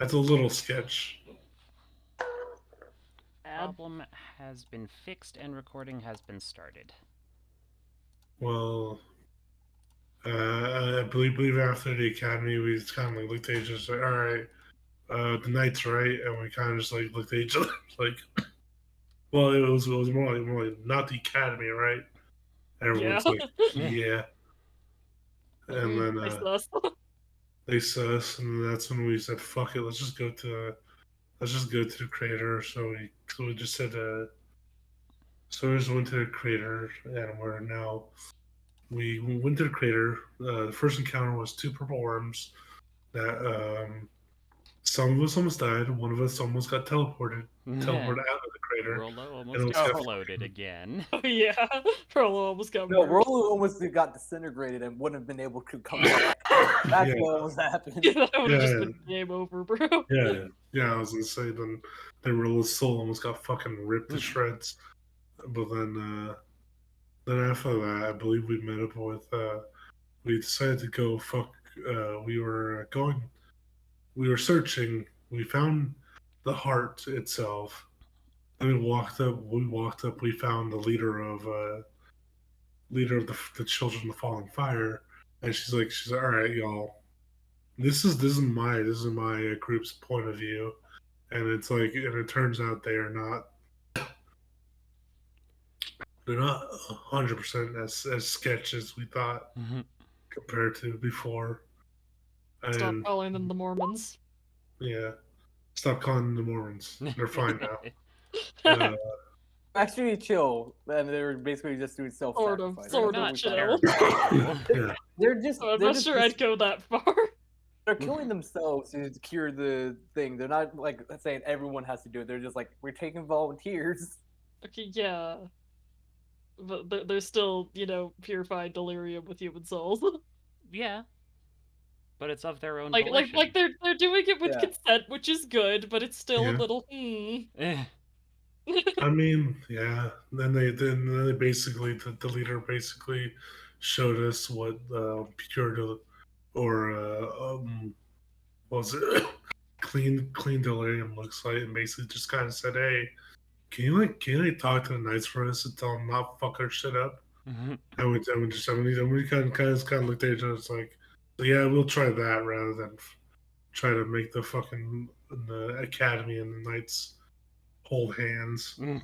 That's a little sketch. Problem has been fixed and recording has been started. Well, I believe after the academy, we just kind of like looked at each other and said, all right, the knight's right. And we kind of just like looked at each other like, well, it was more like not the academy, right? Everyone's like, yeah. And then they said us, and that's when we said, fuck it, let's just go to the crater. So we just said, so we just went to the crater, and we went to the crater. The first encounter was two purple worms that some of us almost died. One of us almost got teleported out of the crater. Rolo almost And exploded again. Oh yeah, Rolo almost got No, murdered. Rolo almost got disintegrated and wouldn't have been able to come back. That's Yeah. what was happening. Yeah, that would have just Yeah. been game over, bro. Yeah, I was gonna say then Rolo's soul almost got fucking ripped to shreds. But then after that, I believe we met up with. We decided to go fuck. We were searching. We found the heart itself. Then we walked up. We found the leader of the children of the falling fire, and she's like, all right, y'all. This is my group's point of view, and it's like, and it turns out they're not 100% as sketch as we thought compared to before. Stop And calling them the Mormons. yeah, stop calling them the Mormons. They're fine now. Actually, chill. And they were basically just doing self-sacrifice. Sort of Not chill. Yeah. They're just. I'm they're not just sure I'd go that far. They're killing themselves to cure the thing. They're not like saying everyone has to do it. They're just like, we're taking volunteers. Okay, yeah. But they're still, purified delirium with human souls. Yeah. But it's of their own like volition. they're doing it with Yeah. consent, which is good, but it's still a Yeah. little I mean, yeah. Then they basically the leader basically showed us what pure or what was it clean delirium looks like, and basically just kind of said, hey, can you talk to the knights for us and tell them not fuck our shit up? And we kind of looked at each other. It's like, yeah, we'll try that rather than try to make the fucking the academy and the knights hold hands. And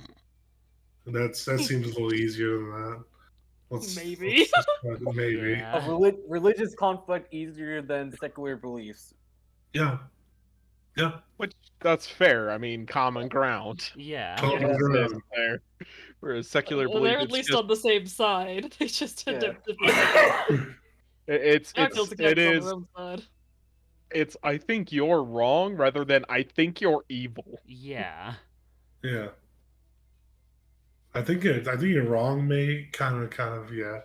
that seems a little easier than that. Maybe. Maybe. Yeah. Religious conflict easier than secular beliefs. Yeah. Which that's fair. I mean, common ground. Yeah. Common Yeah. ground. There. Whereas secular They're belief, at it's least just, on the same side. They just end Yeah. up defeated. it's Garfield's it against on is their own side. it's I think you're wrong rather than I think you're evil. Yeah. Yeah. I think you're wrong, mate. Kind of, yeah.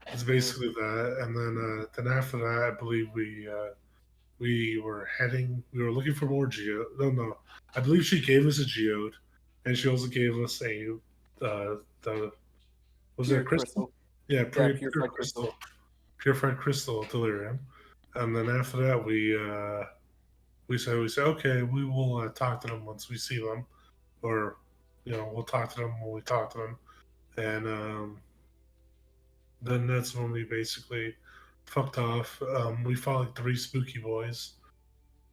It's basically that, and then after that, I believe we were looking for more geo. No, I believe she gave us a geode, and she also gave us a the was Pure it a crystal? Yeah, purified crystal. Purified crystal delirium, and then after that we said okay, we will talk to them once we see them, or we'll talk to them when we talk to them, and then that's when we basically fucked off. We fought like 3 spooky boys,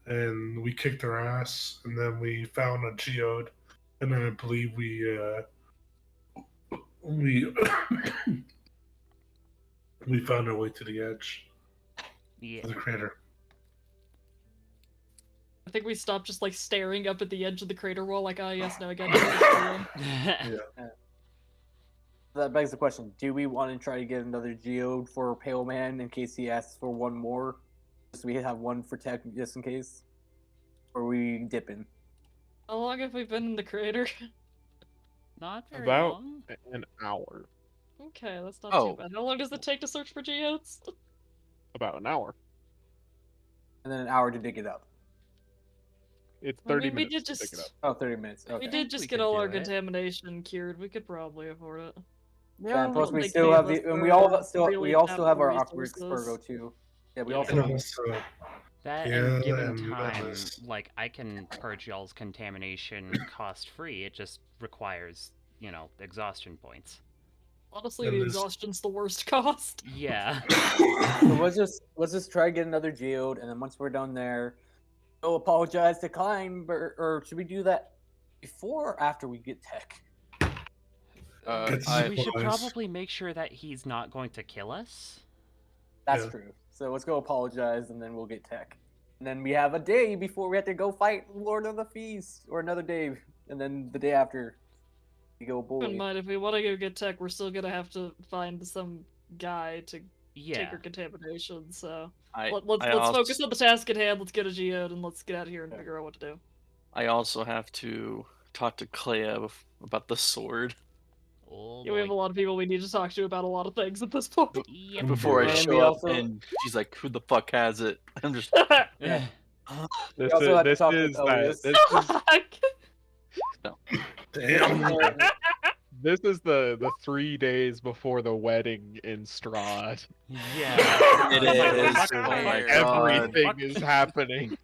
and we kicked their ass, and then we found a geode, and then I believe we we found our way to the edge Yeah. of the crater. I think we stopped just like staring up at the edge of the crater wall, like, oh yes, now I got it. Yeah. That begs the question: do we want to try to get another geode for Pale Man in case he asks for one more? So we have one for tech just in case, or we dipping? How long have we been in the crater? Not very About long. an hour. Okay, that's not Oh. too bad. How long does it take to search for geodes? About an hour. And then an hour to dig it up. It's I 30 mean, we minutes did to pick it up. just Oh, 30 minutes. Okay. we did just We get could all do our it. contamination cured. We could probably afford it. Yeah, and plus They we still have gave us and we all the still really we also have our capital Aquarius resources. Virgo too. Yeah, we Yeah. also And have also, That Yeah, and given and time, this. like, I can purge y'all's contamination cost-free. It just requires, exhaustion points. Honestly, And the this. exhaustion's the worst cost. Yeah. So let's just try to get another geode, and then once we're done there, we'll apologize to Climb, or should we do that before or after we get tech? Get We should supplies. probably make sure that he's not going to kill us. That's Yeah. true. So let's go apologize, and then we'll get tech. And then we have a day before we have to go fight Lord of the Feast, or another day, and then the day after we go Keep in bully. mind, if we want to go get tech, we're still gonna have to find some guy to take Yeah. her contamination. So I let's I also, focus on the task at hand. Let's get a geode and let's get out of here and Yeah. figure out what to do. I also have to talk to Clea about the sword Oh Yeah, we have a boy. lot of people we need to talk to about a lot of things at this point. Yep. before I And show we up, also- and she's like, "Who the fuck has it?" I'm just Yeah. This We also is have to this talk with is that. Elias. This is Damn. this is the 3 days before the wedding in Strahd. Yeah. It It's like, is. fuck, Oh fuck, my fuck, God. Everything fuck. is happening.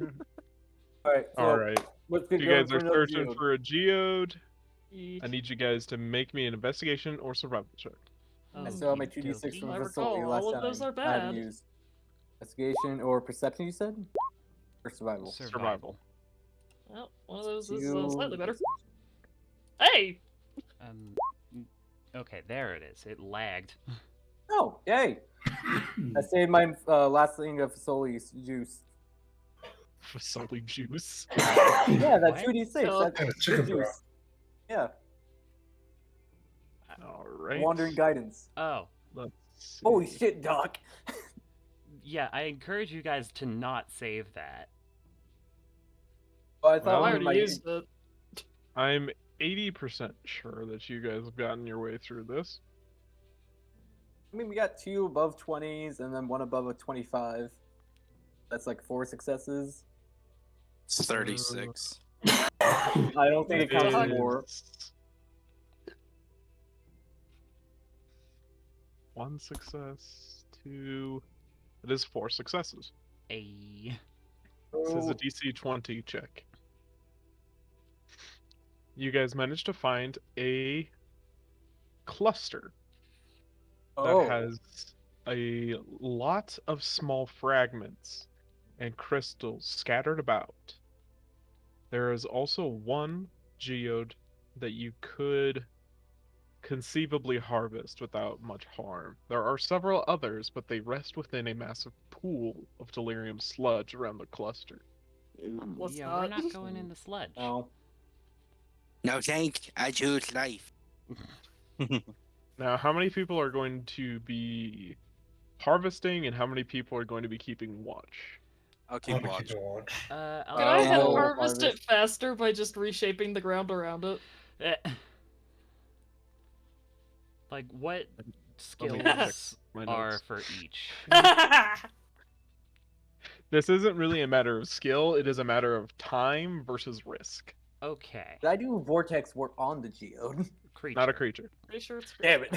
All right. So All right, let's get you going guys for are another searching geode. for a geode. Yeesh. I need you guys to make me an investigation or survival check. I still have my Okey 2d6 dokey. from I Facility recall, last all of time. those are I haven't bad. used investigation or perception. You said, or survival. Survival. Well, one of those is You- slightly better. Hey! Um, okay, there it is. It lagged. Oh, yay! I saved my last thing of Facility juice. Fasoli juice. Yeah, that What? 2d6. Oh. That's And a chicken juice. broth. Yeah, All right. wandering guidance. Oh, Let's see. Holy shit, Doc! yeah, I encourage you guys to not save that. Well, I Well, thought I we already might. used it. I'm 80% sure that you guys have gotten your way through this. I mean, we got 2 above 20s and then 1 above a 25. That's like 4 successes. It's 36. I don't think it counts is- more. 1 success, 2. It is 4 successes. A. This is Oh, a DC 20 check. You guys managed to find a cluster that oh. has a lot of small fragments and crystals scattered about. There is also one geode that you could conceivably harvest without much harm. There are several others, but they rest within a massive pool of delirium sludge around the cluster. Let's Yeah, we're not. not going in the sludge. No. No, thank. I choose life. Now, how many people are going to be harvesting, and how many people are going to be keeping watch? I'll I'll keep be watch. keeping watch. I'll Can I Oh, have no. harvest it faster by just reshaping the ground around it? Eh. Like, what Let me skills my are notes. for each? This isn't really a matter of skill, it is a matter of time versus risk. Okay. Did I do vortex work on the geode? Creature. Not a creature. Pretty sure it's Damn it.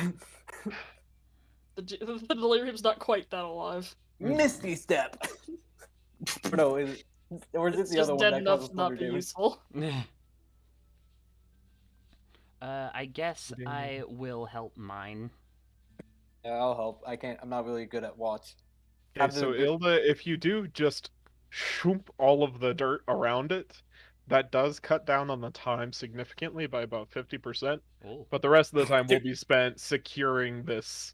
the delirium's not quite that alive. Misty step. Or no, is it, or is it It's the just other dead one that enough causes to not thunder be damage? useful. I guess Ding. I will help mine. Yeah, I'll help. I can't. I'm not really good at watch. Okay, Have so the- Ilda, if you do just shoop all of the dirt around it, that does cut down on the time significantly by about 50%, Oh. but the rest of the time will be spent securing this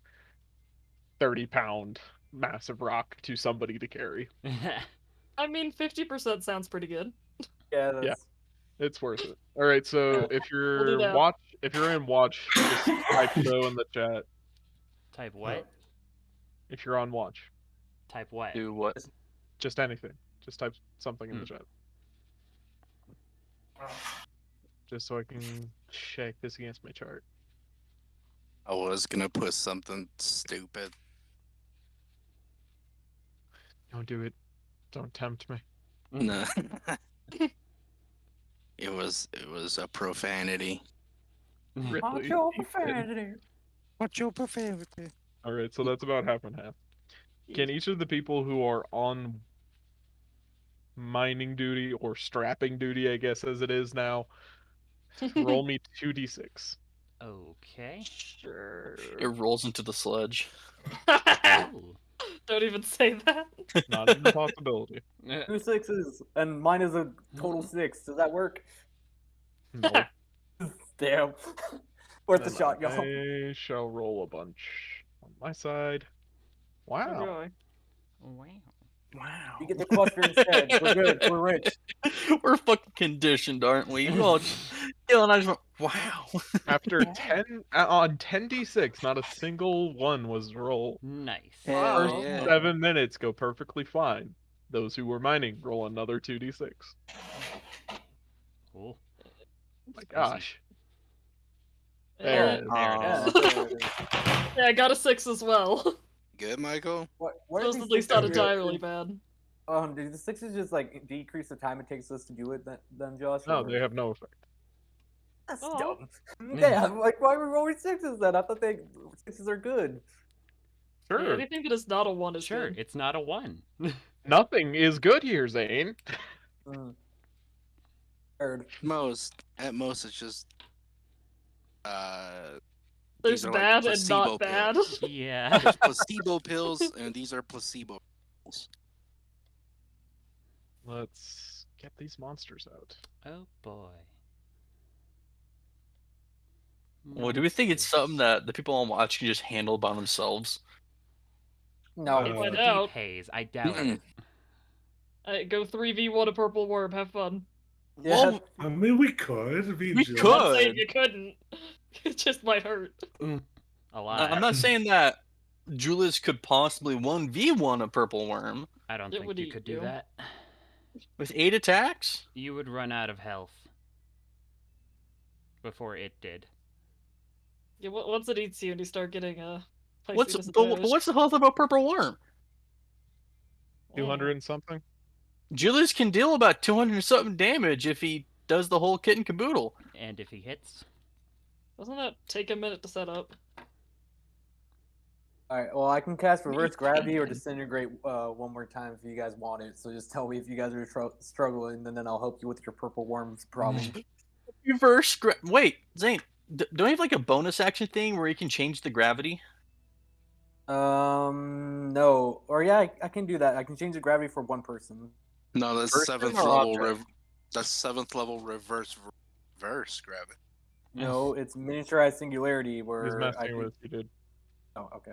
30-pound massive rock to somebody to carry. I mean, 50% sounds pretty good. Yeah, that's. It's worth it. All right, so Yeah. if do you're that. if you're in watch, just type so in the chat. Type what? If you're on watch, Type what? Do what? just anything. Just type something in the chat. Just so I can check this against my chart. I was gonna put something stupid. Don't do it. Don't tempt me. No. It was a profanity. Really? Watch your profanity. What's your profanity? All right, so that's about half and half. Can each of the people who are on mining duty or strapping duty, I guess as it is now. Roll me 2d6. Okay. Sure. It rolls into the sludge. Ooh. Don't even say that. Not an impossibility. 2 6s, and mine is a total 6. Does that work? No. Damn. Worth a Then shot, y'all. I shall roll a bunch on my side. Oh, Wow. boy. Wow. Wow. You get the cluster instead. We're good. We're rich. We're fucking conditioned, aren't we? You all just, and I just went, wow. After 10 on 10d6, not a single one was rolled. Nice. Hell First yeah. 7 minutes go perfectly fine. Those who were mining roll another 2d6. Cool. My gosh. Eh, There it is. There it Yeah, is. there it is. Yeah, I got a 6 as well. Good, Michael. What So are it's these at least sixes not do? entirely bad. Do the 6s just like decrease the time it takes us to do it then, Josh? No, or- they have no effect. That's Aw. dumb. Yeah, like why are we rolling 6s then? I thought 6s are good. Yeah, Sure. anything that is not a 1 is Sure, good. it's not a 1. Nothing is good here, Zane. Mm. Heard. At most, it's just There's these are like bad and placebo not bad. pills. Yeah. There's placebo pills, and these are placebo pills. Let's get these monsters out. Oh boy. Well, do we think it's something Monsters. that the people on watch can just handle by themselves? No. It's Find the out. deep haze. I doubt Mm-mm. it. Go 3v1 a purple worm. Have fun. Yeah. Well, I mean, we could. We I'm not saying Good. you couldn't. It just might hurt. A lot. I'm not saying that Julius could possibly 1v1 a purple worm I don't It think would you eat could do you. that. with 8 attacks. You would run out of health before it did. Yeah, once it eats you and you start getting What's feisty but disadvantage. what's the health of a purple worm? 200 and something? Julius can deal about 200 and something damage if he does the whole kit and caboodle. And if he hits, Doesn't that take a minute to set up? Alright, well I can cast reverse gravity or disintegrate one more time if you guys want it. So just tell me if you guys are struggling, and then I'll help you with your purple worms problem. Wait, Zane, don't you have like a bonus action thing where you can change the gravity? No. Or yeah, I can do that. I can change the gravity for one person. No, that's Person seventh or level. object? That's 7th level reverse gravity. No, it's miniaturized singularity He's where I messing can... with you, dude. Oh, okay.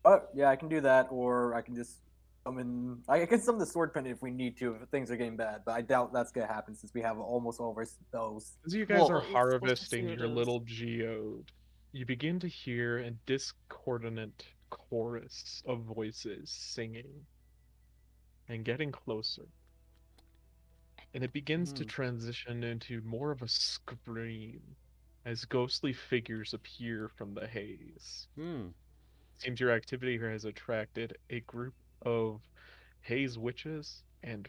But yeah, I can do that, or I can just summon. I can summon the sword pendant if we need to, if things are getting bad. But I doubt that's gonna happen since we have almost all of our spells. As you guys Well, are let's see harvesting what it your is. little geode, you begin to hear a discordant chorus of voices singing and getting closer. And it begins to transition into more of a scream as ghostly figures appear from the haze. Seems your activity here has attracted a group of haze witches and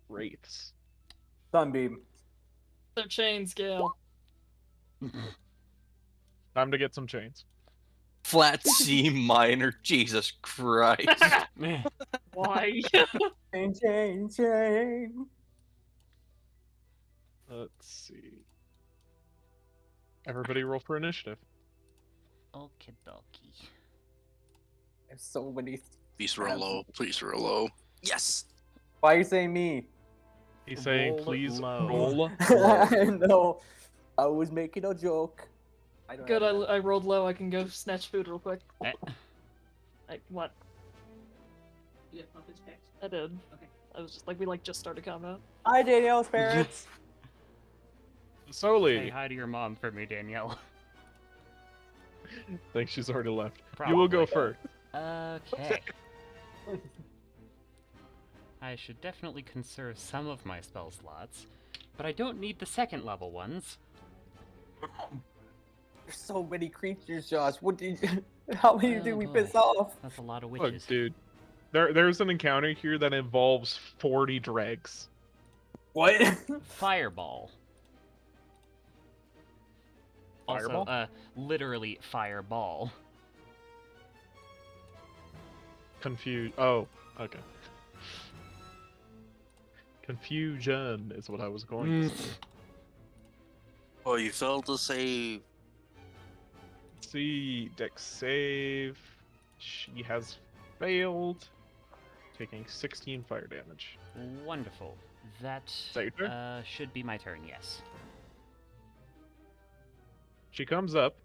wraiths. Sunbeam. Their chain scale. Time to get some chains. Flat C minor, Jesus Christ. Why? Chain. Let's see. Everybody roll for initiative. okie dokie. There's so many. Please roll low. Please roll low. Yes. Why are you saying me? He's saying, Roll please low. roll I low. know. I was making a joke. I don't Good, have that. I rolled low. I can go snatch food real quick. Eh, Like, what? You have pumpkin specs? I did. Okay. I was just like, we just started combat. Hi, Danielle Spirits. Soli. Say hi to your mom for me, Danielle. Thanks, she's already left. You will go Probably. first. Okay. I should definitely conserve some of my spell slots, but I don't need the second level ones. There's so many creatures, Josh. What did you... How many Oh, did we boy. piss off? That's a lot of Look, witches. dude. There's an encounter here that involves 40 dregs. What? Fireball. Fireball? Also, literally fireball. Confused. Oh, okay. Confusion is what I was going to say. Oh, you failed to save. Let's see, Dex save. She has failed, taking 16 fire damage. Wonderful. That that your turn? should be my turn, yes. She comes up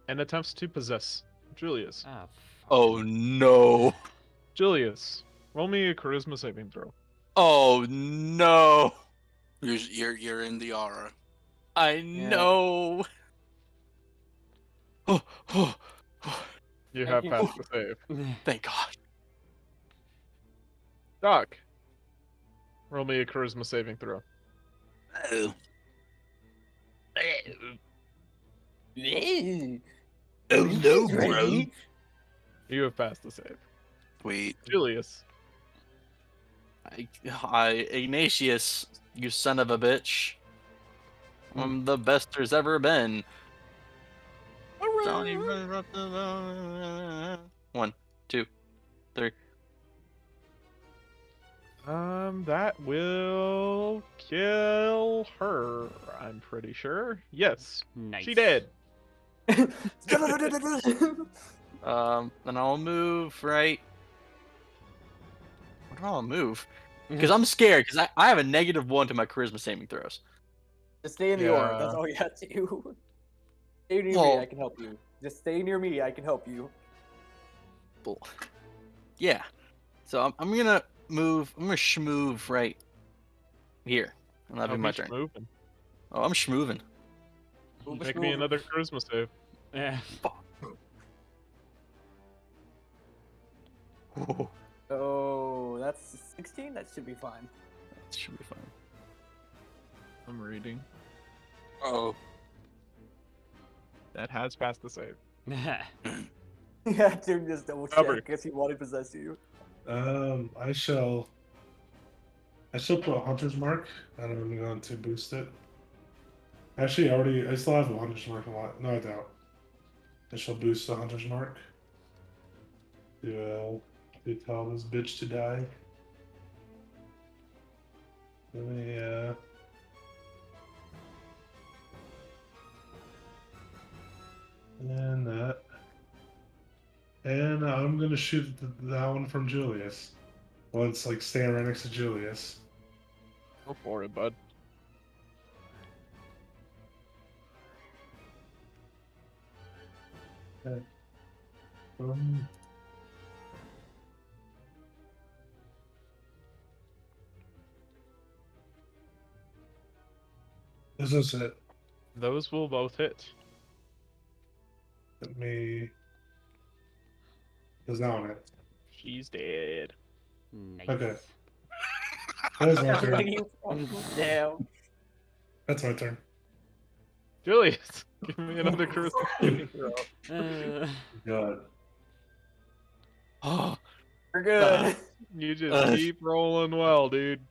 and attempts to possess Julius. Oh, Oh no. Julius, roll me a charisma saving throw. Oh no. You're in the aura. I know. Oh, oh, oh, You Thank have you. passed the save. thank God. Doc, roll me a charisma saving throw. Oh, Oh no, bro. Ready? You have passed the save. wait. Julius, Ignatius, you son of a bitch. I'm the best there's ever been. Johnny, 1, 2, 3. that will kill her, I'm pretty sure. Yes, nice. she did. Then I'll move right. Where do I move? Because I'm scared. Because I have a -1 to my charisma saving throws. Just stay in the aura. That's Yeah. all you have to do. Stay near me. Well- I can help you. Just stay near me. I can help you. Yeah. So I'm gonna move. I'm gonna schmoove right here, and that'll I'll be my be turn. moving. Oh, I'm schmooving. Make me another charisma save. Eh, Oh, that's 16. That should be fine. That should be fine. I'm reading. Oh, That has passed the save. Yeah, dude, just double Cover. check because he wanted to possess you. I shall put a hunter's mark, and I'm going to boost it. Actually, I still have a hunter's mark a lot. No, I don't. I shall boost the hunter's mark. To tell this bitch to die. Let me and that. And I'm gonna shoot that one from Julius. Well, it's like standing right next to Julius. Go for it, bud. Um, this is it. Those will both hit. Let me. There's that one it. She's dead. nice. Okay. That's my When turn. you down. That's my turn. Julius, give me another charisma saving throw. God. Oh, We're good. You just keep rolling well, dude.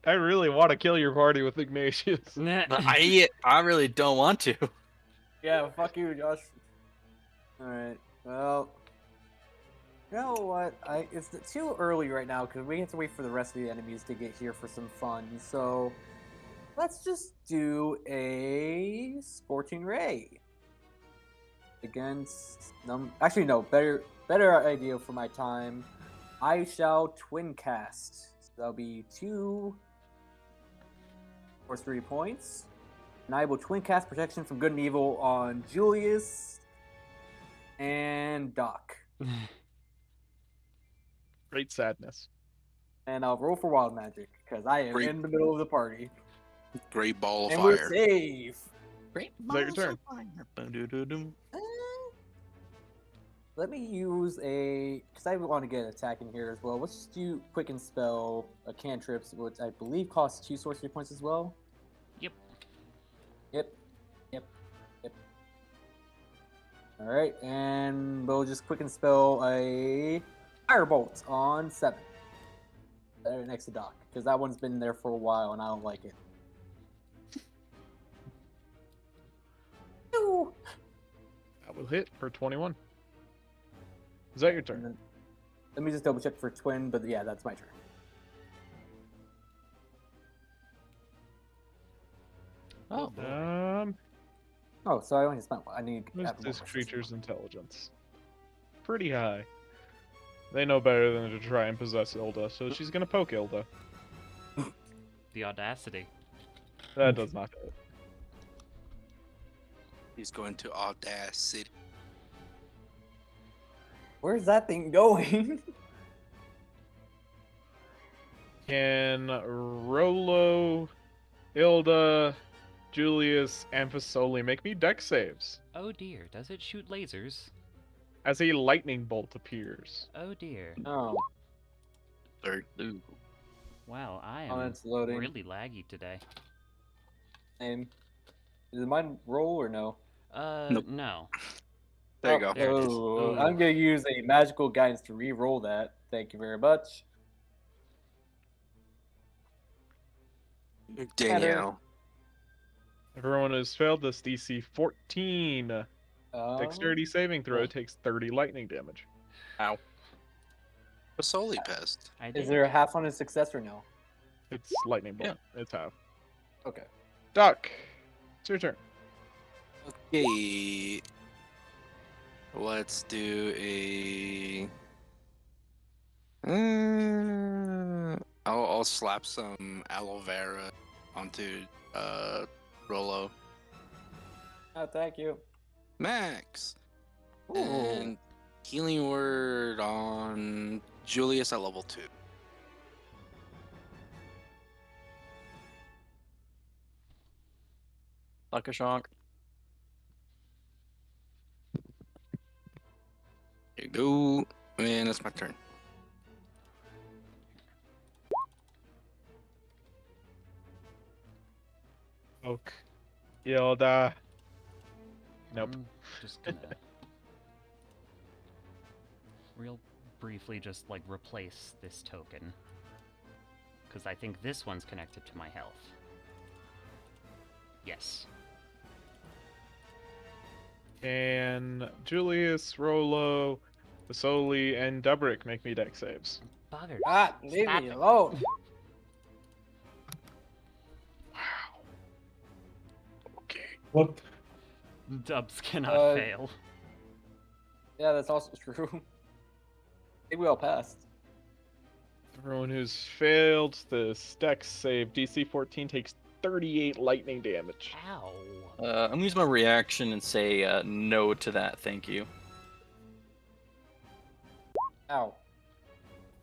I really want to kill your party with Ignatius. I really don't want to. Yeah, fuck you, Josh. Alright, well. You know what? It's too early right now because we have to wait for the rest of the enemies to get here for some fun. So, let's just do a Scorching Ray. Against them. Actually, no, better idea for my time. I shall Twin Cast. So that'll be 2 or 3 points. And I will Twin Cast Protection from Good and Evil on Julius and Doc. Great sadness. And I'll roll for Wild Magic because I am Great. in the middle of the party. great ball of And fire. we're safe. Great. Is that your turn? Boom-doo-doo-doo. Let me use because I want to get an attack in here as well. Let's just do Quicken Spell, a cantrips, which I believe costs 2 sorcery points as well. Yep. Yep. Alright, and we'll just Quicken Spell a Firebolt on 7. Next to Doc, because that one's been there for a while and I don't like it. Ooh. That will hit for 21. Is that your And turn? then, let me just double check for Twin, but yeah, that's my turn. Oh boy. Oh, so I only spent one. I need to What's add more this wishes. creature's intelligence? Pretty high. They know better than to try and possess Ilda, so she's gonna poke Ilda. The audacity. That does not hit. He's going to Audacity. Where's that thing going? Can Rolo, Ilda, Julius, and Fasoli make me dex saves Oh dear, does it shoot lasers? as a lightning bolt appears? Oh dear. Oh, Third. Ooh. Wow, I oh, am it's loading. really laggy today. Name. Is it mine roll or no? Nope. No. There you go. There it is. Oh, Ooh. I'm gonna use a magical guidance to re-roll that. Thank you very much. Danielle. Everyone has failed this DC 14 dexterity saving throw. oh. Takes 30 lightning damage. Ow. Solely pest. I Is did. there a half on a success or no? It's lightning bolt. It's half. Okay. Duck, it's your turn. Okay. Let's do a. I'll slap some aloe vera onto Rolo. Oh, thank you. Max. Ooh. And healing word on Julius at level 2. Like a shonk. There you go. And it's my turn. Oak. Ilda. Nope. I'm just gonna real briefly just like replace this token. Because I think this one's connected to my health. Yes. Can Julius, Rolo, Fasoli, and Dubrick make me dex saves? Bugger. Ah, leave Stop me it. alone. Wow. Okay. What? Dubs cannot fail. Yeah, that's also true. I think we all passed. Everyone who's failed this dex save, DC 14 takes 38 lightning damage. Ow. I'm gonna use my reaction and say no to that. Thank you. Ow.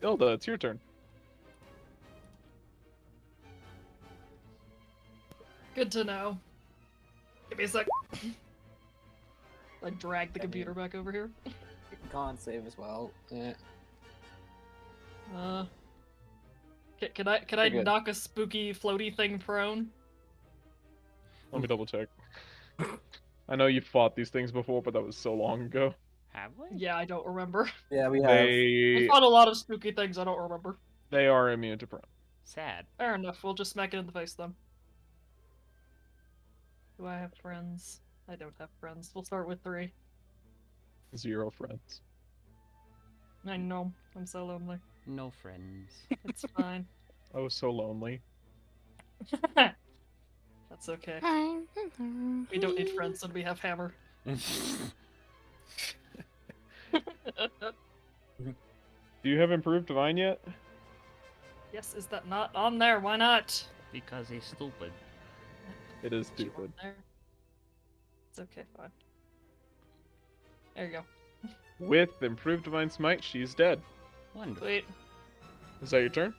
Ilda, it's your turn. Good to know. Give me a sec. Like drag the computer back over here. Con save as well. Yeah. Can I You're good. knock a spooky floaty thing prone? Let me double check. I know you fought these things before, but that was so long ago. Have we? Yeah, I don't remember. Yeah, we have. I They fought a lot of spooky things I don't remember. they are immune to prone. Sad. Fair enough, we'll just smack it in the face then. Do I have friends? I don't have friends. We'll start with 3. 0 friends. I know, I'm so lonely. No friends. It's fine. Oh, so lonely. That's okay. We don't need friends when we have hammer. Do you have improved divine yet? Yes, is that not on there? Why not? Because he's stupid. It is Put you on stupid. there. It's okay, fine. There you go. With improved divine smite, she's dead. Wonderful. Sweet. Is that your turn?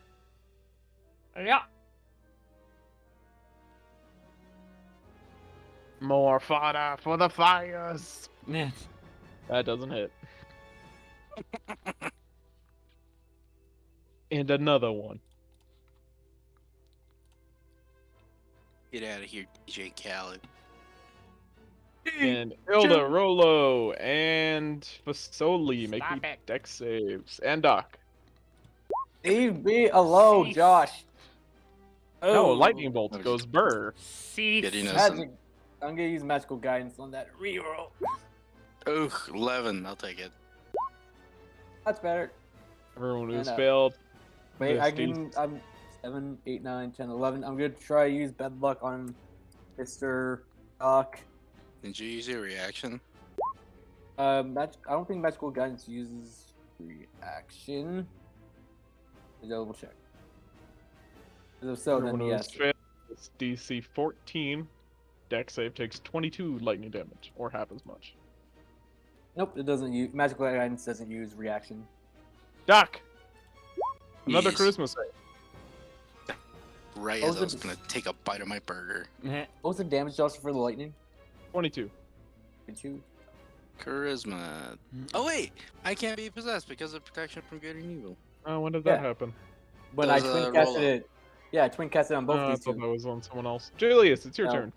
Yeah. More fodder for the fires. Yes. That doesn't hit. And another one. Get out of here, DJ Khaled. And Ilda, Rolo, and Fasoli make Stop me it. dex saves. And Doc. Leave me alone, Cease. Josh. No, Oh, lightning bolt goes burr. See. Getting us Magic. I'm gonna use magical guidance on that reroll. Ugh, 11. I'll take it. That's better. Everyone who's And, failed. Wait, this I'm 7, 8, 9, 10, 11. I'm gonna try to use bad luck on Mr. Doc. Did you use your reaction? I don't think magical guidance uses reaction. Double check. If so, then Everyone who has yes. failed this DC 14 deck save takes 22 lightning damage, or half as much. Nope, it doesn't use magical guidance. Doesn't use reaction. Doc! Another Yes. charisma save. Right Oh, as I was the- gonna take a bite of my burger. What was the damage also for the lightning? 22. Did you? Charisma. Oh wait, I can't be possessed because of protection from good and evil. Oh, when did that Yeah. happen? When I Does, twin roll casted up. it. Yeah, I twin casted on both I these thought two. that was on someone else. Julius, it's your No. turn.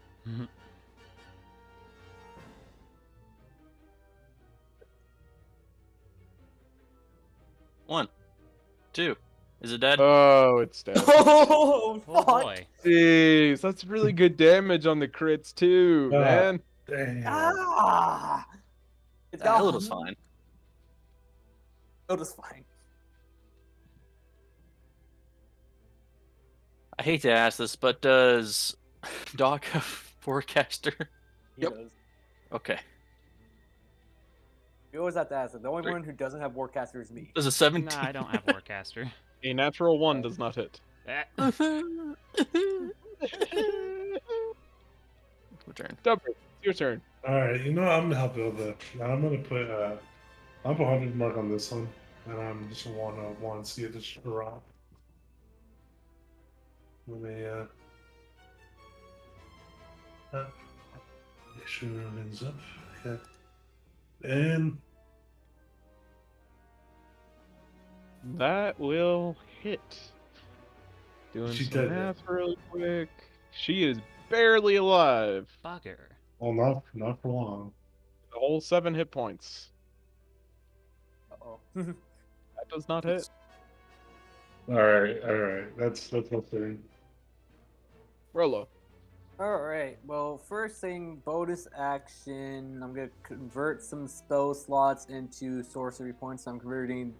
1, 2. Is it dead? Oh, it's dead. Oh, Oh fuck! boy. Jeez, that's really good damage on the crits too, man. Damn. Ah! It's The hell was fine. It was fine. I hate to ask this, but does Doc have forecaster? He Yep. does. Okay. You always have to ask it. The only one who doesn't have Warcaster is me. Does a 17? Nah, I don't have Warcaster. A natural 1 does not hit. Eh, Return. Dubber, it's your turn. All right, you know what? I'm gonna help you a little bit. I'm gonna put I'll put 100 mark on this one, and I'm just want to see it just drop. Let me make sure everything's up. Okay, and That will hit. Doing She some dead. math really quick. She is barely alive. bugger. well, not for long. The whole 7 hit points. Uh-oh. That does not hit. All right. That's my turn. Rolo. Alright, well, first thing, bonus action. I'm gonna convert some spell slots into sorcery points. I'm converting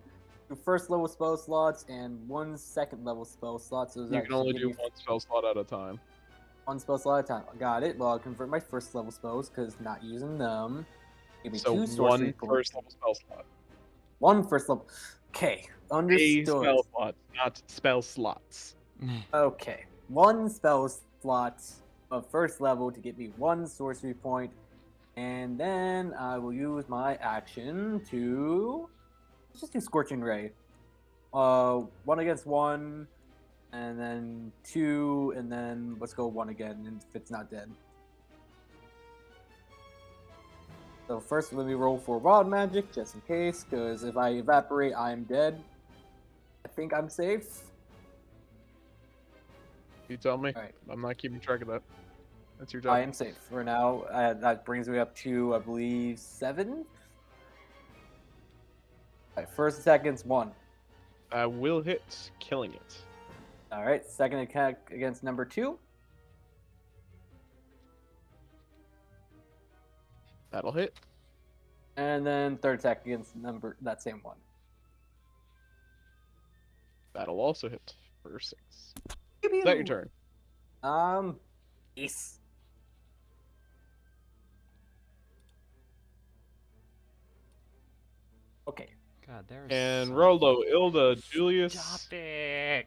2 first level spell slots and 1 second level spell slot. So You that can only should do give me 1 spell slot at a time. 1 spell slot at a time. Got it. Well, I'll convert my first level spells because not using them. Give me So 2 sorcery 1 points. first level spell slot. 1 first level. Okay, A understood. spell slot, not spell slots. Okay, 1 spell slot of first level to get me 1 sorcery point, and then I will use my action to let's just do Scorching Ray. 1 against 1, and then 2, and then let's go 1 again, and if it's not dead. So first, let me roll for wild magic just in case, because if I evaporate, I'm dead. I think I'm safe. You tell me. Alright. I'm not keeping track of that. That's your job. I am safe for now. That brings me up to, I believe, 7. Alright, first attack against 1. Will hit, killing it. Alright, second attack against number 2. That'll hit. And then third attack against that same one. That'll also hit for 6. Is that your turn? Yes. Okay. God, there's. And so- Rolo, Ilda, Julius, Stop it!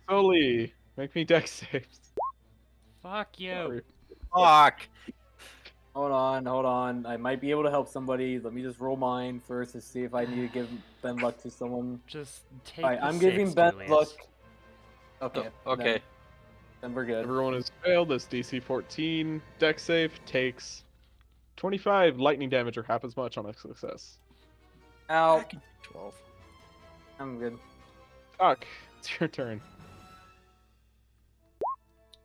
Soli, make me deck saves. Fuck you! Sorry. Fuck! Hold on. I might be able to help somebody. Let me just roll mine first to see if I need to give Ben luck to someone. Just take. Alright, the I'm giving 6, Ben Julius. luck. Okay. Oh, okay. Then we're good. Everyone has failed this DC 14 deck save. Takes 25 lightning damage or half as much on a success. Ow. 12. I'm good. Fuck, it's your turn.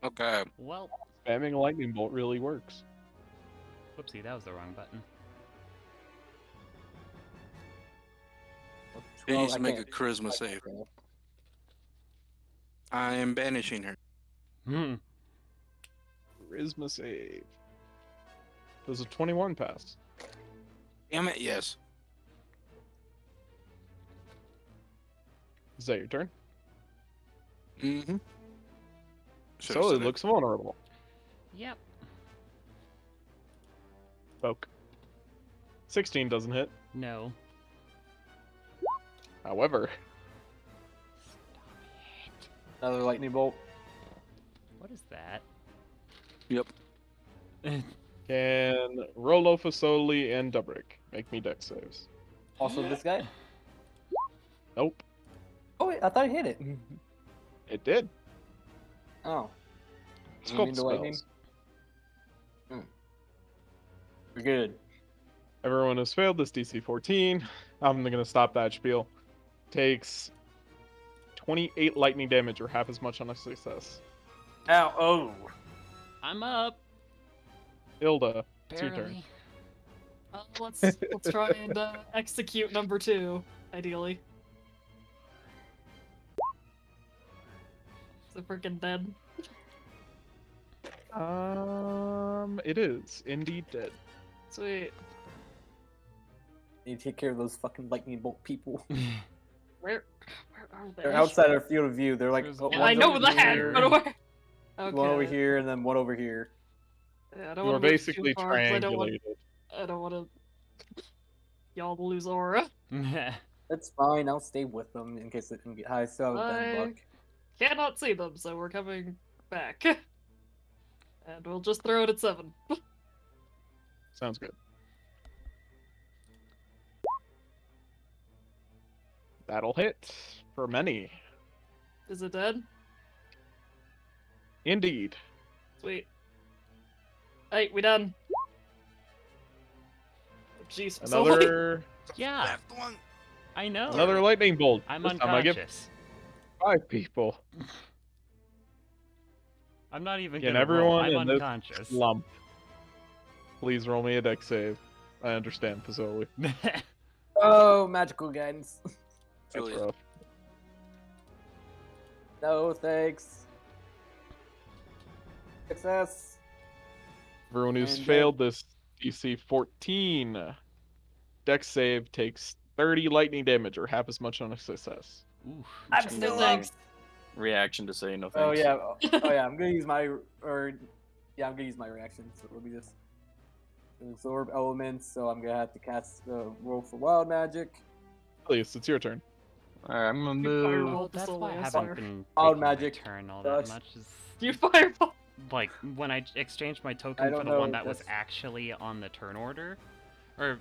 Okay. Well, Spamming a lightning bolt really works. whoopsie, that was the wrong button. She needs I to make a can't- charisma I save. can't roll. I am banishing her. Hmm. Charisma save. Does a 21 pass? Damn it, yes. Is that your turn? Mm-hmm. So it looks vulnerable. Yep. Poke. 16 doesn't hit. No. However, Another lightning bolt. What is that? Yep. can Rolo, Fasoli, and Dubrick make me dex saves? Also this guy. Nope. Oh wait, I thought I hit it. It did. Oh. Sculpt into lightning? spells. We're good. Everyone has failed this DC 14. I'm gonna stop that spiel. Takes 28 lightning damage, or half as much on a success. Ow! Oh. I'm up. Ilda, it's your turn. Barely. Let's try and execute number 2, ideally. Is it freaking dead? It is indeed dead. Sweet. Need to take care of those fucking lightning bolt people. Where are they? They're outside our field of view. They're like, There's oh, Yeah, one's I know over that. here, But where? Okay. one over here, and then one over here. Yeah, I don't You are want to basically too far, 'cause I don't want triangulated. y'all to lose aura. That's fine. I'll stay with them in case it can get high. So then luck. Cannot see them, so we're coming back. And we'll just throw it at 7. Sounds good. That'll hit for many. Is it dead? Indeed. Sweet. Hey, we done. Oh, jeez, Another Yeah, Left one. I know. another lightning bolt. I'm This time I give unconscious. 5 people. I'm not even Can gonna roll. everyone I'm in this unconscious. lump please roll me a dex save? I understand, Fazoli. Oh, magical guidance. That's Julius. rough. No, thanks. Success. Everyone who's And, failed this DC 14 dex save takes 30 lightning damage, or half as much on a success. Oof. I'm Just still no up. thanks. Reaction to say no Oh thanks. yeah. Oh yeah. I'm gonna use my I'm gonna use my reaction. So let me just absorb elements. So I'm gonna have to cast roll for wild magic. Please, it's your turn. Alright, I'm gonna You move. fireball. Oh, that's why I Solely, I haven't swear. been Wild taking my magic. turn all Gosh. that much. Is, You fireball. like, when I exchanged my I token don't for the know one if that was that's- actually on the turn order, or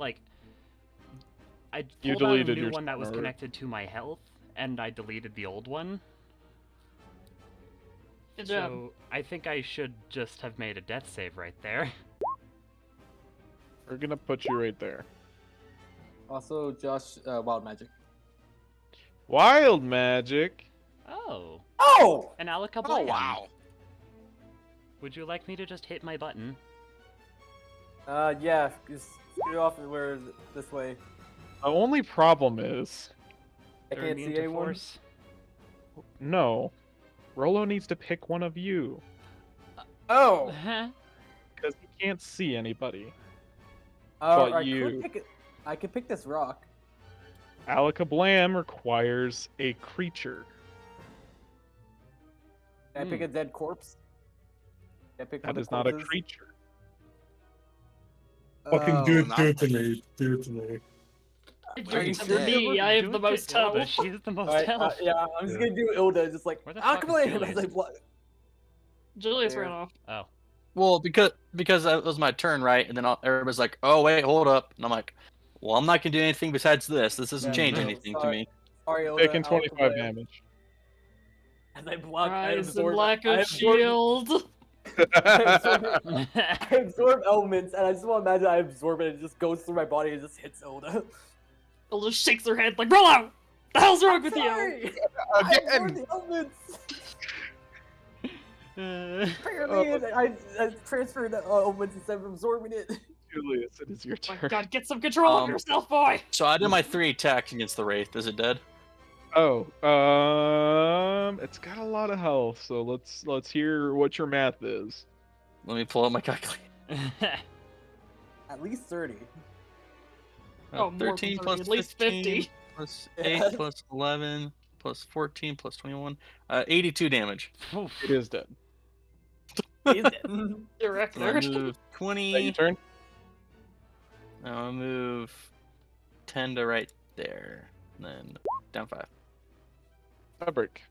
like, I You pulled out a deleted new your one that turn was order. connected to my health, and I deleted the old one. Good job. So I think I should just have made a death save right there. We're gonna put you right there. Also, Josh, wild magic. Wild magic. Oh, Oh! an Alaka Oh Blam. wow. Would you like me to just hit my button? Yeah. Just scoot off and where this way. The only problem is, I They're can't immune see to anyone. force. no, Rolo needs to pick one of you Oh. Huh? because he can't see anybody. But But you. I could pick this rock. Alakablam requires a creature. Can I pick a dead corpse? Can I pick one That of is the not a corpses? creature. Fucking do it, not- do it to me. Do it to me. Do you it to dead? me. I have Do the it most to Ilda, health. She has the most Alright, health. yeah, I'm just Yeah. gonna do Ilda, just like, Where the ah, fuck come is on! I was Julius? like, what? Julius There. ran off. Oh. Well, because it was my turn, right? And then everybody's like, "Oh wait, hold up," and I'm like, "Well, I'm not gonna do anything besides this. This doesn't Yeah, change no. anything to Sorry. me." Sorry, Ilda. Taking 25 damage. As I block, I Rise absorb, and lack I of absorb, shield. I absorb elements, and I just want to imagine I absorb it and it just goes through my body and just hits Ilda. Ilda shakes her head like, roll out! The hell's wrong with you? Sorry! I absorb Again! the elements! Uh, Apparently, I transferred the elements instead of absorbing it. Julius, it is your My turn. God, get some control of yourself, boy! So I did my 3 attacks against the wraith. Is it dead? Oh, it's got a lot of health, so let's hear what your math is. Let me pull up my calculator. At least 30. Oh, more than 13 30, plus at least 15 50. plus Yeah. 8 plus 11 plus 14 plus 21. 82 damage. oof. It is dead. He's dead. Your So I'll record. move Is that 20. your turn? I'll move 10 to right there. And then down 5. Fabric.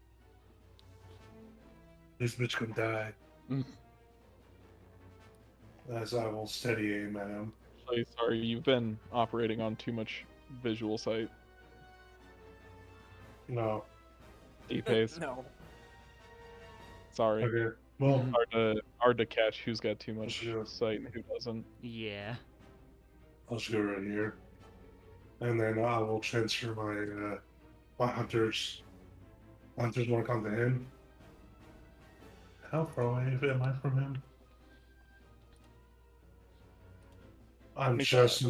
This bitch gonna die. Mm. As I will steady aim at him. Really sorry, you've been operating on too much visual sight. No. E-pace. No. Sorry. Okay. Well, Hard to catch who's got too much Sure. sight and who doesn't. Yeah. I'll just go right here. And then I will transfer my hunter's mark onto him. How far away am I from him? I'm just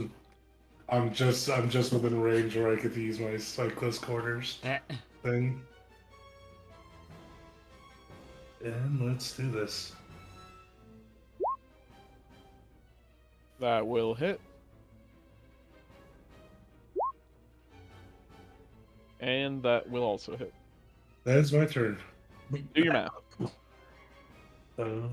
within range where I could use my close quarters Eh. thing. And let's do this. That will hit. And that will also hit. That is my turn. Do your math. Um,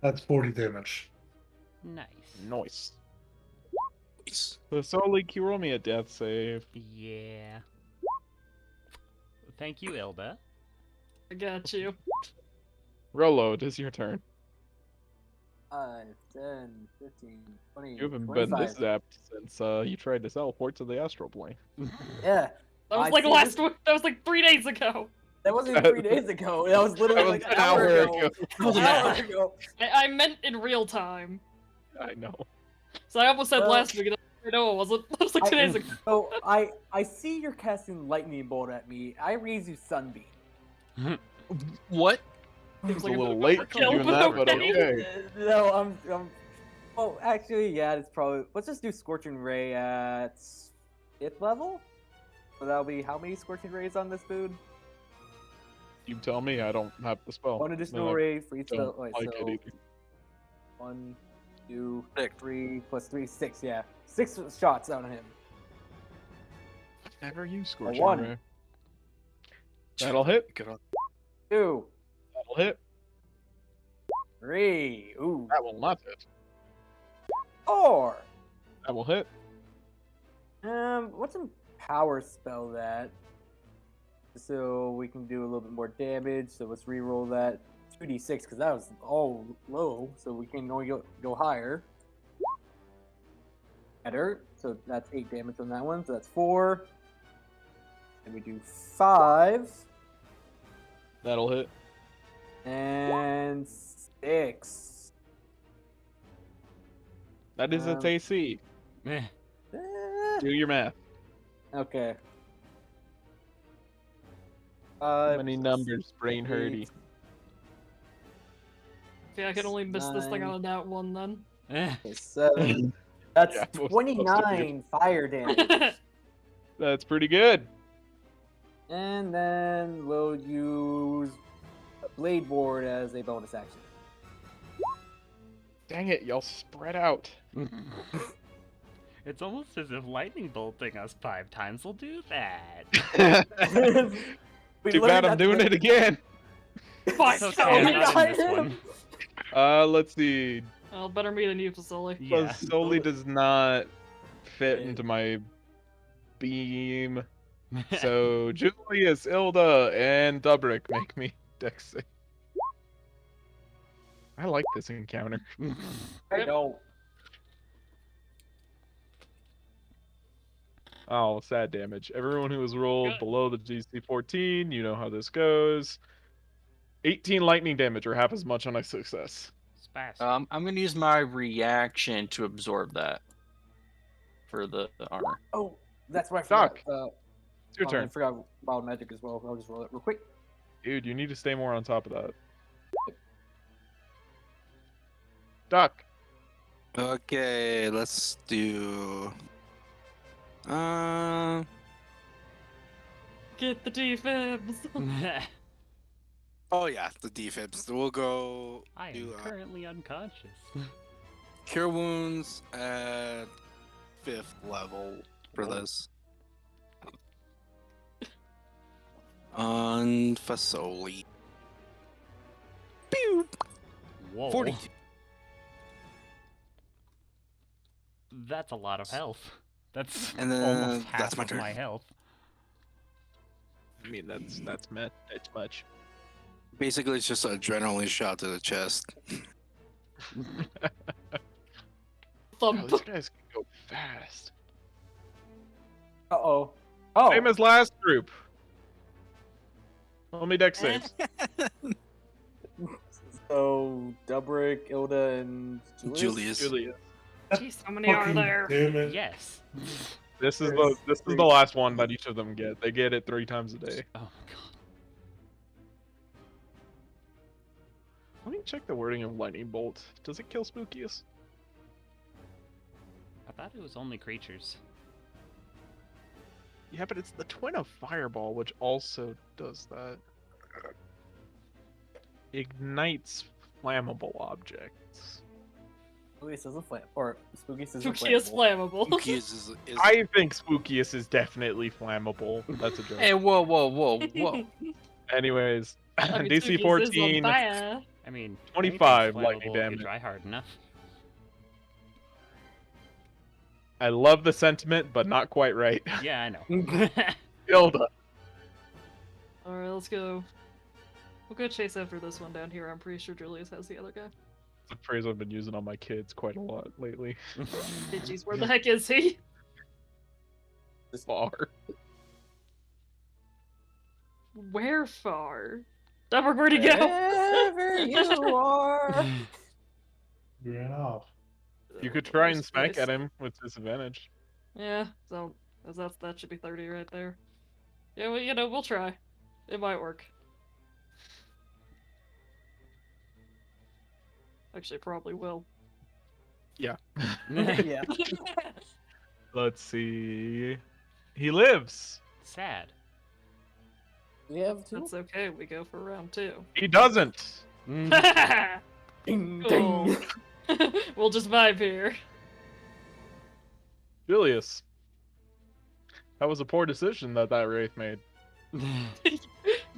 that's 40 damage. Nice. Nice. Nice. So Sully, can you roll me a death save? Yeah. Thank you, Ilda. I got you. Rolo, it is your turn. 5, 10, 15, 20, You haven't been 25. this zapped since you tried to teleport to the astral plane. Yeah. That was I like see last this- week. That was like 3 days ago. That wasn't even 3 days ago. That was literally That was like an hour ago. was An an hour hour. ago. I meant in real time. I know. So I almost said Well- last week. And I know it wasn't. That was like 2 days ago. So I see you're casting lightning bolt at me. I raise you sunbeam. What? Seems It's like a a little bit late of for overkill, doing but that, but okay. okay. No, I'm. Oh, actually, yeah, it's probably. Let's just do Scorching Ray at 5th level. So that'll be how many Scorching Rays on this dude? You tell me, I don't have the spell. One additional then I ray for each don't spell. Wait, like it so either. 1, 2, Six. 3 plus 3, 6. Yeah, 6 shots out of him. Never use Scorching one. Ray. That'll hit. Good on. 2, That'll hit. 3. Ooh. That will not hit. 4. That will hit. What's a power spell that? So we can do a little bit more damage. So let's re-roll that 2d6 because that was all low. So we can only go higher. Better. So that's 8 damage on that one. So that's 4. And we do 5 That'll hit. and 6. That is its Um, AC. Eh. Eh, Do your math. okay. How 5 many plus numbers, brain 8. hurty? Yeah, I can only miss this thing 9. on that one then. Eh. Okay, 7. That's Yeah, most 29 fire damage. That's pretty good. And then we'll use a blade board as a bonus action. Dang it, y'all spread out. It's almost as if lightning bolting us 5 times will do that. We Too literally bad I'm got doing the- it again. Fuck. Okay, Oh, I'm we not got in this him! one. Let's see. Well, better me than you, Facility. Yeah. Solely does not fit Yeah. into my beam. So Julius, Ilda, and Dubrick make me dex save. I like this encounter. I don't. Oh, sad damage. Everyone who has rolled Good. below the GC 14, you know how this goes. 18 lightning damage, or half as much on a success. Spass. I'm gonna use my reaction to absorb that for the armor. Oh, that's right. I forgot. Doc, It's your I turn. forgot wild magic as well. I'll just roll it real quick. Dude, you need to stay more on top of that. Doc, Okay, let's do. Get the defibs. Oh yeah, the defibs. We'll go I am do currently unconscious. cure wounds at 5th level for Oh. this. On Fasoli. Pew! Whoa. 42. That's a lot of health. That's And then almost half that's my of turn. my health. I mean, that's it's much. Basically, it's just an adrenaline shot to the chest. Wow, Thump. these guys can go fast. Uh-oh. Oh. Same as last group. Roll me dex saves. So, Dubrick, Ilda, and Julius. Julius. Jeez, how many are Fucking there? Damn it. Yes. This is There's the three. last one that each of them get. They get it 3 times a day. Oh my god. Let me check the wording of lightning bolt. Does it kill Spookiest? I thought it was only creatures. Yeah, but it's the twin of fireball, which also does that. Ignites flammable objects. Spookiest isn't or Spookiest isn't Spooky is flammable. Spookiest is I think Spookiest is definitely flammable. That's a joke. Hey, whoa, whoa, whoa, whoa. Anyways, I mean, DC Spookiest is on 14. fire. I mean, 25 anything's lightning flammable if you damage. try hard enough. I love the sentiment, but not quite right. Yeah, I know. Hilda. Alright, let's go. We'll go chase after this one down here. I'm pretty sure Julius has the other guy. It's a phrase I've been using on my kids quite a lot lately. Hey, jeez, where the heck is he? Far. Where far? Dubrick, where'd he go? Wherever you are. You ran off. You could try and Where's smack Grace? at him with disadvantage. Yeah, so that should be 30 right there. Yeah, well, you know, we'll try. It might work. Actually, it probably will. Yeah. Yeah. Let's see. He lives. Sad. We have 2. That's okay, we go for round 2. He doesn't. Ding, Cool. ding. We'll just vibe here. Julius. That was a poor decision that Wraith made.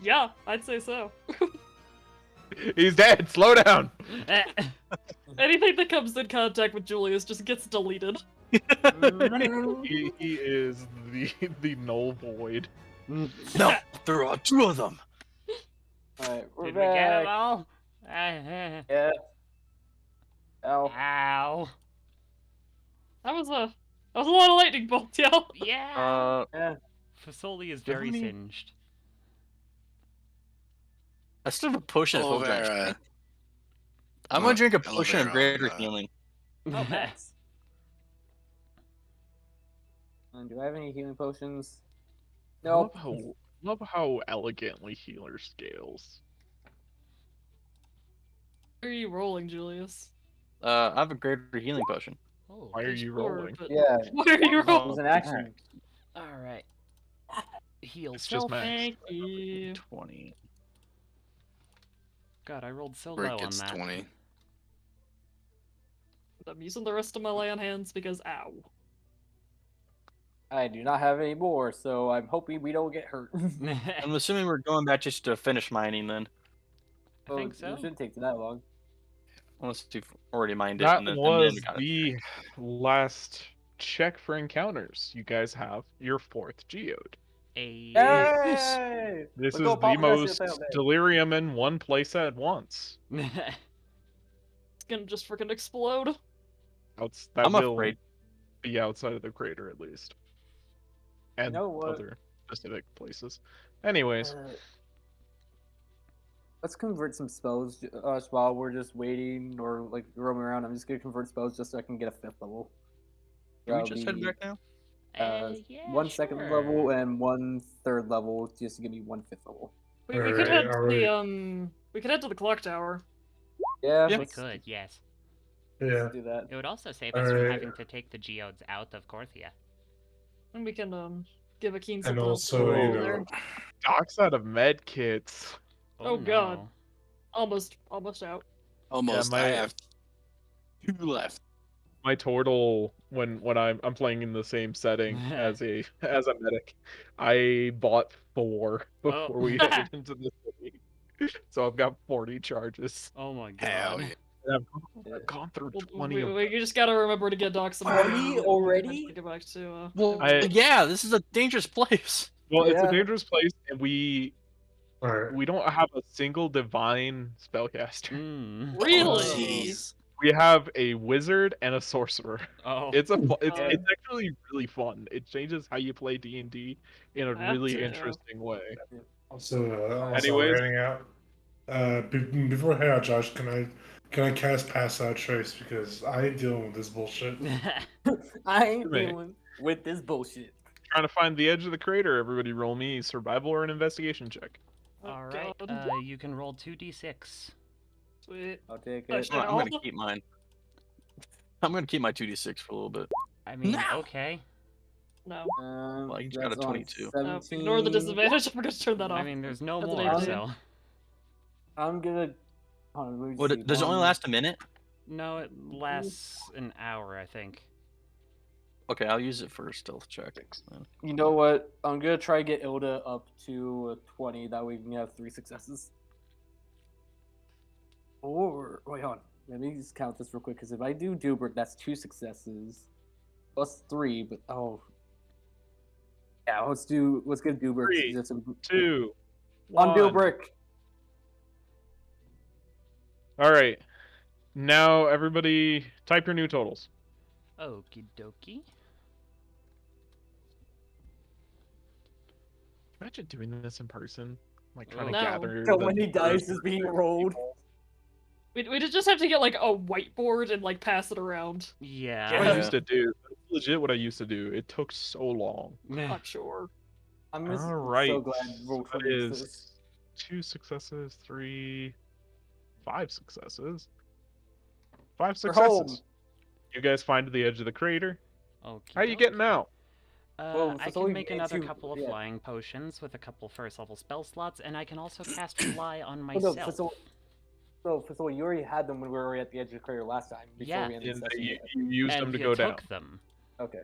Yeah, I'd say so. He's dead. Slow down. Anything that comes in contact with Julius just gets deleted. He is the null void. No, there are 2 of them. Alright, we're Did we get back. them all? Yeah. Ow. Ow. That was a lot of lightning bolts, y'all. Yeah. Yeah. Fasoli is very Definitely- singed. I still have a potion of Aloe full drench. vera. I'm gonna drink a Aloe potion of vera, greater healing. Oh, nice. Do I have any healing potions? Nope. Love how elegantly healer scales. Where are you rolling, Julius? I have a greater healing potion. Oh. Why are you Sure, rolling? but- Yeah, Where are you it rolling? was an action. Alright. Heal It's just self. max. Thank you. 20. God, I rolled so Brick low on gets that. 20. I'm using the rest of my lay on hands because ow. I do not have any more, so I'm hoping we don't get hurt. I'm assuming we're going back just to finish mining then. I think It so. shouldn't take that long. Unless you've already mined it. That and then was we got it. the last check for encounters. You guys have your 4th geode. A Hey! This Let's is go the pop the rest of most the tail, delirium in one place at once. It's gonna just freaking explode. That I'm will afraid. be outside of the crater at least. And know what? other specific places. Anyways, Let's convert some spells while we're just waiting or like roaming around. I'm just gonna convert spells just so I can get a 5th level. Can we That'll just head be, back now? yeah, one second sure. level and 1 third level, just to give me 1 5th level. We could Alright, head to alright. the we could head to the clock tower. Yeah, Yeah. We let's, could, yes. Yeah. let's do that. It would also save us from Alright. having to take the geodes out of Korthia. And we can give a keen And something else to also, roll you there. know, Doc's out of med kits. Oh, God. no. Almost out. Almost. my- I have 2 left. my total when I'm playing in the same setting as a medic, I bought 4 before we headed into the city. So I've got 40 charges. Oh my Hell god. yeah. And I've gone through 20 of them. We just gotta remember to get Doc some 20 already? Get back to, Well, Everett. yeah, this is a dangerous place. Well, it's a Yeah. dangerous place, and we Alright. don't have a single divine spellcaster. Mm. Oh, Really? jeez. We have a wizard and a sorcerer. Oh. It's Yeah. it's actually really fun. It changes how you play D&D in a I have really to. interesting way. Also, Anyways. heading out. Before I head out, Josh, can I cast Pass Out Trace because I ain't dealing with this bullshit. I ain't Me. dealing with this bullshit. Trying to find the edge of the crater. Everybody roll me survival or an investigation check. All right. God. You can roll 2d6. Sweet. I'll take Oh, it. shit. I'm all gonna the- keep mine. I'm gonna keep my 2d6 for a little bit. I mean, No. okay. No. Well, you just That's got a on 22. No, 17. ignore the disadvantage. I'm gonna turn that off. I mean, there's no That's an more, 18. so. I'm gonna. Hold on, let me What, see. does it only One- last a minute? No, it lasts an hour, I think. Okay, I'll use it for a stealth check. then. You know what? I'm gonna try to get Ilda up to 20. That way we can have 3 successes. Or wait, hold on. Let me just count this real quick. Because if I do Dubrick, that's 2 successes plus 3. But yeah, let's get Dubrick. 3, Just 2, on 1. Dubrick. All right. Now everybody type your new totals. Okie dokie. Imagine doing this in person, like trying to No. gather. So the many numbers dice is of being people. rolled. We just have to get like a whiteboard and like pass it around. Yeah. That's what I Yeah. used to do. That's legit what I used to do. It took so long. I'm sure. I'm just All right. so glad roll That 20 is exists. 2 successes, 3, 5 successes, 5 We're home. successes. You guys find the edge of the crater. Okie How you dokie. getting out? Well, I that's can only make me and another you, couple of yeah. flying potions with a couple first level spell slots, and I can also cast fly on Oh, no, myself. So you already had them when we were at the edge of the crater last time. Before Yeah. we ended And the session. you used and them to you go took down. them. Okay.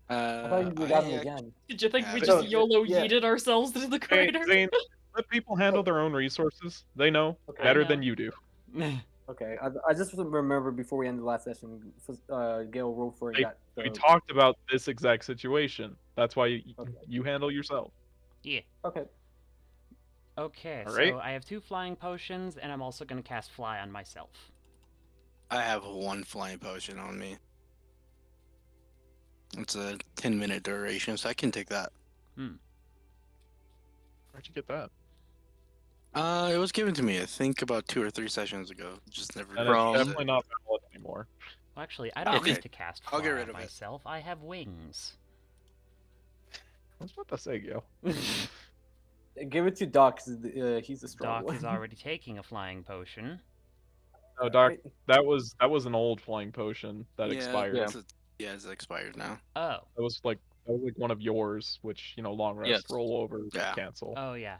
I thought you got them again. Did you think we Yeah, just no, YOLO yeah. yeeted ourselves into the Hey, crater? Zane, let people handle their own resources. They know Okay. better I know. than you do. Okay, I just remember before we ended the last session, Gale rolled for it. Hey, Got We talked about this exact situation. That's why Okay. you handle yourself. Yeah. Okay. Okay, All right. so I have 2 flying potions, and I'm also going to cast fly on myself. I have 1 flying potion on me. It's a 10-minute duration, so I can take that. Where'd you get that? It was given to me, I think, about 2 or 3 sessions ago. Just never And From- it's used definitely it. not valid anymore. Well, actually, I don't Okay. need to cast I'll fly get rid on of it. myself. I have wings. I was about to say, Gil. Give it to Doc, 'cause, he's a strong Doc one. is already taking a flying potion. No, Doc, Right. that was an old flying potion that Yeah, expired. it's expired now. Oh. That was like one of yours, which long rest, Yes. roll over, Yeah. cancel. Oh, yeah.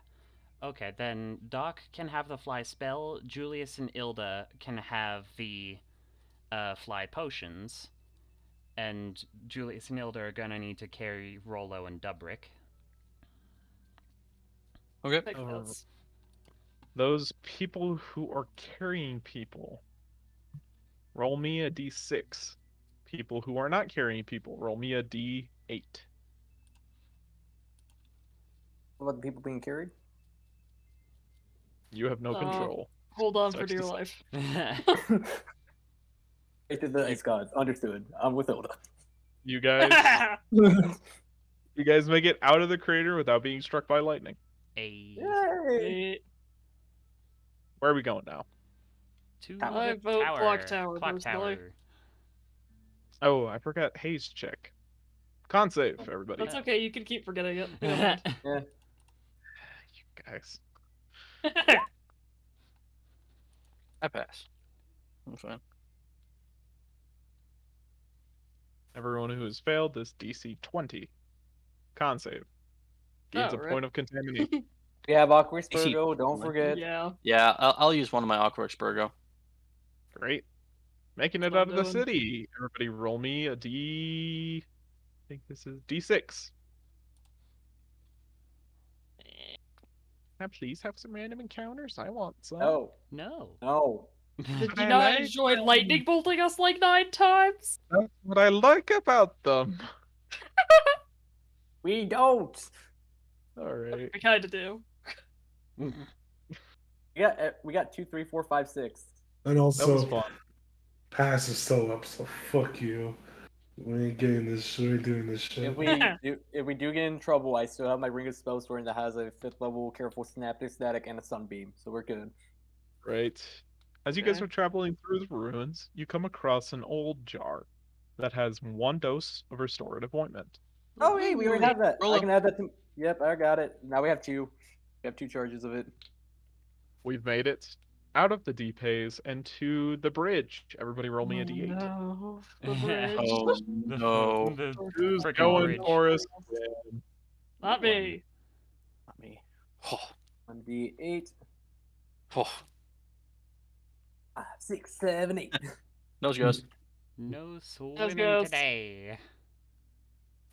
Okay, then Doc can have the fly spell. Julius and Ilda can have the fly potions. And Julius and Ilda are gonna need to carry Rollo and Dubrick. Okay. Make sense. Those people who are carrying people, roll me a d6. People who are not carrying people, roll me a d8. What about the people being carried? You have no control. Hold on for Sucks to dear suck. life. It did the ice gods. Understood. I'm with Ilda. You guys make it out of the crater without being struck by lightning. A Yay! Where are we going now? to I the vote tower. clock tower, Clock personally. tower. Oh, I forgot haze check. Con save, everybody. That's okay, you can keep forgetting it. We don't mind. You guys. I pass. I'm fine. Everyone who has failed this DC 20 con save gains Oh, a right. point of contamination. We have Aqua You see- Spurgo, don't forget. Yeah. Yeah, I'll use one of my Aqua Spurgo. Great. Making That's it what out I'm of the doing. city. Everybody roll me a D. I think this is D6. Can I please have some random encounters? I want some. No. No. No. Did But you I not like enjoy them. lightning bolting us like 9 times? That's what I like about them. We don't. Alright. We kinda do. We got 2, 3, 4, 5, 6. And That was also, fun. pass is still up, so fuck you. We ain't getting this. We ain't doing this shit. If we do get in trouble, I still have my Ring of Spellstorm that has a 5th level Careful Snap, Static, and a Sunbeam, so we're good. Right. As you guys Okay. are traveling through the ruins, you come across an old jar that has 1 dose of restorative ointment. Oh, hey, we already Ooh. have that. Roll I up. can add that to. Yep, I got it. Now we have 2. We have 2 charges of it. We've made it out of the deep haze and to the bridge. Everybody roll me a D8. No, the bridge. Oh no. The Who's frickin' going bridge. for us? Not me. Not me. Oh, 1d8. oh. 5, 6, 7, 8. Nose goes. No swimming goes. today.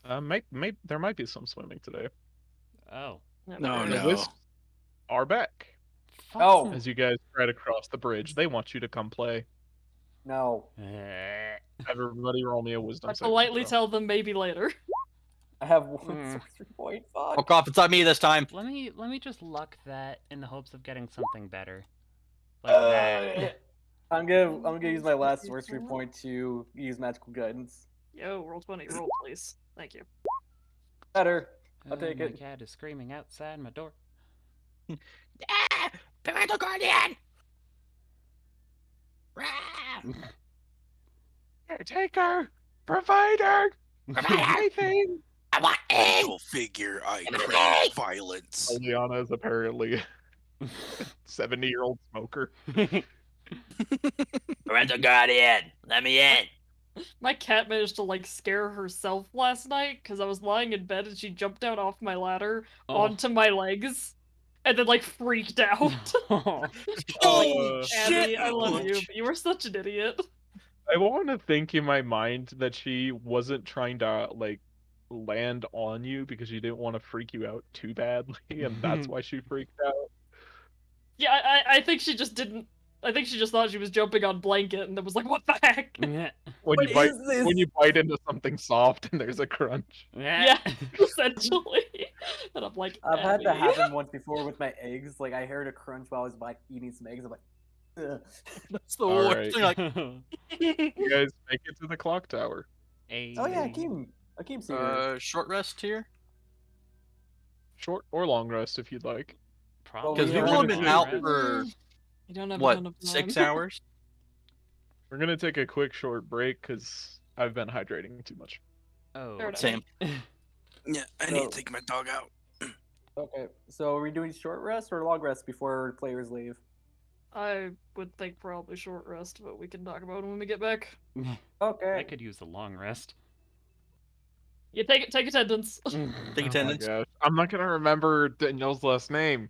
There might be some swimming today. Oh. No, The no. wisps are back. Oh. As you guys spread across the bridge, they want you to come play. No. Everybody roll me a wisdom I saving politely throw. tell them maybe later. I have 1 Mm. sorcery point. Fuck. Fuck off, it's on me this time. Let me just luck that in the hopes of getting something better. Like that. I'm gonna use my last sorcery point to use magical guidance. Yo, roll 20, roll please. Thank you. Better. I'll take My it. cat is screaming outside my door. Ah! Parental guardian! Caretaker! Provider! Anything! I want eggs! Go figure. I crave violence. Eliana is apparently a 70-year-old smoker. Parental guardian! Let me in! My cat managed to like scare herself last night because I was lying in bed and she jumped down off my ladder Oh. onto my legs and then like freaked out. Holy Abby, I love you, but you were such an idiot. I want to think in my mind that she wasn't trying to like land on you because she didn't want to freak you out too badly, and that's why she freaked out. Yeah, I think she just didn't. I think she just thought she was jumping on blanket and then was like, "What the heck?" Yeah. When What you bite is this? when you bite into something soft and there's a crunch. Yeah, essentially. And I'm like, I've had that Abby. happen once before with my eggs. Like I heard a crunch while I was like eating some eggs. I'm like, ugh. That's the All worst right. thing. Like, You guys make it to the clock tower. Oh yeah, Akeem see her. short rest here? Short or long rest if you'd like. Probably. Because we we've are only gonna been do- out for, You don't have a what, ton of time. 6 hours? We're gonna take a quick short break because I've been hydrating too much. Oh. Fair enough. Same. Yeah, I need to take my dog out. Okay, so are we doing short rest or long rest before players leave? I would think probably short rest, but we can talk about it when we get back. Okay. I could use a long rest. You take attendance. Take Oh my attendance. gosh. I'm not gonna remember Danielle's last name.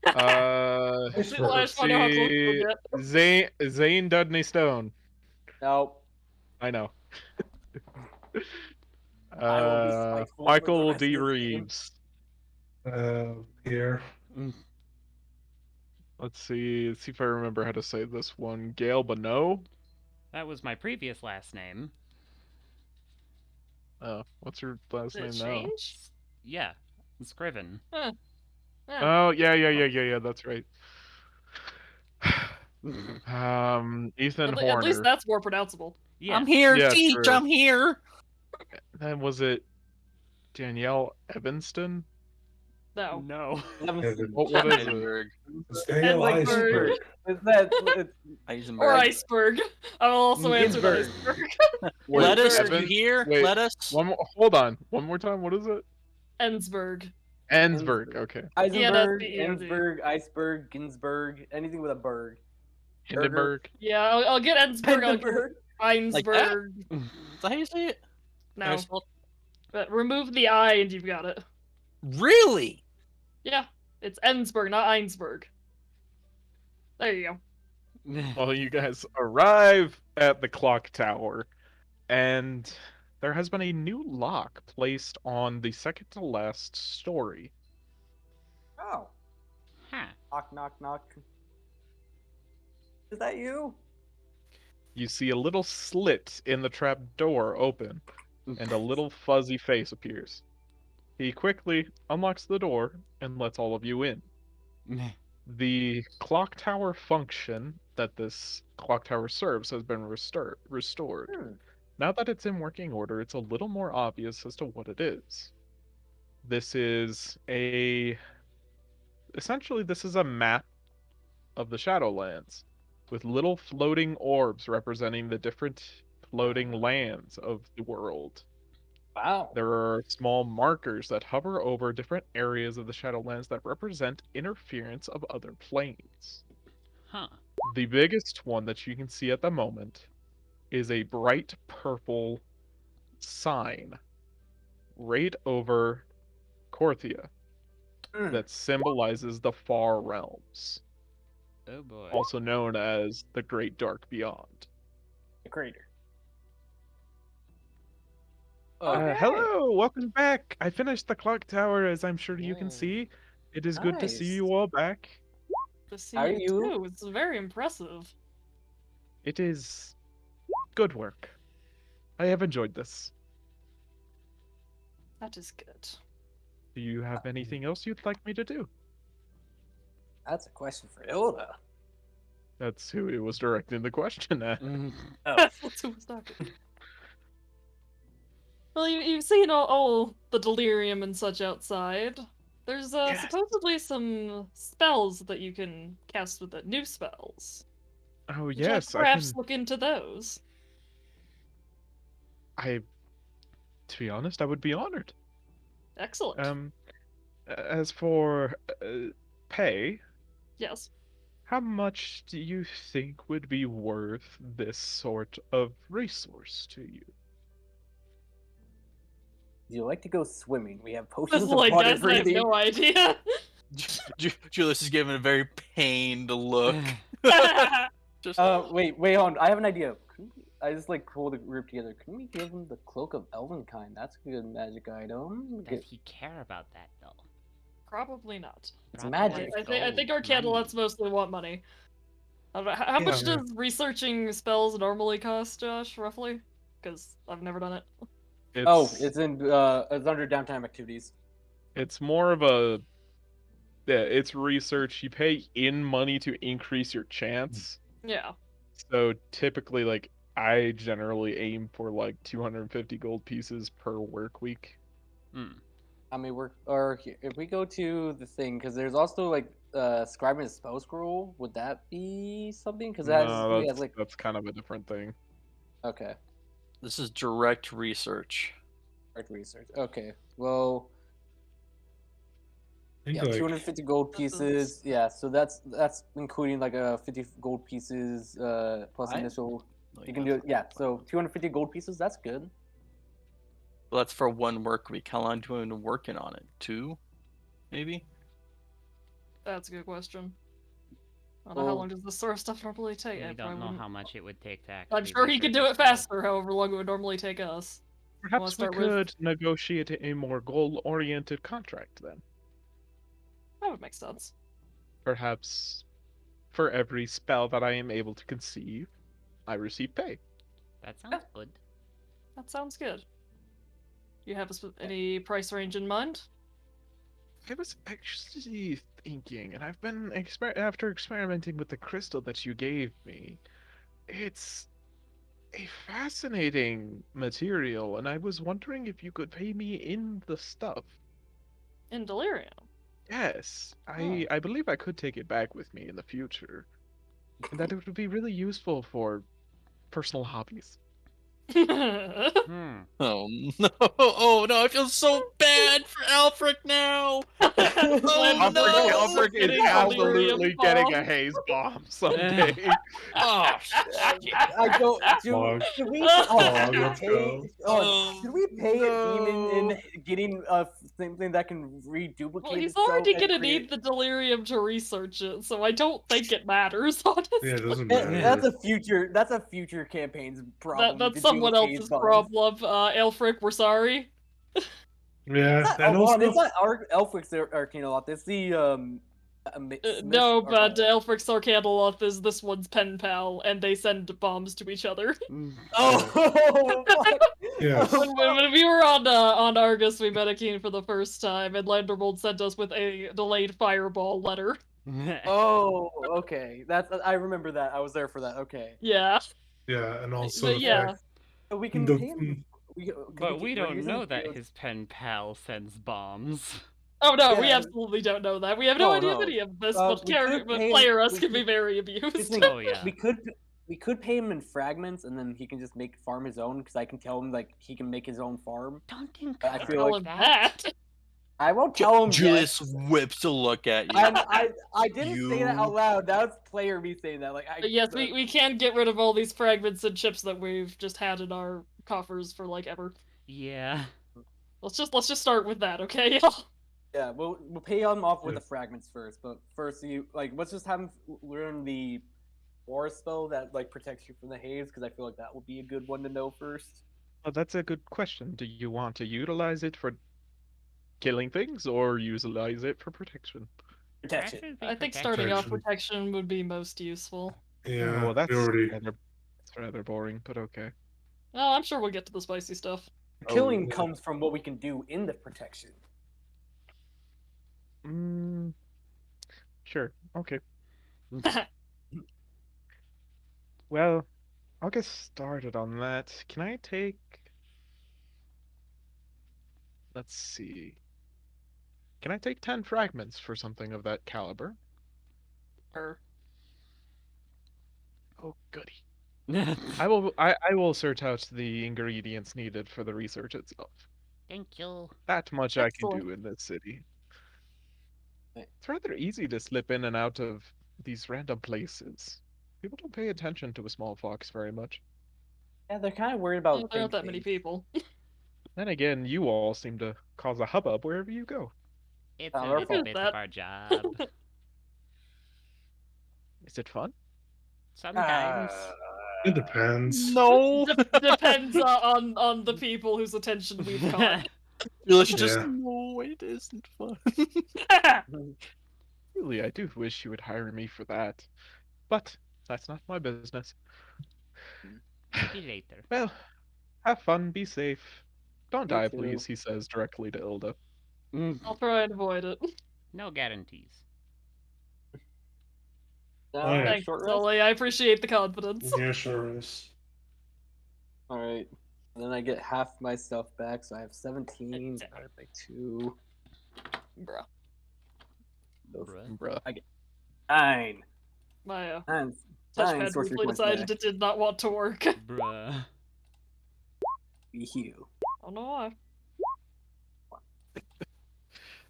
Well, I Let's just wanna know how close see. we'll get. Zane Dudney Stone. No. I know. I will be spiteful for the Michael rest D. of this game. Reeves. Here. Let's see if I remember how to say this one. Gail Bonneau. That was my previous last name. What's her last Did it name now? change? Yeah. Scriven. Yeah. Oh yeah. That's right. Ethan At Horner. least that's more pronounceable. Yeah. I'm here, Yeah, teach, true. I'm here! Then was it Danielle Evanston? No. No. Evanston. What is it? Eisenberg. It's Daniel Eisenberg. Iceberg. Is that? It's, Eisenberg. Or iceberg. I will also answer that Ginsburg. iceberg. Wait, Lettuce, Evan- you hear? wait, Lettuce? Hold on. One more time. What is it? Ensberg. Ensberg. Okay. Eisenberg, E-N-S-B-E-R-G. Ensberg, Iceberg, Ginsburg, anything with a berg. Hindenburg. Yeah, I'll get Ensberg. I'll get Hindenburg. Like that? Einsberg. Is that how you say it? No. How you spell But remove the I and you've got it. it? Really? Yeah. It's Ensberg, not Einsberg. There you go. Well, you guys arrive at the clock tower, and there has been a new lock placed on the second to last story. Oh, Huh. knock, knock, knock. Is that you? You see a little slit in the trap door open, and a little fuzzy face appears. He quickly unlocks the door and lets all of you in. The clock tower function that this clock tower serves has been restored. Hmm. Now that it's in working order, it's a little more obvious as to what it is. This is essentially this is a map of the Shadowlands with little floating orbs representing the different floating lands of the world. Wow. There are small markers that hover over different areas of the Shadowlands that represent interference of other planes. Huh. The biggest one that you can see at the moment is a bright purple sign right over Korthia Hmm. that symbolizes the far realms, Oh boy. also known as the Great Dark Beyond. The crater. Oh, Okay. Hello, welcome back. I finished the clock tower, as I'm sure you can Yay. see. It is good to see Nice. you all back. To see How are you you? too. It's very impressive. It is good work. I have enjoyed this. That is good. Do you have anything else you'd like me to do? That's a question for Ilda. That's who it was directing the question at. Oh. That's who was talking. Well, you've seen all the delirium and such outside. There's Yes. supposedly some spells that you can cast with it, new spells. Oh Would you like to yes, I perhaps can. look into those. To be honest, I would be honored. Excellent. As for pay, Yes. how much do you think would be worth this sort of resource to you? Do you like to go swimming? We have This potions is of like, water guys, I have breathing. no idea. Julius is giving a very pained look. Just Wait on. I have an idea. I just like pull the group together. Can we give him the cloak of Elvenkind? That's a good magic item. Does he care about that though? Probably not. It's Probably magic. wants I think our gold, Candlelots money. mostly want money. I don't know, how much Yeah. does researching spells normally cost, Josh, roughly? Because I've never done it. It's under downtime activities. It's more of a it's research. You pay in money to increase your chance. Yeah. So typically, like, I generally aim for like 250 gold pieces per work week. Hmm. I mean, if we go to the thing, because there's also like scribing a spell scroll. Would that be something? Because No, has like that's kind of a different thing. okay, this is direct research. art research. Okay, well, I think yeah, like 250 gold That is- pieces. Yeah, so that's including like 50 gold pieces plus Right. initial. Like, You can do it. Yeah, so 250 gold pieces. That's good. well, that's for one work week. How long do you been working on it? 2, maybe. That's a good question. I don't know how Well, long does this sort of stuff normally take. We I don't probably know wouldn't- how much it would take to actually. I'm sure he could do research it a spell. faster, however long it would normally take us. Perhaps we start with- could negotiate a more goal-oriented contract then. That would make sense. Perhaps for every spell that I am able to conceive, I receive pay. That sounds good. That sounds good. You have any price range in mind? I was actually thinking, and I've been after experimenting with the crystal that you gave me. It's a fascinating material, and I was wondering if you could pay me in the stuff. In delirium. Yes, Oh. I believe I could take it back with me in the future, and that it would be really useful for personal hobbies. Hmm. Oh no! Oh no! I feel so bad for Alfred now. Oh no! Alfred is Getting absolutely delirium getting bomb. a haze bomb someday. Oh shit! I don't. Log. Should we? Log, let's pay, go. should we pay a demon no. in getting something that can reduplicate Well, he's itself already and gonna create... need the delirium to research it, so I don't think it matters, honestly. Yeah, it doesn't Eh, matter. That's a future campaign's problem. That's to someone duplicate else's bombs. problem. Elfric, we're sorry. Yeah, and Hold on, also it's not Elfric's Arcane lot. It's the Smith's No, but Arcane. Elfric's Arcandaloth is this one's pen pal, and they send bombs to each other. Oh, fuck. Yes. When we were on Argus, we met Akeen for the first time, and Landerbold sent us with a delayed fireball letter. Oh, okay. I remember that. I was there for that. Okay. Yeah, yeah, and also but the yeah. fact So we can the pay him. But we we're don't using know that geodes. his pen pal sends bombs. Oh no, we Yeah. absolutely don't know that. We have no idea of No. any of this, We but could pay him- player us we can be could- very Just abused. think, Oh, yeah. we could pay him in fragments, and then he can just farm his own. Because I can tell him like he can make his own farm. Don't think I feel Tell like him that. I won't tell him Julius yet. whips a look at you. I didn't say that You- out loud. That was player me saying that. Like But yes, we can get rid of all these fragments and chips that we've just had in our coffers for like ever. Yeah. Let's just start with that, okay? Yeah, we'll pay him off with Yeah. the fragments first. But first, let's just have him learn the aura spell that protects you from the haze, because I feel like that would be a good one to know first. Well, that's a good question. Do you want to utilize it for killing things or utilize it for protection? Protection. Preferably I think protection. starting off Protection. protection would be most useful. yeah, well, that's we already rather boring, but okay. Oh, I'm sure we'll get to the spicy stuff. Killing yeah. comes from what we can do in the protection. Sure. Okay. Well, I'll get started on that. Can I take... Let's see. Can I take 10 fragments for something of that caliber? Or Oh, goody. I will search out the ingredients needed for the research itself. Thank you. That much I can Excellent. do in this city. Right. It's rather easy to slip in and out of these random places. People don't pay attention to a small fox very much. Yeah, they're kind of worried about. there aren't big that many things. people. Then again, you all seem to cause a hubbub wherever you go. It's Not a our little fault. bit That- of our job. Is it fun? Sometimes. It depends. No. Depends on the people whose attention we've caught. Julius just Yeah. no, it isn't fun. Really, I do wish you would hire me for that. But that's not my business. Maybe later. Well, have fun, be safe. Don't You die, too. please, he says directly to Ilda. I'll try and avoid it. No guarantees. Alright. Thanks, Short rest? Sully. I appreciate the confidence. Yeah, sure is. All right. Then I get half my stuff back, so I have 17 divided by 2. Bruh. Bruh. Bruh. 9. My Nine touchpad sorcery briefly points decided back. it did not want to work. Bruh. Be heal. I don't know why.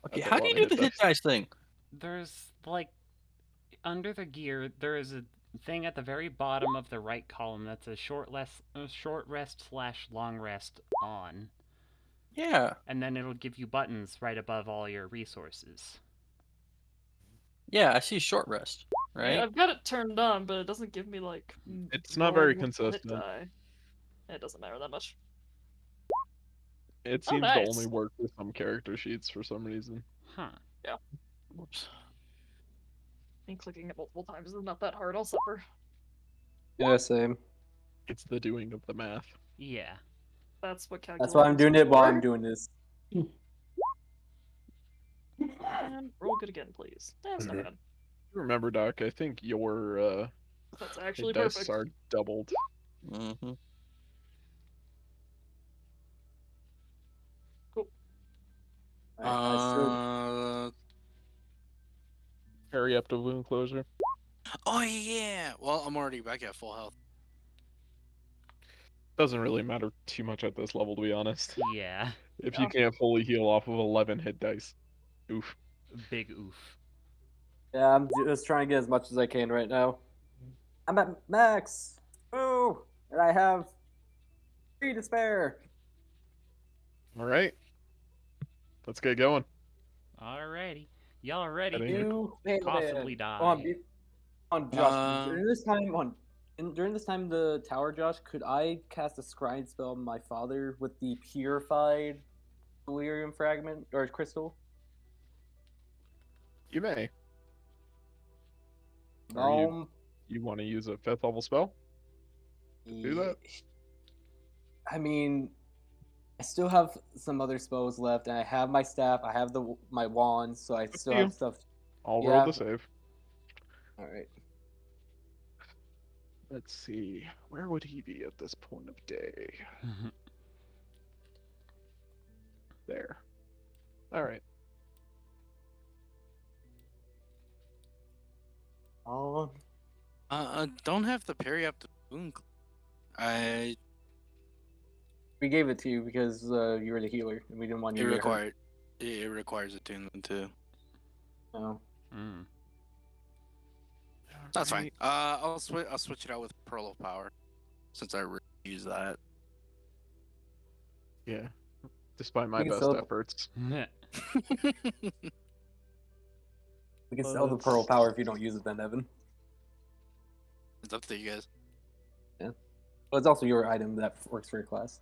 Okay, That's a how do lot you of do hit the hit dice. dice thing? There's, like, under the gear, there is a thing at the very bottom of the right column that's a short rest / long rest on. Yeah, And then it'll give you buttons right above all your resources. yeah, I see short rest, right? Yeah, I've got it turned on, but it doesn't give me like. It's not very normal hit consistent. die. It doesn't matter that much. It Oh, seems nice. to only work for some character sheets for some reason. Huh. Whoops. And clicking it multiple times is not that hard. I'll suffer. Yeah, same. It's the doing of the math. Yeah. That's what calculates. That's why I'm doing it while I'm doing this. And roll good again, please. That's not Okay. bad. You remember, Doc, I think your That's hit actually dice perfect. are doubled. Mm-hmm. I Hurry up to wound closure. Oh yeah. Well, I'm already back at full health. Doesn't really matter too much at this level, to be honest. Yeah. If Yeah. you can't fully heal off of 11 hit dice. Oof. Big oof. Yeah, I'm just trying to get as much as I can right now. I'm at max. Ooh, and I have 3 to spare. Alright. let's get going. Alrighty. Y'all ready Heading- to You failed possibly it. die? On Josh, Um, during this time the tower, Josh, could I cast a scrying spell on my father with the purified delirium fragment or crystal? You may. Or you want to use a 5th level spell? Do that. I mean, I still have some other spells left, and I have my staff. I have my wand, so I still to you. have stuff. I'll Yeah. roll the save. All right. Let's see. Where would he be at this point of day? There. All right. Oh, don't have to parry up to wound. I we gave it to you because you were the healer, and we didn't want it you to get hurt. required it requires attunement too. No. Mm. That's fine. I'll switch it out with Pearl of Power, since I use that. Yeah. Despite my We can best sell- efforts. We can Well, sell the pearl that's- power if you don't use it, then Evan. It's up to you guys. But it's also your item that works for your class.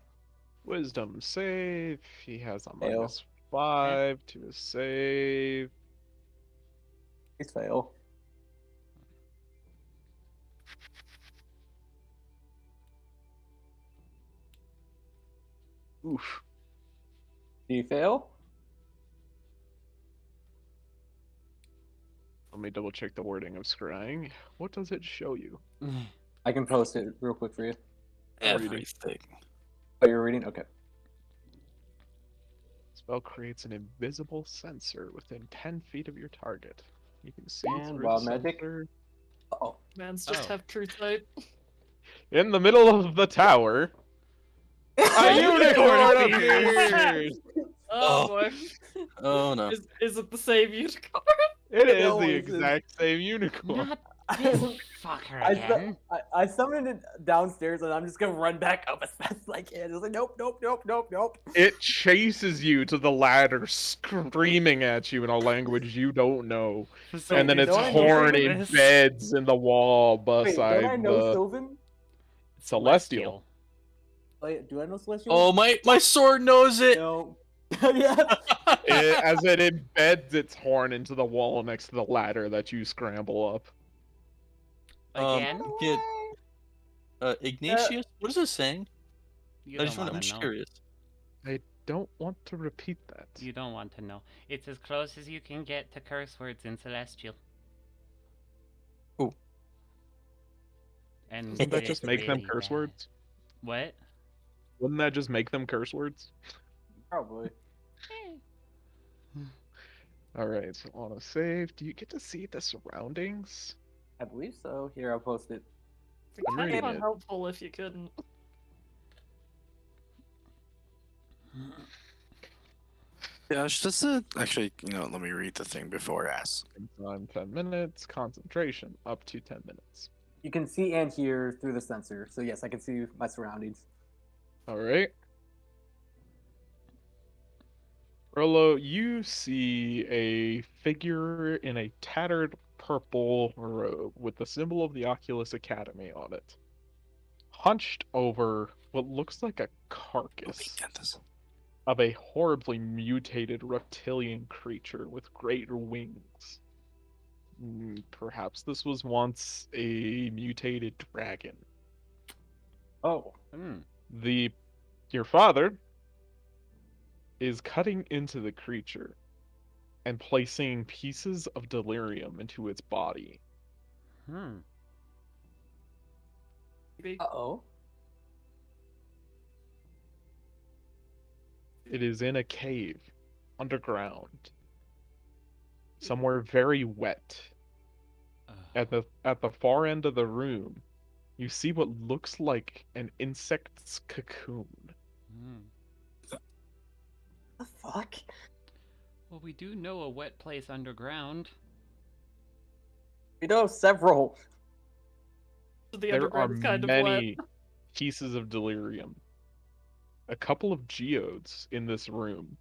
Wisdom save. He has a Fail. -5 to his save. Please fail. Oof. Do you fail? Let me double check the wording of scrying. What does it show you? I can post it real quick for you. Everything. Oh, you're reading? Okay. Spell creates an invisible sensor within 10 feet of your target. You can see And through wild the magic? sensor. Oh. Mans just Oh. have truth sight. In the middle of the tower, a unicorn appears! Oh Oh. boy. Oh no. Is it the same unicorn? It is No, the it's a- exact same unicorn. Not this fucker I, again. I summoned it downstairs, and I'm just gonna run back up as fast as I can. It's like, nope, nope, nope, nope, nope. It chases you to the ladder, screaming at you in a language you don't know. So And then we its don't don't horn know this. embeds in the wall Wait, don't I beside know the Sylvan? celestial. Wait, do I know Celestial? Oh my sword knows it. No. Yeah. As it embeds its horn into the wall next to the ladder that you scramble up. Again? Kid, Ignatius, what is this saying? You I don't just want. want I'm to just know. curious. I don't want to repeat that. You don't want to know. It's as close as you can get to curse words in Celestial. Ooh. And Doesn't that it just is make them really curse bad. words? What? Wouldn't that just make them curse words? Probably. Alright, so on a save, do you get to see the surroundings? I believe so. Here, I'll post it. It's I'm kind of reading it. unhelpful if you couldn't. Yeah, it's just actually, let me read the thing before I ask. Time 10 minutes, concentration up to 10 minutes. You can see and hear through the sensor. So yes, I can see my surroundings. Alright. Rolo, you see a figure in a tattered purple robe with the symbol of the Oculus Academy on it. Hunched over what looks like a carcass Get this. of a horribly mutated reptilian creature with great wings. Perhaps this was once a mutated dragon. Oh. Your father is cutting into the creature and placing pieces of delirium into its body. Uh-oh. It is in a cave underground, somewhere very wet. At the far end of the room, you see what looks like an insect's cocoon. The fuck? Well, we do know a wet place underground. We know several. The There are underground is kind of many pieces of delirium. A couple of geodes in this room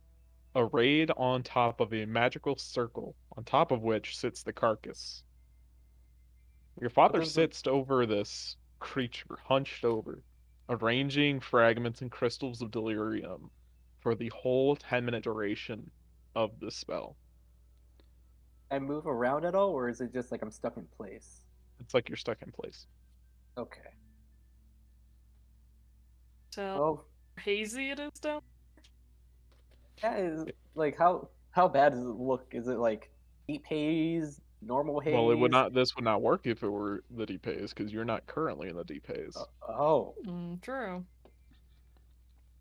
arrayed on top of a magical circle, on top of which sits the carcass. Your father does the- sits over this creature, hunched over, arranging fragments and crystals of delirium for the whole 10-minute duration of the spell. I move around at all, or is it just like I'm stuck in place? It's like you're stuck in place. Okay. So Oh, hazy it is down. that is like how bad does it look? Is it like deep haze, normal haze? Well, it would not. This would not work if it were the deep haze, because you're not currently in the deep haze. Oh, True.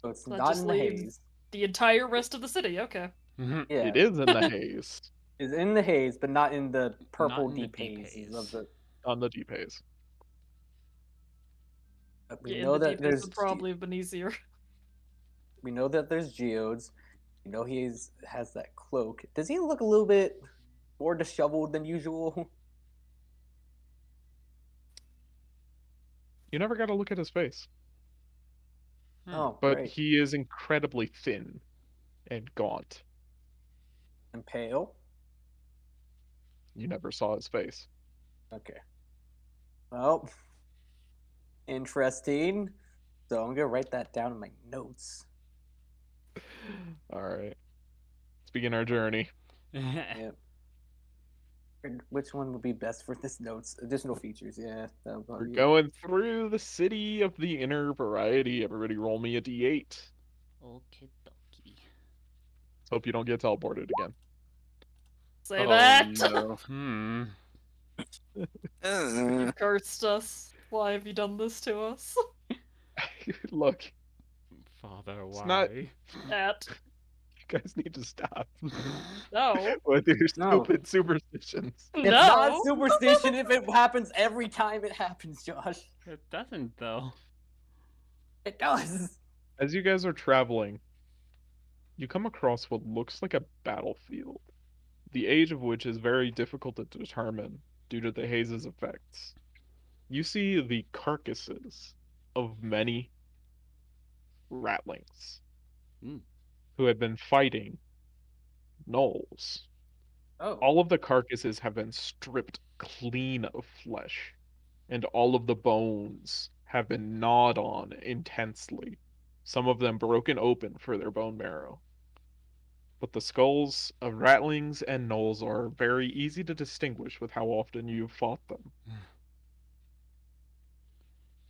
so it's So that not just in the leaves haze. the entire rest of the city. Okay. Yeah, It is in the haze, is in the haze, but not in the purple in the deep deep hazes of haze. the. on the deep haze. We Yeah, in know the that deep there's would probably have been easier. we know that there's geodes. We know has that cloak. Does he look a little bit more disheveled than usual? You never got to look at his face, Oh, but great. he is incredibly thin and gaunt. And pale. You never saw his face. Okay. Well, interesting. So I'm gonna write that down in my notes. All right, let's begin our journey. Yep. And which one would be best for this notes? Additional features, yeah. That'll We're probably be it. going through the city of the inner variety. Everybody roll me a d8. Okie dokie. Hope you don't get teleported again. Say Oh that. no. You've cursed us. Why have you done this to us? Look, Father, it's not. why? At You guys need to stop no, with your No. stupid superstitions. It's not no. superstition if it happens every time it happens, Josh. It doesn't, though. It does. As you guys are traveling, you come across what looks like a battlefield, the age of which is very difficult to determine due to the haze's effects. You see the carcasses of many ratlings Mm. who had been fighting gnolls. Oh. All of the carcasses have been stripped clean of flesh, and all of the bones have been gnawed on intensely, some of them broken open for their bone marrow. But the skulls of ratlings and gnolls are very easy to distinguish with how often you've fought them.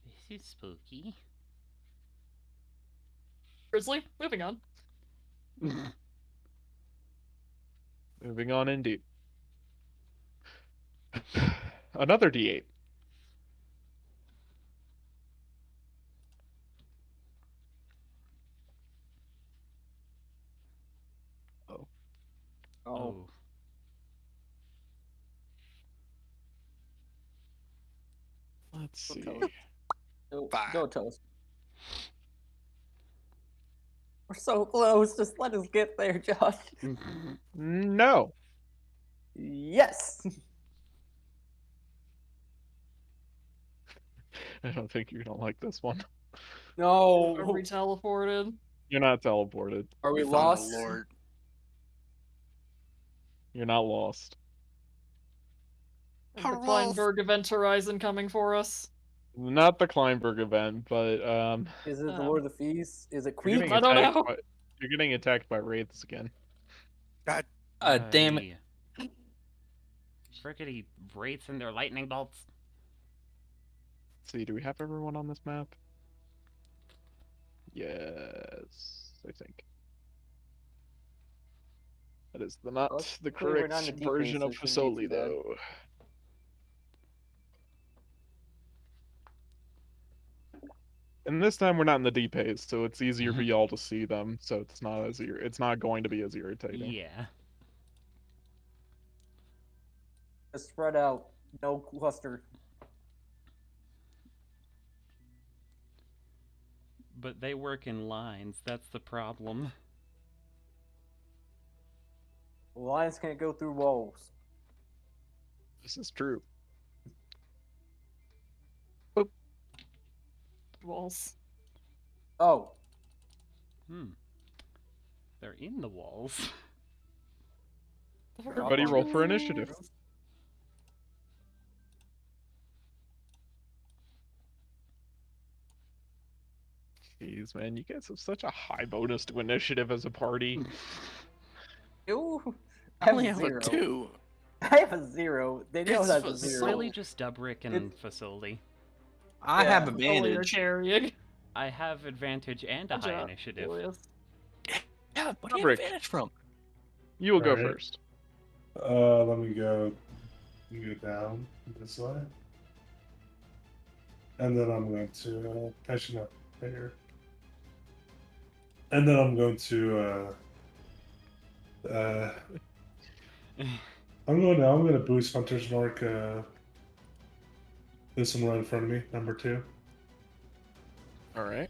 This is spooky. Grizzly, moving on. Moving on indeed. Another d8. Oh. Oh. Oh. Let's Go see. Toast. Go, Five. go Toast. We're so close. Just let us get there, Josh. No. Yes. I don't think you're gonna like this one. Are No. we teleported? You're not teleported. Are we We found lost? the Lord. You're not lost. Is the Rolf. Kleinberg Event Horizon coming for us? Not the Kleinberg event, but Is it the Oh. Lord of the Feast? Is it you're Queek? getting I don't attacked know. by you're getting attacked by wraiths again. Damn it. Frickety wraiths and their lightning bolts. Let's see, do we have everyone on this map? Yes, I think. That is not Well, the clearly we're not correct in the deep version haze, so of it shouldn't be Fasoli, too bad. though. And this time we're not in the deep haze, so it's easier for y'all to see them. So it's not it's not going to be as irritating. Yeah. Just spread out. No cluster. But they work in lines, that's the problem. Lions can't go through walls. This is true. Walls. Oh, Hmm. They're in the walls. Everybody roll for initiative. Jeez, man, you guys have such a high bonus to initiative as a party. Ew. I only have zero. a 2. I have a 0. Danielle It's has a for It's 0. really just Dubrick and Facility. I Yeah. have That's all you're advantage. carrying. I have advantage and a Good high job, initiative. Julius. Yeah, what do you have Rick. advantage from? You will go Alright. first. Let me go. You go down this way, and then I'm going to catching up there, and then I'm going to I'm going to boost Hunter's Mark. This one right in front of me, number 2. All right.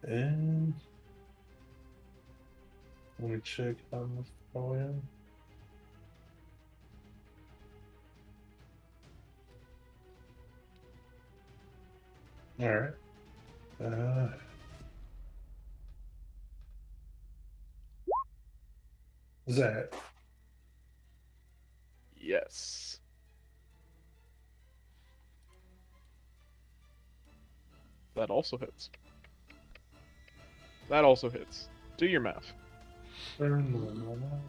And let me check how far I am. All right. Is that? Yes. That also hits. That also hits. Do your math. Turn the one out.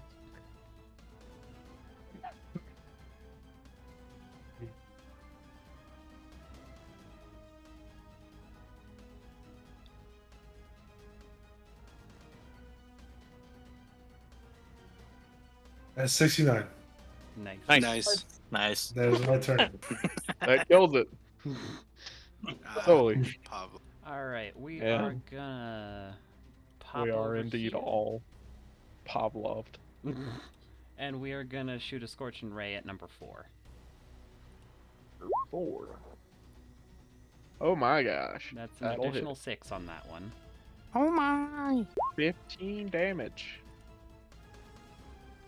That's 69. Nice. Nice. Nice. There's my turn. That kills it. Totally. Pablo. Alright, we Yeah. are gonna pop We over are indeed here. all Pavloved. And we are gonna shoot a Scorching Ray at number 4. 4. Oh my gosh. That's an That'll hit. additional 6 on that one. Oh my. 15 damage.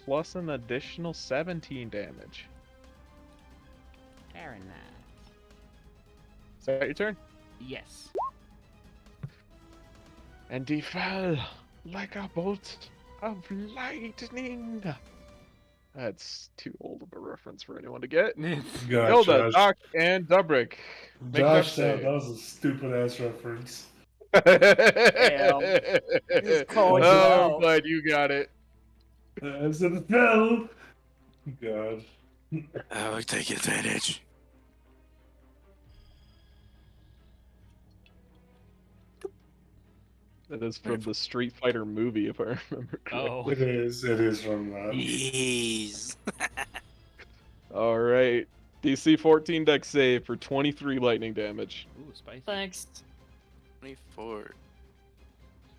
Plus an additional 17 damage. Very nice. Is that your turn? Yes. And he fell like a bolt of lightning. That's too old of a reference for anyone to get. God, Hilda, Josh. Doc, and Dubrick. Make Josh, that that was a stupid ass reference. Damn. Just calling you Oh, out. I'm glad you got it. As it fell. God. I will take advantage. That is from the Street Fighter movie, if I remember correctly. Oh. It is from that. Jeez. All right. DC 14 dex save for 23 lightning damage. Ooh, spicy. Thanks. 24.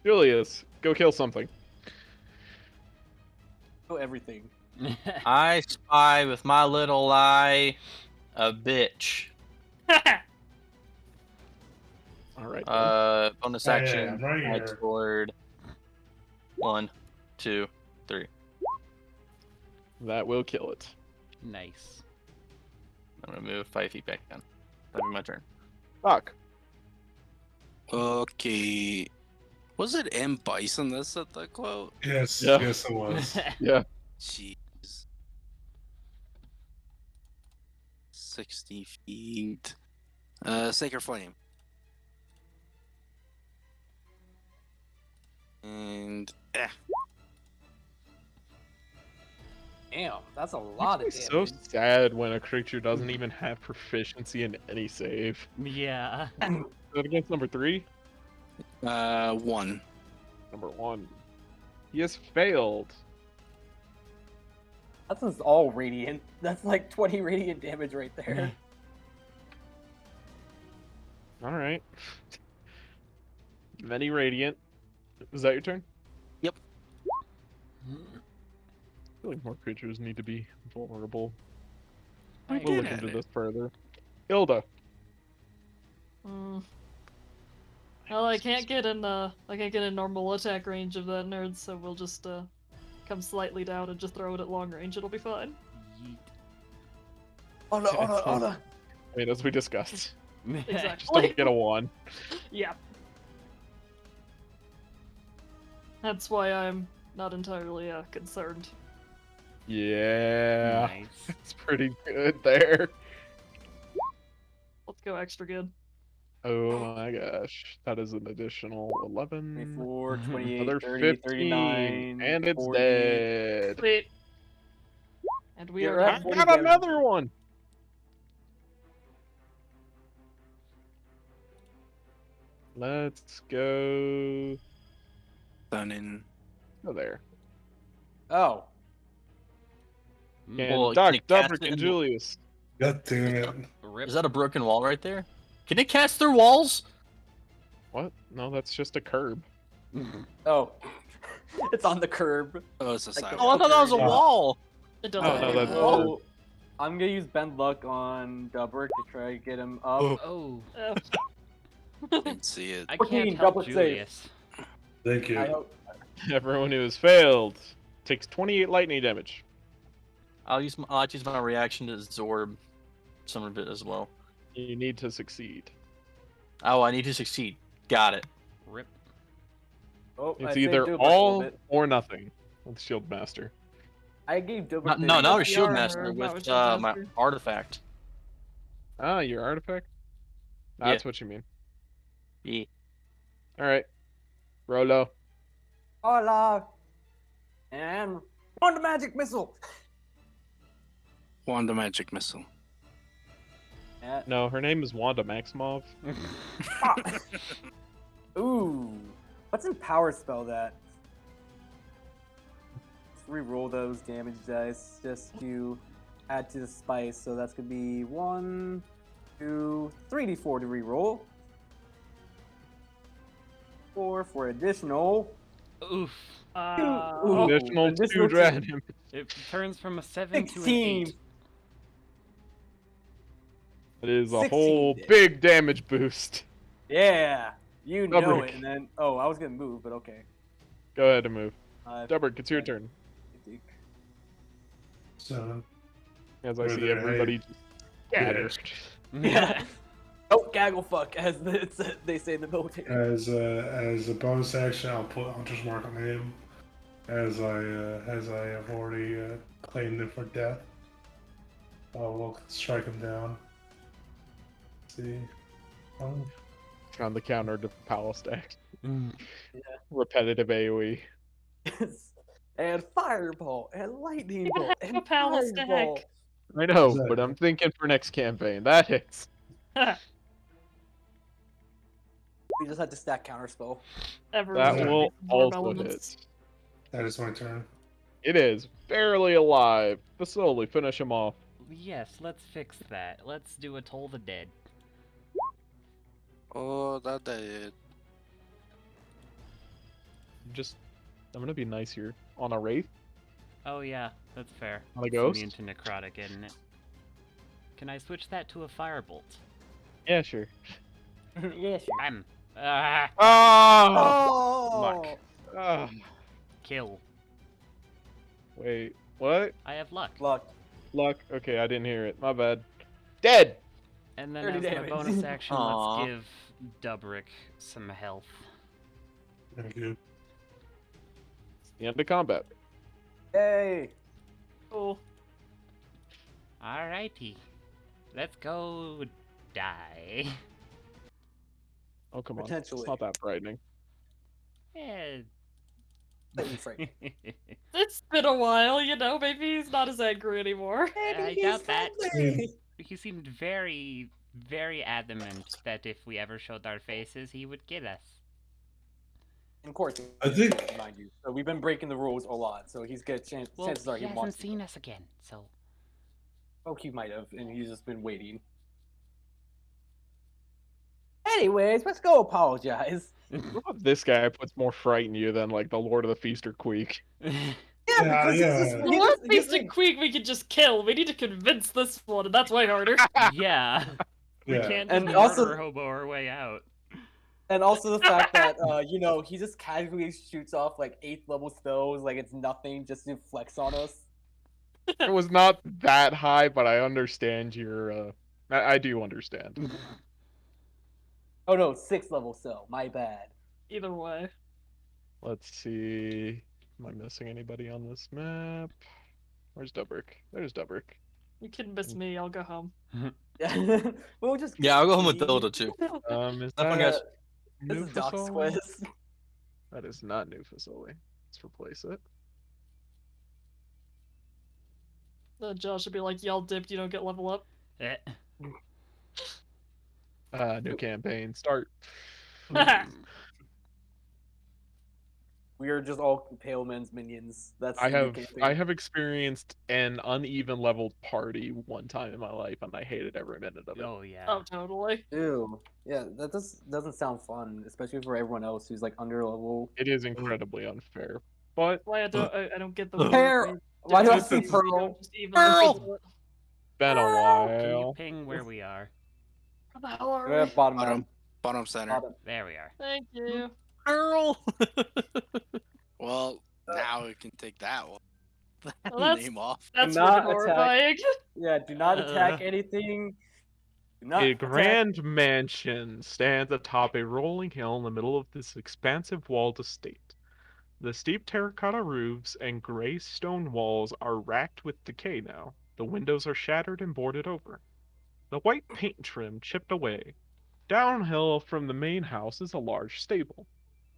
Julius, go kill something. Oh, everything. I spy with my little eye a bitch. All right. Then. Bonus Yeah, action. I'm right I here. scored 1, 2, 3. That will kill it. Nice. I'm gonna move 5 feet back down. That'll be my turn. Doc. Okay. Was it M. Bison that said that quote? Yes, Yeah. yes, it was. Yeah. Jeez. 60 feet. Sacred Flame. And Damn, that's a lot of It's damage. so sad when a creature doesn't even have proficiency in any save. Yeah. Is that against number 3? 1. Number 1. He has failed. That's all radiant. That's like 20 radiant damage right there. All right. Many radiant. Is that your turn? Yep. I feel like more creatures need to be vulnerable. I We'll look get into it. this further. Hilda. Mm. Well, I can't get in normal attack range of that nerd, so we'll just come slightly down and just throw it at long range. It'll be fine. Yeet. Oh no, oh no, oh no. I mean, as we discussed. Just Exactly. don't get a 1. Yeah. That's why I'm not entirely concerned. Yeah. Nice. It's pretty good there. Let's go extra good. Oh my gosh. That is an additional 11. 24, 28, Another 30, 15. 39, And it's 40. dead. Sweet. And we You're are at I done. 40 got damage. another one. Let's go. Stunning. Oh, there. Oh. Mm, And Well, can Doc, it cast Dubrick, it and in- Julius. God damn it. Rip. Is that a broken wall right there? Can it cast through walls? What? No, that's just a curb. Oh. It's on the curb. Oh, it's a Like the- sidewalk. Oh, I thought that was a Oh. wall. It Oh, doesn't. no, that's Oh. I'm gonna use bend luck on Dubrick to try to get him up. Oh. Oh, Didn't see it. I 14, can't help double save. Julius. Thank you. I hope. Everyone who has failed takes 28 lightning damage. I'll use my reaction to absorb some of it as well. You need to succeed. Oh, I need to succeed. Got it. Rip. Oh, I It's saved either Dubrick a all little bit. or nothing with Shield Master. I gave Dubrick. No, the- not with a the shield armor, master not with with Shield my Master. artifact. Ah, your artifact? That's what you mean. Yeah. Alright. Rolo. Hola. And on the magic missile. Wanda magic missile. Yeah. No, her name is Wanda Maximov. Ooh. What's in power spell that? Let's re-roll those damage dice just to add to the spice. So that's gonna be 1, 2, 3d4 to re-roll. 4 for additional. Oof. Ooh. Additional additional 2 dragon damage. It turns from a 7 to an 16. 8. It is a 16 whole damage. big damage boost. Yeah. You know Dubrick. it. And then, oh, I was gonna move, but okay. Go ahead and move. 5, Dubrick, it's your turn. 6. So, As I Where see they're everybody just scattered. Yeah. Don't gaggle fuck, as they say in the military. as a bonus action, I'll put Hunter's Mark on him, as I have already claimed him for death. We'll strike him down. Let's see. On the counter to Palace stack. Mm. Repetitive AoE. And fireball, and lightning Even bolt, have and a palace fireball. deck. I know, Exactly. but I'm thinking for next campaign. That hits. We just had to stack counterspell. That Yeah. will Warm also elements. hit. That is my turn. It is barely alive. But slowly finish him off. Yes, let's fix that. Let's do a Toll the Dead. Oh, that did. I'm gonna be nice here. On a wraith? Oh yeah, that's fair. On a It's ghost? immune to necrotic, isn't it? Can I switch that to a firebolt? Yeah, sure. Yeah, sure. I'm Oh! luck. Ah, Kill. wait, what? I have luck. Luck. Luck? Okay, I didn't hear it. My bad. Dead! And then 30 as my damage. bonus action, Aw. let's give Dubrick some health. Thank you. It's the end of combat. Yay! Cool. Alrighty. Let's go die. Oh, come on. Potentially. It's not that frightening. Yeah. Slightly frightening. It's been a while, you know. Maybe he's not as angry anymore. I doubt that. friendly. He seemed very, very adamant that if we ever showed our faces, he would get us. In course, I think- mind you. So we've been breaking the rules a lot, so he's got chances Well, are he he hasn't wants to. seen us again, so... Oh, he might have, and he's just been waiting. Anyways, let's go apologize. This guy puts more fright in you than, like, the Lord of the Feast or Queek. Yeah, Yeah, because he's yeah. just, The he Lord just- he's Beast and Queek we can just kill. We need to convince this one, and that's way harder. yeah. We Yeah. can't And just also- murder hobo our way out. And also the fact that, he just casually shoots off like 8th level spells like it's nothing just to flex on us. It was not that high, but I understand your, I do understand. Oh no, 6th level cell. My bad. Either way. Let's see. Am I missing anybody on this map? Where's Dubrick? There's Dubrick. You can miss me, I'll go home. We'll just Yeah, I'll go home with leave. Hilda too. Is Have fun, that guys. This new is Doc's facility? quest. That is not new facility. Let's replace it. Josh would be like, y'all dipped, you don't get level up. Eh. New campaign. Start. We are just all Pale Men's minions. That's I the new have campaign. experienced an uneven leveled party one time in my life, and I hated every minute of it. Oh yeah. Oh, totally. Ew. Yeah, that doesn't sound fun, especially for everyone else who's like under level. It is incredibly unfair, but Why I don't get the Pearl! weird Why do I It's- see it's- Pearl? just evenly Pearl! fizzle it. been a Can you while. ping where we are? Where the hell are Yeah, we? bottom Bottom, man. bottom center. Bottom. There we are. Thank you. Earl. Well, now we can take that one. Well, that's- Name off. That's not really attack. horrifying. Yeah, do not attack Uh. anything. Do not A attack. grand mansion stands atop a rolling hill in the middle of this expansive walled estate. The steep terracotta roofs and gray stone walls are racked with decay now. The windows are shattered and boarded over. The white paint trim chipped away. Downhill from the main house is a large stable.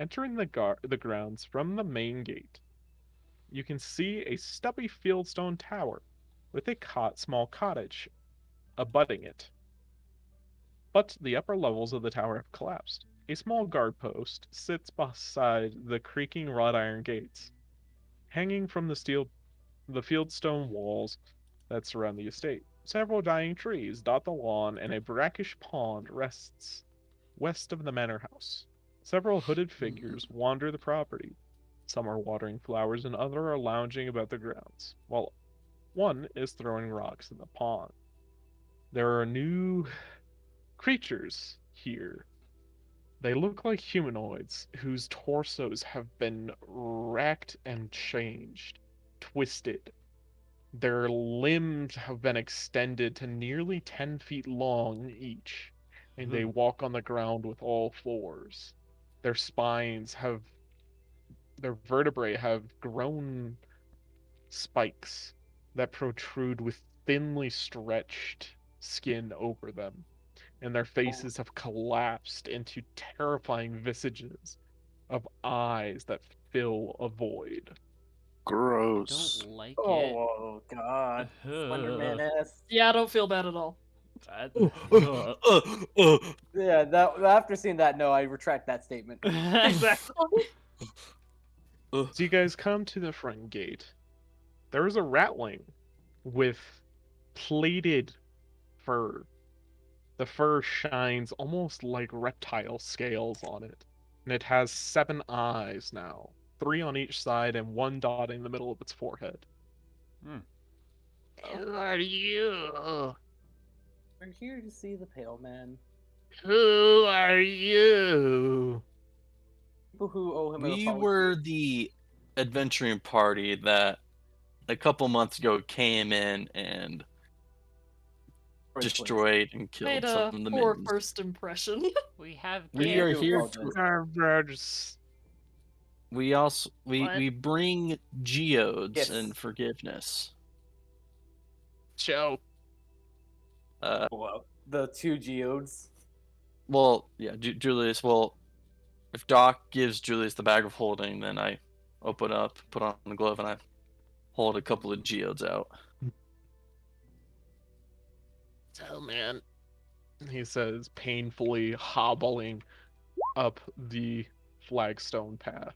Entering the grounds from the main gate, you can see a stubby fieldstone tower with a small cottage abutting it. But the upper levels of the tower have collapsed. A small guard post sits beside the creaking wrought iron gates. Hanging from the fieldstone walls that surround the estate, several dying trees dot the lawn, and a brackish pond rests west of the manor house. Several hooded figures wander the property. Some are watering flowers, and others are lounging about the grounds, while one is throwing rocks in the pond. There are new creatures here. They look like humanoids whose torsos have been racked and changed, twisted. Their limbs have been extended to nearly 10 feet long each, and they walk on the ground with all fours. Their their vertebrae have grown spikes that protrude with thinly stretched skin over them, and their faces have collapsed into terrifying visages of eyes that fill a void. Gross. Don't like Oh god. it. Slenderman-esque. Yeah, I don't feel bad at all. Yeah, that after seeing that, no, I retract that statement. Exactly. So you guys come to the front gate. There is a ratling with plated fur. The fur shines almost like reptile scales on it, and it has 7 eyes now, 3 on each side and 1 dotting the middle of its forehead. Who are you? We're here to see the Pale Man. Who are you? People who owe him an We apology. were the adventuring party that a couple months ago came in and destroyed and killed Made some a of the poor minions. first impression. We have We are do here. apologize. We also What? we bring geodes Yes. and forgiveness. Joe. Well, the 2 geodes. Well, yeah, Julius. Well, if Doc gives Julius the bag of holding, then I open up, put on the glove, and I hold a couple of geodes out. Oh man, he says, painfully hobbling up the flagstone path.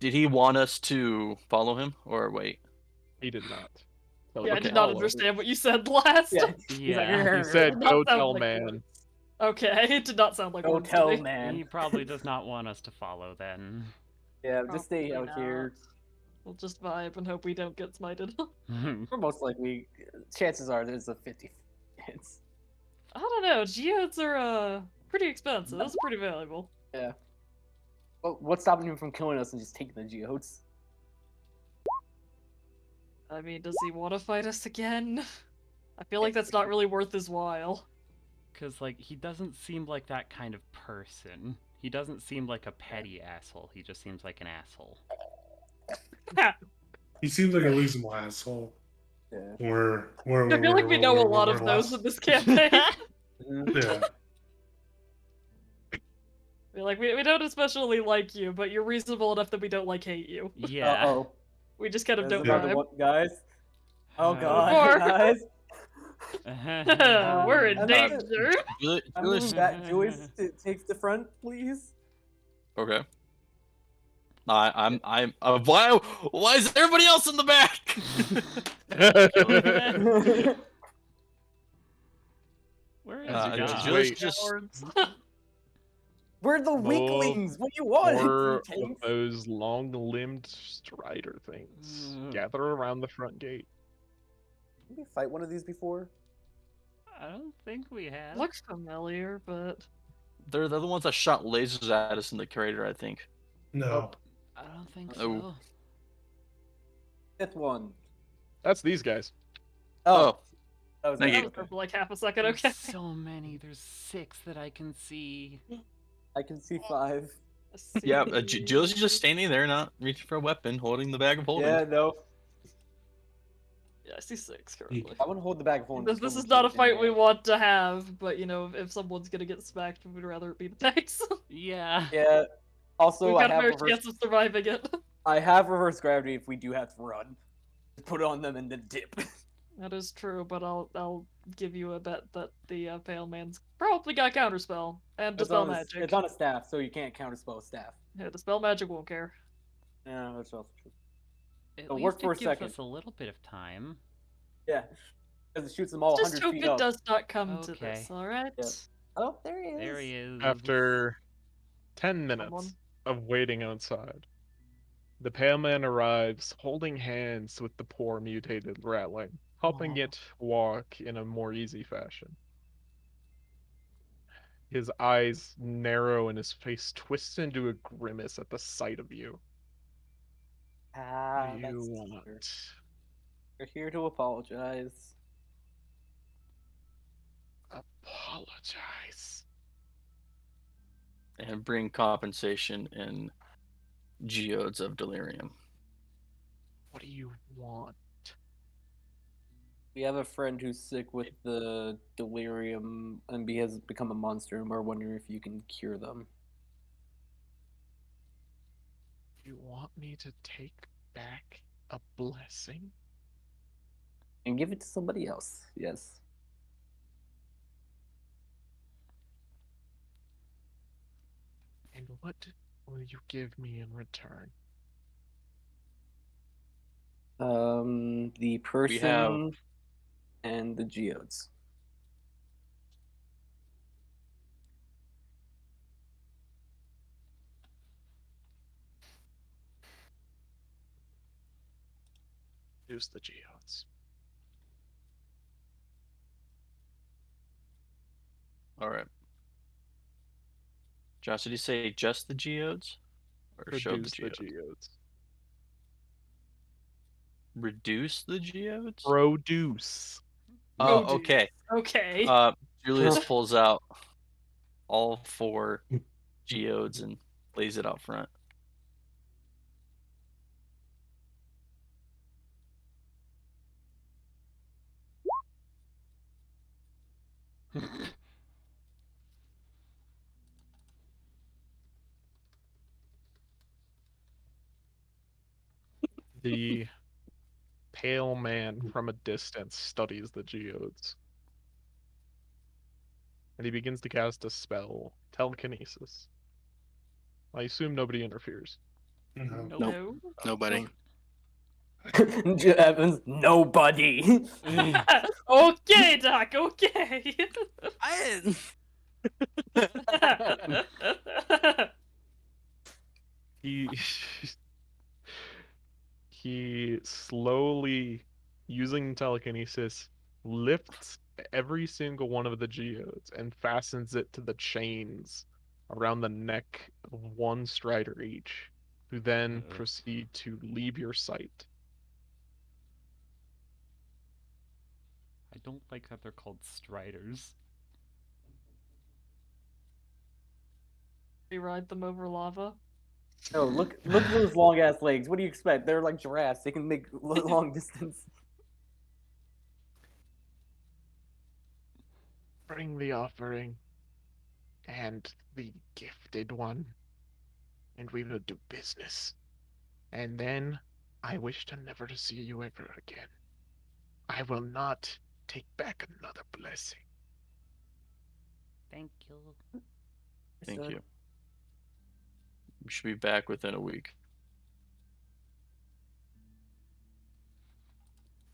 Did he want us to follow him or wait? He did not. Tell Yeah, I him to did not follow. understand what you said last. Yeah. He's like, Yeah. He said, Did not "Go sound tell like man." words. Okay, it did not sound like Go words to tell me. man. He probably does not want us to follow then. Yeah, just stay Probably out here. not. We'll just vibe and hope we don't get smited. Or most likely, chances are there's a 50 chance. I don't know. Geodes are pretty expensive. That's pretty valuable. Yeah. Well, what's stopping him from killing us and just taking the geodes? I mean, does he want to fight us again? I feel like that's not really worth his while. Because, like, he doesn't seem like that kind of person. He doesn't seem like a petty asshole. He just seems like an asshole. He seems like a reasonable asshole. Yeah. I feel like we know a lot of those in this campaign. Yeah. We don't especially like you, but you're reasonable enough that we don't hate you. Yeah. Uh-oh. We just kind of There's don't another vibe. one, guys. Oh god, Before. guys. We're in I'm danger. I'm moving back. Julius, takes the front, please. Okay. I'm why is everybody else in the back? Where is As you guys Josh? Julius wait. just Cowards. We're the weaklings. What do you want? Four You of tanks? those long-limbed strider things gather around the front gate. Did we fight one of these before? I don't think we have. Looks familiar, but they're the ones that shot lasers at us in the crater, I think. No. I don't think Oh. so. Fifth one. That's these guys. Oh. That was Thank it. you. that was for like half a second. There's Okay. so many. There's 6 that I can see. I can see 5. Yeah, Julius is just standing there, not reaching for a weapon, holding the bag of holding. Yeah, no. Yeah, I see 6 currently. I want to hold the bag of holding. This is not a fight we want to have, but if someone's gonna get smacked, we'd rather it be the tanks. Yeah. Yeah. Also, We've I got a have fair reverse. chance of surviving it. I have reverse gravity if we do have to run. Put it on them and then dip. That is true, but I'll give you a bet that the Pale Man's probably got counterspell and dispel magic. It's on a staff, so you can't counterspell a staff. Yeah, dispel magic won't care. Yeah, that's also true. At So least work for a it gives second. us a little bit of time. Yeah, because it shoots them all Just 100 hope feet it up. does not come to Okay. this. All right. Yeah. Oh, there he is. There he is. After 10 minutes Someone. of waiting outside, the Pale Man arrives holding hands with the poor mutated ratling, helping Aw. it walk in a more easy fashion. His eyes narrow and his face twists into a grimace at the sight of you. Ah, What do that's you fair. want? We're here to apologize. Apologize. And bring compensation in geodes of delirium. What do you want? We have a friend who's sick with the delirium and has become a monster, and we're wondering if you can cure them. You want me to take back a blessing? And give it to somebody else, yes. And what will you give me in return? The person have- and the geodes. Use the geodes. Alright. Josh, did you say just the geodes? Or show the Produce the geodes? geodes. Reduce the geodes? Produce. Oh, Produce. okay. Okay. Julius pulls out all 4 geodes and lays it out front. The Pale Man from a distance studies the geodes. And he begins to cast a spell, telekinesis. I assume nobody interferes. No. Nope. No. Nobody. Evans, nobody. Okay, Doc. Okay. I didn't. He he slowly, using telekinesis, lifts every single one of the geodes and fastens it to the chains around the neck of one strider each, who then proceed to leave your sight. I don't like that they're called striders. We ride them over lava. No, look at those long ass legs. What do you expect? They're like giraffes. They can make long distance. Bring the offering and the gifted one, and we will do business. And then I wish to never to see you ever again. I will not take back another blessing. Thank you. Thank So, you. We should be back within a week.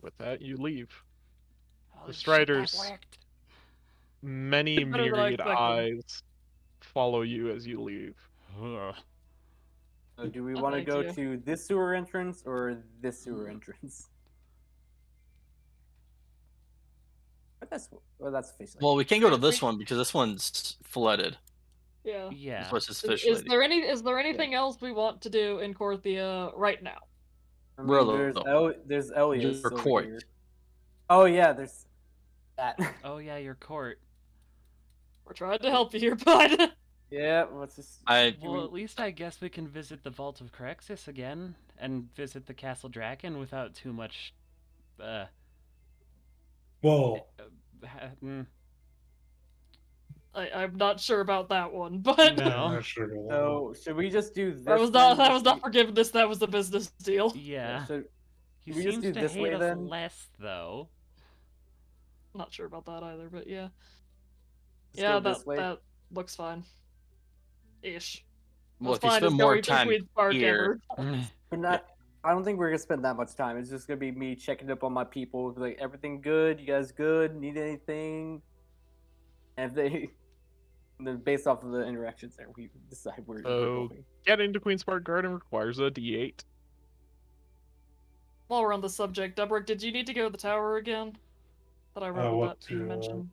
With that, you leave. Holy shit, Striders. that worked. Many Better than I myriad expected. eyes follow you as you leave. Ugh. So do we Oh, want to thank go you. to this sewer entrance or this sewer entrance? That's officially. Well, we can't go to We- this one because this one's flooded. Yeah. Yeah. This was Is officially. there anything else we want to do in Korthia right now? I Where mean, though? there's Elias Your over court. here. Oh yeah, there's that. Oh yeah, your court. We're trying to help you here, bud. Yeah, let's just. I Well, at least I guess we can visit the Vault of Crexus again and visit the Castle Draken without too much. Well, I'm not sure about that one, but I'm No. not sure about that one. So should we just do this? that was not forgiveness. That was the business deal. Yeah. Should He we just seems do to this hate way, us then? less, though. Not sure about that either, but yeah. let's Yeah, go this way? that looks fine. Ish. well, As if you fine as spend more going through time Queen's Park here, ever. We're not. I don't think we're gonna spend that much time. It's just gonna be me checking up on my people. Like, everything good? You guys good? Need anything? And if they, then based off of the interactions there, we decide where we're So- going. Getting to Queen's Park Garden requires a D8. While we're on the subject, Dubrick, did you need to go to the tower again? That I remember what that being to, mentioned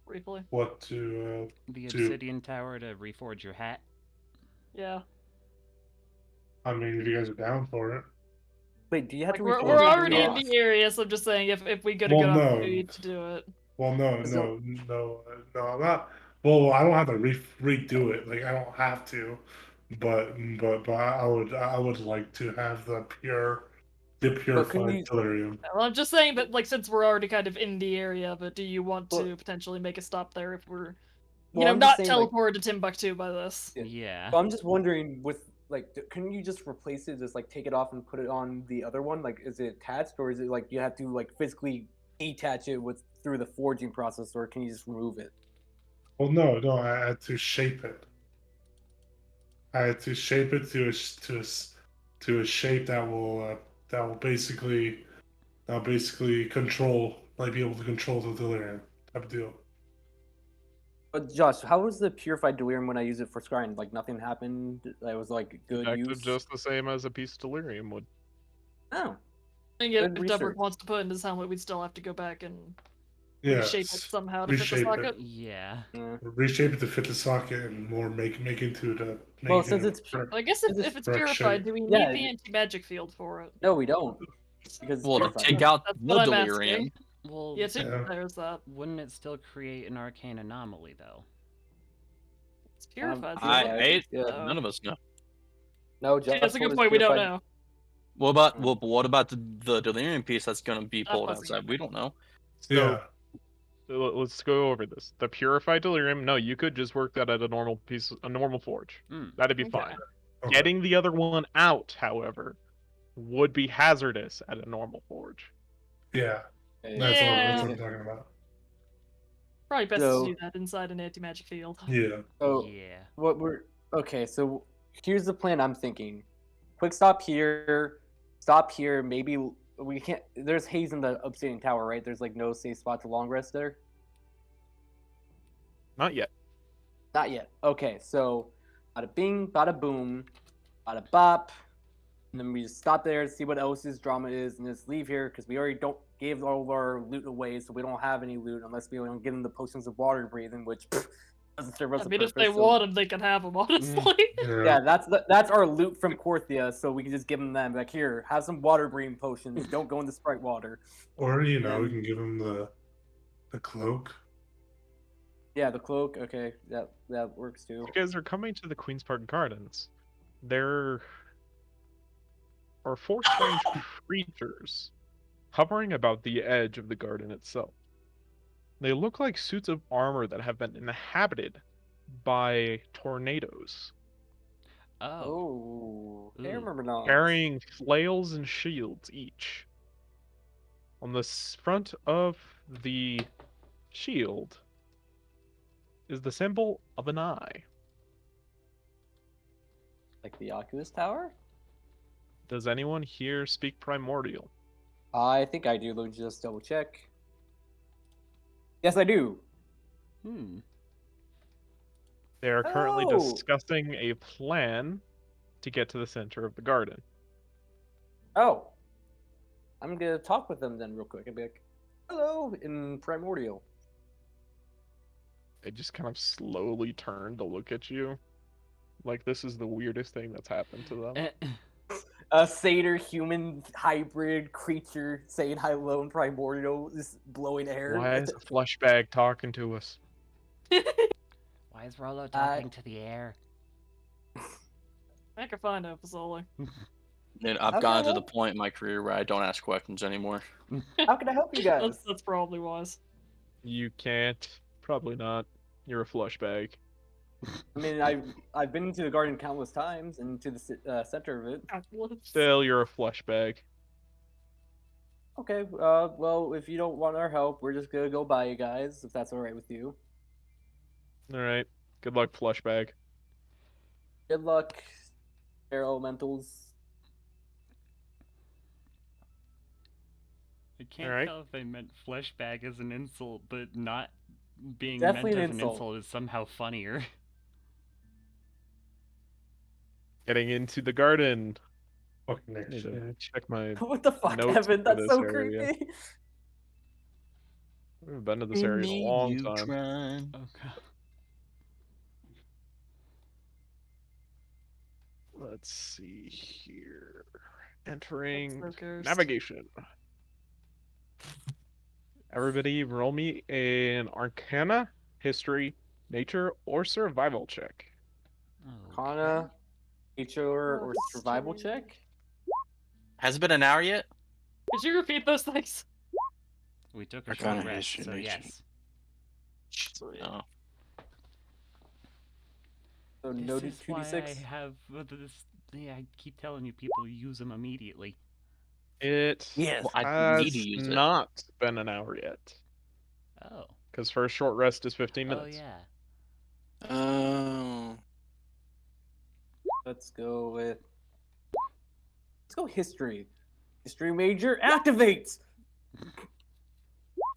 briefly. What to? The To- obsidian tower to reforge your hat. Yeah. I mean, if you guys are down for it. Wait, do you have Like, to? we're reforge already your in hat? the area, so I'm just saying if we go to Well, go out, no. we need to do it. Well, no, So- I'm not. Well, I don't have to redo it. Like, I don't have to, but I would like to have the purified you- delirium. Well, I'm just saying that, like, since we're already kind of in the area, but do you want to Well- potentially make a stop there if we're, Well, I'm just not saying, like- teleported to Timbuktu by this? Yeah. Yeah. So I'm just wondering, with like, couldn't you just replace it? Just like take it off and put it on the other one? Like, is it attached, or is it like you have to like physically detach it with through the forging process, or can you just remove it? Well, no, I had to shape it. I had to shape it to a shape that will basically control, like, be able to control the delirium type of deal. But Josh, how was the purified delirium when I used it for scrying? Like, nothing happened. It was like good Active use. just the same as a piece of delirium would. Oh, I think if Good Dubrick research. wants to put it in his helmet, we'd still have to go back and Yeah, reshape it somehow to fit the reshape it. socket. Yeah. yeah. reshape it to fit the socket and more make into the. make Well, it since into it's the- I guess Is it if it's correct purified, shape? do we Yeah, need the anti-magic field for it? No, we don't. Because it's well, to purified. take out That's the what I'm delirium. asking. Well, Yeah, too. Yeah. There's that. wouldn't it still create an arcane anomaly, though? It's purified. so I- it I wouldn't- yeah. Oh. None of us know. No, Yeah, Josh. that's a told good us point. We don't purified- know. What about what about the delirium piece that's gonna be That pulled wasn't outside? We don't know. So, Yeah, let's go over this. The purified delirium, no, you could just work that at a normal forge. Mm. That'd be Okay. fine. okay. Getting the other one out, however, would be hazardous at a normal forge. Yeah, Okay. that's what Yeah. I'm talking about. Probably best So- to do that inside an anti-magic field. Yeah, So Yeah. what we're okay. So here's the plan. I'm thinking. Quick stop here. Stop here. Maybe we can't. There's haze in the obsidian tower, right? There's like no safe spot to long rest there. Not yet. Not yet. Okay, so bada bing, bada boom, bada bop. And then we just stop there, see what else's drama is, and just leave here because we already don't gave all of our loot away, so we don't have any loot unless we don't give them the potions of water breathing, which doesn't serve us I a mean, purpose. if they so- want them, they can have them. Honestly. Yeah, that's our loot from Korthia, so we can just give them them. Like, here, have some water breathing potions. Don't go into Sprite water. Or we And- can give him the cloak. Yeah, the cloak. Okay, that works too. You guys are coming to the Queen's Park Gardens. There are four strange creatures hovering about the edge of the garden itself. They look like suits of armor that have been inhabited by tornadoes, Oh. Oh, I Ooh. remember now. carrying flails and shields each. On the front of the shield is the symbol of an eye. Like the Oculus Tower? Does anyone here speak Primordial? I think I do. Let me just double check. Yes, I do. Hmm. They are currently Oh! discussing a plan to get to the center of the garden. Oh. I'm gonna talk with them then real quick and be like, hello, in Primordial. They just kind of slowly turn to look at you. Like this is the weirdest thing that's happened to them. A satyr human hybrid creature saying hello in Primordial, just blowing air. Why is a flush bag talking to us? Why is Rolo talking to the air? I can find out, Fasoli. And I've How can I gotten to the help? point in my career where I don't ask questions anymore. How can I help you guys? That's probably wise. You can't. Probably not. You're a flush bag. I mean, I've been to the garden countless times and to the center of it. Still, you're a flush bag. Okay, well, if you don't want our help, we're just gonna go by you guys, if that's alright with you. Alright. Good luck, flush bag. Good luck, air elementals. I can't Alright. tell if they meant flesh bag as an insult, but not being Definitely meant an as an insult. insult is somehow funnier. Getting into the garden. Fucking I need shit. to check my What the fuck, notes Evan? for That's this so area. creepy. I haven't been to this area in a long time. Okay. Let's see here. Entering That's so cursed. navigation. Everybody roll me an Arcana, History, Nature, or Survival check. Arcana, nature, or survival check? Has it been an hour yet? Could you repeat those things? We took a Arcana, short rest, history, so nature. yes. No. So This noted is why 2d6. I have this. Yeah, I keep telling you, people use them immediately. It Yes. Well, I need to has use it. not been an hour yet. Oh. Because first short rest is 15 Oh minutes. yeah. Oh. Let's go history. History major activates.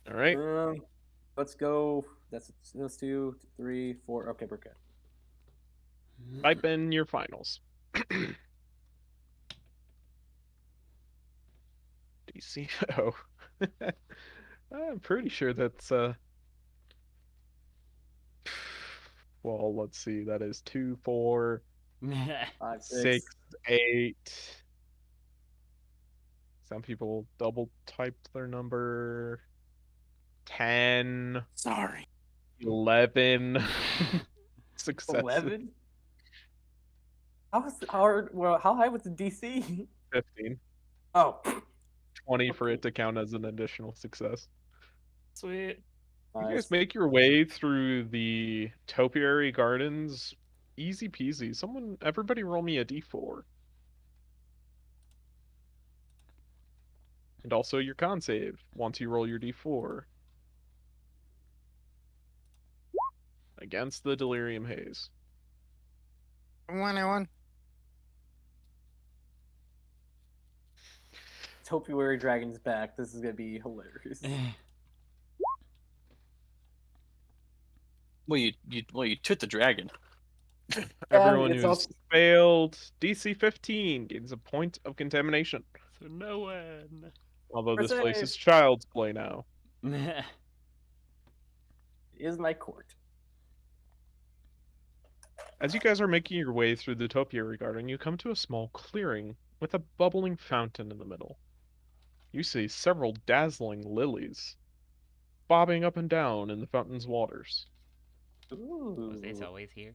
All right. Let's go. That's 2, 3, 4. Okay, we're good. Type in your finals. DC. Oh. I'm pretty sure that's well, let's see. That is 2, 4, 5, 6, 8. Some people double typed their number. 10, Sorry. 11 successes. 11. How high was the DC? 15. Oh, 20 for it to count as an additional success. Sweet. You guys nice. make your way through the topiary gardens. Easy peasy. Everybody roll me a d4. And also your con save once you roll your d4. Against the delirium haze. 1. Topiary Dragon's back. This is gonna be hilarious. Well, you took the dragon. Everyone it's who's also- failed DC 15 gains a point of contamination. So no one. Although this place Percentage. is child's play now. Is my court. As you guys are making your way through the topiary garden, you come to a small clearing with a bubbling fountain in the middle. You see several dazzling lilies bobbing up and down in the fountain's waters. Ooh. Was always here?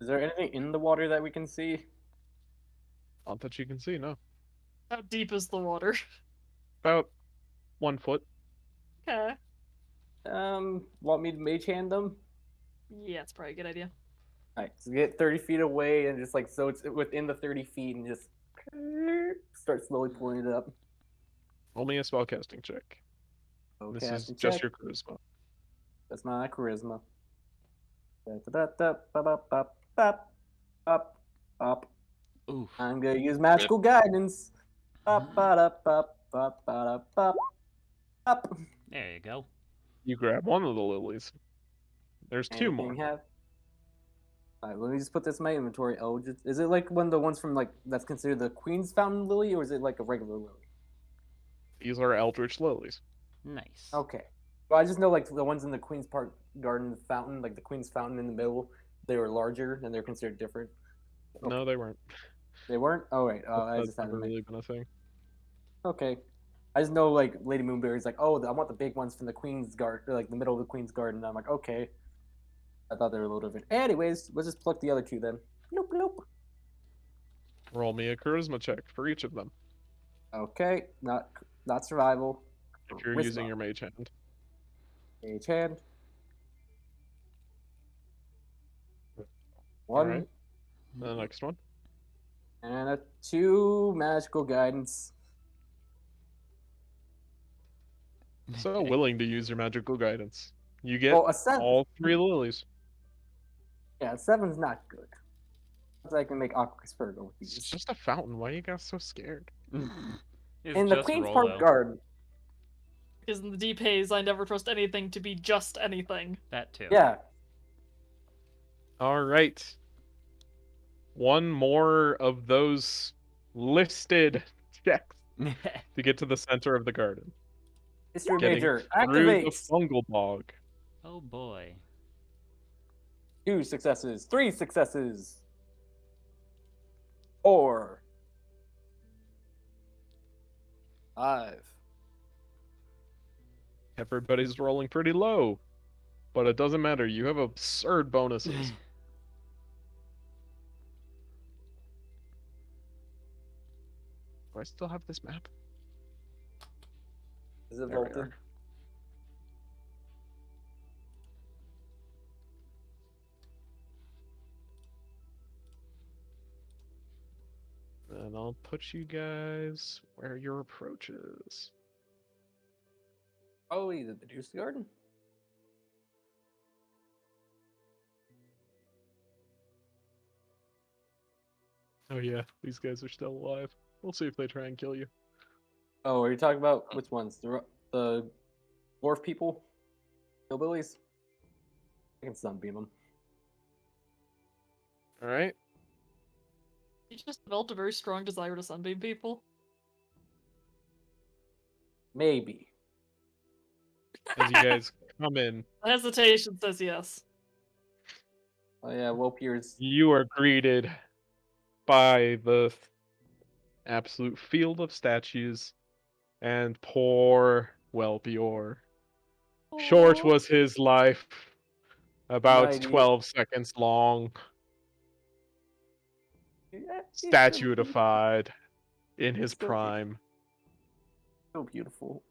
Is there anything in the water that we can see? Not that you can see, no. How deep is the water? About 1 foot. Okay. Want me to mage hand them? Yeah, it's probably a good idea. Alright, so get 30 feet away and just like so it's within the 30 feet and just start slowly pulling it up. Roll me a spellcasting check. Okay, This I is can just check. your charisma. That's my charisma. Up, up. Oof. I'm gonna use magical guidance. Up, up, up, up, up, up, up. There you go. You grab one of the lilies. There's two more. Anything have? Alright, let me just put this in my inventory. Oh, is it like one of the ones from like that's considered the Queen's Fountain Lily, or is it like a regular lily? These are eldritch lilies. Nice. Okay. Well, I just know like the ones in the Queen's Park Garden the fountain, like the Queen's Fountain in the middle, they were larger and they're considered different. Okay. No, they weren't. They weren't? Oh wait, I That's just had never to make. really been a thing. Okay. I just know like Lady Moonberry's like, oh, I want the big ones from the Queen's Garden, like the middle of the Queen's Garden. And I'm like, okay. I thought they were a little different. Anyways, let's just pluck the other two then. Bloop, bloop. Roll me a charisma check for each of them. Okay, not survival. If you're Charisma. using your mage hand. Mage hand. One Alright. The next one. and a 2 magical guidance. So willing to use your magical guidance. You get Oh, a 7. all 3 lilies. Yeah, 7's not good. I can make Aqua Spurgo with It's these. just a fountain. Why are you guys so scared? It's In the just Queen's Rolo. Park Garden. Because in the deep haze, I never trust anything to be just anything. That too. Yeah. Alright. One more of those listed checks to get to the center of the garden. History Getting Major, through activate! the fungal bog. Oh boy. 2 successes, 3 successes. 4. 5. Everybody's rolling pretty low. But it doesn't matter. You have absurd bonuses. Do I still have this map? Is it There we vaulted? are. And I'll put you guys where your approach is. Probably the Medusa Garden. Oh yeah, these guys are still alive. We'll see if they try and kill you. Oh, are you talking about which ones? The dwarf people? Hillbillies? I can sunbeam them. Alright. You just developed a very strong desire to sunbeam people. Maybe. As you guys come in, Hesitation says yes. Oh yeah, Wopiers. you are greeted by the absolute field of statues and poor Welpior. Short Aw. was his life, about Mighty. 12 seconds long, Yeah, he's statuified in his Still prime. so beautiful.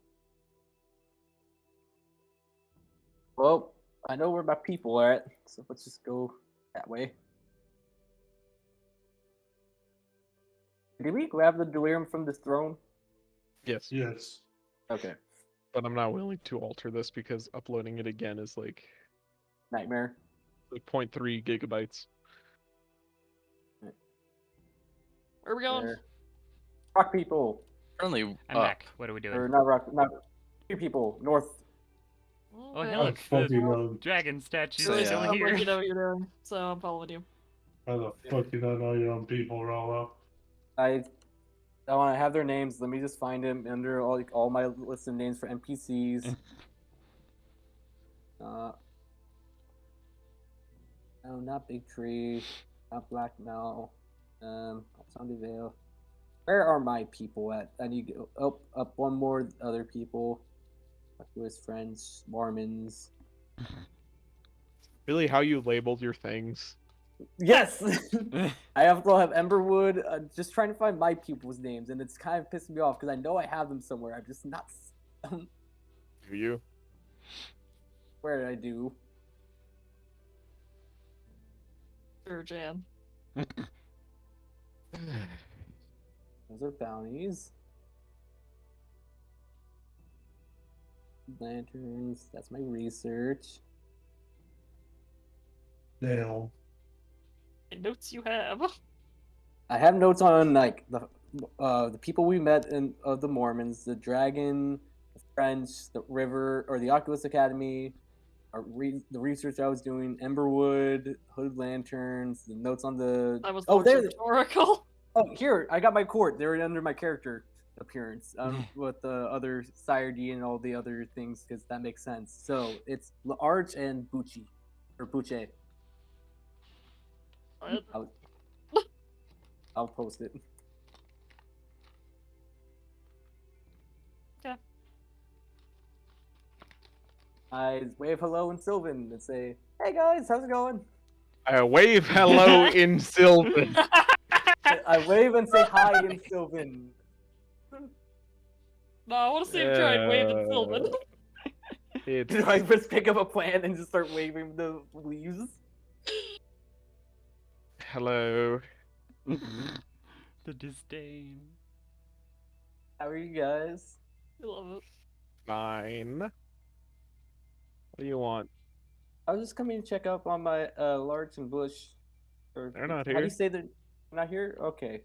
Well, I know where my people are at, so let's just go that way. Did we grab the delirium from this throne? Yes, Yes. Okay. but I'm not willing to alter this because uploading it again is like Nightmare. 0.3 gigabytes. Where are we going? There. Rock people. Currently, I'm back. What are we doing? Or not rock, not tree people. North. Oh, Okay. hey, I look, fucking the know. dragon statue's So, Really yeah. still sounds like here. you know what you're doing, so I'm following you. How the fuck you don't know your own people, Rolo? I want to have their names. Let me just find them under all my list of names for NPCs. No, not Big Tree. Not Black Mel. Sunnyvale. Where are my people at? I need to go up one more other people. Talk to his friends, Mormons. Really, how you labeled your things? Yes, I have to have Emberwood. Just trying to find my people's names, and it's kind of pissing me off because I know I have them somewhere. I'm just not. Do you? Where did I do? Sure, Jan. Those are bounties. Lanterns. That's my research. Now, What notes you have? I have notes on like the people we met in of the Mormons, the dragon, the French, the river, or the Oculus Academy, the research I was doing, Emberwood, Hooded Lanterns, the notes on the. That was Oh, more there. rhetorical. Oh, here I got my court. They're under my character appearance with the other Sire D and all the other things because that makes sense. So it's L'arch and Bucci or Bucce. What? I'll post it. Okay. I wave hello in Sylvan and say, "Hey guys, how's it going?" I wave hello in Sylvan. I wave and say hi in Sylvan. No, I want to see him try and wave at Sylvan. It's Do I just pick up a plant and just start waving the leaves? hello. The disdain. How are you guys? I love it. Fine. What do you want? I was just coming to check up on my Larch and Bush. Or They're not How do here. you say they're not here? Okay.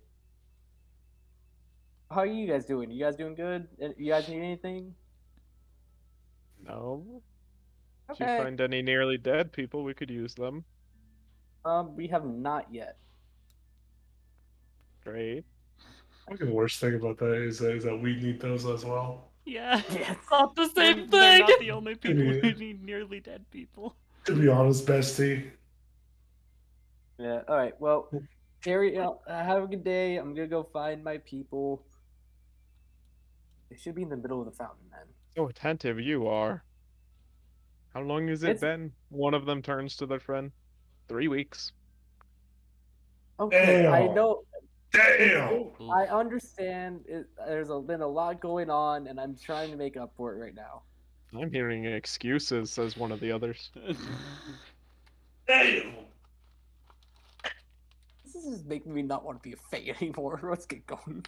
How are you guys doing? You guys doing good? You guys need anything? No. If you Okay. find any nearly dead people, we could use them. We have not yet. Great. I think the worst thing about that is that we need those as well. Yeah. Yes. Not the They're, same they're thing. not the only people Yeah. who need nearly dead people. To be honest, bestie. Yeah. All right. Well, Harry, have a good day. I'm gonna go find my people. They should be in the middle of the fountain, then. So attentive you are. How long has it It's- been? One of them turns to their friend. 3 weeks. Okay, I Damn. know. Damn. I understand. There's been a lot going on, and I'm trying to make up for it right now. I'm hearing excuses, says one of the others. Damn. This is just making me not want to be a Fae anymore. Let's get going.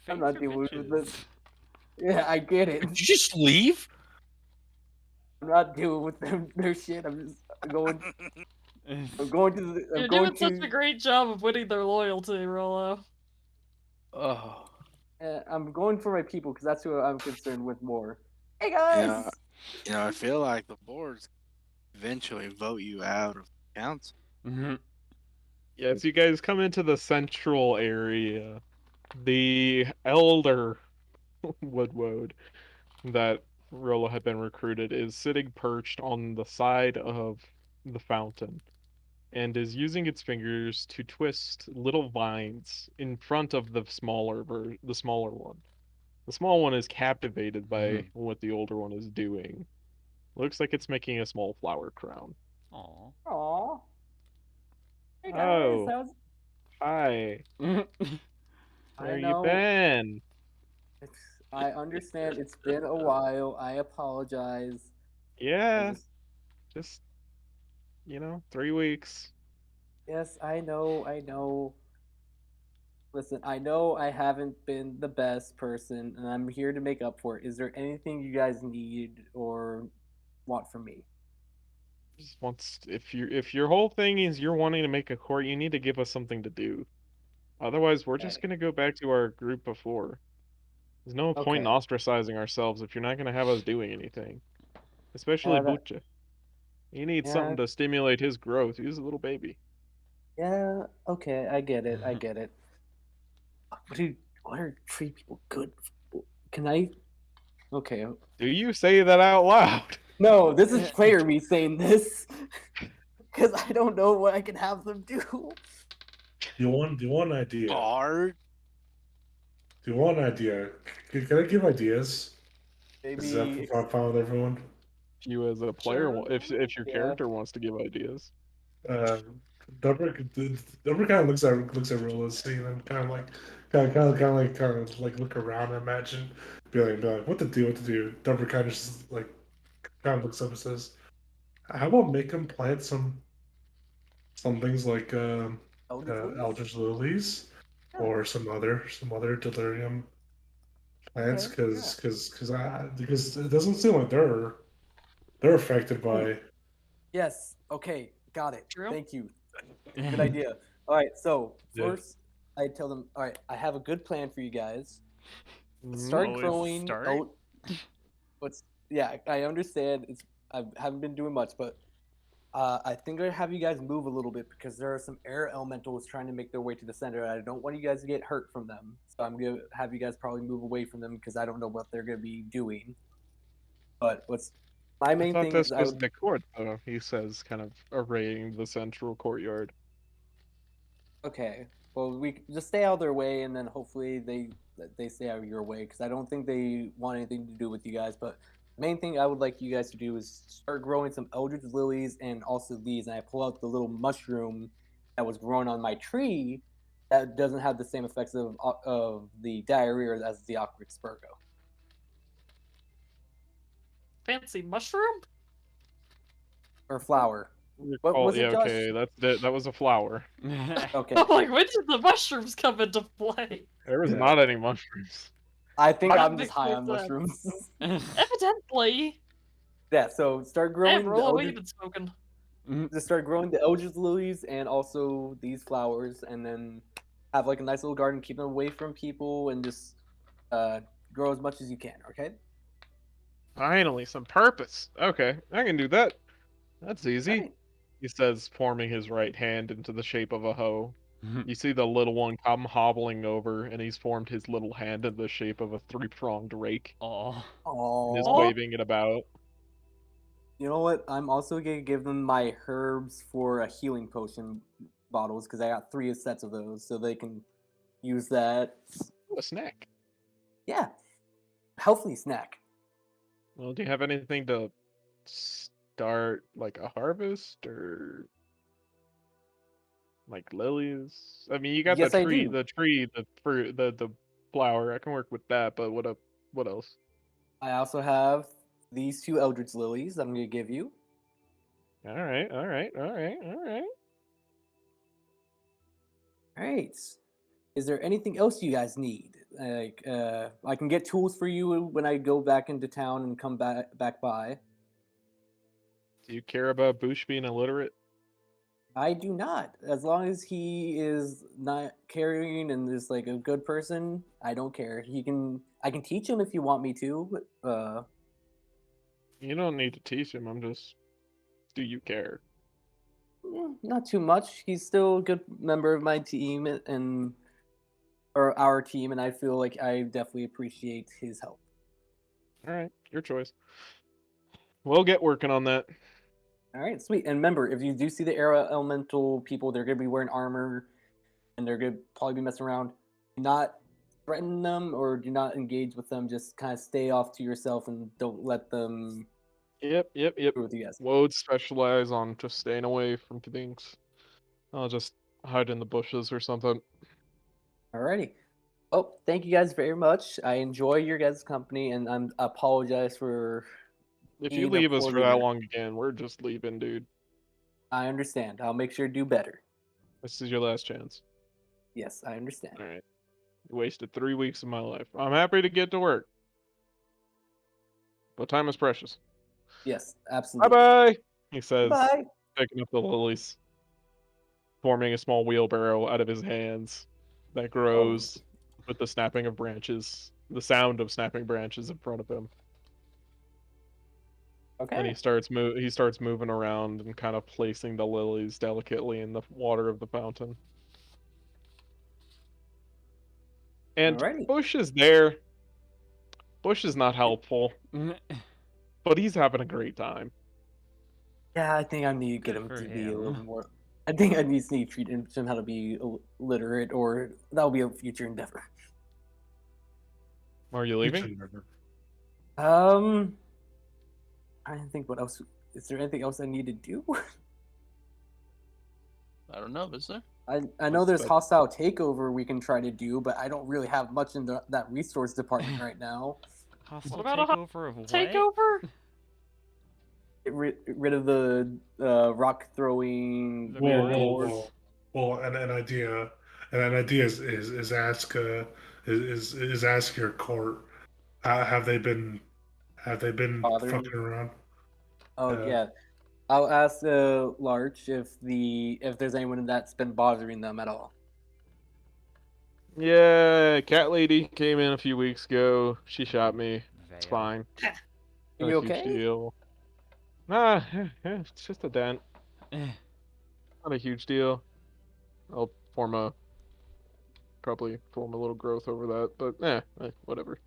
Fate not for dealing with bitches. this. Yeah, I get it. Did you just leave? I'm not dealing with their shit. I'm just going. I'm going to. I'm You're going doing to. such a great job of winning their loyalty, Rollo. Oh. I'm going for my people because that's who I'm concerned with more. Hey guys. I feel like the boards eventually vote you out of the council. Yeah, as you guys come into the central area, the elder Woodwode that Rolo had been recruited is sitting perched on the side of the fountain and is using its fingers to twist little vines in front of the the smaller one. The small one is captivated by what the older one is doing. Looks like it's making a small flower crown. Aw. Aw. Hey guys. Oh. How's? Hi. Where I you know. been? I understand. It's been a while. I apologize. Yeah, just 3 weeks. Yes, I know. I know. Listen, I know I haven't been the best person, and I'm here to make up for it. Is there anything you guys need or want from me? Just wants if your whole thing is you're wanting to make a court, you need to give us something to do. Otherwise, we're just Okay. gonna go back to our group before. There's no point in Okay. ostracizing ourselves if you're not gonna have us doing anything. Especially That, Bucha. He needs yeah. something to stimulate his growth. He's a little baby. Yeah. Okay. I get it. I get it. What are tree people good? Can I? Okay. Do you say that out loud? No, this is player me saying this because I don't know what I can have them do. Do you want an idea? Guard? Do you want an idea? Can I give ideas? Is that Maybe. fine with everyone? you as a player, Sure. if your Yeah. character wants to give ideas. Dumper kind of looks at Rolla's scene and kind of look around and imagine, be like, what to do, what to do. Dumper kind of just like kind of looks up and says, "How about make him plant some things like Eldritch Lilies? Eldritch lilies, Yeah. or some other delirium plants, Okay, because it doesn't seem like they're affected by." Yes. Okay. Got it. True. Thank you. Good idea. All right. So Yeah. first, I tell them, all right, I have a good plan for you guys. Mhm. Start Always growing. start. What's yeah? I understand. I haven't been doing much, but I think I have you guys move a little bit because there are some air elementals trying to make their way to the center. And I don't want you guys to get hurt from them, so I'm gonna have you guys probably move away from them because I don't know what they're gonna be doing. But what's my I main thought thing is this I was would the court, though. He says, kind of arraying the central courtyard. okay. Well, we just stay out of their way, and then hopefully they stay out of your way because I don't think they want anything to do with you guys. But the main thing I would like you guys to do is start growing some eldritch lilies and also these. And I pull out the little mushroom that was growing on my tree that doesn't have the same effects of the diarrhea as the aqua spurgo Fancy mushroom? or flower. What Oh, was yeah, it, Josh? okay, that was a flower. Okay, I'm like, when did the mushrooms come into play? There was Yeah. not any mushrooms. I think That I'm makes just high more on sense. mushrooms. Evidently. Yeah, so start Damn, growing the Rolla, what you eldritch. been smoking? To start growing the eldritch lilies and also these flowers, and then have like a nice little garden, keep them away from people, and just grow as much as you can. Okay. Finally, some purpose. Okay, I can do that. That's easy. Alright. He says, forming his right hand into the shape of a hoe. You see the little one come hobbling over, and he's formed his little hand in the shape of a three-pronged rake, Oh. and is Oh, waving it about. you know what? I'm also gonna give them my herbs for a healing potion bottles because I got 3 sets of those, so they can use that. Ooh, a snack. Yeah, healthy snack. Well, do you have anything to start, like a harvest, or like lilies? I mean, you got Yes, I do. the tree, the fruit, the flower. I can work with that, but what else? I also have these 2 eldritch lilies. I'm gonna give you. All right, all right, all right, all right. All right. Is there anything else you guys need? Like, I can get tools for you when I go back into town and come back by. Do you care about Boosh being illiterate? I do not. As long as he is not carrying and is like a good person, I don't care. He can. I can teach him if you want me to. You don't need to teach him. I'm just. Do you care? Not too much. He's still a good member of my team and or our team, and I feel like I definitely appreciate his help. All right, your choice. We'll get working on that. All right, sweet. And remember, if you do see the Era Elemental people, they're gonna be wearing armor, and they're gonna probably be messing around. Do not threaten them or do not engage with them. Just kind of stay off to yourself and don't let them Yep, yep, yep. screw with you guys. Would specialize on just staying away from things. I'll just hide in the bushes or something. Alrighty. Oh, thank you guys very much. I enjoy your guys' company, and I apologize for If you being a leave us poor for that leader. long again, we're just leaving, dude. I understand. I'll make sure to do better. This is your last chance. Yes, I understand. All right. You wasted 3 weeks of my life. I'm happy to get to work, but time is precious. Yes, Bye absolutely. bye, he says, Bye. picking up the lilies, forming a small wheelbarrow out of his hands that grows with the snapping of branches, the sound of snapping branches in front of him. Okay. And he starts moving around and kind of placing the lilies delicately in the water of the fountain. And Alrighty. Bush is there. Bush is not helpful, but he's having a great time. Yeah, I think I need to get Good him for to be a little him. more. I think I need to treat him how to be literate, or that'll be a future endeavor. Are you leaving? Um, I didn't think what else. Is there anything else I need to do? I don't know, is there? I know there's But- hostile takeover we can try to do, but I don't really have much in that resource department right now. Hostile What about a takeover of what? Takeover? Get rid of the rock throwing The Whoa, Great. whoa, whoa! Well, an idea, and an idea is ask is ask your court. Have they been Bothering fucking around? Oh yeah, I'll ask Larch if there's anyone that's been bothering them at all. Yeah, cat lady came in a few weeks ago. She shot me. It's Veil. fine. Are Not you a huge okay? deal. Nah, it's just a dent. Eh. Not a huge deal. I'll probably form a little growth over that, but whatever.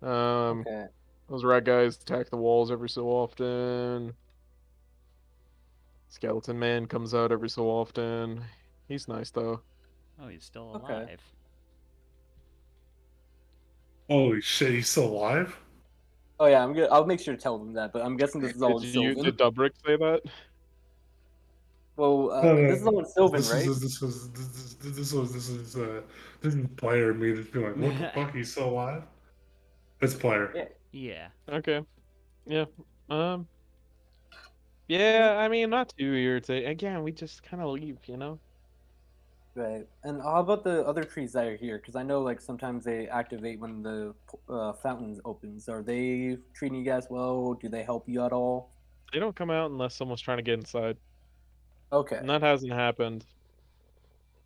Okay. Those rat guys attack the walls every so often. Skeleton Man comes out every so often. He's nice though. Oh, he's still Okay. alive. Holy shit! He's still alive? Oh yeah, I'll make sure to tell them that, but I'm guessing this is all in Sylvan. Did Dubrick say that? Well, No, no, this is all in Sylvan, this right? this is player me just being like, what the fuck? He's still alive? It's player. Yeah. Yeah. Okay. Yeah. Um. Yeah. I mean, not too irritating. Again, we just kind of leave, you know. Right. And how about the other trees that are here? Because I know like sometimes they activate when the fountain opens. Are they treating you guys well? Do they help you at all? They don't come out unless someone's trying to get inside, Okay. and that hasn't happened.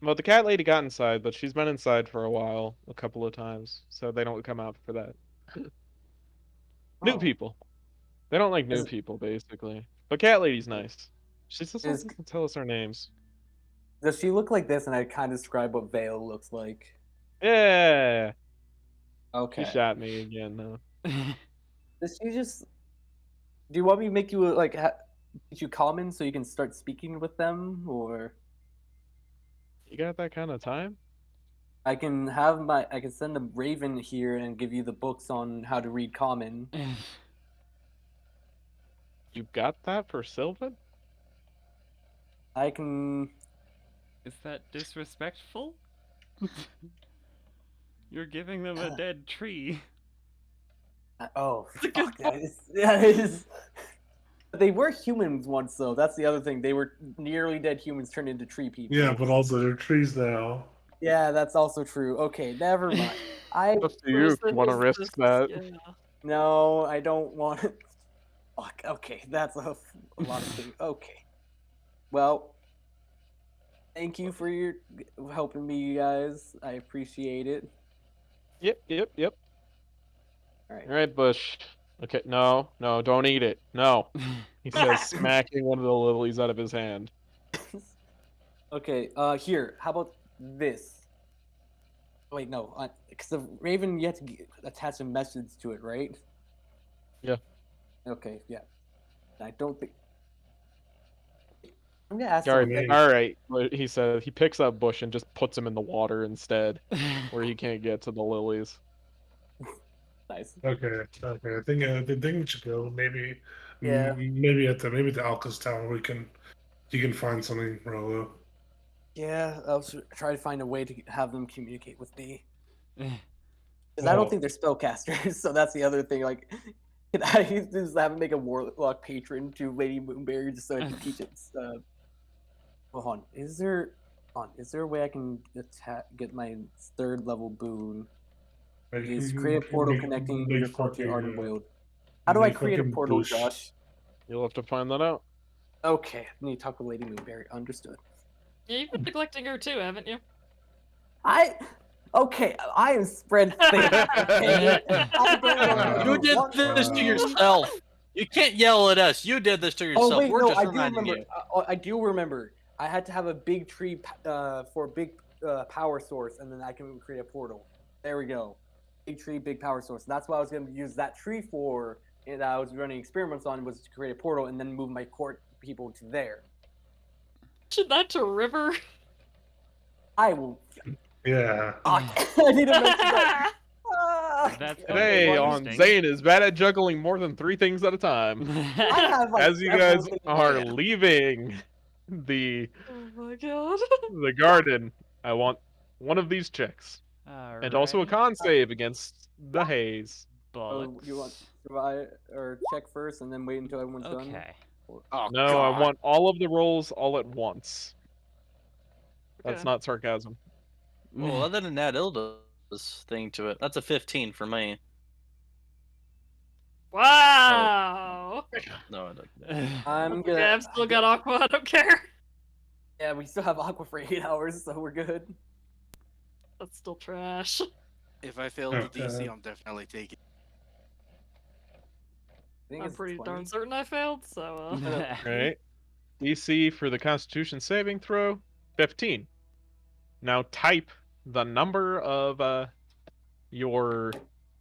Well, the cat lady got inside, but she's been inside for a while, a couple of times, so they don't come out for that. New Oh. people. They don't like new Is- people, basically. But cat lady's nice. She just Is- doesn't tell us our names. Does she look like this? And I kind of describe what Vale looks like. Yeah. Okay. She shot me again, though. Does she just? Do you want me to make you like teach you common so you can start speaking with them, or You got that kind of time? I can send a raven here and give you the books on how to read common. You got that for Sylvan? I can. Is that disrespectful? You're giving them a dead tree. Oh, fuck. Yeah, it is. They were humans once, though. That's the other thing. They were nearly dead humans turned into tree people. Yeah, but also they're trees now. Yeah, that's also true. Okay, never mind. I Up to you if you want to risk that. Yeah. No, I don't want it. Fuck. Okay, that's a lot of things. Okay. Well, thank you for your helping me, you guys. I appreciate it. Yep. All right. All right, Bush. Okay, no, don't eat it. No, he says, smacking one of the lilies out of his hand. Okay. Here. How about this? Wait, no. Because the raven, you have to attach a message to it, right? Yeah. Okay. Yeah. I don't think. I'm gonna ask All him. Maybe. right. But he said he picks up Bush and just puts him in the water instead, where he can't get to the lilies. Nice. Okay. I think we should go. Maybe. Yeah. Maybe at the Alcas Town you can find something, Rolo. Yeah, I'll try to find a way to have them communicate with me. Because I don't think they're spellcasters, so that's the other thing. Like, can I just have them make a warlock patron to Lady Moonberry just so I can teach it? Hold on. Is there a way I can get my 3rd level boon? Is create a portal connecting your court to your Arden World. How do I create a portal, Josh? You'll have to find that out. Okay, I need to talk with Lady Moonberry. Understood. Yeah, you've been neglecting her too, haven't you? I am spread thin. Okay? I don't You did want this to yourself. You can't yell at us. You did this to yourself. Oh wait, We're no, just I do reminding remember. you. I do remember. I had to have a big tree for a big power source, and then I can create a portal. There we go. Big tree, big power source. That's what I was going to use that tree for, and I was running experiments on was to create a portal and then move my court people to there. Should that to River? I will. Yeah. I need to mention that. That's Okay, Today well, on interesting. Zane is bad at juggling more than 3 things at a time. I have like As you several guys things. are Yeah. leaving the oh my god. garden, I want one of these checks. And also a Alrighty. con save against the haze. Oh, you want Bollocks. survive or check first and then wait until everyone's done? Okay. Oh No, I God. want all of the rolls all at once. That's Okay. not sarcasm. Well, other than that, Ilda's thing to it. That's a 15 for me. Wow. No, I don't. I'm Okay, gonna. I've still got Aqua, I don't care. Yeah, we still have Aqua for 8 hours, so we're good. That's still trash. If I fail the Okay. DC, I'm definitely taking. I think I'm it's pretty 20. darn certain I failed, so Right? DC for the Constitution saving throw, 15. Now type the number of your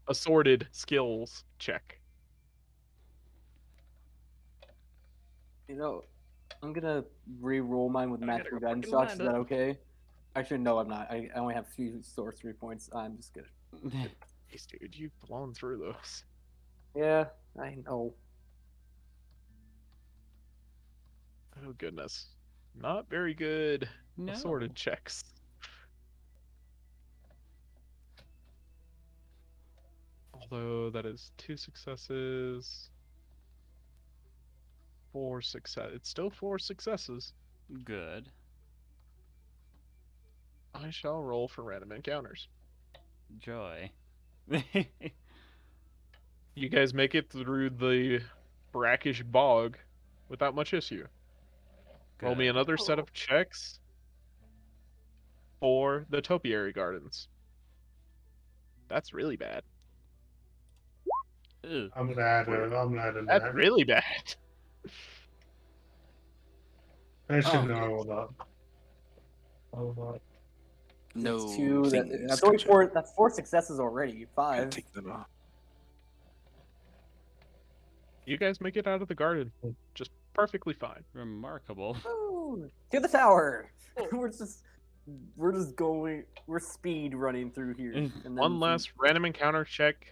assorted skills check. You know, I'm gonna re-roll mine with I gotta magical go guidance fucking shots. Is find that it. okay? Actually, no, I'm not. I only have 3 sorcery points. I'm just gonna. Jeez, dude, you've blown through those. Yeah, I know. Oh goodness. Not very good No. assorted checks. Although that is 2 successes. 4 success. It's still 4 successes. Good. I shall roll for random encounters. Joy. You guys make it through the brackish bog without much issue. Roll me Good. another set of checks for the topiary gardens. That's really bad. Ooh. I'm gonna add a That's net. really bad. Actually, Oh. no, I will not. I will not. No It's 2. things. That's only Gotcha. 4. That's 4 successes already. Gotta 5. take them off. You guys make it out of the garden just perfectly fine. Remarkable. Woo! To the tower. we're just going. We're speed running through here. And then One last random encounter check.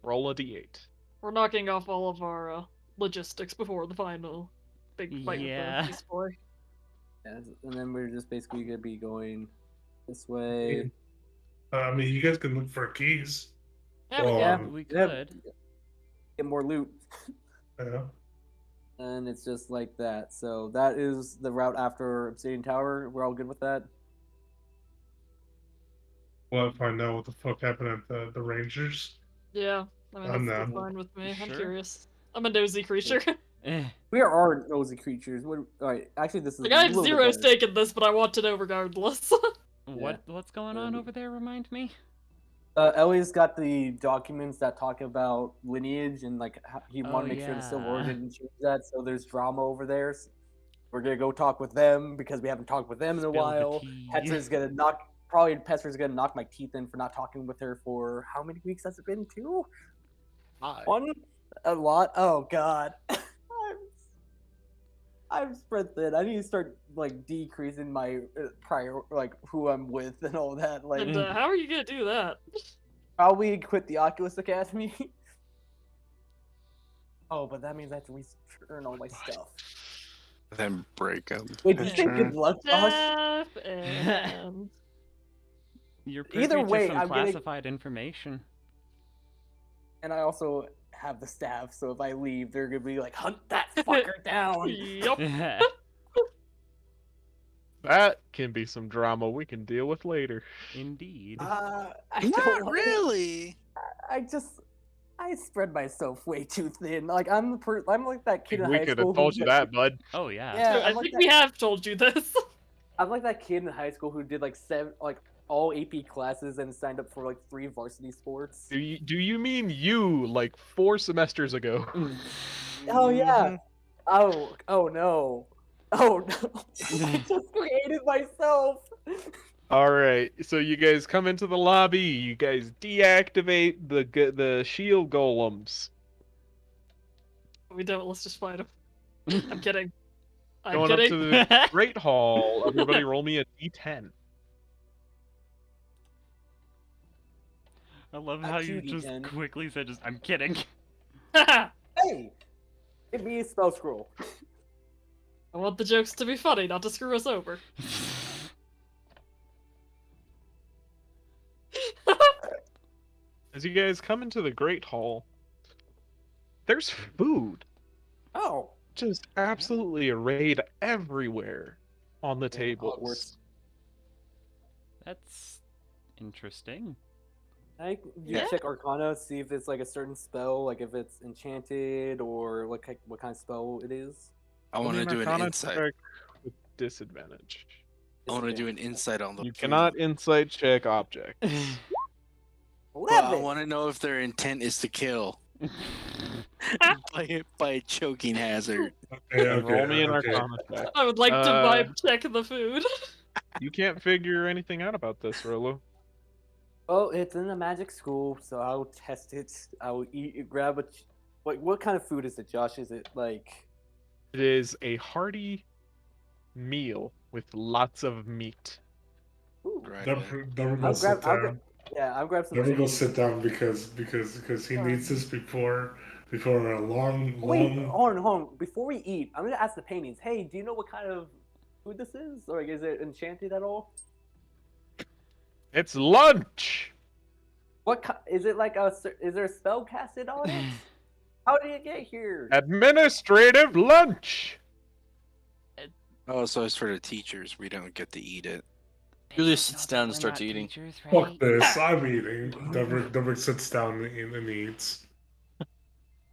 Roll a d8. we're knocking off all of our logistics before the final big fight Yeah. with the Beast Boy. Yeah, and then we're just basically gonna be going this way. I mean, you guys can look for keys. Yeah, we Well, can. We Yeah, could. get more loot. Yeah. And it's just like that. So that is the route after Obsidian Tower. We're all good with that. Well, find out what the fuck happened at the Rangers. Yeah, I mean, I'm that's down. fine with me. I'm Sure. curious. I'm a nosy creature. Eh. We are nosy creatures. All right, actually, this is Like, a I have little bit 0 better. stake in this, but I want to know regardless. What's going on over there? Remind me. Ellie's got the documents that talk about lineage and like he Oh, wanted to make sure the Civil War yeah. didn't change that. So there's drama over there. So we're gonna go talk with them because we haven't talked with them in a Spill the while. tea. Petra's gonna knock my teeth in for not talking with her for how many weeks has it been? 2? 1? A lot. Oh God. I'm spread thin. I need to start like decreasing my prior like who I'm with and all that. Like And how are you gonna do that? probably quit the Oculus Academy. Oh, but that means I have to return all my stuff. Then break up. Wait, did you say good luck, Josh? Jeff and You're privy Either way, to some I'm getting- classified information. And I also have the staff, so if I leave, they're gonna be like, hunt that fucker down. yup. That can be some drama we can deal with later. Indeed. I Not don't wanna- really. I spread myself way too thin. Like I'm like that kid in We high could school. have told who you did- that, bud. Oh yeah. Yeah, I I'm like think that. we have told you this. I'm like that kid in high school who did like all AP classes and signed up for like 3 varsity sports. Do you mean you like 4 semesters ago? Oh yeah. Oh no. Oh no. I just created myself. All right, so you guys come into the lobby. You guys deactivate the shield golems. We don't. Let's just fight him. I'm kidding. I'm Going up kidding. to the Great Hall. Everybody, roll me a d10. I love A how you just 2d10. quickly said, "Just I'm kidding." I Hey, give me a spell scroll. want the jokes to be funny, not to screw us over. As you guys come into the Great Hall, there's food Oh, just absolutely arrayed everywhere on the Yeah, tables. That's interesting. you Yeah. check Arcana, see if it's like a certain spell, like if it's enchanted or what kind of spell it is. I want to do an Arcana insight. check with disadvantage. I want to do an insight on the You food. cannot insight check objects. But I 11. want to know if their intent is to kill by a choking hazard. Okay, And roll me an okay. Arcana check. I would like to Uh, vibe check the food. You can't figure anything out about this, Rolo. Oh, it's in a magic school, so I'll test it. I'll grab a. What kind of food is it, Josh? Is it like? It is a hearty meal with lots of meat. Ooh, Right. Never go I'll sit grab. down. Yeah, I'll grab some. Never go chicken. sit down because he needs this before a long Wait, long. hold on. Before we eat, I'm gonna ask the paintings. Hey, do you know what kind of food this is, or like, is it enchanted at all? It's lunch! Is it like a? Is there a spell casted on it? How did it get here? Administrative lunch! Oh, so it's for the teachers. We don't get to eat it. Julius sits down and starts eating. Teachers, Fuck right? this! I'm eating. Never sits down and eats.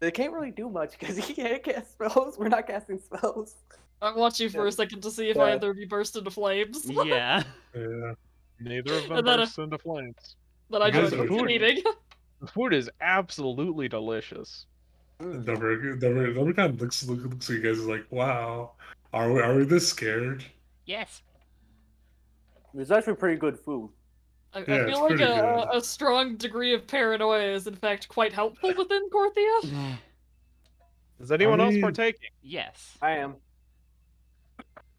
They can't really do much because he can't cast spells. We're not casting spells. I'm watching for a second to see if Yeah. either of you burst into flames. Yeah. Yeah. Neither of them And then bursts into flames. Then I You guys joined are the food. meeting. The food is absolutely delicious. Never kind of looks at you guys like, wow, are we this scared? Yes. It's actually pretty good food. I Yeah, it's feel like pretty good. a strong degree of paranoia is in fact quite helpful within Corthia. Is anyone else mean- partaking? Yes. I am.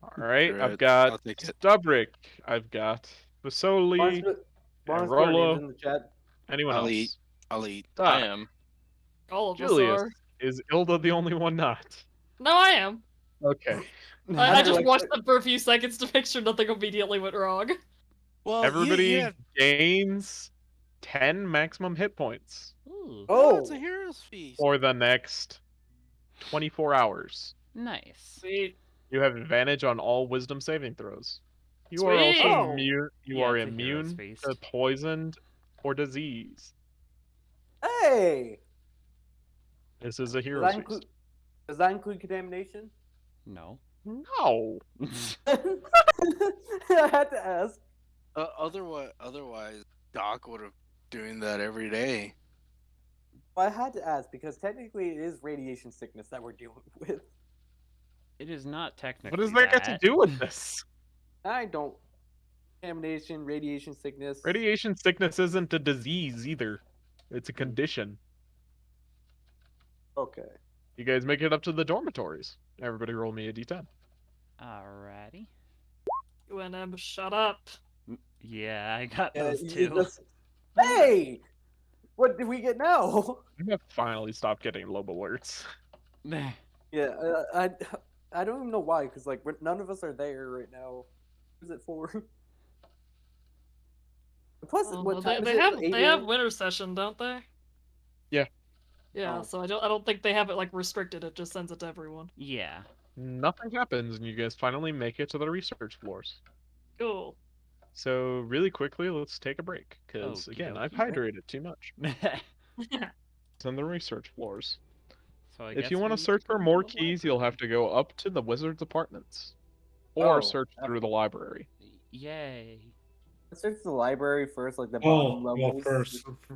Alright, Good. I've got I'll take it. Stubrick, I've got Basoli, Bonus and put our names Rolo. in the chat. Anyone I'll else? eat. I'll eat. I Doc, am. All of Julius. us are. Is Ilda the only one not? No, I am. Okay. I just like watched it. them for a few seconds to make sure nothing immediately went wrong. Well, Everybody yeah. gains 10 maximum hit points Ooh. Oh, It's a hero's feast. for the next 24 hours. Nice. Sweet. You have advantage on all wisdom saving throws. You are also Sweet. Oh. immune. You Yeah, are it's a hero's immune feast. to poisoned or disease. hey! This is a Does hero's that feast. include? Does that include contamination? No. No. I had to ask. Otherwise, Doc would have doing that every day. Well, I had to ask because technically it is radiation sickness that we're dealing with. It is not technically. What does that got to do with this? I don't. Contamination, radiation sickness. Radiation sickness isn't a disease either. It's a condition. Okay. You guys make it up to the dormitories. Everybody roll me a d10. Alrighty. UNM, shut up. Yeah, I got Yeah, those you two. just- Hey! What did we get now? I have finally stopped getting lobe alerts. Yeah, I don't even know why, because like none of us are there right now. Who's it for? Plus, Well, what time they is it? have 8 they have a.m.? winter session, don't they? Yeah. Yeah, Oh. so I don't think they have it like restricted. It just sends it to everyone. Yeah. Nothing happens, and you guys finally make it to the research floors. Cool. So really quickly, let's take a break, because Okie again, I've dokie. hydrated too much. It's on the research floors. So I If guess you we want to need search go for to more the keys, you'll have to go up to the wizard's apartments, or Oh, search through the library. Yay. Let's search the library first, like the Oh, bottom well,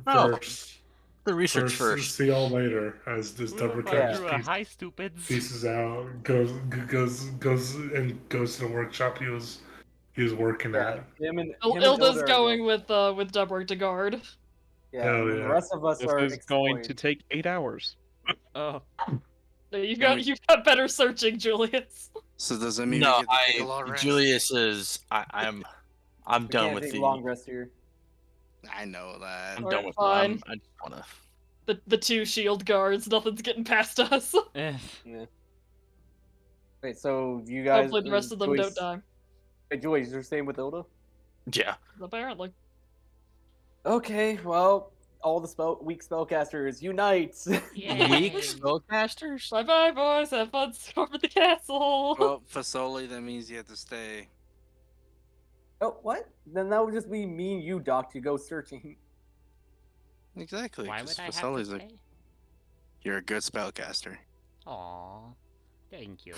levels. The research first. See y'all later. As this We'll Deborah find Yeah. through a hi, stupids. pieces out, goes to the workshop he was working Yeah, at. him and Ilda's Ilda are going with Dubrick to guard. Yeah, Hell and then yeah. the rest of us This are is going to exploring. take 8 hours. Oh. No, You've Can got better searching, Julius. So does that mean No, we get to take a long rest? Julius is. I'm We done can't with take the. long rest here. I know that. I'm Alright, done with fine. them. I just wanna. The 2 shield guards, nothing's getting past us. Yeah. Wait, so you guys? Hopefully the rest of them don't Joyce, die. Hey, Joyce, you're staying with Ilda? Yeah. Apparently. Okay, well, all the weak spellcasters unite. Weak spellcasters? Bye-bye, boys. Have fun storming the castle. Well, for Soli, that means you have to stay. Oh, what? Then that would just be me and you, Doc, to go searching. Exactly. Why 'cause would I have to Fasoli's stay? You're a good spellcaster. Aw, thank you.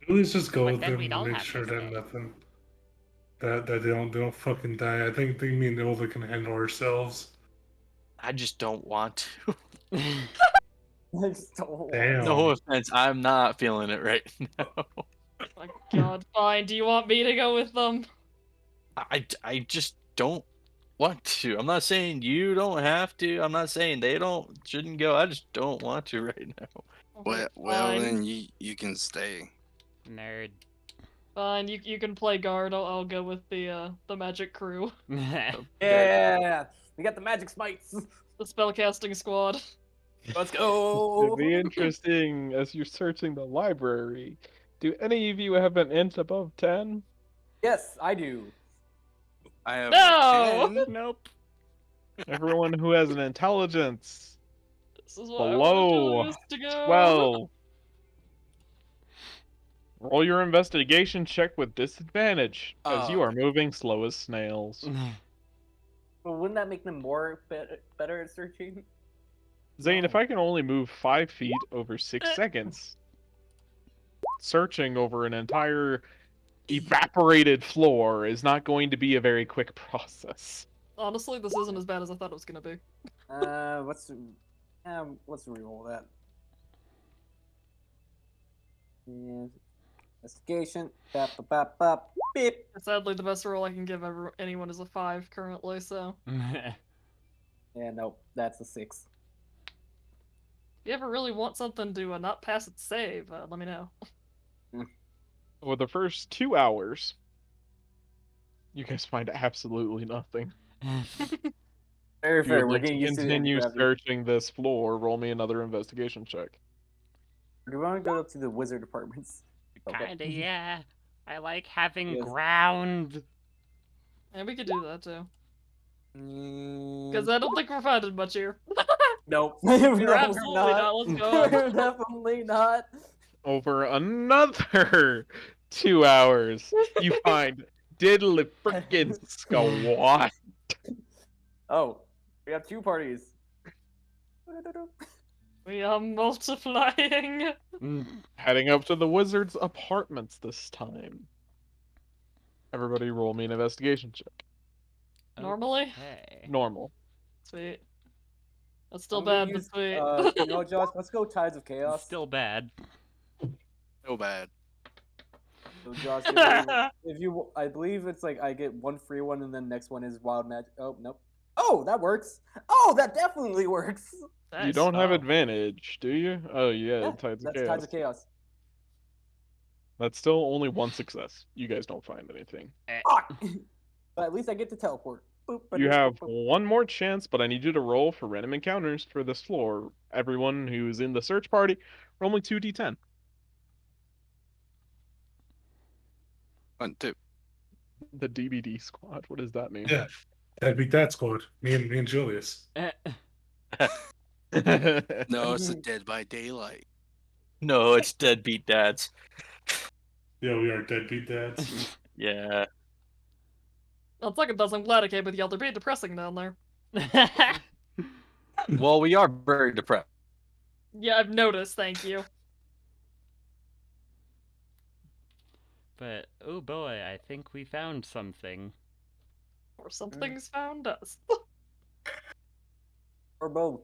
Let's just go But with then them we'd to all make have to sure that stay. nothing that they don't fucking die. I think me and Ilda can handle ourselves. I just don't want to. I just don't want Damn. No offense, I'm not feeling it right now. My god, fine. Do you want me to go with them? I just don't want to. I'm not saying you don't have to. I'm not saying they shouldn't go. I just don't want to right now. Okay, Well, fine. then you can stay. Nerd. Fine, you can play guard. I'll go with the magic crew. Yeah, we got the magic smites. The spellcasting squad. Let's It'd go. be interesting as you're searching the library. Do any of you have an int above 10? Yes, I do. I have No! 10. Nope. Everyone who has an intelligence This is why I below wanted Julius to go. 12. Roll your investigation check with disadvantage, as you Oh. are moving slow as snails. Well, wouldn't that make them more better at searching? Zane, if I can only move 5 feet over 6 seconds, searching over an entire evaporated floor is not going to be a very quick process. Honestly, this isn't as bad as I thought it was gonna be. Let's reroll that. Yeah. Investigation. Bap, bap, bap, bap, beep. Sadly, the best roll I can give anyone is a 5 currently, so. Yeah, no, that's a 6. If you ever really want something to not pass its save, let me know. Over the first 2 hours, you guys find absolutely nothing. Very You fair. would We're like to getting used to continue gravity. searching this floor. Roll me another investigation check. Do we want to go up to the wizard apartments? Okay. Kinda, yeah. I like having Yes. ground. And we could do that too. Mm, Because I don't think we're finding much here. nope. We're absolutely not. Let's go. We're definitely not. Over another 2 hours, you find diddly frickin' squat. Oh, we have 2 parties. We are multiplying. Heading up to the wizard's apartments this time. Everybody roll me an investigation check. Normally? Okay. Normal. Sweet. That's still I'm gonna bad, but use, sweet. you know what, Josh? Let's go Tides of Chaos. Still bad. So bad. So Josh, I believe it's like I get 1 free one, and then next one is Wild Magic. Oh, nope. Oh, that works. Oh, that definitely works. You Nice. don't have Oh. advantage, do you? Oh, yeah, Yeah, Tides of that's Chaos. Tides of Chaos. That's still only 1 success. You guys don't find anything. Fuck. But at least I get to teleport. Boop, You ba-doop, have boop, boop. one more chance, but I need you to roll for random encounters for this floor. Everyone who's in the search party, roll me 2d10. 1, 2. The DBD squad. What does that mean? Yeah, that'd be that squad. Me and Julius. No, it's a Dead by Daylight. No, it's deadbeat dads. Yeah, we are deadbeat dads. Yeah. On second thoughts, I'm glad I came with y'all. They're being depressing down there. Well, we are very depressed. Yeah, I've noticed, thank you. But, oh boy, I think we found something. Or something's found us. Or both.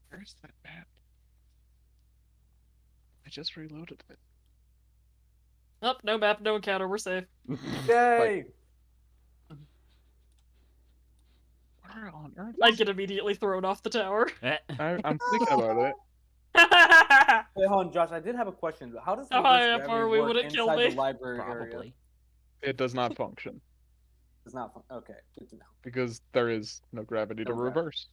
Where's that map? I just reloaded it. Oh, no map, no encounter, we're safe. Yay! Where on earth? I get immediately thrown off the tower. I'm thinking about it. How Hey, hold on, Josh. I did have a question. How does the high reverse up gravity are we? work Would it kill inside me? the library area? Probably. It does not function It's not fun. Okay, good to know. because there is no gravity to No gravity. reverse.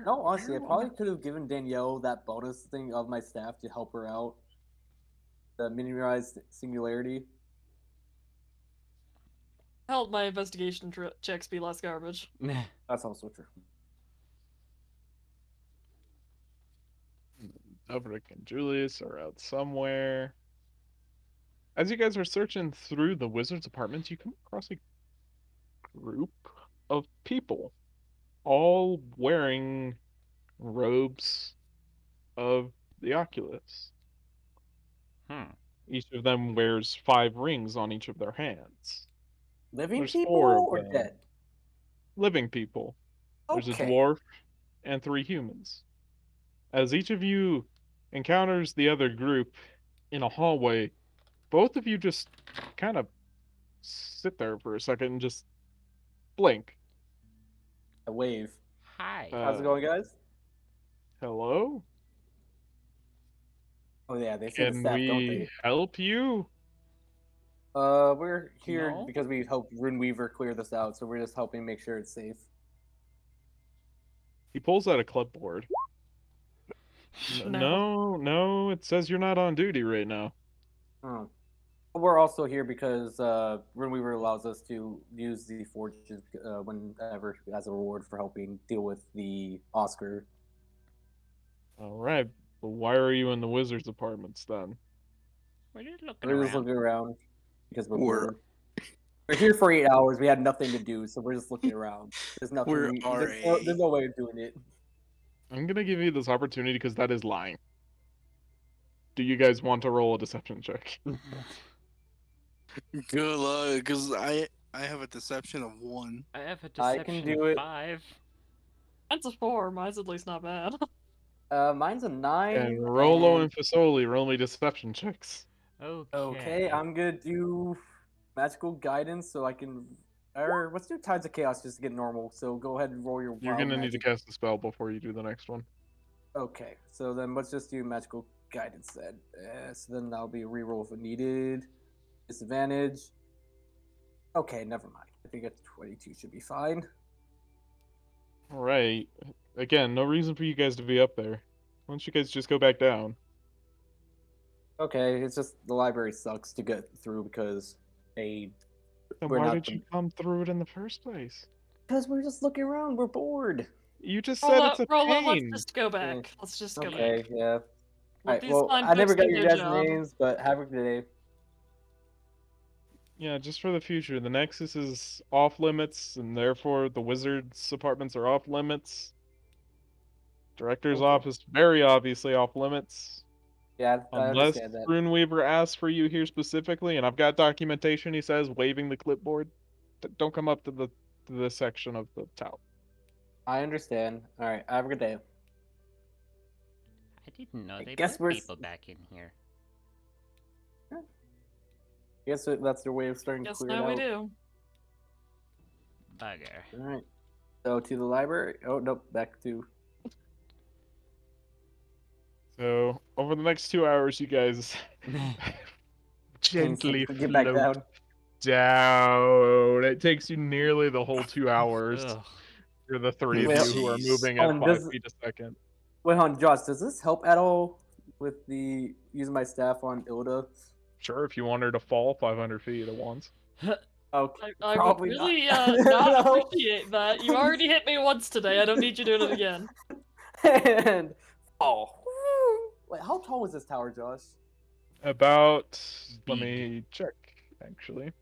No, honestly, I probably could have given Danielle that bonus thing of my staff to help her out. The miniaturized singularity. Help my investigation checks be less garbage. That's also true. Elric and Julius are out somewhere. As you guys are searching through the wizard's apartments, you come across a group of people, all wearing robes of the Oculus. Hmm. Each of them wears 5 rings on each of their hands. Living There's 4 people of or them. dead? Living people. There's a Okay. dwarf and 3 humans. As each of you encounters the other group in a hallway, both of you just kind of sit there for a second and just blink. A wave. Hi. How's it going, guys? Hello? Oh yeah, they say the Can staff, don't we they? help you? We're here No? because we helped Runeweaver clear this out, so we're just helping make sure it's safe. He pulls out a clipboard. No. No, it says you're not on duty right now. Hmm. We're also here because Runeweaver allows us to use the forges whenever as a reward for helping deal with the Oscar. Alright, but why are you in the wizard's apartments then? We're just looking We're just around. looking around because we're We're bored. We're here for 8 hours. We had nothing to do, so we're just looking around. There's nothing. we're RA. There's no way of doing it. I'm gonna give you this opportunity because that is lying. Do you guys want to roll a deception check? Good luck, because I have a deception of 1. I have a I can deception do it. 5. That's a 4. Mine's at least not bad. Mine's a 9. And Rolo and and Fasoli roll me deception checks. okay, I'm gonna do magical guidance so I can. Or let's do tides of chaos just to get normal. So go ahead and roll your You're wild gonna need to magic. cast a spell before you do the next one. Okay, so then let's just do magical guidance then. So then that'll be a reroll if needed. Disadvantage. Okay, never mind. I think a 22 should be fine. Alright. Again, no reason for you guys to be up there. Why don't you guys just go back down? Okay, it's just the library sucks to get through because Then we're why not did the. you come through it in the first place? Because we're just looking around. We're bored. You just said it's a Rolo, let's pain! just go back. Let's just go Okay, back. yeah. Let Alright, these well, fine I never folks got do your their guys' job. names, but have a good day. Yeah, just for the future. The Nexus is off limits, and therefore the Wizards' apartments are off limits. Director's Okay. office, very obviously off limits. Yeah, I Unless understand that. Runeweaver asks for you here specifically, and I've got documentation, he says, waving the clipboard. Don't come up to the section of the tower. I understand. Alright, have a good day. I didn't know I they guess put we're- people back in here. Guess that's their way of starting to Yes, clear it now we out. do. Bugger. Alright. So to the library. Oh, nope, back to. So, over the next 2 hours, you guys gently Get back float down. down. It takes you nearly the whole 2 hours. Ugh. For the 3 of Well- you who are Jeez. moving at On 5 this- feet a second. Wait, hon, Josh, does this help at all with the using my staff on Ilda? Sure, if you want her to fall 500 feet at once. Okay. I would Probably not. really No. not appreciate that. You already hit me once today. I don't need you doing it again. And wait, how tall was this tower, Josh? About, let Big. me check, actually.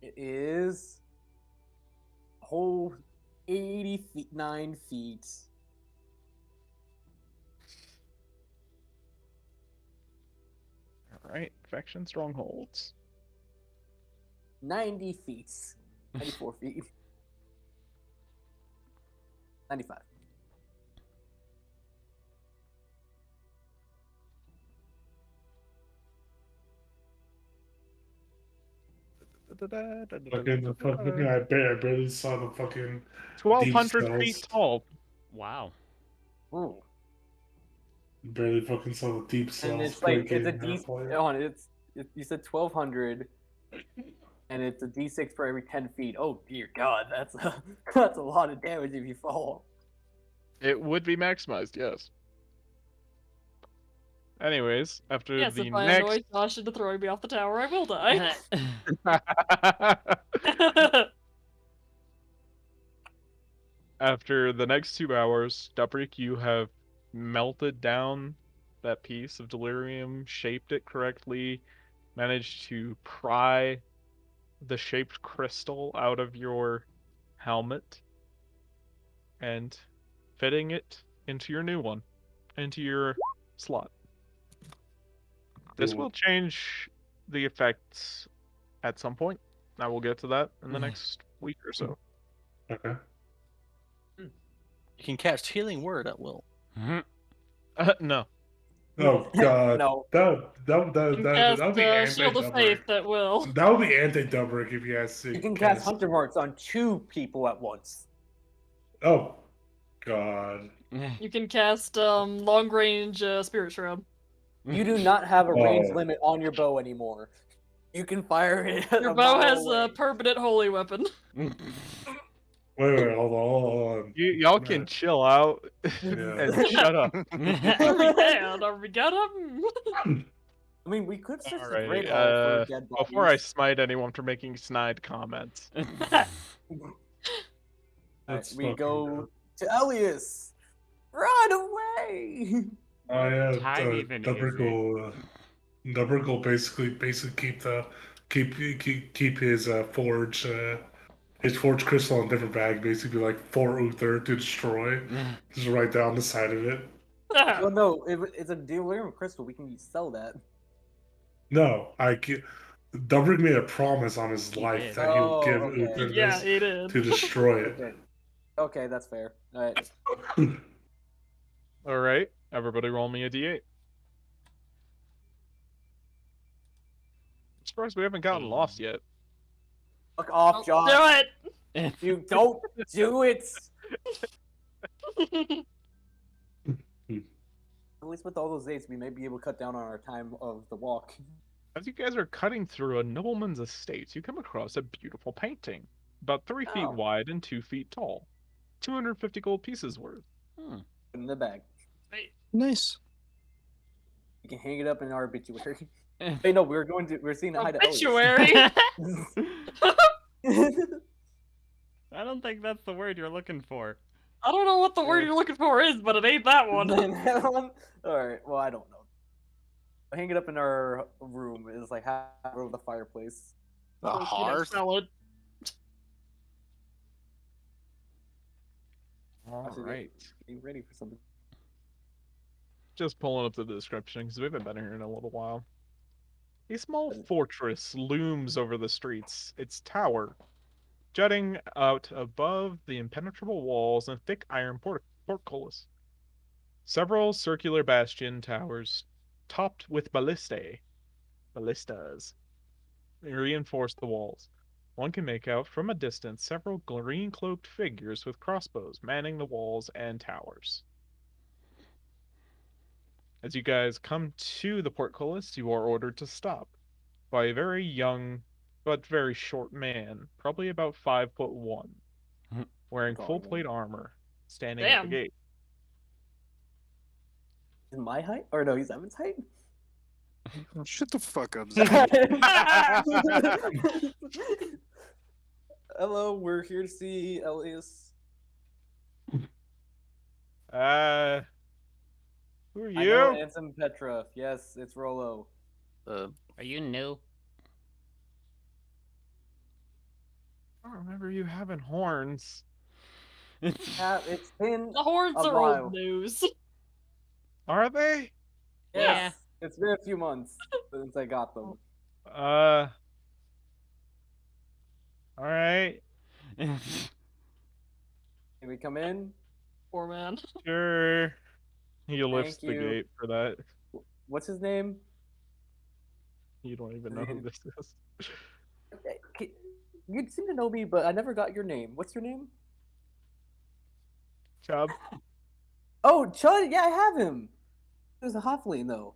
It is a whole 80 feet, 9 feet. Alright, Faction Strongholds. 90 feet. 94 feet. 95. Fucking, I barely saw the fucking. 1,200 deep feet cells. tall. Wow. Ooh. Barely fucking saw the deep And cells it's like it's a breaking D. halfway. You said 1,200, and it's a D6 for every 10 feet. Oh dear God, that's a lot of damage if you fall. It would be maximized, yes. Anyways, after Yes, the if I annoy Josh into throwing me off the tower, I will die. After the next 2 hours, Duprik, you have melted down that piece of delirium, shaped it correctly, managed to pry the shaped crystal out of your helmet, and fitting it into your new one, into your slot. This Cool. will change the effects at some point. I will get to that in the next week or so. Okay. You can cast Healing Word at will. No. Oh God. No. You can That would be cast Shield of anti-Dubrick. Faith at will. That would be anti-Dubrick if you ask You can cast Hunter Marks on 2 people at once. Oh God. You can cast long range Spirit Shroud. You do not have a range Oh. limit on your bow anymore. You can fire it. Your a bow mile has away. a permanent holy weapon. Wait, hold on. Y'all can chill out Yeah. and shut up. Are we can? Are we gonna? I mean, we could search All the Great right. Hall for dead bodies. Before I smite anyone for making snide comments, That's we fucking go to Elias. Run away! Oh yeah, Time even is it? Dubrick will basically keep his forge crystal in a different bag, basically like 4 Uther to destroy. Just right down the side of it. Well, no, it's a delirium crystal. We can sell that. No, Dubrick made a promise on his He life did. that he would give okay. Uther Yeah, this he did. to destroy it. Okay. Okay, that's fair. All right. all right, everybody roll me a d8. I'm surprised we haven't gotten lost yet. Fuck off, Josh. Do it! You don't do it. At least with all those dates, we may be able to cut down on our time of the walk. As you guys are cutting through a nobleman's estate, you come across a beautiful painting, about 3 feet Oh. wide and 2 feet tall. 250 gold pieces worth. Put it in the bag. Nice. You can hang it up in our obituary. Hey, no, we're seeing a hide to Elias. Obituary? I don't think that's the word you're looking for. I don't know what the word you're looking for is, but it ain't that one. That one? Alright, well, I don't know. Hang it up in our room. It's like half over the fireplace. The So, you know, hearth. sell it. All Actually, right. Getting ready for something. Just pulling up the description because we haven't been here in a little while. A small fortress looms over the streets, its tower jutting out above the impenetrable walls and thick iron portcullis. Several circular bastion towers, topped with ballistas, reinforce the walls. One can make out from a distance several green-cloaked figures with crossbows manning the walls and towers. As you guys come to the portcullis, you are ordered to stop by a very young but very short man, probably about 5'1", wearing full plate armor, standing at the Damn. gate. Is my height? Or no, he's Evan's height? Shut the fuck up, Zach. Hello, we're here to see Elias. Who are I know you? Ansem Petra. Yes, it's Rolo. Are you new? I don't remember you having horns. Yeah, it's been The horns a are while. old news. Are they? Yes, it's been a few months since I got them. All right, Can we come in? Poor man. sure. He lifts the you. gate for that. What's his name? You don't even know who this is. You seem to know me, but I never got your name. What's your name? Chubb. Oh, Chud. Yeah, I have him. Who's a halfling though?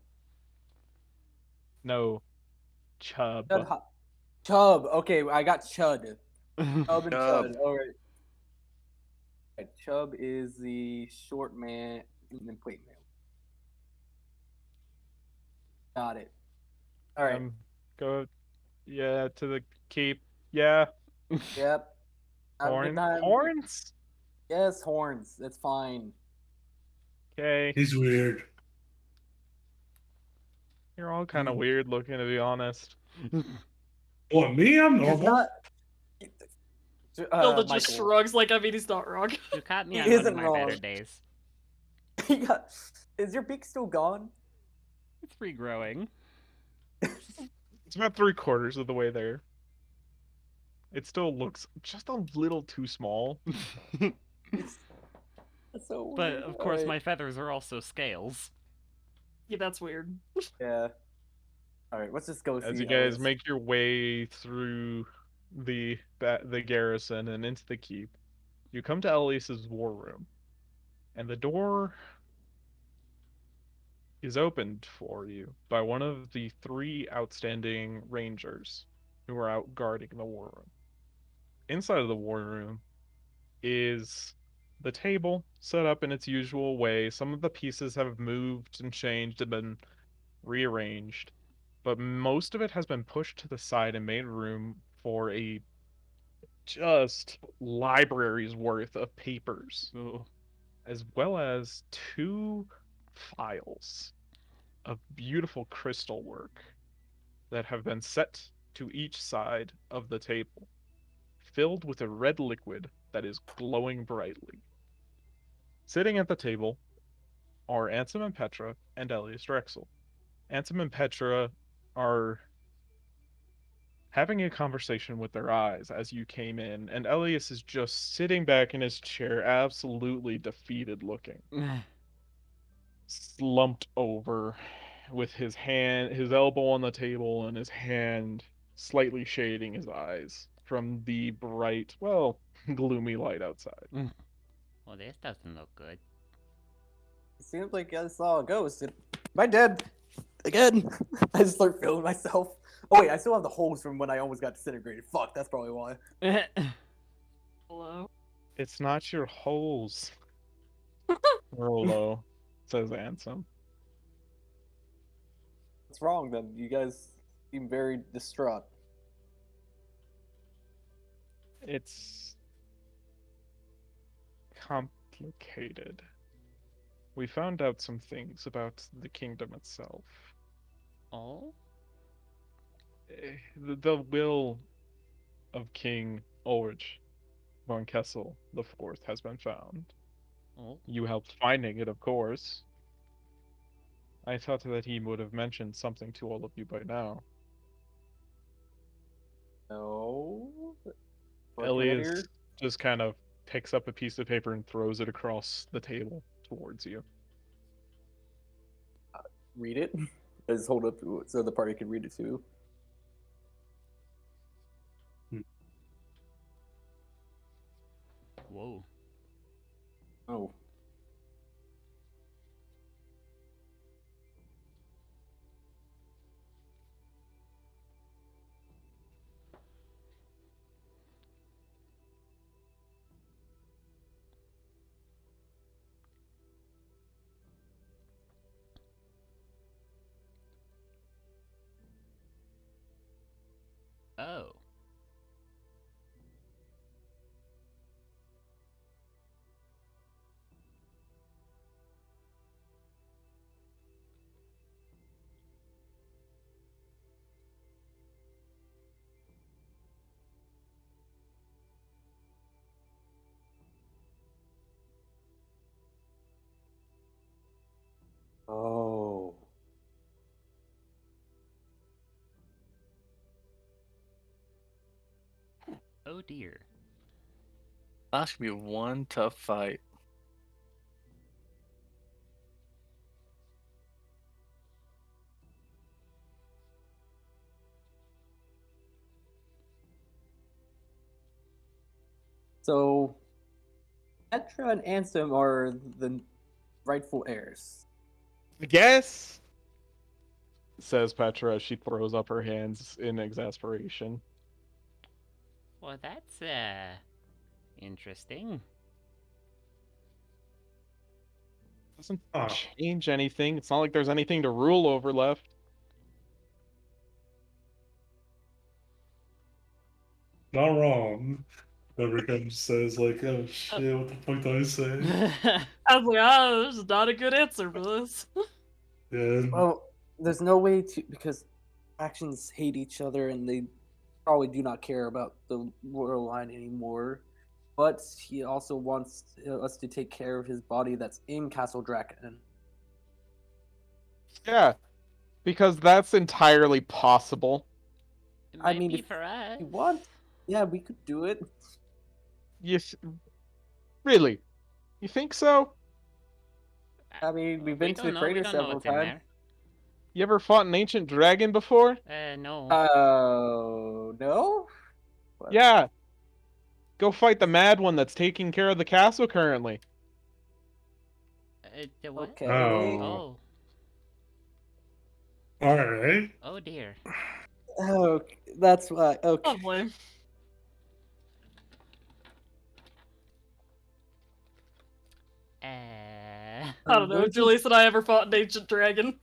No, Chub. Chud Chub. Okay, I got Chud. Chub and Chub. Chud. All right. Chub is the short man. Wait, man. Got it. All right. Go, yeah, to the keep. Yeah, Yep. Have a good time. horns. Yes, horns. That's fine. Okay, He's weird. you're all kind of weird looking, to be honest. What, me? I'm He's normal. not. Hilda just Michael. shrugs like, I mean, he's not wrong. You caught me He on one of isn't my wrong. better days. He got. Is your beak still gone? It's regrowing. It's about 3/4 of the way there. It still looks just a little too small. That's so But weird. of course, Alright. my feathers are also scales. Yeah, that's weird. Yeah. All right. Let's just go see. As you how guys this- make your way through the garrison and into the keep, you come to Elias's war room, and the door is opened for you by one of the 3 outstanding rangers who are out guarding the war room. Inside of the war room is the table set up in its usual way. Some of the pieces have moved and changed and been rearranged, but most of it has been pushed to the side and made room for a just library's worth of papers, Ooh. as well as 2 files of beautiful crystal work that have been set to each side of the table, filled with a red liquid that is glowing brightly. Sitting at the table are Ansem and Petra and Elias Drexel. Ansem and Petra are having a conversation with their eyes as you came in, and Elias is just sitting back in his chair, absolutely defeated looking, slumped over with his elbow on the table and his hand slightly shading his eyes from the bright, well, gloomy light outside. Well, this doesn't look good. It seems like I saw a ghost. Am I dead? Again? I just start feeling myself. Oh wait, I still have the holes from when I almost got disintegrated. Fuck, that's probably why. Hello? It's not your holes, Rolo, says Ansem. What's wrong then? You guys seem very distraught. It's complicated. We found out some things about the kingdom itself. Oh? The will of King Ulrich von Kessel the Fourth has been found. Oh? You helped finding it, of course. I thought that he would have mentioned something to all of you by now. No. Elias just kind of picks up a piece of paper and throws it across the table towards you. Read it. I just hold up so the party can read it too. Whoa. Oh. Oh. Oh. Oh dear. That's gonna be one tough fight. So, Petra and Ansem are the rightful heirs. I guess, says Petra as she throws up her hands in exasperation. Well, that's interesting. Doesn't Huh. change anything. It's not like there's anything to rule over left. Not wrong. Whoever comes says like, oh shit, what the fuck did I say? I was like, oh, this is not a good answer for this. Yeah. Well, there's no way to, because factions hate each other and they probably do not care about the royal line anymore. But he also wants us to take care of his body that's in Castle Draken. Yeah, because that's entirely possible. It I might mean, be if for us. you want, yeah, we could do it. Yes, really? You think so? I mean, we've We been to the don't know. We crater don't know several what's in times. there. You ever fought an ancient dragon before? No. Oh, no? What? Yeah. Go fight the mad one that's taking care of the castle currently. The what? Okay. Oh. Alright. Oh dear. Oh, that's why. Okay. Lovely. Uh. I don't know. Julius and I ever fought an ancient dragon.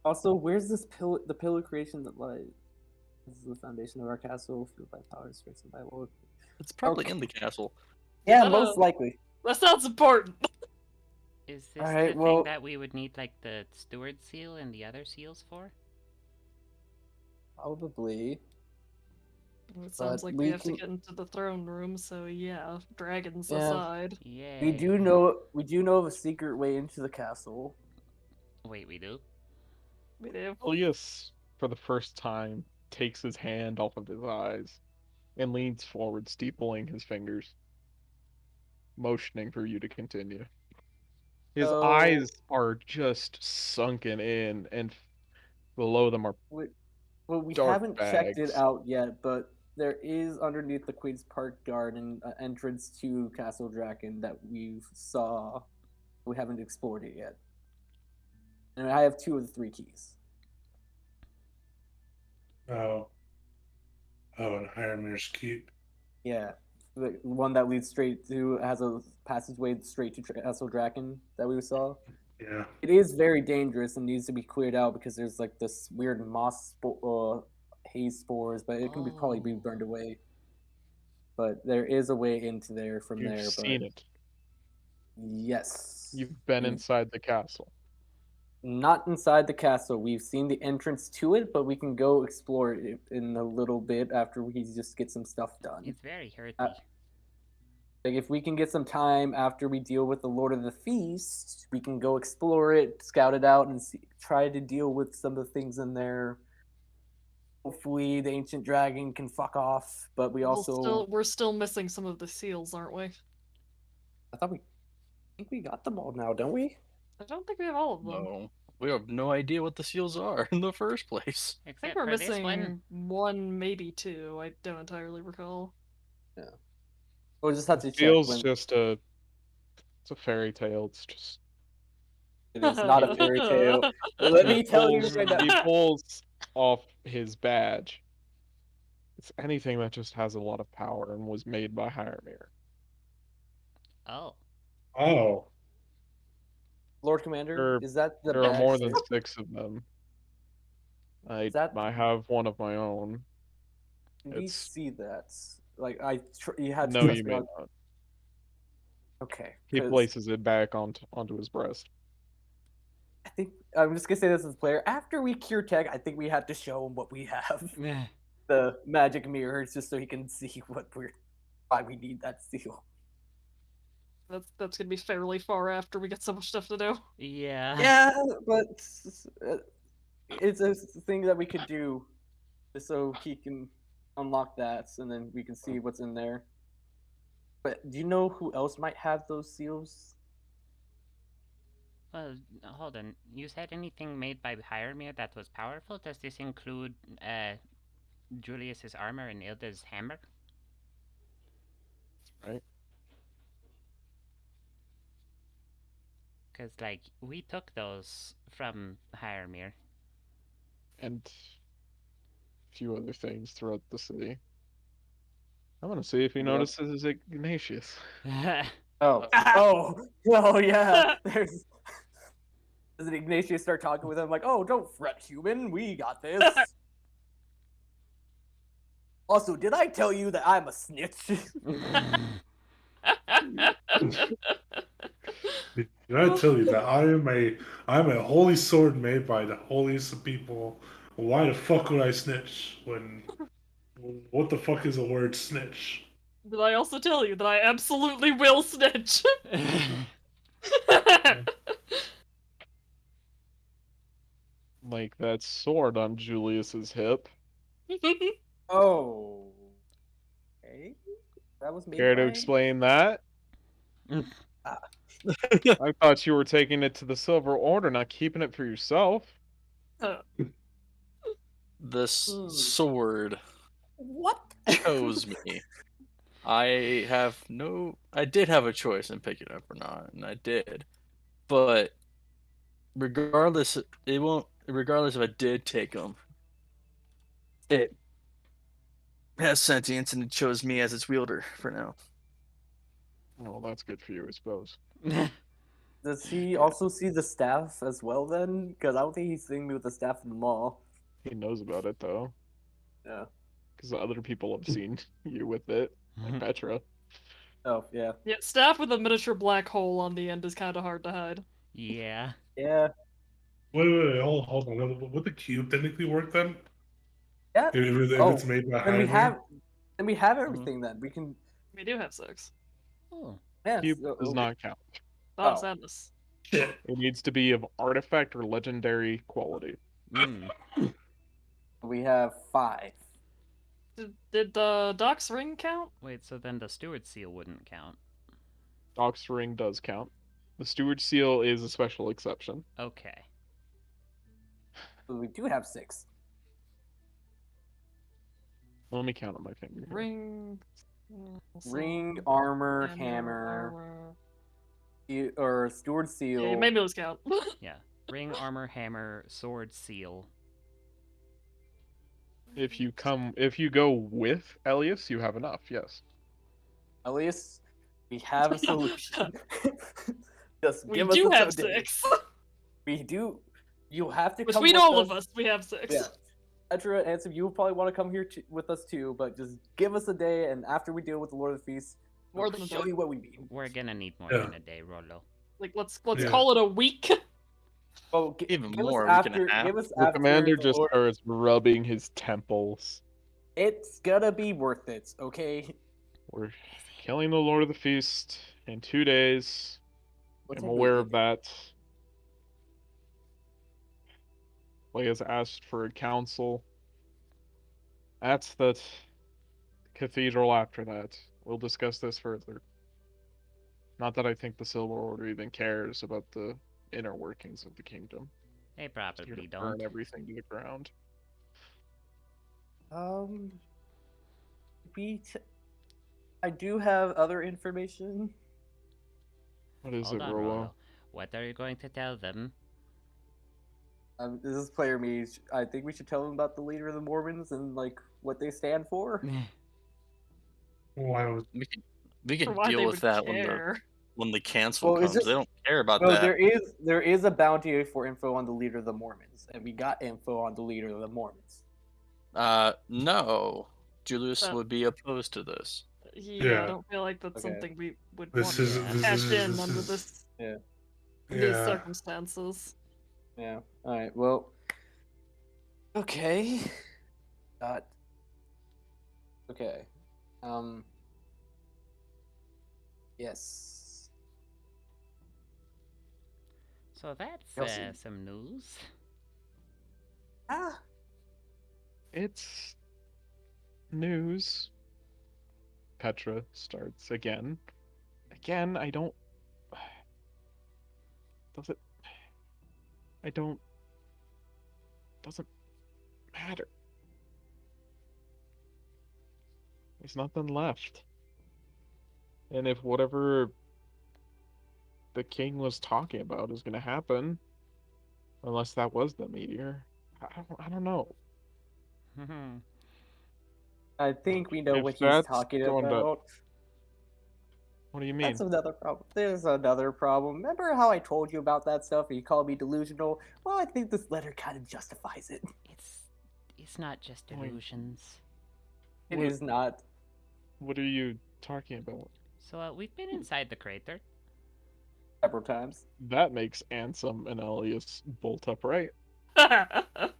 Also, where's this pillar? The pillar creation that lies. This is the foundation of our castle, fueled by power, strengthened by Lord. It's probably Okay. in the castle. Yeah, I don't most know. likely. That sounds important. Is this Alright, the well- thing that we would need like the steward seal and the other seals for? Probably. It sounds But like we we have can- to get into the throne room, so yeah, dragons Yeah. aside. Yay. We do know of a secret way into the castle. Wait, we do? We do. Julius, for the first time, takes his hand off of his eyes and leans forward, steepling his fingers, motioning for you to continue. His So- eyes are just sunken in, and below them are Well, we dark haven't checked it bags. out yet, but there is underneath the Queen's Park Garden an entrance to Castle Draken that we saw. We haven't explored it yet. And I have 2 of the 3 keys. Oh. Oh, and Hyrmir's Keep. Yeah. The one that leads straight to, has a passageway straight to Castle Draken that we saw. Yeah. It is very dangerous and needs to be cleared out because there's like this weird haze spores, but it can probably be Oh. burned away. But there is a way into there from You've there. seen But it. yes, You've been We've- inside the castle. not inside the castle. We've seen the entrance to it, but we can go explore it in a little bit after we just get some stuff done. It's very hurty. Like if we can get some time after we deal with the Lord of the Feast, we can go explore it, scout it out, and try to deal with some of the things in there. Hopefully, the ancient dragon can fuck off. But we also, we're still missing some of the seals, aren't we? I think we got them all now, don't we? I don't think we have all of them. No, we have no idea what the seals are in the first place. I think Except we're for this missing one. one, maybe 2. I don't entirely recall. We'll just have to check. Feels just it's a fairy tale. It's just It is not a fairy tale. Let me tell you right now. he pulls off his badge. It's anything that just has a lot of power and was made by Hyrmir. Oh. Oh. Lord Commander, is that the There are badge more than that- 6 of them. I that- have one of my own. Can we It's- see that? Like you had to No, trust you me may on- not. Okay. He 'cause places it back onto his breast. I think I'm just gonna say this as a player. After we cure Tech, I think we have to show him what we have. The magic mirrors, just so he can see why we need that seal. That's gonna be fairly far after we get so much stuff to do. Yeah. Yeah, but it's a thing that we could do, just so he can unlock that, and then we can see what's in there. But do you know who else might have those seals? Well, hold on. You said anything made by Hyrmir that was powerful? Does this include Julius's armor and Ilda's hammer? Right. Because, like, we took those from Hiremere. And a few other things throughout the city. I want to see if he Yep. notices Ignatius. Oh, oh yeah. There's. Does Ignatius start talking with him like, "Oh, don't fret, human. We got this." Also, did I tell you that I'm a snitch? Did I tell you that I'm a holy sword made by the holiest of people? Why the fuck would I snitch when what the fuck is the word snitch? Did I also tell you that I absolutely will snitch? Like that sword on Julius's hip. Oh. Okay. That was made Care to by. explain that? I thought you were taking it to the Silver Order, not keeping it for yourself. This Hmm. sword What? chose me. I did have a choice in picking it up or not, and I did. But regardless, regardless if I did take them, it has sentience and it chose me as its wielder for now. Well, that's good for you, I suppose. Does he also see the staff as well then? Because I don't think he's seeing me with the staff in the mall. He knows about it though, Yeah. because other people have seen you with it, like Petra. Oh, yeah. Yeah, staff with a miniature black hole on the end is kind of hard to hide. Yeah. Yeah. Wait, hold on. Would the cube technically work then? Yeah. If it's made by Then we Hyrule? have everything then. We can. We do have 6. Oh. Yeah. Cube so- does okay. not count. Oh, Oh. sadness. Shit. It needs to be of artifact or legendary quality. Mm. We have 5. Did the Doc's ring count? Wait, so then the steward seal wouldn't count. Doc's ring does count. The steward seal is a special exception. Okay. So we do have 6. Let me count on my finger. Here. Ring, armor, hammer, or steward seal. Yeah, maybe those count. Yeah. Ring, armor, hammer, sword, seal. If you go with Elias, you have enough. Yes. Elias, we have a solution. Just We give us do a have day. 6. We do. You have to come Between with all us. of us, we have 6. Yeah. Petra and Ansem, you will probably want to come here with us too, but just give us a day, and after we deal with the Lord of the Feast, More we'll than a show day. you what we mean. We're gonna need more Yeah. than a day, Rollo. Like, let's Yeah. call it a week. Oh, Even give more, us we can after. have. Give us The after. commander the just Lord- starts rubbing his temples. It's gonna be worth it, okay? We're killing the Lord of the Feast in 2 days. What I'm time do we aware leave? of that. Leia's asked for a council. That's the cathedral after that. We'll discuss this further. Not that I think the Silver Order even cares about the inner workings of the kingdom. They Just here probably to burn don't. everything to the ground. I do have other information. What is Hold it, on, Rolo? Rollo. What are you going to tell them? This is player me. I think we should tell them about the leader of the Mormons and like what they stand for. Why would We For can why they deal would with that care. when the cancel Well, is comes. it- They don't care about No, that. there is a bounty for info on the leader of the Mormons, and we got info on the leader of the Mormons. No. Julius That- would be opposed to this. Yeah, Yeah. I don't feel like that's Okay. something we would This want is to Yeah. cash in this under is this Yeah. these yeah. circumstances. Yeah. All right. Well. Okay. Got. Okay. Yes. So that's Kelsey. some news. Ah. It's news. Petra starts again. Again, I don't. Does it? I don't. Doesn't matter. There's nothing left. And if whatever the king was talking about is gonna happen, unless that was the meteor. I don't know. I think we know If what he's that's talking going to, about. what do you That's mean? another problem. There's another problem. Remember how I told you about that stuff and you called me delusional? Well, I think this letter kind of justifies it. It's it's not just Wait. illusions. It What- is not. What are you talking about? So we've been inside the crater. Several times. That makes Ansem and Elias bolt upright. Like,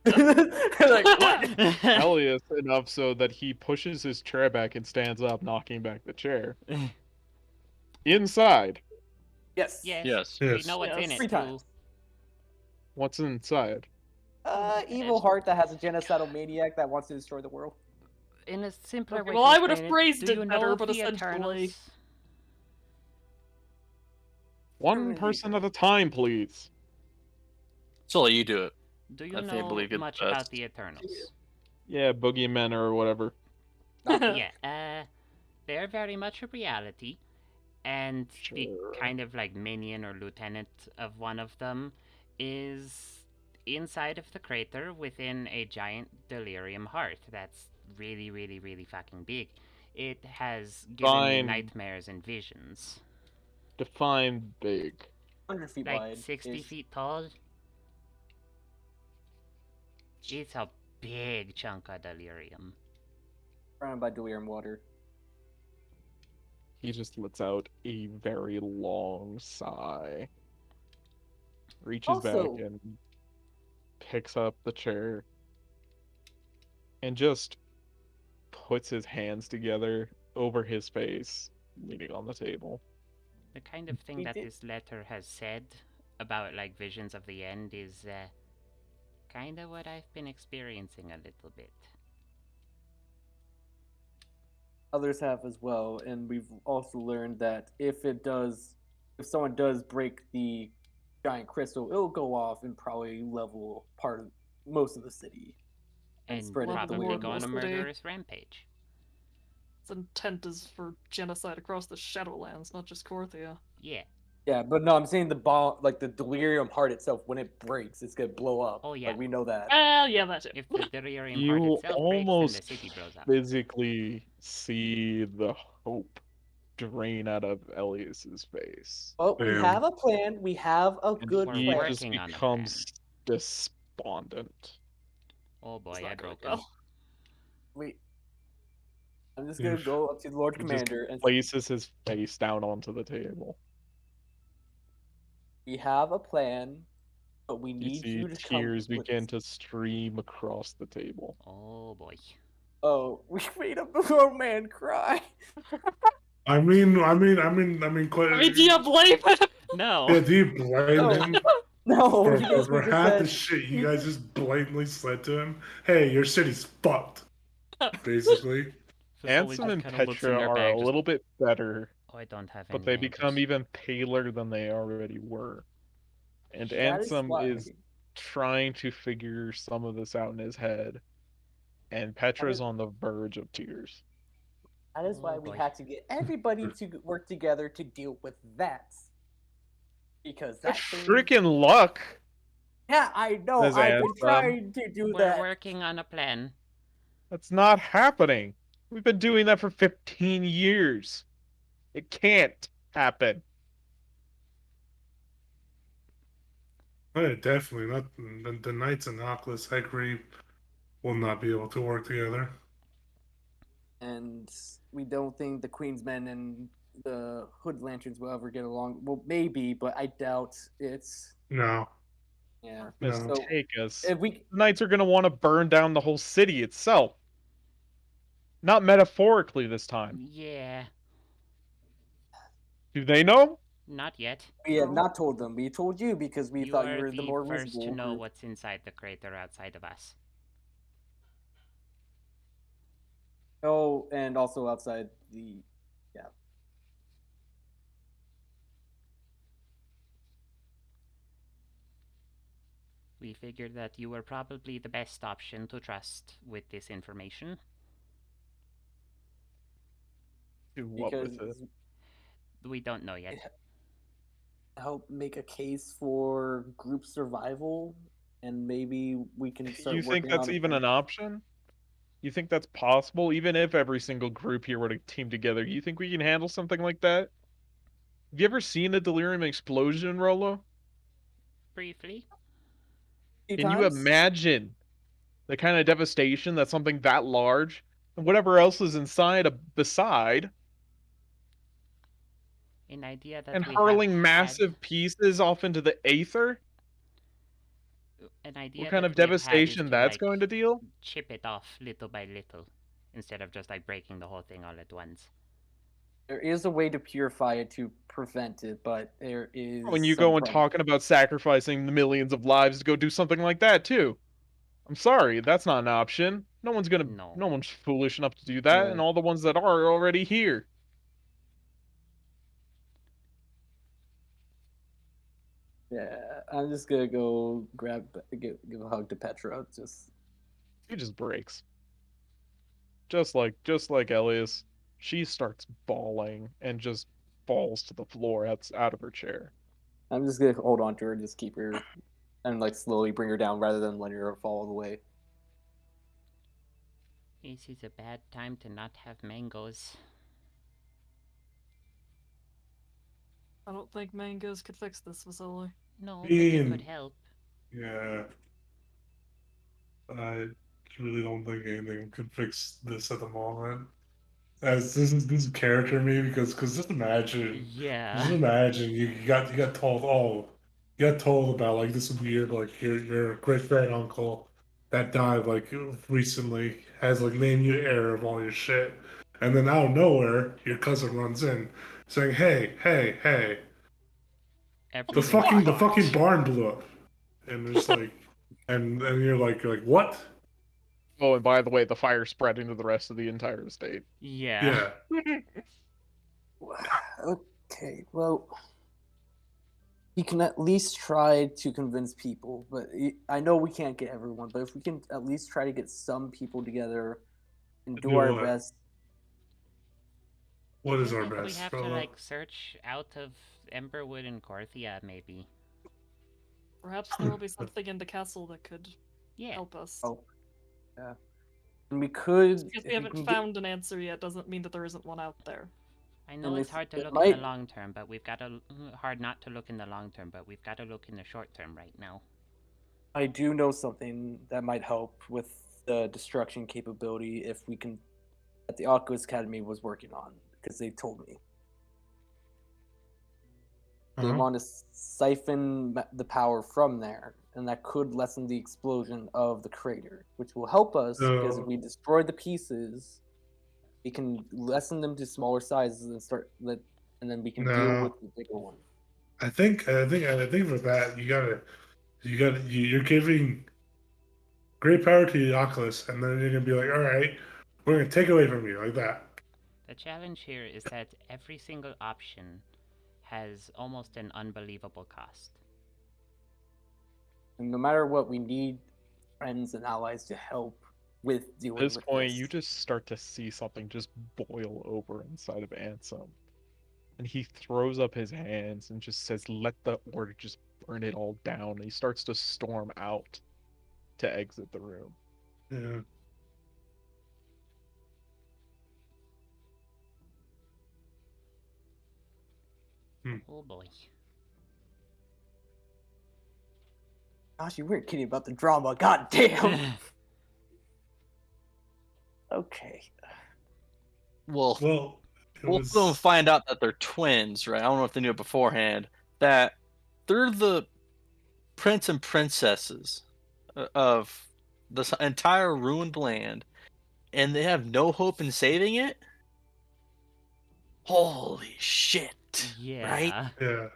what? Elias enough so that he pushes his chair back and stands up, knocking back the chair. Inside, Yes. Yes. Yes. We Yes. know what's in Yes. it 3 too. times. what's inside? Evil heart that has a genocidal maniac that wants to destroy the world. In a simpler Okay, way well, to I would have explain phrased do it you better, know of but the essentially- Eternals? One you person do. at a time, please. Sully, you do it. Do you I think I know believe you're the much about best. the Eternals? Yeah, boogeymen or whatever. Yeah, they're very much a reality, and the Sure. kind of like minion or lieutenant of one of them is inside of the crater within a giant delirium heart that's really, really, really fucking big. It has given me Fine. nightmares and visions. Define big. 100 feet Like wide. 60 ish. feet tall. It's a big chunk of delirium. Surrounded by delirium water. He just lets out a very long sigh. Reaches Also- back and picks up the chair. And just puts his hands together over his face, leaning on the table. The kind of thing He that did- this letter has said about like visions of the end is kind of what I've been experiencing a little bit. Others have as well, and we've also learned that if someone does break the giant crystal, it'll go off and probably level most of the city. And spread it probably more go on a mostly. murderous rampage. Its intent is for genocide across the Shadowlands, not just Korthia. Yeah. Yeah, but no, I'm saying the bomb, like the delirium heart itself, when it breaks, it's gonna blow up. Oh, yeah. Like we know that. Well, yeah, that too. If the delirium You heart itself breaks, then almost the city blows up. physically see the hope drain out of Elias's face. But we Damn. have a plan. We have a And good We're he plan. just working on a becomes despondent. Oh boy, It's I not going broke him. well. Wait. I'm just gonna Oof. go up to the Lord He just Commander and places his face down onto the table. we have a plan, but we You need see you to tears come with begin to stream across the table. Oh boy. Oh, we made a poor man cry. I mean, quite. I mean, do you blame him? No. Yeah, do you blame him No, for, he for, basically for just half the said, shit you guys just blatantly said to him? Hey, your city's fucked. Basically. Vasily Ansem and just kinda looks in Petra their are bag, a just, little bit better, oh, I don't have but any they become bandages. even paler than they already were. And that is Ansem why. is trying to figure some of this out in his head, and Petra's on the verge of tears. That is why Oh, we boy. had to get everybody to work together to deal with that. Because that thing. Freaking luck! Yeah, I know. Says I've been Ansem. trying to do We're that. working on a plan. That's not happening. We've been doing that for 15 years. It can't happen. Oh, definitely not. The Knights and Oculus Hecri will not be able to work together. And we don't think the Queensmen and the Hood Lanterns will ever get along. Well, maybe, but I doubt it's. No. Yeah. Let's No. So take us. if we, The Knights are going to want to burn down the whole city itself. Not metaphorically this time. Yeah. Do they know? Not yet. we have not told them. We told you because we You thought are you were the the more first reasonable to know group. what's inside the crater outside of us. Oh, and also outside the. Yeah. We figured that you were probably the best option to trust with this information. Do what Because with it? We don't know yet. help make a case for group survival, and maybe we can start You think working that's on even an option? You think that's possible? Even if every single group here were to team together, you think we can handle something like that? Have you ever seen a delirium explosion, Rolo? Briefly. few Can you times. imagine the kind of devastation that something that large and whatever else is inside beside An idea that and we have hurling had. massive pieces off into the aether? An What idea kind that of we've had is devastation to that's going to deal? chip it off little by little, instead of just breaking the whole thing all at once. There is a way to purify it to prevent it, but there When is you some go and problem. talking about sacrificing the millions of lives to go do something like that too. I'm sorry, that's not an option. No No. one's foolish enough to do that, and all the ones that are already here. Yeah, I'm just gonna go give a hug to Petra. She just breaks. Just like Elias. She starts bawling and just falls to the floor out of her chair. I'm just gonna hold on to her and just keep her and like slowly bring her down rather than letting her fall all the way. This is a bad time to not have mangoes. I don't think mangoes could fix this, Vasily. No, but they could help. Yeah. I really don't think anything could fix this at the moment. As this is character me because just Yeah. imagine you got told, oh, you got told about like this weird like your great grand uncle that died like recently has like named you heir of all your shit, and then out of nowhere your cousin runs in saying, hey, Everything's the fucking fucked. barn blew up, and it's like, and you're like what? Oh, and by the way, the fire spread into the rest of the entire estate. Yeah. Yeah. Okay, well, he can at least try to convince people, but I know we can't get everyone. But if we can at least try to get some people together and do Do our what? best. What is I our think we best, have to fella? search out of Emberwood and Corthia, maybe. Perhaps there will be something in the castle that could help us. Oh, yeah. And we could. Just because we haven't found an answer yet doesn't mean that there isn't one out there. I know it's hard to look in the long term, but we've got to hard not to look in the long term, but we've got to look in the short term right now. I do know something that might help with the destruction capability if we can. That the Oculus Academy was working on because they told me. They want to siphon the power from there, and that could lessen the explosion of the crater, which will help us because if we destroy the pieces, we can lessen them to smaller sizes and then we can deal with the bigger one. I think for that you're giving great power to the Oculus, and then you're gonna be like, all right, we're gonna take away from you like that. The challenge here is that every single option has almost an unbelievable cost. And no matter what, we need friends and allies to help with dealing with this. At this point, you just start to see something just boil over inside of Ansem. And he throws up his hands and just says, let the order just burn it all down. And he starts to storm out to exit the room. Yeah. Oh boy. Gosh, you weren't kidding about the drama. God damn. Okay. Well, both of them find out that they're twins, right? I don't know if they knew it beforehand. That they're the prince and princesses of this entire ruined land, and they have no hope in saving it. Holy shit! Yeah. Right? Yeah.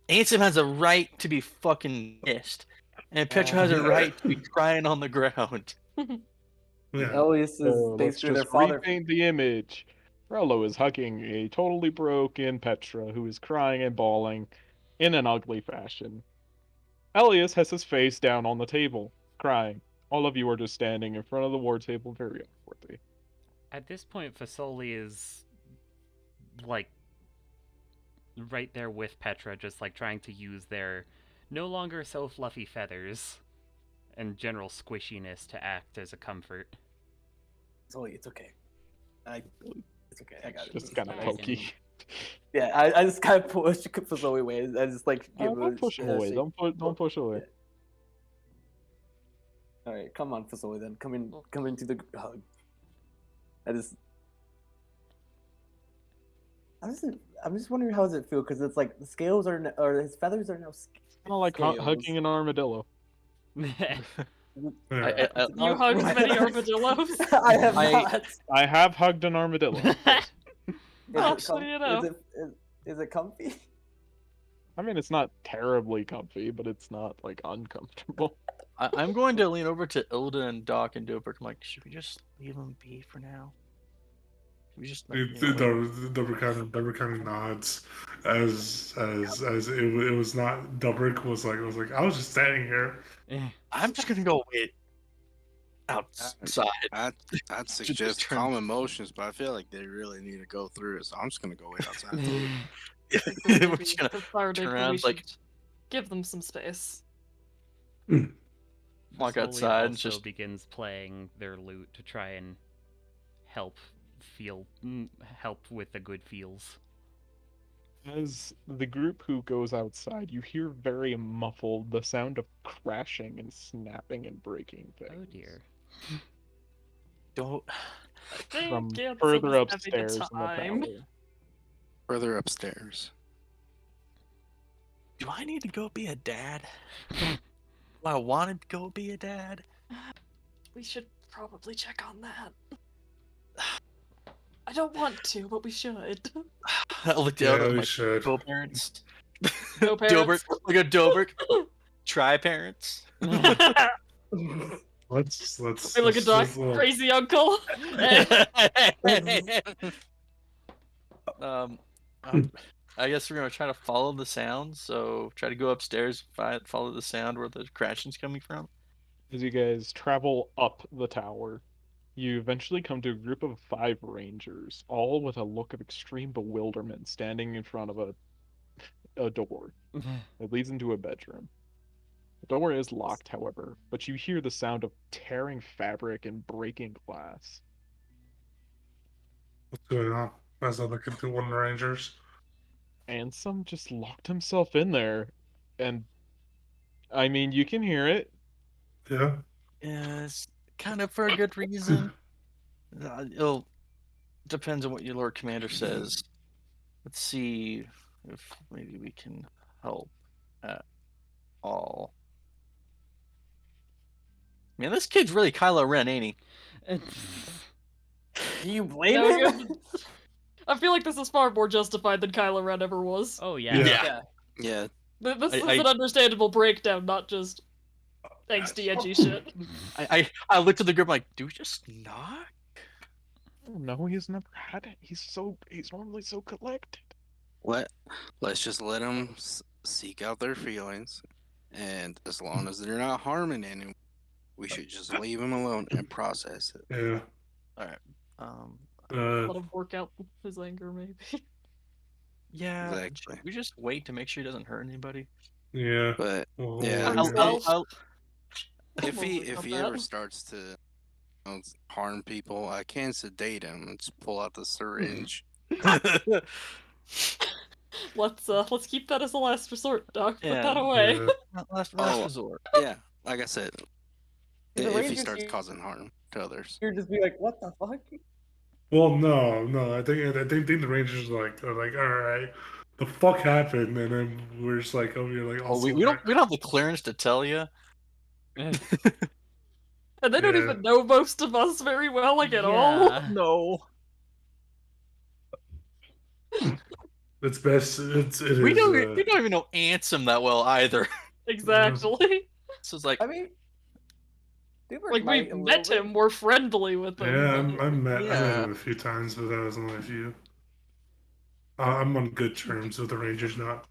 Ansem has a right to be fucking pissed, and Petra has a right to be crying on the ground. Yeah. Elias is Let's basically their just father. repaint the image. Rello is hugging a totally broken Petra who is crying and bawling in an ugly fashion. Elias has his face down on the table, crying. All of you are just standing in front of the war table, very awkwardly. At this point, Fasoli is like right there with Petra, just like trying to use their no longer so fluffy feathers and general squishiness to act as a comfort. Zoe, it's okay. It's okay. I got it. Just kind of Fine. pokey. Yeah, I just kind of push Zoe away. I just like give Don't push him away. shake. Don't push away. Yeah. All right, come on, Zoe. Then come into the hug. I'm just wondering how does it feel because it's like the scales or his feathers are now. Kind of like Scales. hugging an armadillo. Yeah. You hugged many armadillos? I have I- not. I have hugged an armadillo. Yes. Oh, Is it what do you know? Is it comfy? I mean, it's not terribly comfy, but it's not like uncomfortable. I'm going to lean over to Ilda and Doc and Dobrik. I'm like, should we just leave him be for now? Should we just like, Dobrik kind of nods as it was not Dobrik was like I was just standing here. I'm just gonna go wait outside. I'd suggest turn- calm emotions, but I feel like they really need to go through it, so I'm just gonna go wait outside. We're just gonna cathartic, turn but around, we like- should give them some space. walk Sully outside and also just begins playing their lute to try and help with the good feels. As the group who goes outside, you hear very muffled the sound of crashing and snapping and breaking things. Oh dear. don't. I think From Gansel further was having a upstairs in the time. tower. Further upstairs. Do I need to go be a dad? Do I want to go be a dad? We should probably check on that. I don't want to, but we should. I looked out Yeah, at we my should. co-parents. Co-parents. Dobrik, look at Dobrik. Tri-parents. Let's We look at Doc, crazy uncle. um, I guess we're gonna try to follow the sound. So try to go upstairs, follow the sound where the crashing's coming from. As you guys travel up the tower, you eventually come to a group of 5 rangers, all with a look of extreme bewilderment, standing in front of a door that leads into a bedroom. The door is locked, however, but you hear the sound of tearing fabric and breaking glass. What's going on? As I look into one of the rangers. Ansem just locked himself in there, and I mean, you can hear it. Yeah. It's kind of for a good reason. It'll depends on what your Lord Commander says. Let's see if maybe we can help at all. Man, this kid's really Kylo Ren, ain't he? Do you blame No, him? I feel like this is far more justified than Kylo Ren ever was. Oh yeah. Yeah. Yeah, This is I- an understandable breakdown, not just angsty, edgy shit. I looked at the group like, do we just knock? No, he's never had it. He's normally so collected. let's just let them seek out their feelings, and as long as they're not harming anyone, we should just leave them alone and process it. Yeah. All right. Let him work out his anger, maybe. Yeah. Exactly. Should we just wait to make sure he doesn't hurt anybody? Yeah. But Well, yeah, Himself? if he Worry about ever that. starts to harm people, I can sedate him and just pull out the syringe. Let's keep that as a last resort, Doc. Put Yeah. that away. Yeah. Last Oh. resort. Yeah, like I said, The if he Rangers starts here- causing harm to others. You'd just be like, what the fuck? Well, no. I think the Rangers are like, all right, the fuck happened, and then we're just like, you're like, Oh, we don't have the clearance to tell you. And they don't Yeah. even know most of us very well, like at all. Yeah. No. It's best. We don't even know Ansem that well either. Exactly. So it's like, I mean, Dobrik Like, might we've a little met bit. him, we're friendly with him. Yeah, but- I met Yeah. him a few times, but that was only a few. I'm on good terms with the Rangers. Not.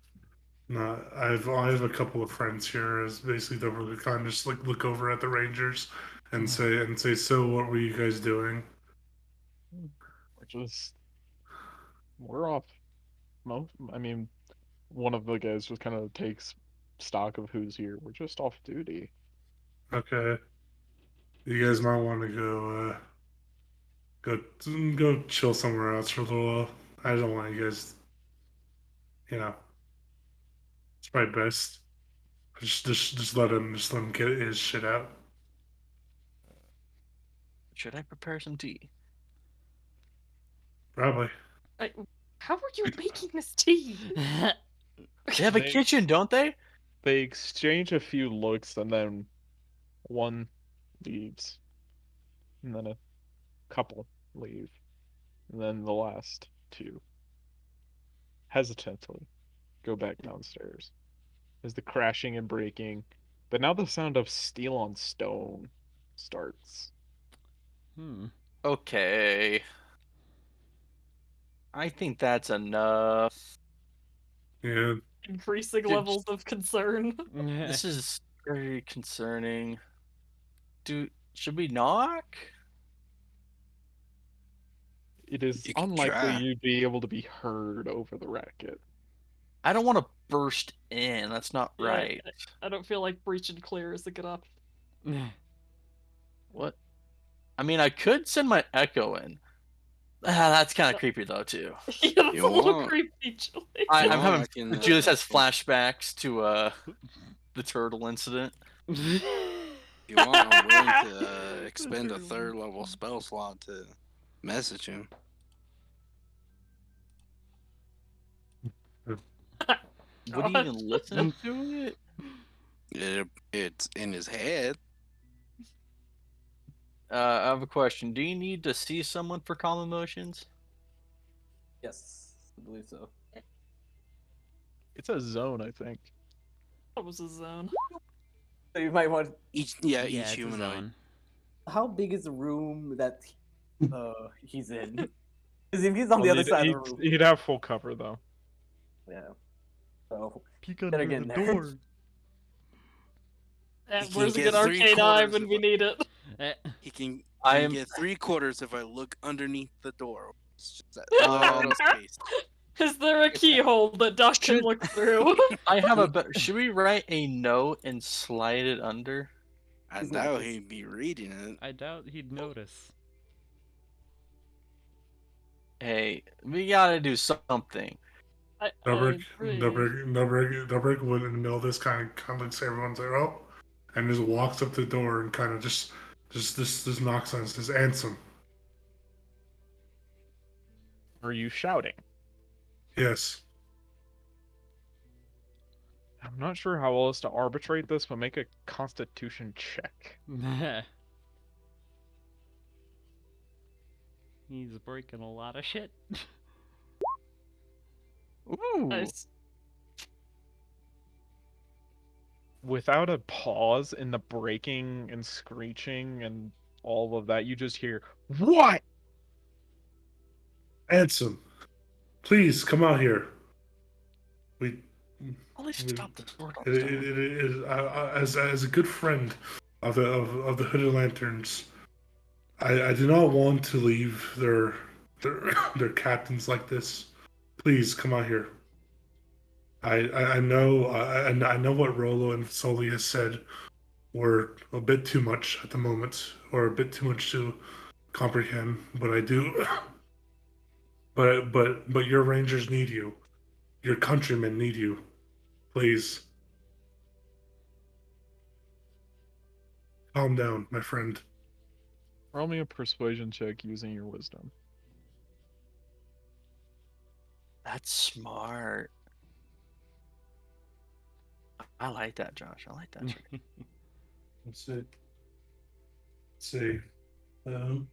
I have a couple of friends here. As basically, they kind of just like look over at the Rangers and say, so what were you guys doing? We're off. I mean, one of the guys just kind of takes stock of who's here. We're just off duty. Okay. You guys might want to go chill somewhere else for a little while. I don't want you guys. You know, it's probably best. Just let him get his shit out. Should I prepare some tea? Probably. How are you making this tea? They have a They- kitchen, don't they? They exchange a few looks, and then one leaves, and then a couple leave, and then the last two hesitantly go back downstairs as the crashing and breaking, but now the sound of steel on stone starts. Okay. I think that's enough. Yeah. Increasing Dude, levels of concern. This is very concerning. Should we knock? It is You can unlikely try. you'd be able to be heard over the racket. I don't want to burst in. That's not Yeah, right. I don't feel like breach and clear is a good option. What? I mean, I could send my echo in. That's kind of creepy though too. Yeah, that's You a little won't. creepy, Julie. I'm want, having I can, Julius has flashbacks to the turtle incident. If you want, I'm willing to expend a third level spell slot to message him. Would he even listen to it? It's in his head. I have a question. Do you need to see someone for calm emotions? Yes, I believe so. It's a zone, I think. That was a zone. So you might want. Each yeah, each it's a humanoid. zone. How big is the room that he's in? Because if he's on the other side of the room, He'd have full cover though. yeah. So Peek Better get in there. And can where's a get good arcane eye 3/4 when of we a- need it? He can I am- get 3/4 if I look underneath the door. It's just that Um, little space. Is there a keyhole that Doc can Should- look through? I have a better. Should we write a note and slide it under? I He's not doubt just- he'd be reading it. I doubt he'd notice. Hey, we gotta do something. I Dubrick agree. wouldn't know this kind of looks at everyone's like, oh, and just walks up to the door and kind of just knocks on it and says, Ansem. Are you shouting? Yes. I'm not sure how else to arbitrate this, but make a constitution check. He's breaking a lot of shit. Ooh. Nice. Without a pause in the breaking and screeching and all of that, you just hear, "What?" Ansem, please come out here. We At least stop the sword. as a good friend of the Hooded Lanterns, I do not want to leave their captains like this. Please come out here. I know what Rolo and Soli has said were a bit too much at the moment, or a bit too much to comprehend. But I do. But your Rangers need you. Your countrymen need you. Please. Calm down, my friend. Roll me a persuasion check using your wisdom. That's smart. I like that, Josh. I like that. trick. Let's see. Let's see. Um,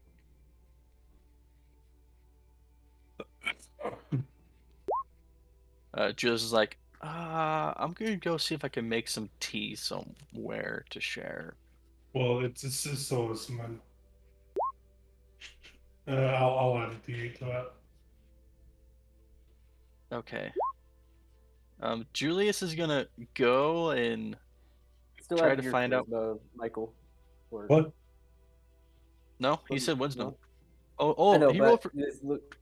Julius is like, I'm gonna go see if I can make some tea somewhere to share. well, it's so is mine. I'll add a D8 to that. Okay. Julius is gonna go and Still Try have to your find out- charisma, Michael. Or, What? no, he Wisdom, said wisdom. no? Oh, I know, he but rolled for. just look.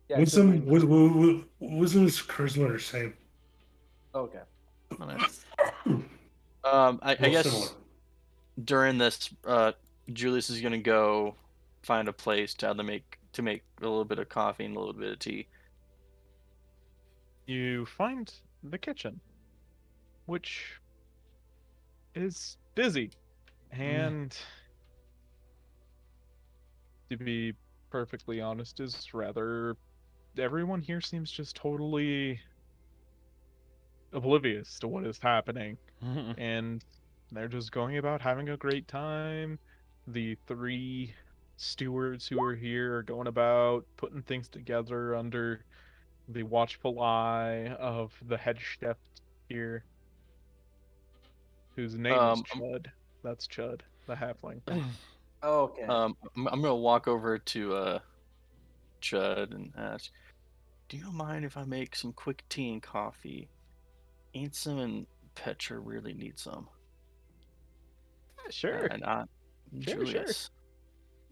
Yeah, Wisdom, considering- wisdom is charisma or same. Okay. Okay. I Well, guess similar. during this, Julius is gonna go find a place to either make a little bit of coffee and a little bit of tea. You find the kitchen, which is busy. And to be perfectly honest, is rather everyone here seems just totally oblivious to what is happening. And they're just going about having a great time. The three stewards who are here are going about putting things together under the watchful eye of the head chef here, whose name is I'm Chud. That's Chud, the halfling. Okay. I'm gonna walk over to Chud and ask, "Do you mind if I make some quick tea and coffee? Ansem and Petra really need some, Sure, and I, sure. Julius.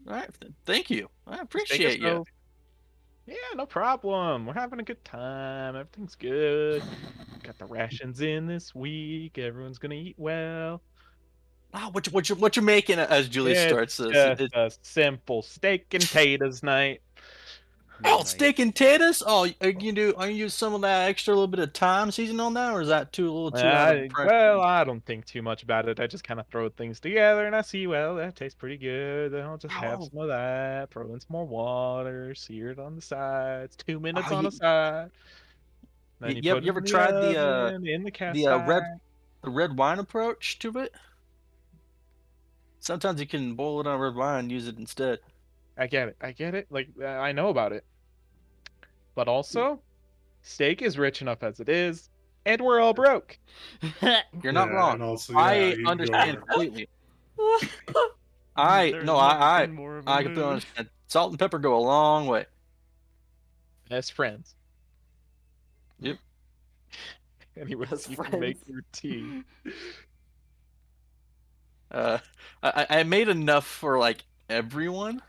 All right, thank you. I Just make a appreciate you. stove. Yeah, no problem. We're having a good time. Everything's good. Got the rations in this week. Everyone's gonna eat well. Ah, what you making as Julius It's starts this? just a simple steak and taters night. Oh, Nice. steak and potatoes. Oh, are you use some of that extra little bit of thyme seasoning on that, or is that too a little too out of pressure? Well, I don't think too much about it. I just kind of throw things together and I see, well, that tastes pretty good. Then I'll just have Oh, some of that, throw in some more water, sear it on the sides, 2 minutes oh on a side. Then you put it you in ever the tried oven, in the cast red iron. wine approach to it? Sometimes you can boil it on red wine and use it instead. I get it. I get it. Like, I know about it. But also, steak is rich enough as it is, and we're all broke. You're not Yeah, wrong. and also, yeah, I you go understand over. completely. I There's no, never been more of a I completely mood. understand. Salt and pepper go a long way. As friends. Yep. Anyways, As you can make friends. your tea. Uh, I made enough for like everyone,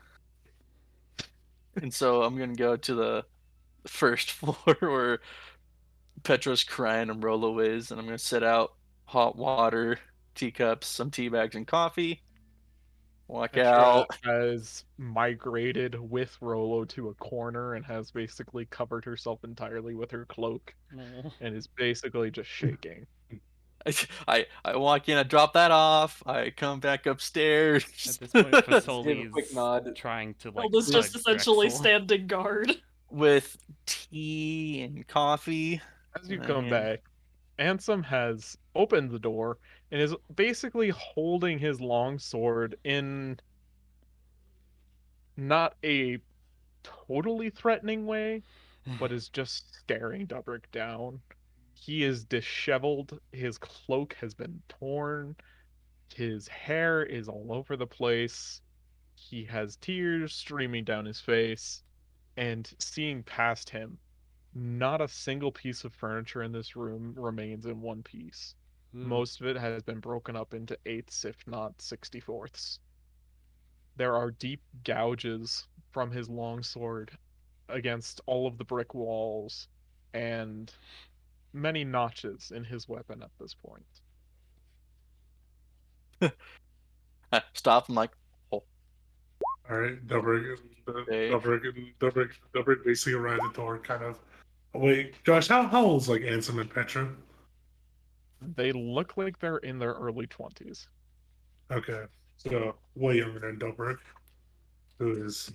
and so I'm gonna go to the first floor where Petra's crying and Rolo is, and I'm gonna set out hot water, teacups, some tea bags, and coffee. Walk Petra out. has migrated with Rolo to a corner and has basically covered herself entirely with her cloak No. and is basically just shaking. I walk in, I drop that off, I come back upstairs. At this point, Just give a quick Fasoli's nod. trying to like Hilda's just hug essentially Drexel. standing guard. With tea and coffee As in you my come hand. back, Ansem has opened the door and is basically holding his long sword in not a totally threatening way, but is just staring Dubrick down. He is disheveled, his cloak has been torn, his hair is all over the place, he has tears streaming down his face, and seeing past him, not a single piece of furniture in this room remains in one piece. Ooh. Most of it has been broken up into eighths, if not 64ths. There are deep gouges from his longsword against all of the brick walls, and many notches in his weapon at this point. Stop. I'm like, oh, All right, Dubrick, okay. Dubrick basically around the door, kind of. Wait, Josh, how old's like Ansem and Petra? They look like they're in their early 20s. Okay, so way younger than Dubrick, who is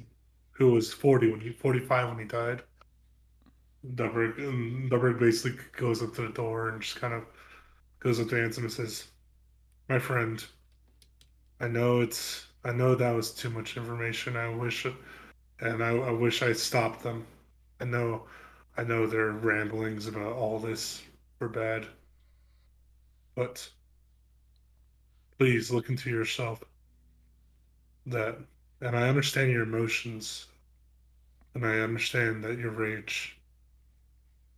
who was 40 when he 45 when he died. Dubrick basically goes up to the door and just kind of goes up to Ansem and says, "My friend, I know that was too much information. I wish I stopped them. I know, I know their ramblings about all this were bad, but please look into yourself. That, and I understand your emotions, and I understand that your rage,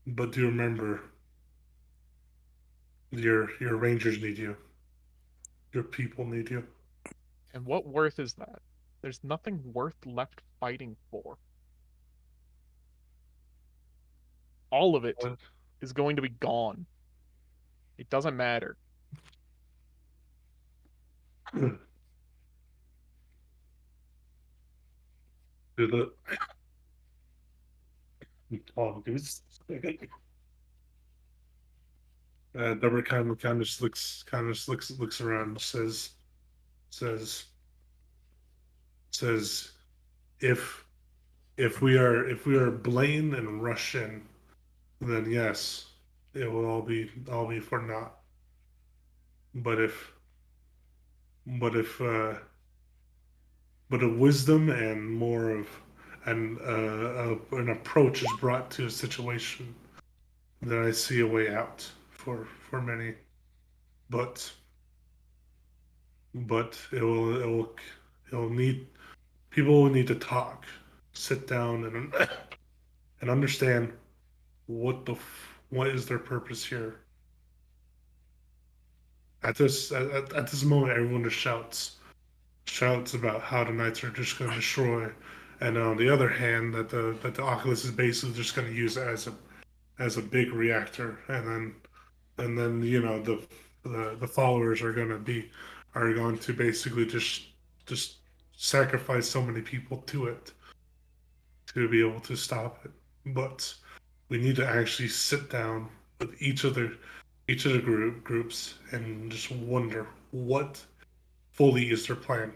but do remember, your rangers need you. Your people need you." And what worth is that? There's nothing worth left fighting for. All of it What? is going to be gone. It doesn't matter. Do the give us a second. Deborah kind of just looks around and says says if if we are Blaine and Russian, then yes, it will all be for naught. But if but if wisdom and more of an approach is brought to a situation, then I see a way out for many. But it will need people will need to talk, sit down and understand what is their purpose here. At this moment, everyone just shouts about how the knights are just going to destroy, and on the other hand, that the Oculus is basically just going to use it as a big reactor, and then the followers are going to basically just sacrifice so many people to it to be able to stop it. But we need to actually sit down with each of the groups and just wonder what fully is their plan.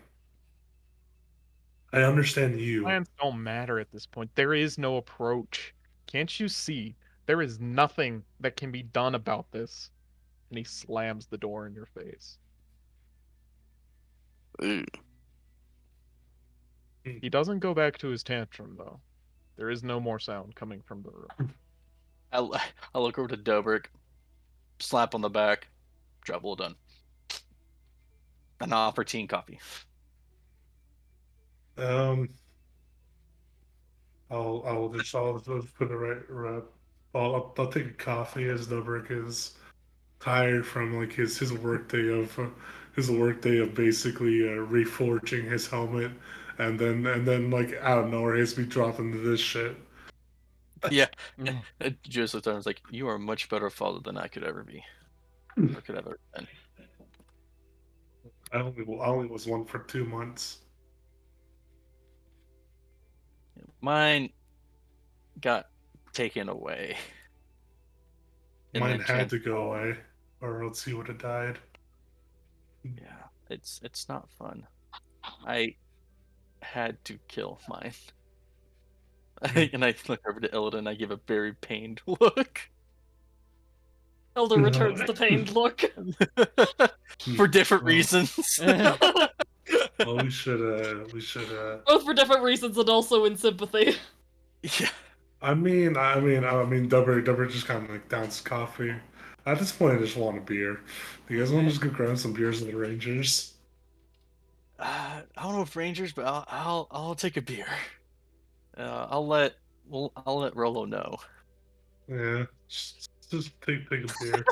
I understand you. Plans don't matter at this point. There is no approach. Can't you see? There is nothing that can be done about this. And he slams the door in your face. Ooh. He doesn't go back to his tantrum, though. There is no more sound coming from the room. I look over to Dobrik, slap on the back, job well done. And offer tea and coffee. Um, I'll just put it right. I'll take a coffee as Dobrik is tired from like his workday of basically reforging his helmet, and then like out of nowhere he has me drop into this shit. Yeah. Joseph was like, "You are a much better father than I could ever be, or could ever been." I only was one for 2 months. Mine got taken away. And Mine then had to go away, or else he would have died. Yeah, it's not fun. I had to kill mine. And I look over to Illidan and I give a very pained look. Elder returns the pained look. For different Well, reasons. well, we should. Both for different reasons and also in sympathy. Yeah. Dubber just kind of like downs coffee. At this point, I just want a beer. Do you guys want to just go grab some beers at the Rangers? I don't know if Rangers, but I'll take a beer. I'll let Rolo know. Yeah, just take a beer.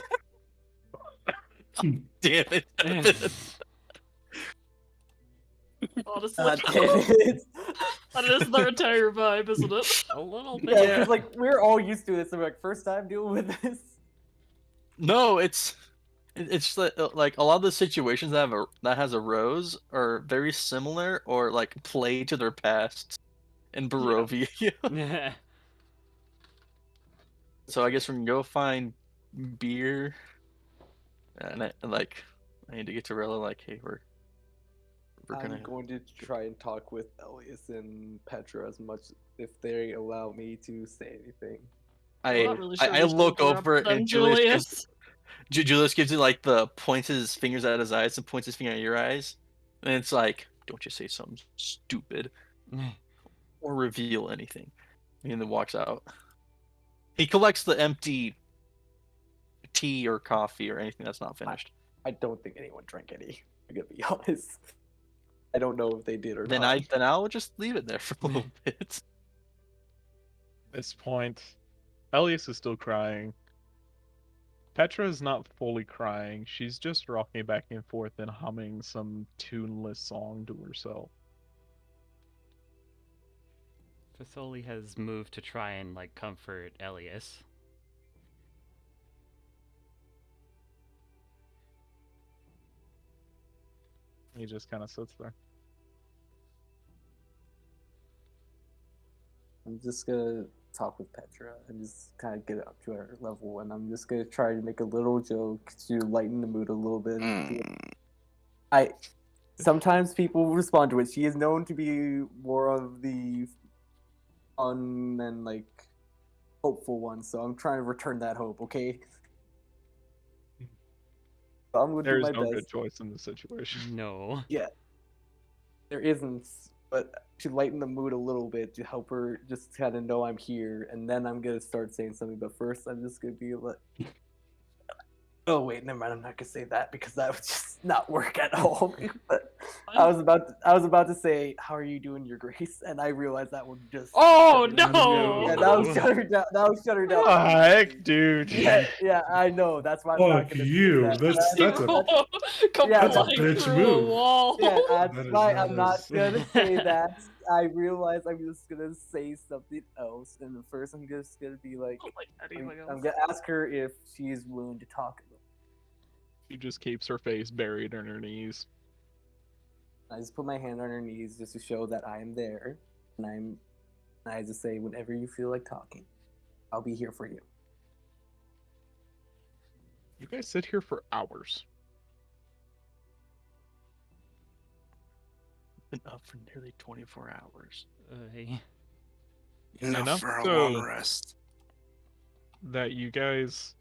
Damn it. Honestly. God damn it. That is their entire vibe, isn't it? A little bit. Yeah, because like we're all used to this. So like first time dealing with this. No, it's like a lot of the situations that has arose are very similar or like play to their past in Barovia. Yeah. So I guess we can go find beer, and I need to get to Rella. Like, hey, we're gonna. I'm going to try and talk with Elias and Petra as much if they allow me to say anything. I'm not really sure I we should look interrupt over them, and Julius. Julius gives you like the points his fingers at his eyes and points his finger at your eyes, and it's like, don't you say something stupid or reveal anything. And then walks out. He collects the empty tea or coffee or anything that's not finished. I don't think anyone drank any. I'm gonna be honest. I don't know if they did or Then not. I'll just leave it there for a little bit. At this point, Elias is still crying. Petra is not fully crying. She's just rocking back and forth and humming some tuneless song to herself. Fasoli has moved to try and like comfort Elias. He just kind of sits there. I'm just gonna talk with Petra and just kind of get up to her level, and I'm just gonna try to make a little joke to lighten the mood a little bit. I sometimes people respond to it. She is known to be more of the fun and like hopeful one, so I'm trying to return that hope. Okay, so I'm gonna There do is my no best. good choice in this situation. No. Yeah, there isn't, but to lighten the mood a little bit to help her just kind of know I'm here, and then I'm gonna start saying something. But first, I'm just gonna be like, "Oh wait, never mind. I'm not gonna say that because that would just not work at all." But I was about to say, "How are you doing, Your Grace?" And I realized that would just. Oh shut her down. no! Yeah, that would shut her down. That would shut her down. What the heck, dude? Yeah, yeah, I know. That's why I'm not Fuck gonna you. say that. That's a Come that's a flying bitch through move. a wall. Yeah, that's That is why not I'm not as- gonna say that. I realize I'm just gonna say something else, and at first I'm just gonna be like, Like anything I'm else. gonna ask her if she's willing to talk. She just keeps her face buried in her knees. I just put my hand on her knees just to show that I am there, and I just say, whenever you feel like talking, I'll be here for you. You guys sit here for hours. Been up for nearly 24 hours. Enough Enough for a so- long rest. That you guys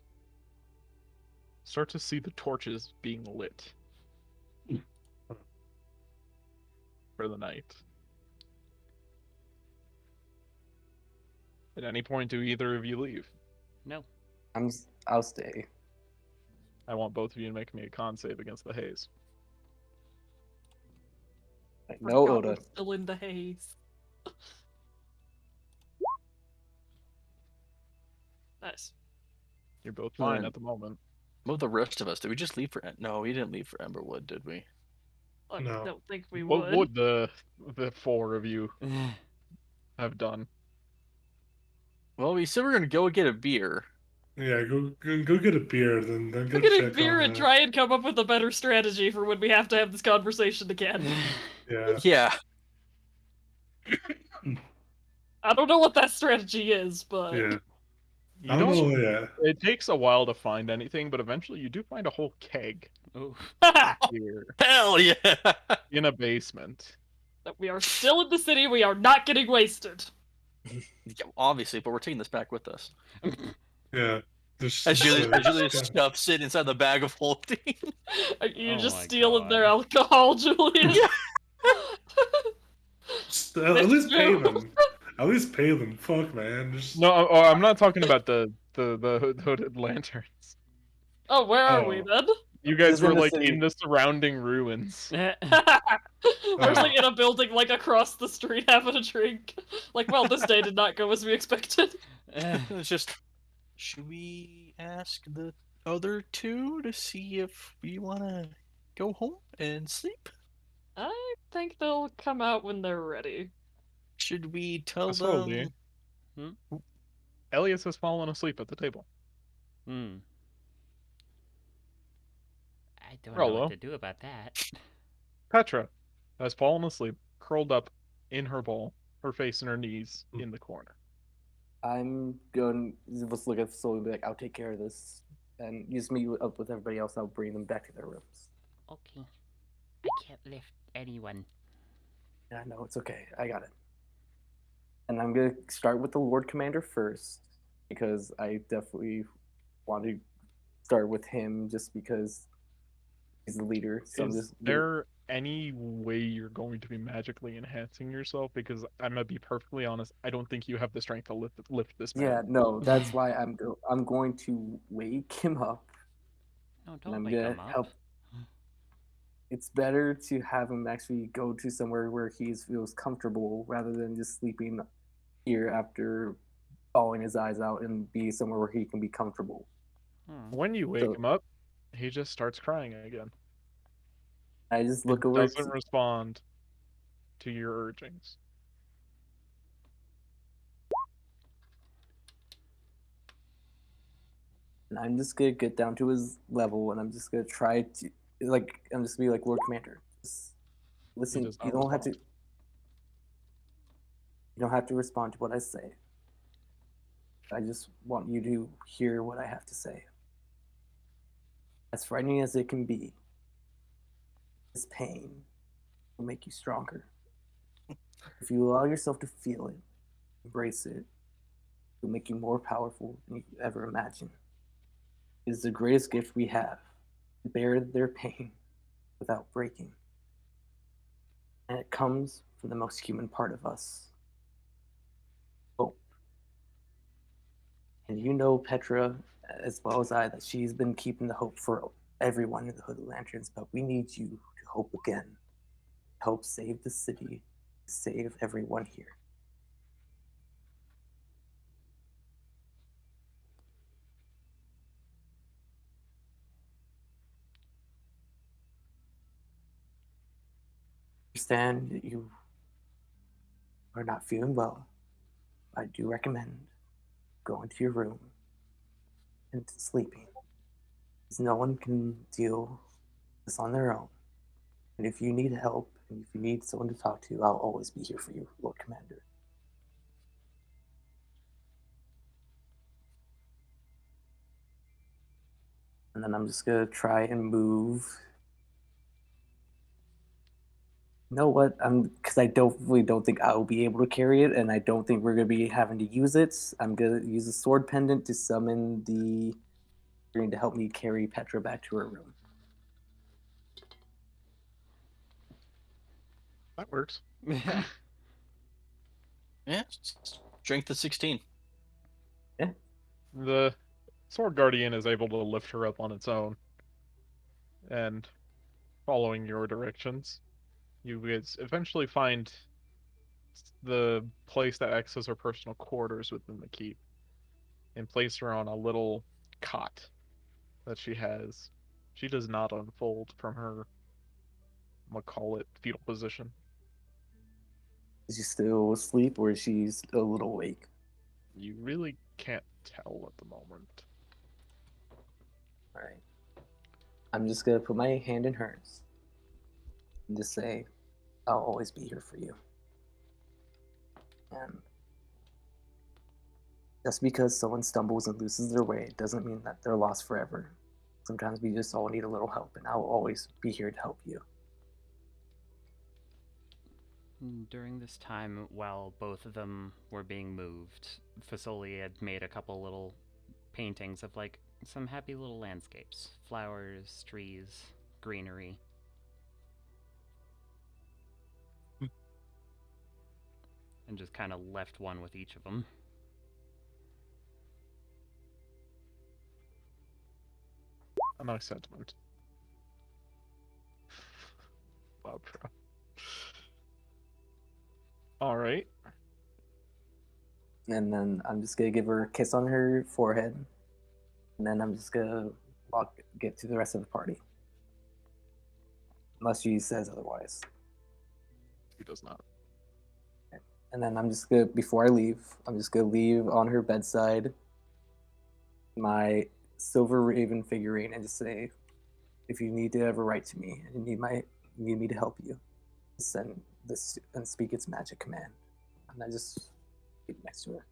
start to see the torches being lit for the night. At any point, do either of you leave? No. I'll stay. I want both of you to make me a con save against the haze. No, Forgot Oda. we're still in the haze. Nice. You're both fine Fine. at the moment. What about the rest of us? Did we just leave for? No, we didn't leave for Emberwood, did we? I No. don't think we What would. would the four of you have done? Well, we said we are gonna go get a beer. Yeah, go get a beer, then go We're getting check beer on and try and come up with a better strategy for when we have to have this conversation again. Yeah. Yeah. I don't know what that strategy is, but Yeah. You I don't don't. know. Yeah. It takes a while to find anything, but eventually you do find a whole keg Oh. here Hell yeah. in a basement. we are still in the city. We are not getting wasted. Yeah, obviously, but we're taking this back with us. Yeah. Just, As just, Julia's yeah. stuff sitting inside the bag of holding. You're Oh just my stealing their God. alcohol, Julian. Just, at least pay them. At least pay them. Fuck, man. Just, No, I'm not talking about the hooded lanterns. Oh, where are we Oh. then? You guys Just in were the like city. in the surrounding ruins. We're like in a building like across the street having a drink. Like, well, this day did not go as we expected. It's just, should we ask the other two to see if we want to go home and sleep? I think they'll come out when they're ready. Should we tell Slowly. them? Elias has fallen asleep at the table. Hmm. I don't know Rollo. what to do about that. Petra has fallen asleep, curled up in her ball, her face in her knees in the corner. I'm going to just look at the soul and be like, I'll take care of this. And you just meet up with everybody else. I'll bring them back to their rooms. Okay. I can't lift anyone. Yeah, no, it's okay. I got it. And I'm going to start with the Lord Commander first, because I definitely want to start with him just because he's the leader. So I'm Is just there any way you're going to be magically enhancing yourself? Because I'm gonna be perfectly honest, I don't think you have the strength to lift this man. Yeah, no, that's why I'm going to wake him up. No, And don't I'm wake gonna him up. help. It's better to have him actually go to somewhere where he feels comfortable rather than just sleeping here after bawling his eyes out, and be somewhere where he can be comfortable. When you wake So- him up, he just starts crying again. I just He look over. doesn't respond to your urgings. And I'm just gonna get down to his level, and I'm just gonna try to, like, I'm just gonna be like, Lord Commander, just Listen, does you not don't have to. respond. You don't have to respond to what I say. I just want you to hear what I have to say. As frightening as it can be, this pain will make you stronger. If you allow yourself to feel it, embrace it, it will make you more powerful than you could ever imagine. It is the greatest gift we have to bear their pain without breaking. And it comes from the most human part of us, hope. And you know, Petra, as well as I, that she's been keeping the hope for everyone in the Hooded Lanterns, but we need you to hope again. Help save the city, save everyone here. Understand that you are not feeling well. I do recommend going to your room and sleeping, because no one can deal this on their own. And if you need help and if you need someone to talk to, I'll always be here for you, Lord Commander. And then I'm just gonna try and move. You know what? Because I really don't think I'll be able to carry it, and I don't think we're gonna be having to use it. I'm gonna use a sword pendant to summon the ring to help me carry Petra back to her room. That works. Yeah, strength of 16. The Sword Guardian is able to lift her up on its own, and following your directions, you guys eventually find the place that acts as her personal quarters within the keep, and place her on a little cot that she has. She does not unfold from her, I'm gonna call it, fetal position. Is she still asleep or is she still a little awake? You really can't tell at the moment. All right. I'm just gonna put my hand in hers and just say, "I'll always be here for you." And just because someone stumbles and loses their way doesn't mean that they're lost forever. Sometimes we just all need a little help, and I'll always be here to help you. During this time, while both of them were being moved, Fasoli had made a couple little paintings of like some happy little landscapes, flowers, trees, greenery. And just kind of left one with each of them. A nice sentiment. Barbara. Alright. And then I'm just gonna give her a kiss on her forehead, and then I'm just gonna get to the rest of the party, unless she says otherwise. He does not. And then I'm just gonna, before I leave, I'm just gonna leave on her bedside my silver raven figurine and just say, if you need to ever write to me and you need me to help you, send this and speak its magic command. And I just keep it next to her.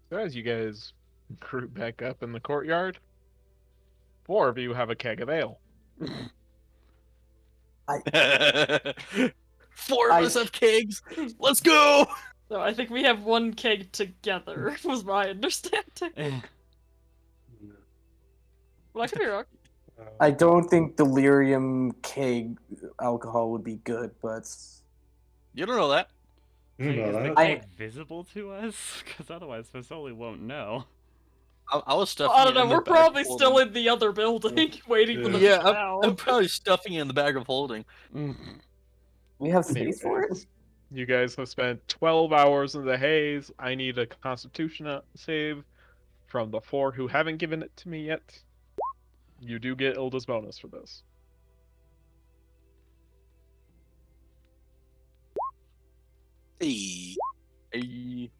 So as you guys group back up in the courtyard, 4 of you have a keg of ale. 4 of us have kegs. Let's go. So I think we have one keg together, was my understanding. Well, I could be wrong. I don't think delirium keg alcohol would be good, but You don't know that. You know Is the that. keg visible to us? Because otherwise Fasoli won't know. I was Well, stuffing I it don't know, in the we're bag probably of still holding. in the other building, waiting for them Yeah, to come out. I'm probably stuffing it in the bag of holding. we have space for it. Anyways, you guys have spent 12 hours in the haze. I need a constitution save from the 4 who haven't given it to me yet. You do get Ilda's bonus for this. Hey. Hey.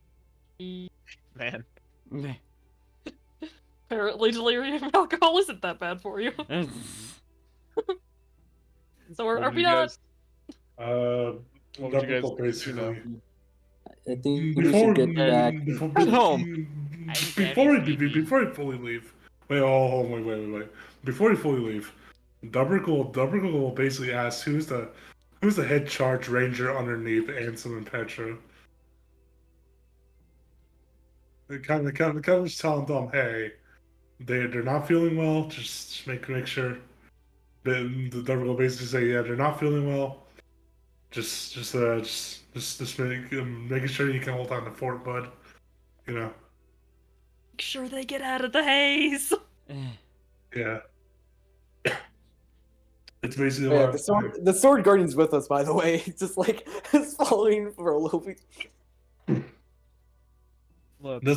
Man. Apparently, delirium of alcohol isn't that bad for you. So What are did we you not? guys? What would you guys Double do now? basically. I think we Before should get back. Head home. I'm before very sleepy. before you fully leave. Wait, oh, wait. Before you fully leave, Dubricle will basically ask who's the head charge ranger underneath Ansem and Petra. They kind of just telling them, hey, they're not feeling well. Just make sure. Then the Dubricle will basically say, yeah, they're not feeling well. Just making sure you can hold on to Fort Bud. You know, Make sure they get out of the haze. yeah. It's basically Yeah, what I'm saying. the sword guardian's with us, by the way. Just like it's following for a little bit. That's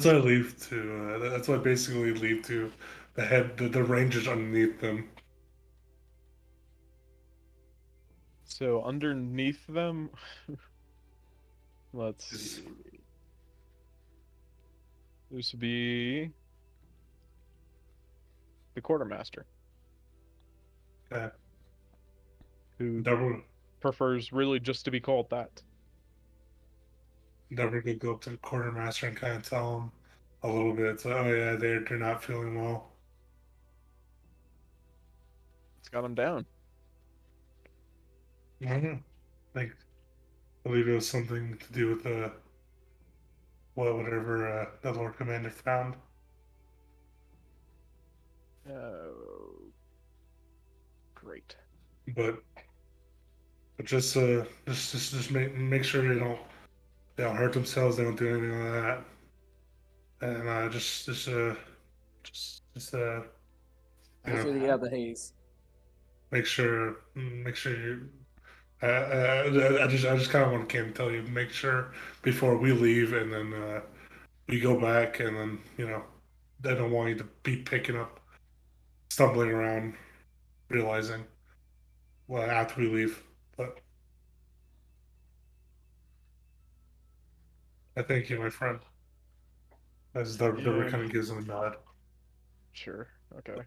what I leave to. That's what I basically leave to the rangers underneath them. So underneath them, let's Is- see. This would be the quartermaster, Yeah, who never, prefers really just to be called that. never could go up to the quartermaster and kind of tell him a little bit. So, oh yeah, they're not feeling well. It's got him down. I don't know. Like, I believe it was something to do with whatever the Lord Commander found. Oh, great. But just make sure they don't hurt themselves. They don't do anything like that. And just you Make know, sure they get out of the haze. make sure you. I just kind of want to tell you, make sure before we leave, and then we go back, and then they don't want you to be picking up, stumbling around, realizing well after we leave. But I thank you, my friend. As the Yeah. kind of gives him a nod. Sure. Okay.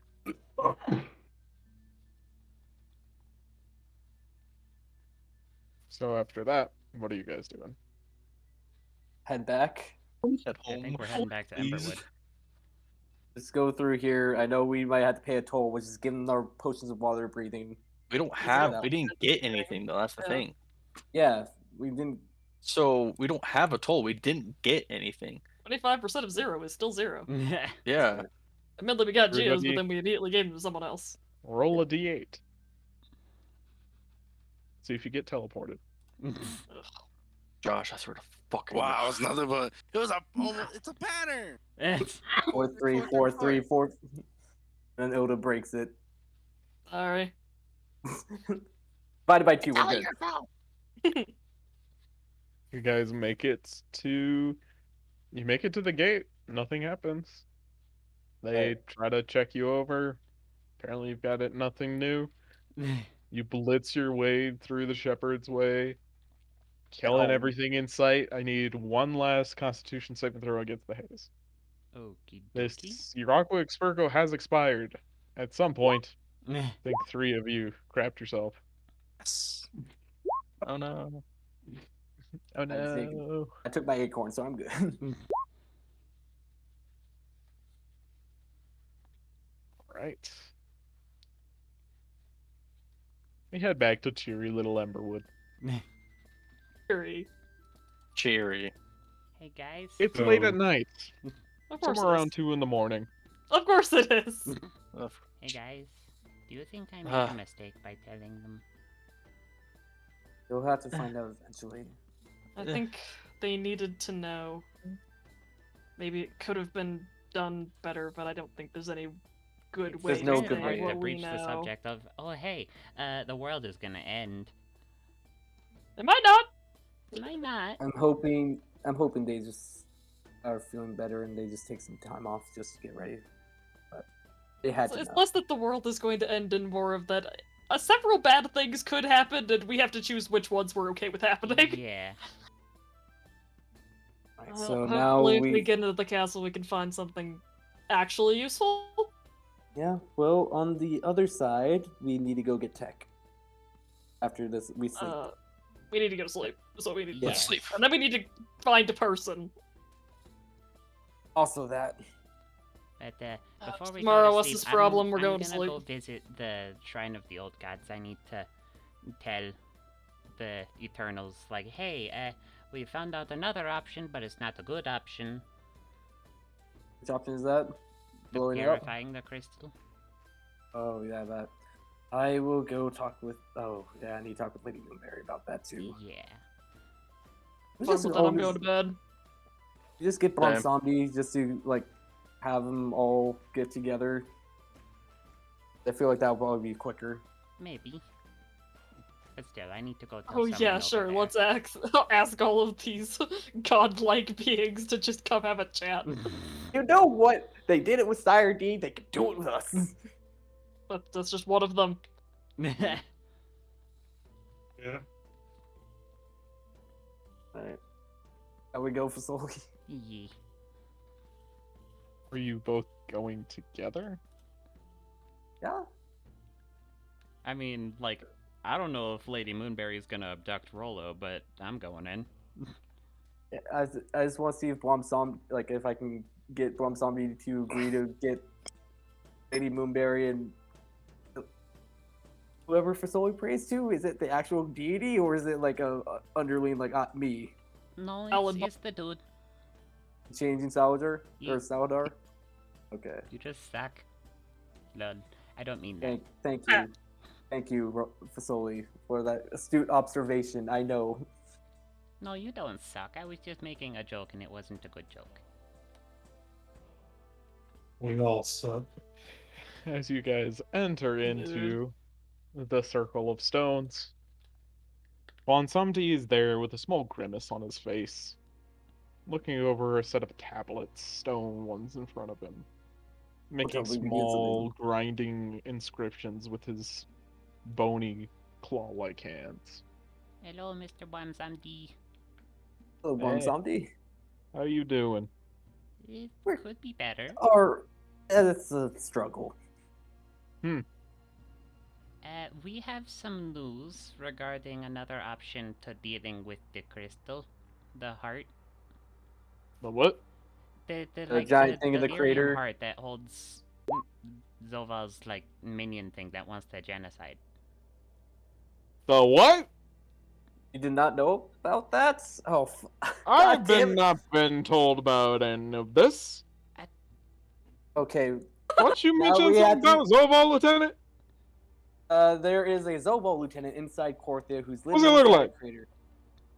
So after that, what are you guys doing? Head back. At I home. think we're heading back to please. Emberwood. Just go through here. I know we might have to pay a toll, which is give them our potions of water breathing. We don't Figure it have. out. We didn't get anything though. That's the Yeah. thing. Yeah, we didn't. So we don't have a toll. We didn't get anything. 25% of 0 is still 0. Yeah. Admittedly, we got geos, but Everybody- then we immediately gave them to someone else. Roll a d8. See if you get teleported. Josh, I swear to fucking. Wow, it's nothing but it's a pattern. 4-3, 4-3, 4. And then Ilda breaks it. Sorry. Divided by 2, we're good. You guys make it to. You make it to the gate. Nothing happens. They Right. try to check you over. Apparently, you've got it. Nothing new. You blitz your way through the Shepherd's Way, killing home. everything in sight. I need one last Constitution saving throw against the haze. Okie dokie. This Yurako Expurgo has expired. At some point, I think 3 of you crapped yourself. Yes. Oh no. Oh no. I took my acorn, so I'm good. Right. We head back to cheery little Emberwood. Cheery. Cheery. Hey guys. It's So- late at night. Of course Somewhere it around is. 2 in the morning. Of course it is. Ugh. Hey guys. Do you think I made Ah. a mistake by telling them? You'll have to find out eventually. I think they needed to know. Maybe it could have been done better, but I don't think there's any good way There's no to good say way. what to we breach know. the subject of, oh hey, the world is gonna end. It might not. Might not. I'm hoping they just are feeling better and they just take some time off just to get ready. But they had to It's know. less that the world is going to end and more of that several bad things could happen and we have to choose which ones we're okay with happening. Yeah. Right, so Well, now hopefully if we we get into the castle we can find something actually useful. Yeah, well, on the other side, we need to go get tech. After this, we sleep. We need to go to sleep. So we need Yeah. to Sleep. and then we need to find a person. Also that. But before we Tomorrow, go what's to sleep, this problem? We're I'm going to gonna sleep. go visit the Shrine of the Old Gods. I need to tell the Eternals, like, hey, we found out another option, but it's not a good option. Which option is that? The Blowing it up? purifying the crystal. Oh, yeah, that. I will go talk with. Oh, yeah, I need to talk with Lady Moonberry about that too. Yeah. We Fine just with that, I'm always- going to bed. you just get Bon Same. Zombie just to, like, have them all get together. I feel like that would probably be quicker. Maybe. But still, I need to go tell Oh someone yeah, over sure. there. Let's ask all of these godlike beings to just come have a chat. You know what? They did it with Sire D, they can do it with us. But that's just one of them. Yeah. Alright. How we go for Sully? Yeah. Are you both going together? Yeah. I mean, like, I don't know if Lady Moonberry's gonna abduct Rolo, but I'm going in. I just want to see if Blom like if I can get Blom Zombie to agree to get Lady Moonberry and whoever Fasoli prays to. Is it the actual deity or is it like a underling like me No, Alan it's the dude. changing Salvador Yeah. or Saladar? Okay. You just suck. Lol. I don't mean that. Thank you, Fasoli, for that astute observation. I know. No, you don't suck. I was just making a joke and it wasn't a good joke. We all suck. As you guys enter into the Circle of Stones, Bonsumti is there with a small grimace on his face, looking over a set of tablets, stone ones in front of him, making Hopefully we get small, something. grinding inscriptions with his bony, claw-like hands. Hello, Mr. Bamsamdi. Oh, Blom Hey. Zombie? How you doing? It Where- could be better. Or it's a struggle. We have some news regarding another option to dealing with the crystal, the heart. The what? The giant thing in the delirium crater? heart that holds Zoval's like minion thing that wants to genocide. The what? You did not know about that? Oh, I've damn been it. not been told about any of this. Okay. What you Now mentioned we have something about Zoval, Lieutenant? There is a Zobo lieutenant inside Korthia who's What's living he look inside like? the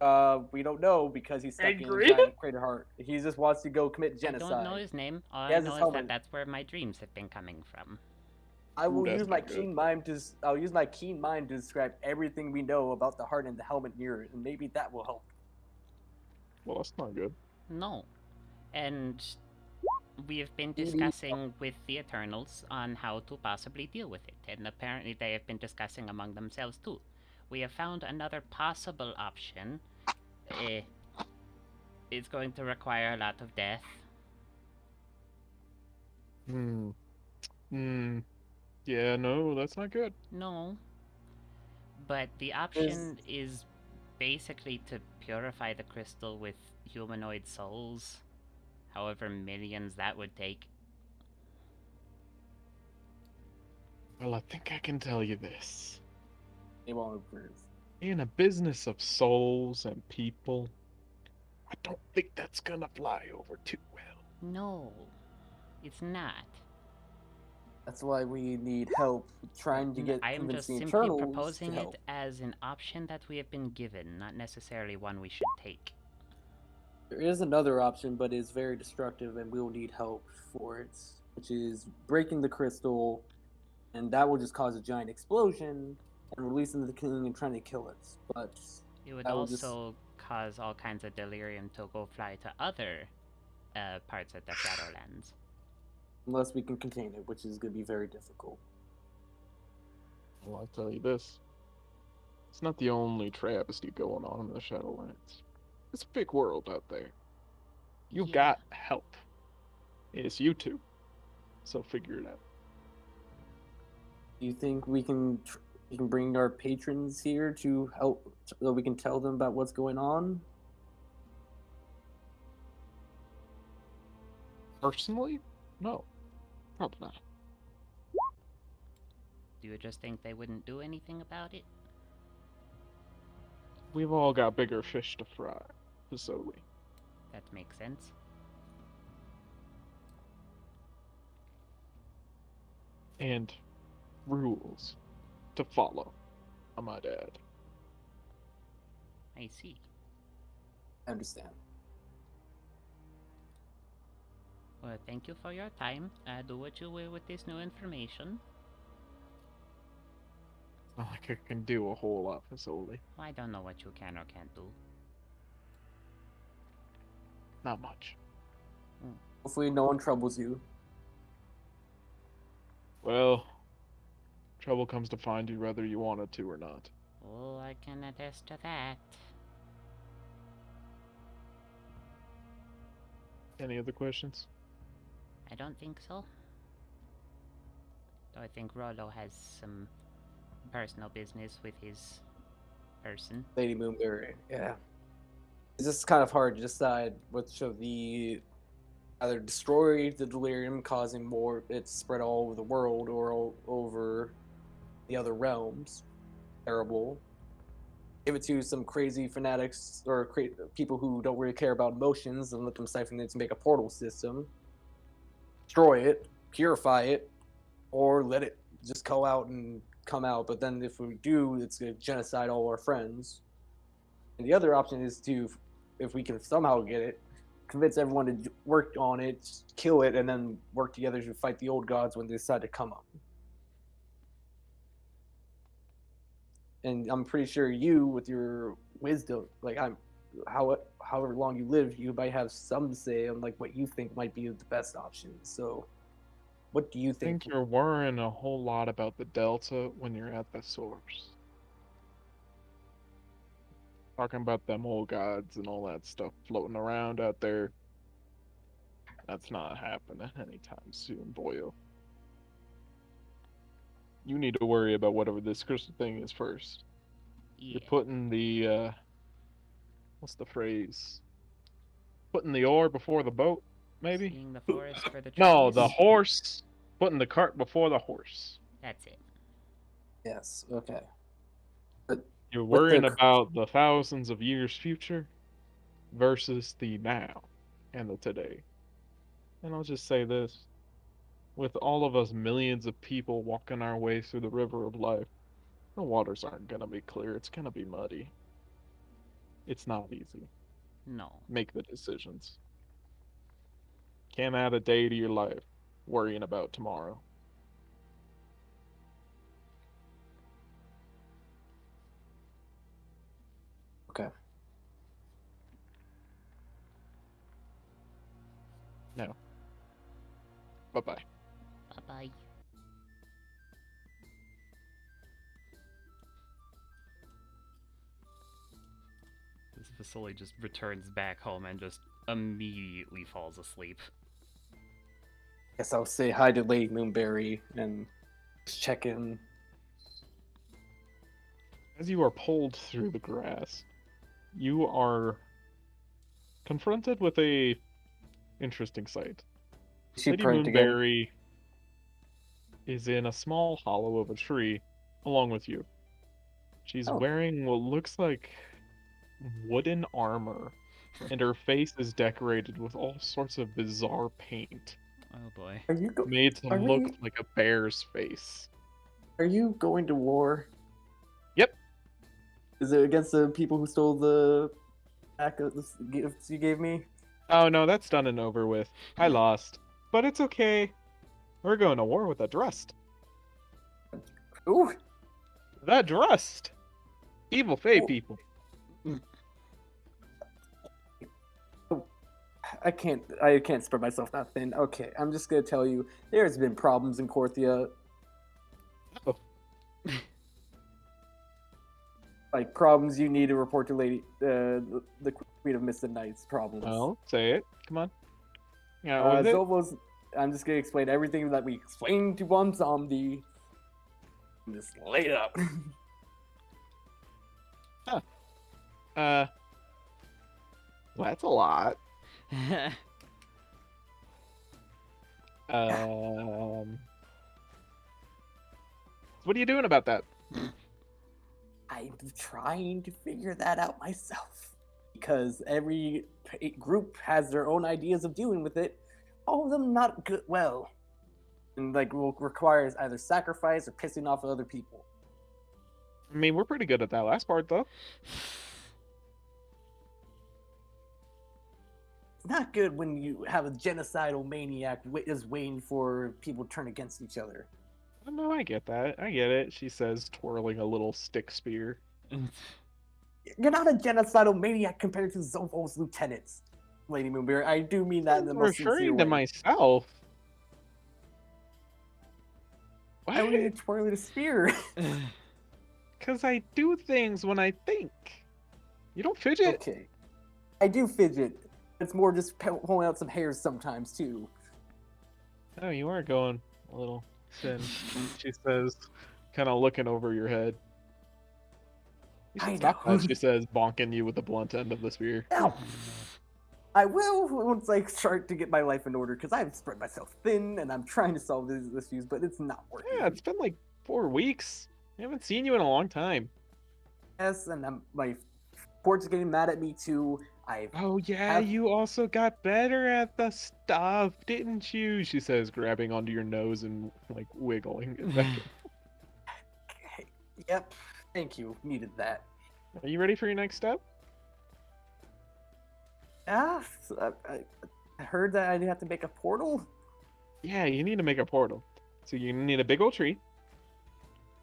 crater. We don't know because he's stuck Angry? in a giant crater heart. He just wants to go commit I don't know genocide. his name. All He I has know his is helmet. that that's where my dreams have been coming from. I will that's use my not good. keen mind to. I'll use my keen mind to describe everything we know about the heart and the helmet near it, and maybe that will help. Well, that's not good. No. And we have been discussing with the Eternals on how to possibly deal with it, and apparently they have been discussing among themselves too. We have found another possible option. It's going to require a lot of death. Yeah, no, that's not good. No. But the option is basically to purify the crystal with humanoid souls. However millions that would take. Well, I think I can tell you this. They won't approve. In a business of souls and people, I don't think that's gonna fly over too well. No. It's not. That's why we need help trying to get I am convince just the simply Eternals proposing to help. it as an option that we have been given, not necessarily one we should take. There is another option, but it's very destructive, and we'll need help for it, which is breaking the crystal, and that will just cause a giant explosion and releasing the king and trying to kill it. But It would that will just- also cause all kinds of delirium to go fly to other parts of the Shadowlands. unless we can contain it, which is going to be very difficult. Well, I'll tell you this. It's not the only travesty going on in the Shadowlands. It's a big world out there. You Yeah. got help. It's you two. So figure it out. Do you think we can bring our patrons here to help, so we can tell them about what's going on? Personally, no, probably not. Do you just think they wouldn't do anything about it? We've all got bigger fish to fry, Zoe. That makes sense. And rules to follow, I might add. I see. I understand. Well, thank you for your time. Do what you will with this new information. It's not like I can do a whole lot for Zoe. I don't know what you can or can't do. Not much. Hopefully no one troubles you. Well, trouble comes to find you whether you want it to or not. Oh, I can attest to that. Any other questions? I don't think so. Though I think Rollo has some personal business with his person. Lady Moonberry, yeah. It's just kind of hard to decide which of the either destroy the delirium, causing more it spread all over the world, or all over the other realms. Terrible. Give it to some crazy fanatics or people who don't really care about emotions, and let them siphon it to make a portal system. Destroy it, purify it, or let it just go out and come out. But then if we do, it's going to genocide all our friends. And the other option is to, if we can somehow get it, convince everyone to work on it, kill it, and then work together to fight the old gods when they decide to come up. And I'm pretty sure you, with your wisdom, like however long you live, you might have some say on like what you think might be the best option. So, what do you I think? think you're worrying a whole lot about the Delta when you're at the source. Talking about them old gods and all that stuff floating around out there. That's not happening anytime soon, boyo. You need to worry about whatever this crystal thing is first. Yeah. You're putting the, what's the phrase? Putting the oar before the boat, maybe? Seeing the forest for the trees. No, the horse. Putting the cart before the horse. That's it. Yes. Okay. But You're with worrying the about the thousands of years future versus the now and the today. And I'll just say this. With all of us millions of people walking our way through the river of life, the waters aren't going to be clear. It's going to be muddy. It's not easy. No. Make the decisions. Can't add a day to your life worrying about tomorrow. okay. No. Bye-bye. Bye-bye. This Vasily just returns back home and just immediately falls asleep. Guess I'll say hi to Lady Moonberry and just check in. As you are pulled through the grass, you are confronted with a interesting sight. Is she Lady pregnant again? Moonberry is in a small hollow of a tree, along with you. She's Oh. wearing what looks like wooden armor, and her face is decorated with all sorts of bizarre paint, Oh boy. Are you made to are look we- like a bear's face. Are you going to war? Yep. Is it against the people who stole the pack of the gifts you gave me? Oh no, that's done and over with. I lost. But it's okay. We're going to war with a Drust. Ooh. That Drust! Evil Fae Oh. people. I can't spread myself that thin. Okay, I'm just gonna tell you, there's been problems in Korthia. Oh. Like problems you need to report to Lady the Queen of Mist and Night's problems. Well, say it. Come on. Yeah, what was it? I'm just gonna explain everything that we explained to one zombie. And just lay it out. Well, that's a lot. What are you doing about that? I'm trying to figure that out myself. Because every group has their own ideas of dealing with it. All of them not good well. And like requires either sacrifice or pissing off other people. I mean, we're pretty good at that last part, though. It's not good when you have a genocidal maniac is waiting for people to turn against each other. No, I get that. I get it, she says, twirling a little stick spear. You're not a genocidal maniac compared to Zovo's lieutenants, Lady Moonbear. I do mean that in the I'm most sincere referring to way. myself. Why would you twirl a spear? Because I do things when I think. You don't fidget. Okay. I do fidget. It's more just pulling out some hairs sometimes, too. Oh, you are going a little thin, she says, kind of looking over your head. You should stop that, she says, bonking you with the blunt end of the spear. Ow. I will once I start to get my life in order, because I've spread myself thin, and I'm trying to solve these issues, but it's not working. Yeah, it's been like 4 weeks. I haven't seen you in a long time. Yes, and my port's getting mad at me, too. Oh yeah, you also got better at the stuff, didn't you? She says, grabbing onto your nose and like wiggling it back. Yep, thank you. Needed that. Are you ready for your next step? Yeah, I heard that I'd have to make a portal. Yeah, you need to make a portal. So you need a big old tree,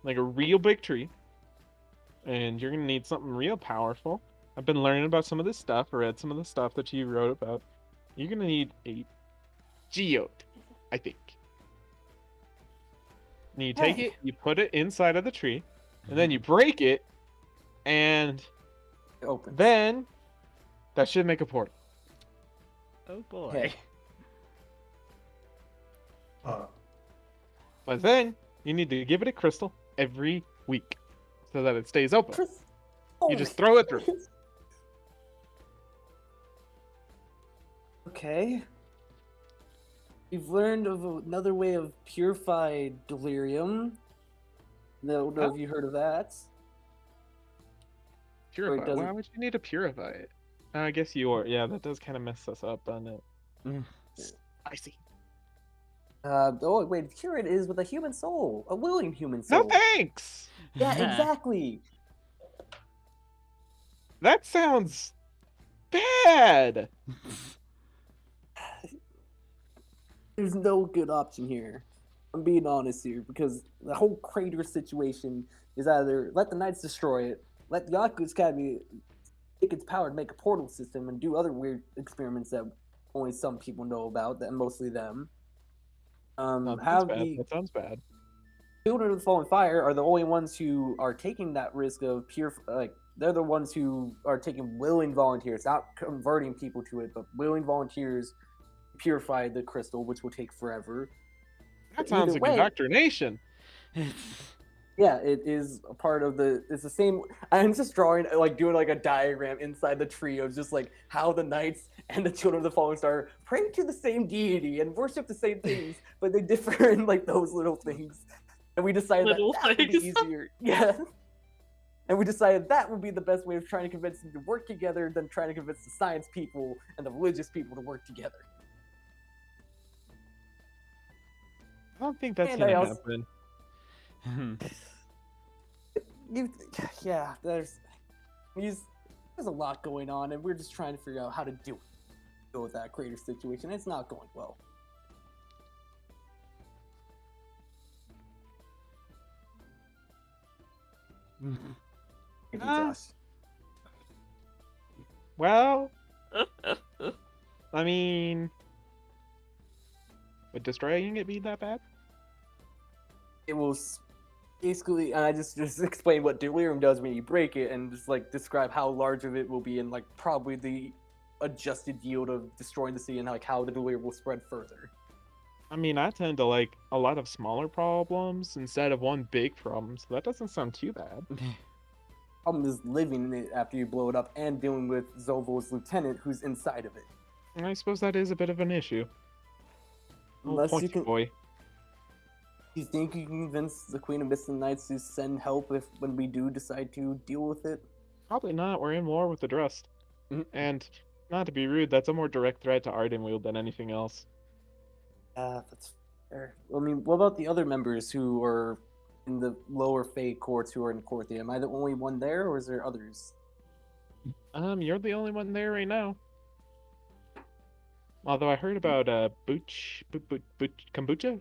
like a real big tree, and you're gonna need something real powerful. I've been learning about some of this stuff, or read some of the stuff that you wrote about. You're gonna need a geode, I think. And you take it, you put it inside of the tree, and then you break it, and then that should make a portal. Oh boy. Okay. But then you need to give it a crystal every week so that it stays open. You just throw it through. Okay. We've learned of another way of purified delirium. No, have you heard of that? Purify. Why would you need to purify it? I guess you are. Yeah, that does kind of mess us up, doesn't it? I see. Oh wait, cure it is with a human soul, a willing human soul. No thanks. Yeah, exactly. That sounds bad. There's no good option here. I'm being honest here, because the whole crater situation is either let the Knights destroy it, let the Yakuza Academy take its power to make a portal system and do other weird experiments that only some people know about, that mostly them. That sounds bad. Children of the Fallen Fire are the only ones who are taking that risk of they're the ones who are taking willing volunteers, not converting people to it, but willing volunteers purify the crystal, which will take forever. That sounds like indoctrination. Yeah, it is a part of it's the same. I'm just doing like a diagram inside the tree of just like how the Knights and the Children of the Fallen Star pray to the same deity and worship the same things, but they differ in like those little things. And we decided that would be easier. Yeah. And we decided that would be the best way of trying to convince them to work together than trying to convince the science people and the religious people to work together. I don't think that's gonna happen. Yeah, there's a lot going on, and we're just trying to figure out how to deal with that crater situation. It's not going well. Josh. Well, I mean, would destroying it be that bad? It will basically, and I just explain what delirium does when you break it, and just like describe how large of it will be, and like probably the adjusted yield of destroying the city, and like how the delirium will spread further. I mean, I tend to like a lot of smaller problems instead of one big problem, so that doesn't sound too bad. Problem is living in it after you blow it up and dealing with Zovo's lieutenant who's inside of it. I suppose that is a bit of an issue. Oh, Unless you pointy can. boy. Do you think you can convince the Queen of Mist and Knights to send help if when we do decide to deal with it? Probably not. We're in war with the Drust. Mhm. And, not to be rude, that's a more direct threat to Ardenweald than anything else. That's fair. I mean, what about the other members who are in the lower Fey courts who are in Corthia? Am I the only one there, or is there others? You're the only one there right now. Although I heard about kombucha.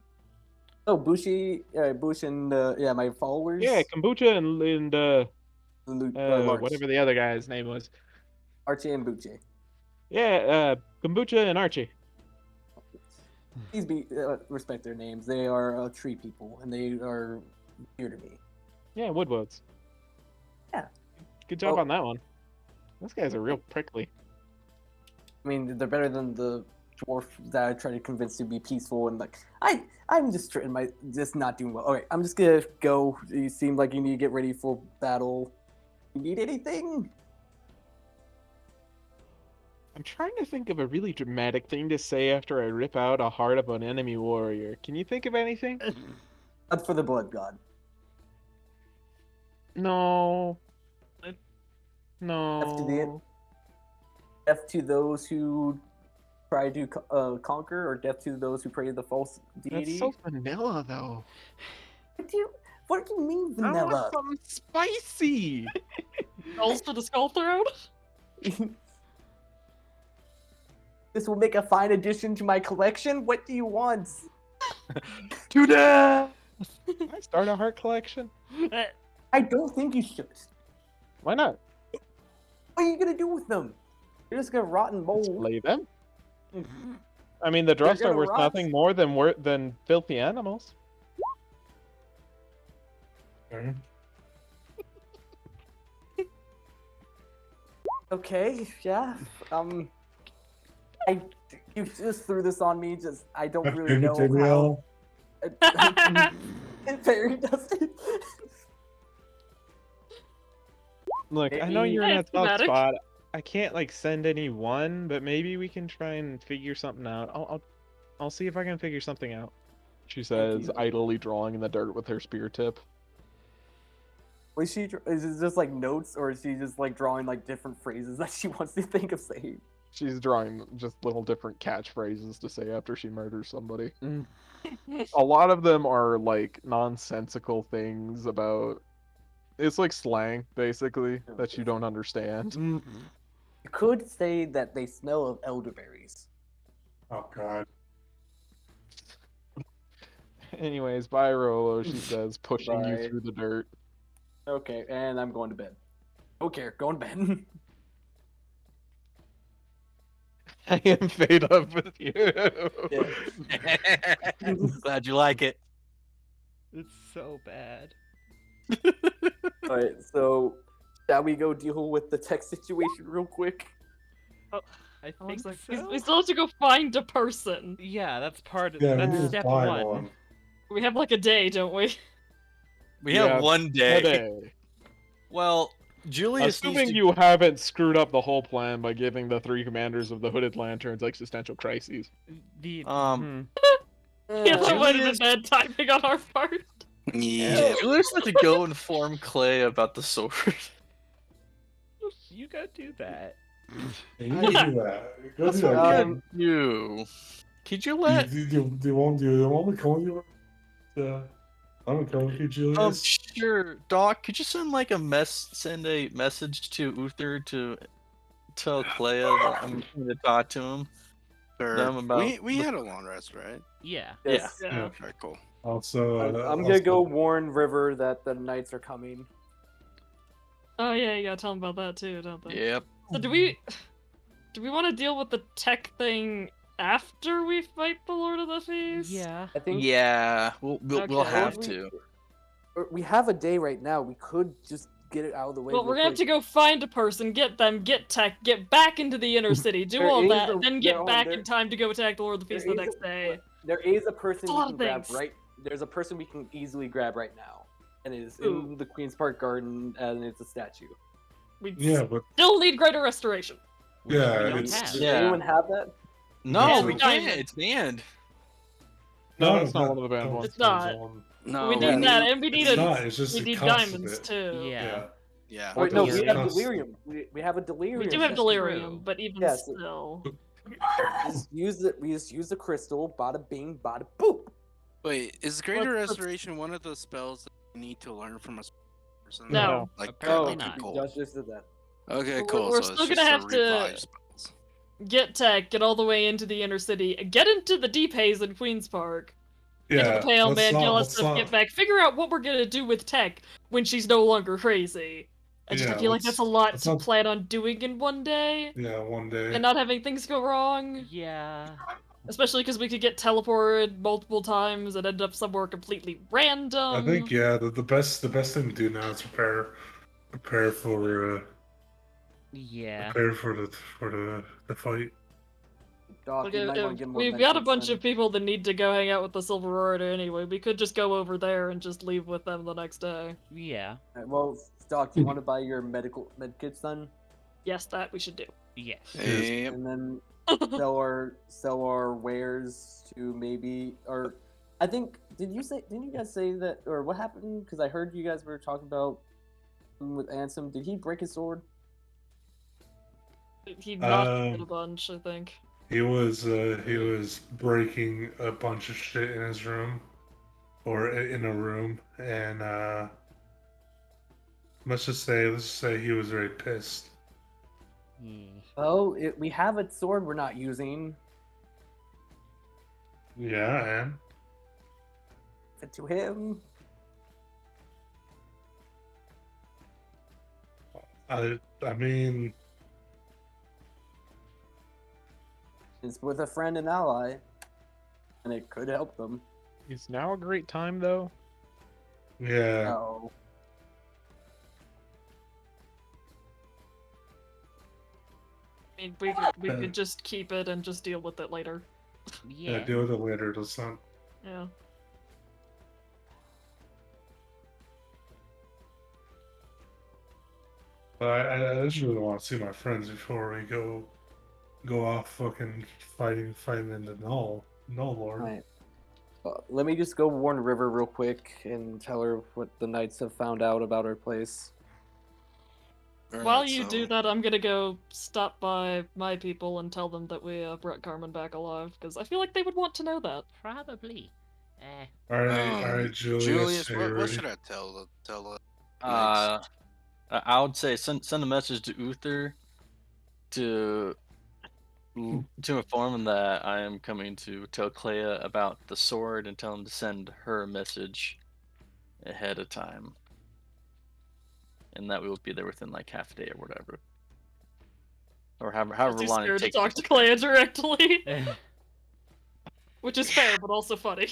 Oh, Bush and my followers. Yeah, kombucha and Larch, whatever the other guy's name was. Archie and Buche. Yeah, kombucha and Archie. Please respect their names. They are tree people, and they are dear to me. Yeah, Woodwoods. Yeah. Good job Well- on that one. Those guys are real prickly. I mean, they're better than the dwarf that I try to convince to be peaceful and like I'm just not doing well. Okay, I'm just gonna go. You seem like you need to get ready for battle. You need anything? I'm trying to think of a really dramatic thing to say after I rip out a heart of an enemy warrior. Can you think of anything? That's for the blood god. No. Death No. Death to those who try to conquer, or death to those who pray to the false deity. That's so vanilla, though. What do you mean I vanilla? want something spicy. Rolls for the skull throne? This will make a fine addition to my collection. What do you want? To death! Can I start a heart collection? I don't think you should. Why not? What are you gonna do with them? You're just gonna rot and mold. Slay them. I mean, the Drust are gonna worth rot. nothing more than filthy animals. Okay. Okay, yeah. You just threw this on me. I don't really know how. Very dusty. Look, I know you're in Hey, a it's tough thematic. spot. I can't like send anyone, but maybe we can try and figure something out. I'll see if I can figure something out. She says, you. idly drawing in the dirt with her spear tip. Was she? Is it just like notes, or is she just like drawing like different phrases that she wants to think of saying? She's drawing just little different catchphrases to say after she murders somebody. A lot of them are like nonsensical things about. It's like slang, basically, that you don't understand. You could say that they smell of elderberries. Oh god. Anyways, bye Rolo, she says, pushing Bye. you through the dirt. Okay, and I'm going to bed. Okay, going to bed. I am fade up with you. Glad you like it. It's so bad. All right, so shall we go deal with the tech situation real quick? I think Alex, like, so. we still have to go find a person. Yeah, that's part of Yeah, we that's need to step find one. We have like a day, don't we? We Yeah, have one day. Today. Well, Julius Assuming needs to... you haven't screwed up the whole plan by giving the 3 commanders of the Hooded Lanterns existential crises. The Yeah, that might have Julius- been bad timing on our part. Yeah. Julius had to go inform Clay about the sword. you go do that. You can do that. Go do that. Um, You. Could you Do let... you want me to call you? I'm gonna call you, Julius. Sure. Doc, could you send like send a message to Uther to tell Clea that I'm going to talk to him? Sure. Them about We the- had a long rest, right? Yeah. Yes. Yeah. Okay, cool. Also, I'm gonna go warn River that the knights are coming. Oh yeah, you gotta tell them about that too, don't they? Yep. So do we want to deal with the tech thing after we fight the Lord of the Thieves? Yeah. I think. Yeah, we'll Okay. have We- to. We have a day right now. We could just get it out of the way. Well, we're real gonna have to quick. go find a person, get them, get tech, get back into the inner city, do There all is that, a- then there get are- back there- in time to go attack the Lord of the Feast the there is next day. there is a person a we lot can of grab things. right. There's a person we can easily grab right now, and it is Ooh. in the Queen's Park Garden, and it's a statue. We Yeah, but still need greater restoration. Which Yeah, we don't it's- have. Does Yeah. anyone have that? No, Yeah, we it's can't. diamond. It's banned. No, that's not one of the banned ones. It's not. No, we need that, and we need It's a. not. It's just We it need costs a diamonds bit. too. Yeah. Yeah. Wait, no, we have Delirium. delirium. We have a delirium. We do have That's delirium, true. but even Yes. still. We just use the crystal. Bada bing, bada boop. Wait, is Greater Let's- Restoration one of the spells that you need to learn from a person? No. Like, Apparently okay, not. cool. Just did that. Okay, We're- cool. we're so still it's gonna just have to- revive spells. Get tech, get all the way into the inner city, get into the deep haze in Queen's Park. Get to Yeah, the Pale let's Man, not- get all that let's stuff, not- get back. Figure out what we're gonna do with tech when she's no longer crazy. I just Yeah, feel like let's- that's a lot let's to not- plan on doing in one day. Yeah, one day. And not having things go wrong. Yeah. Especially because we could get teleported multiple times and end up somewhere completely random. I think the best thing to do now is prepare for Yeah. the fight. Doc, Like, you might want to get more we've got a medkits bunch then. of people that need to go hang out with the Silver Order anyway. We could just go over there and just leave with them the next day. Yeah. Alright, well, Doc, you want to buy your medkits then, Yes, that we should do. Yes. Yep. and then sell our wares to maybe, or I think didn't you guys say that, or what happened? Because I heard you guys were talking about with Ansem. Did he break his sword? He knocked it a Um, bunch, I think. He was breaking a bunch of shit in his room, or in a room, and let's just say he was very pissed. Hmm. Oh, we have a sword we're not using. Yeah, and Give it to him. I mean, It's with a friend and ally, and it could help them. Is now a great time though? yeah. Oh, I mean, we could just keep it and just deal with it later. Yeah, Yeah. deal with it later. Let's not. Yeah. But I just really want to see my friends before we go off fucking fighting in the null lord. right. Let me just go warn River real quick and tell her what the knights have found out about our place. Alright, While you so- do that, I'm gonna go stop by my people and tell them that we brought Carmen back alive, because I feel like they would want to know that. Probably. All right, Julius. Julius, are you what ready? should I tell the I would say send a message to Uther to inform him that I am coming to tell Clea about the sword and tell him to send her a message ahead of time, and that we will be there within like half a day or whatever, or however Too long it scared to takes. talk to Clea directly, Eh. which is fair, but also funny.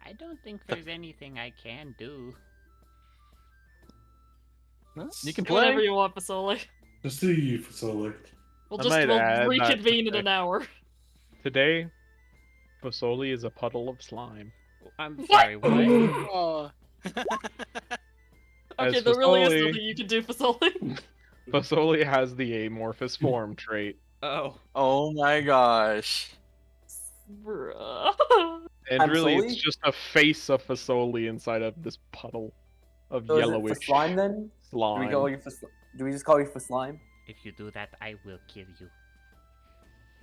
I don't think there's anything I can do. Huh? You can Do whatever play. you want, Fasoli. Just do you, Fasoli. We'll I just might add that reconvene in to an hour. Today, Fasoli is a puddle of slime. I'm What? sorry, what? Oh. Okay, As there really is Fasoli- something you can do, Fasoli. Fasoli has the amorphous form trait, Oh. Oh my gosh. Bruh. and I'm really, Sully? it's just a face of Fasoli inside of this puddle of So is it yellowish for slime then? slime. Do we just call you for slime? If you do that, I will kill you.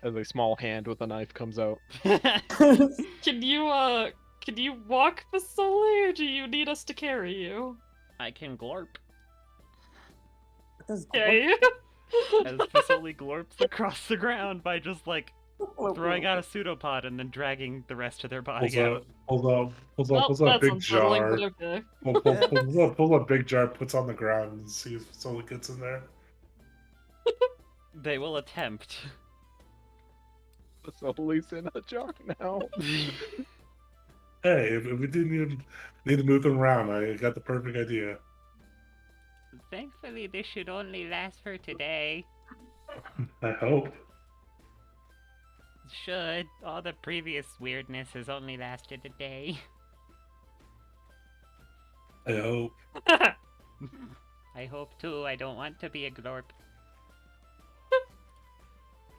As a small hand with a knife comes out. Can you walk, Fasoli, or do you need us to carry you? I can glorp. What does Okay. As Fasoli glorps across the ground by just like throwing out a pseudopod and then dragging the rest of their body out. Well, Pulls up a big unsettling, jar. but okay. Pulls up a big jar, puts on the ground, and sees if Fasoli gets in there. They will attempt. Fasoli's in a jar now. Hey, if we didn't need to move them around, I got the perfect idea. Thankfully, this should only last for today. I hope. should. All the previous weirdness has only lasted a day. I hope. I hope too. I don't want to be a glorp.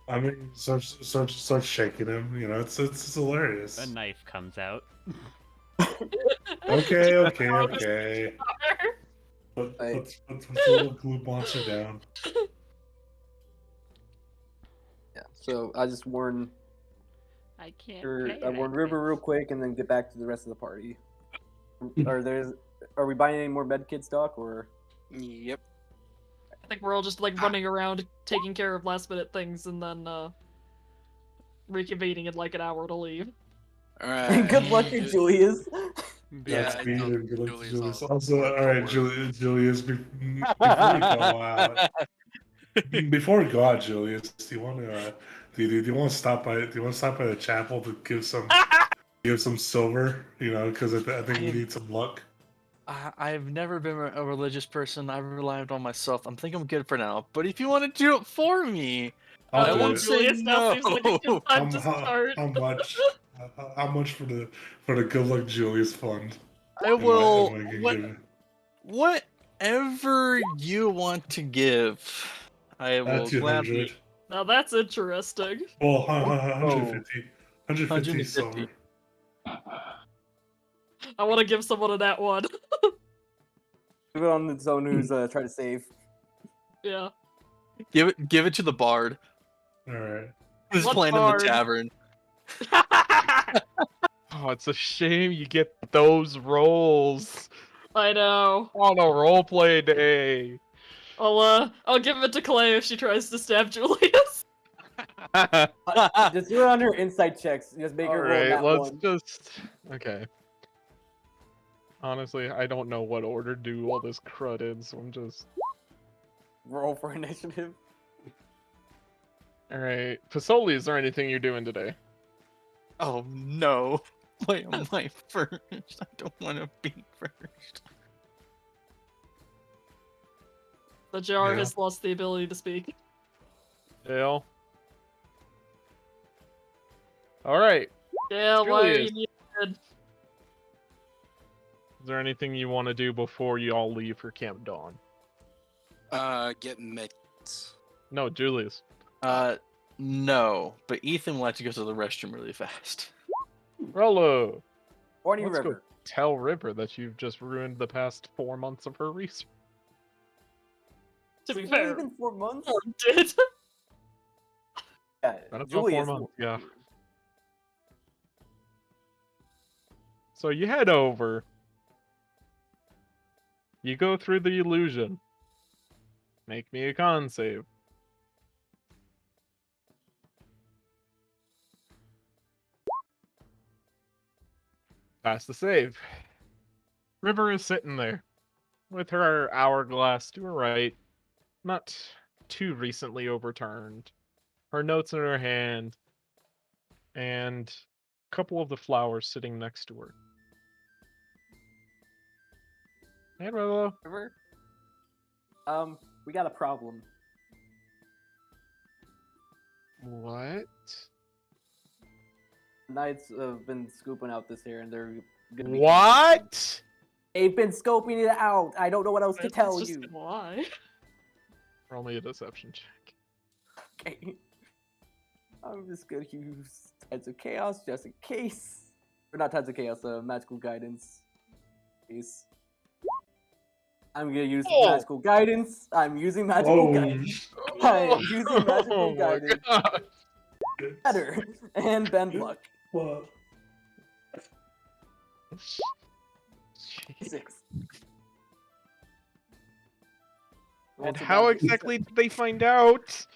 I mean, start shaking him. You know, it's hilarious. A knife comes out. Okay. Let's put the little glue monster down. Yeah. So I just warn I can't I play warn like River this. real quick, and then get back to the rest of the party. Are we buying any more med kits, Doc, or? Yep. I think we're all just like running around taking care of last minute things and then reconvening in like an hour to leave. All right. Good luck to Julius. That's Yeah, me I and good luck to Julius Julius. also Also, work all right, for Julius. Before we go out, Julius, do you want to? Do you want to stop by? Do you want to stop by the chapel to give some silver? You know, because I think we need some luck. I've never been a religious person. I've relied on myself. I think I'm good for now. But if you want to do it for me, I I'll do won't it. say Julius now seems like a good time to start. How much? How much for the good luck Julius fund? I will. Am I What, give it? whatever you want to give, I will 200. gladly. Now that's interesting. Well, Oh. 150. 150 silver. 150. I want to give someone a that one. Give it on someone who's trying to save. Yeah. Give it to the bard All right. who's What playing in bard? the tavern. Oh, it's a shame you get those rolls I know. on a roleplay day. I'll give it to Clay if she tries to stab Julius. Just do it on her insight checks. Just make her roll Alright, that let's one. just... Okay. Honestly, I don't know what order to do all this crud in, so I'm just... Roll for initiative. Alright. Pasoli, is there anything you're doing today? Oh no! Why am I first? I don't want to be first. The jar Yeah. has lost the ability to speak. Dale? Alright. Yeah, why are Julius. you muted? Is there anything you want to do before you all leave for Camp Dawn? Get meds. No, Julius. No. But Ethan will have to go to the restroom really fast. Rollo! Morning, Let's go River. tell River that you've just ruined the past 4 months of her research. To be It's only fair, been 4 months. did. Yeah, That's not 4 Julius. months, yeah. So you head over. You go through the illusion. Make me a con save. Pass the save. River is sitting there with her hourglass to her right, not too recently overturned, her notes in her hand, and a couple of the flowers sitting next to her. Hey, Rolo. River. We got a problem. What? Knights have been scooping out this here, and they're gonna be. What? They've been scoping it out. I don't know what else to tell It's you. just gonna lie. Roll me a deception check. Okay. I'm just gonna use Tides of Chaos just in case. Or not Tides of Chaos, Magical Guidance. Case. I'm gonna use Oh. Magical Guidance. I'm using Magical Guidance. I am using Magical Oh my Guidance. God. Better. And Bend Luck. Well, 6. And how exactly did they find out?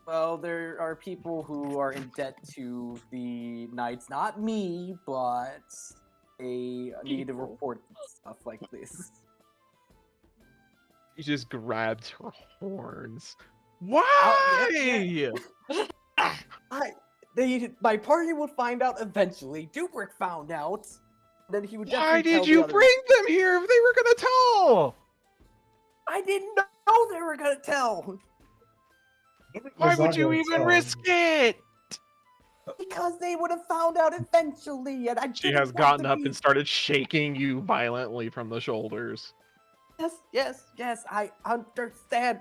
Well, there are people who are in debt to the Knights. Not me, but they need to report stuff like this. He just grabbed her horns. Why? My party would find out eventually. Dubrick found out. Then he would definitely Why tell did the you others. bring them here if they were gonna tell? I didn't know they were gonna tell. Why would you even risk it? Because they would have found out eventually, and I She didn't has want gotten to up be... and started shaking you violently from the shoulders. Yes, I understand.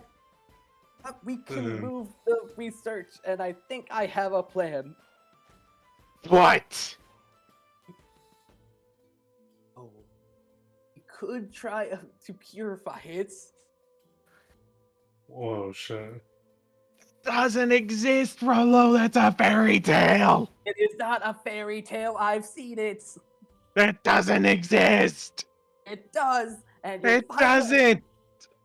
But we can move the research, and I think I have a plan. What? Oh, we could try to purify it. Whoa, shit. Doesn't exist, Rolo. That's a fairy tale. It is not a fairy tale. I've seen it. That doesn't exist. It does, and It if doesn't.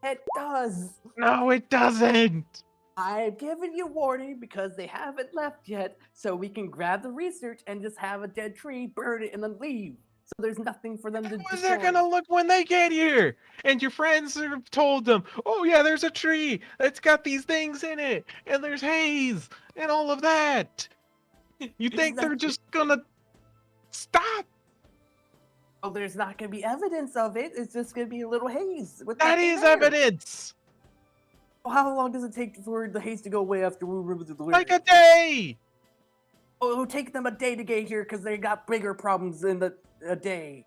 It does. No, it doesn't. I've given you warning because they haven't left yet, so we can grab the research and just have a dead tree, burn it, and then leave. So there's nothing for them to How's destroy. that gonna look when they get here? And your friends have told them, oh yeah, there's a tree that's got these things in it, and there's haze, and all of that. You think they're just gonna stop? Oh, there's not gonna be evidence of it. It's just gonna be a little haze. With That nothing is there. evidence. Well, how long does it take for the haze to go away after we remove the Like a day. Oh, it'll take them a day to get here because they got bigger problems in a day.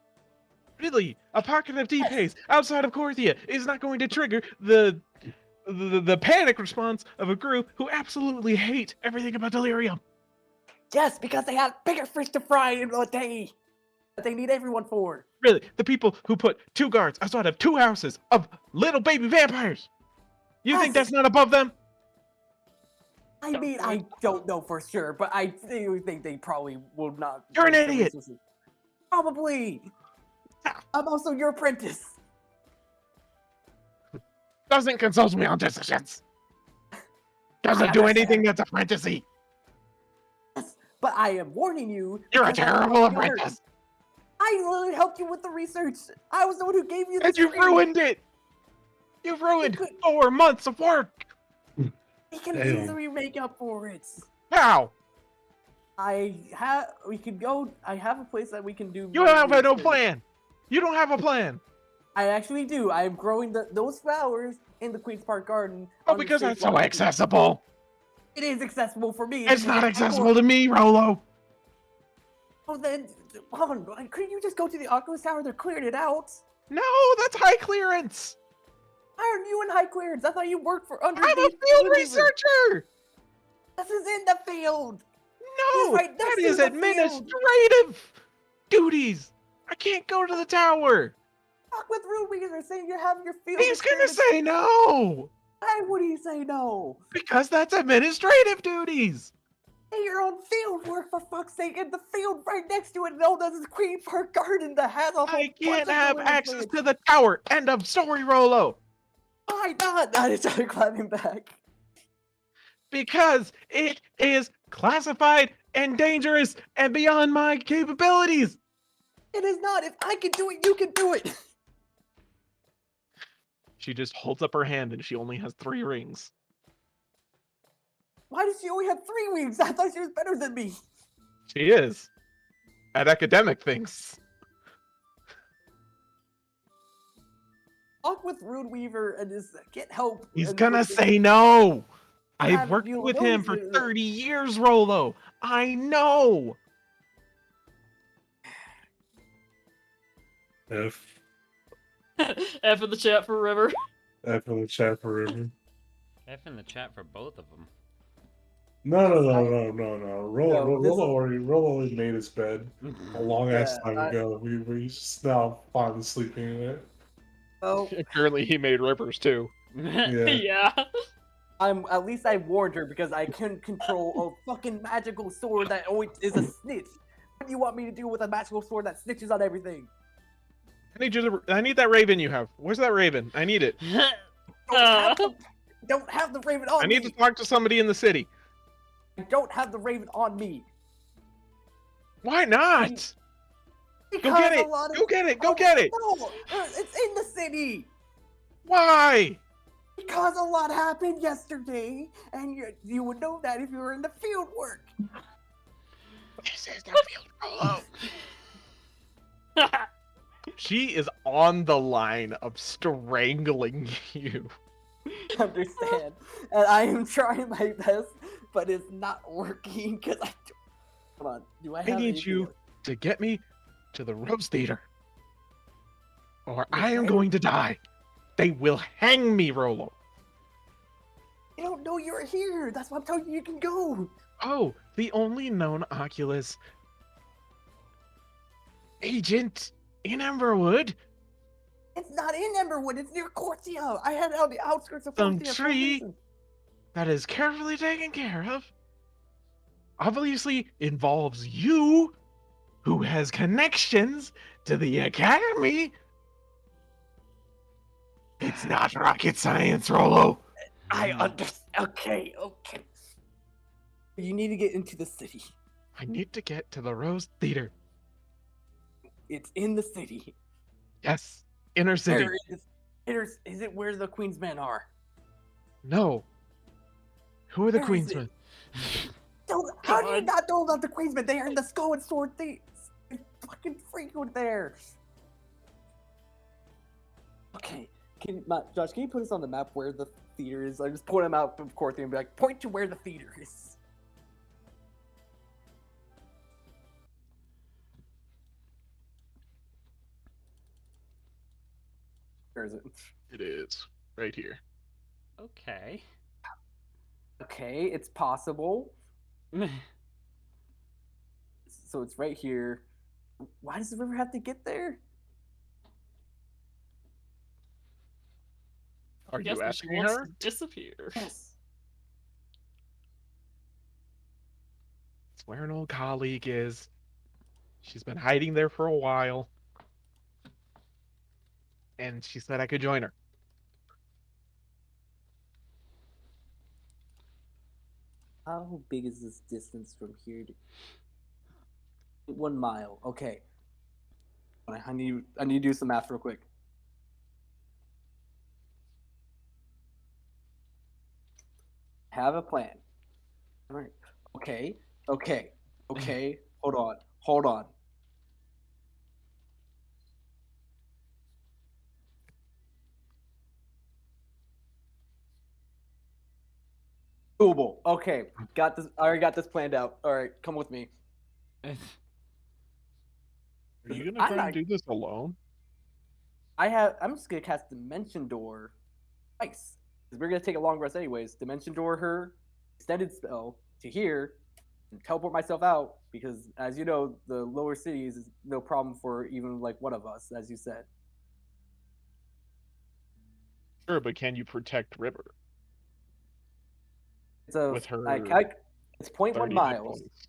Really, a pocket of deep haze outside of Korthia is not going to trigger the panic response of a group who absolutely hate everything about delirium. Yes, because they have bigger fish to fry in a day that they need everyone for. Really, the people who put 2 guards outside of 2 houses of little baby vampires. You think that's not above them? I mean, I don't know for sure, but I do think they probably will not. You're an idiot. Probably. I'm also your apprentice. Doesn't consult me on decisions. Doesn't I do understand. anything that's apprenticey. Yes, but I am warning you. You're a because I terrible want you to learn. apprentice. I literally helped you with the research. I was the one who gave you this. And you tree. ruined it. You ruined 4 months of work. We can Damn. easily make up for it. How? We can go. I have a place that we can do. You have no plan. You don't have a plan. I actually do. I am growing those flowers in the Queen's Park Garden. Oh, on the because same that's so lot. accessible. It is accessible for me. It's not accessible to me, Rolo. Oh, then, hold on. Couldn't you just go to the Oculus Tower? They're clearing it out. No, that's high clearance. Why aren't you in high clearance? I thought you worked for I'm a underneath. field researcher. This is in the field. No, He's right next that to is the field. administrative duties. I can't go to the tower. Talk with Ruby. saying you have your field. He's gonna experience. say no. Why would he say no? Because that's administrative duties. Hey, your own field work, for fuck's sake, in the field right next to it, known as the Queen Park Garden that has a whole I can't bunch of have delirium access plants. to the tower. End of story, Rolo. Why not? I started climbing back. Because it is classified and dangerous and beyond my capabilities. It is not. If I can do it, you can do it. She just holds up her hand and she only has 3 rings. Why does she only have 3 wings? I thought she was better than me. She is. At academic things. Talk with Rune Weaver and just get help. He's and gonna just- say no. have I've worked you with him for lose it. 30 years, Rolo. I know. F. F in the chat for River. F in the chat for River. F in the chat for both of them. No. No, Rolo this is- already made his bed a long ass Yeah, time ago. We just now finally sleeping in it. Oh, Apparently he made rivers too. Yeah. Yeah. at least I warned her because I couldn't control a fucking magical sword that always is a snitch. What do you want me to do with a magical sword that snitches on everything? I need that raven you have. Where's that raven? I need it. Don't have the raven on I me. need to talk to somebody in the city. I don't have the raven on me. Why not? Go Because get a it. lot of- Go get it. Go get it. No, it's in the city. Why? Because a lot happened yesterday, and you would know that if you were in the field work. This is the field Rolo. She is on the line of strangling you. understand, and I am trying my best, but it's not working because I. Hold on. Do I I have need anything you else? to get me to the Rose Theater, or I am Where? going to die. They will hang me, Rolo. I don't know you're here. That's why I'm telling you you can go. Oh, the only known Oculus agent in Emberwood. It's not in Emberwood. It's near Cortia. I had it on the outskirts of Some Cortia for a tree reason. that is carefully taken care of. Obviously involves you, who has connections to the Academy. It's not rocket science, Rolo. I understand. Okay, okay. You need to get into the city. I need to get to the Rose Theater. It's in the city. Yes, inner city. Where is it where the Queensmen are? No. Who are the Where is it? Queensmen? How do you not know about the Queensmen? They are in the Skull and Sword thing. It's fucking frequent there. Okay. Josh, can you put us on the map where the theater is? I just point them out of Cortia and be like, point to where the theater is. Where is it? It is right here. Okay. Okay, it's possible. So it's right here. Why does the river have to get there? Are Yes, you but she asking wants her? to disappear. Yes. It's where an old colleague is. She's been hiding there for a while. And she said I could join her. How big is this distance from here to 1 mile? Okay. I need to do some math real quick. Have a plan. All right. Okay. Hold on. Doable. Okay. Got this. I already got this planned out. All right. Come with me. Are you gonna I'm try not. and do this alone? I'm just gonna cast Dimension Door twice. Because we're gonna take a long rest anyways. Dimension Door her extended spell to here and teleport myself out because as you know, the lower cities is no problem for even like one of us, as you said. Sure, but can you protect River It's a with her it's 0.1 30 hit miles. points?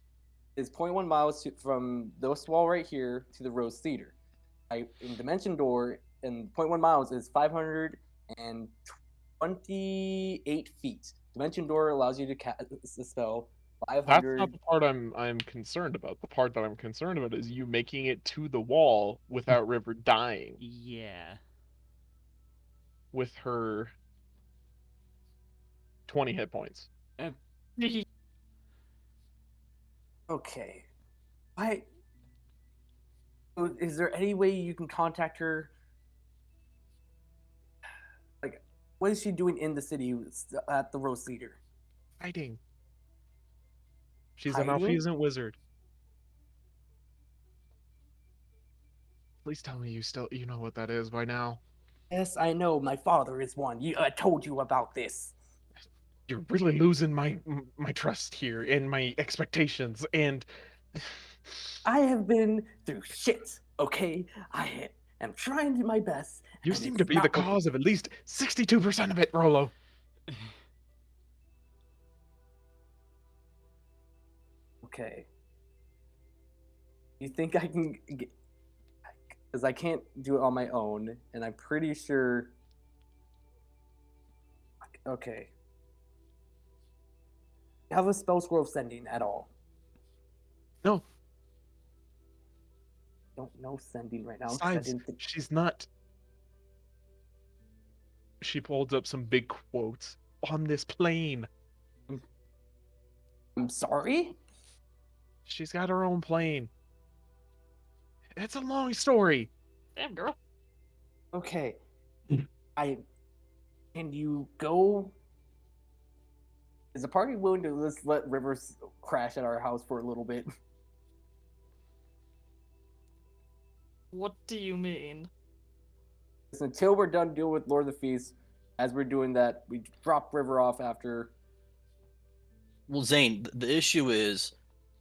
Is 0.1 miles from this wall right here to the Rose Theater. In Dimension Door, and 0.1 miles is 528 feet. Dimension Door allows you to cast the spell That's 500. not the part I'm concerned about. The part that I'm concerned about is you making it to the wall without River dying Yeah. with her 20 hit points. Okay. Is there any way you can contact her? Like, what is she doing in the city at the Rose Theater? Hiding. She's a Hiding? malfeasant wizard. Please tell me you know what that is by now. Yes, I know. My father is one. I told you about this. You're really losing my trust here and my expectations, and I have been through shit, okay? I am trying my best. you and seem it's to be the not working. cause of at least 62% of it, Rolo. Okay. You think I can get. Because I can't do it on my own, and I'm pretty sure. Okay. Have a spell scroll of sending at all? No. Don't know sending right now. Besides, she's not. She pulled up some big quotes on this plane. I'm sorry? She's got her own plane. It's a long story. Damn, girl. Okay. I Can you go? Is the party willing to just let Rivers crash at our house for a little bit? What do you mean? Just until we're done dealing with Lord of the Feast, as we're doing that, we drop River off after. Well, Zane, the issue is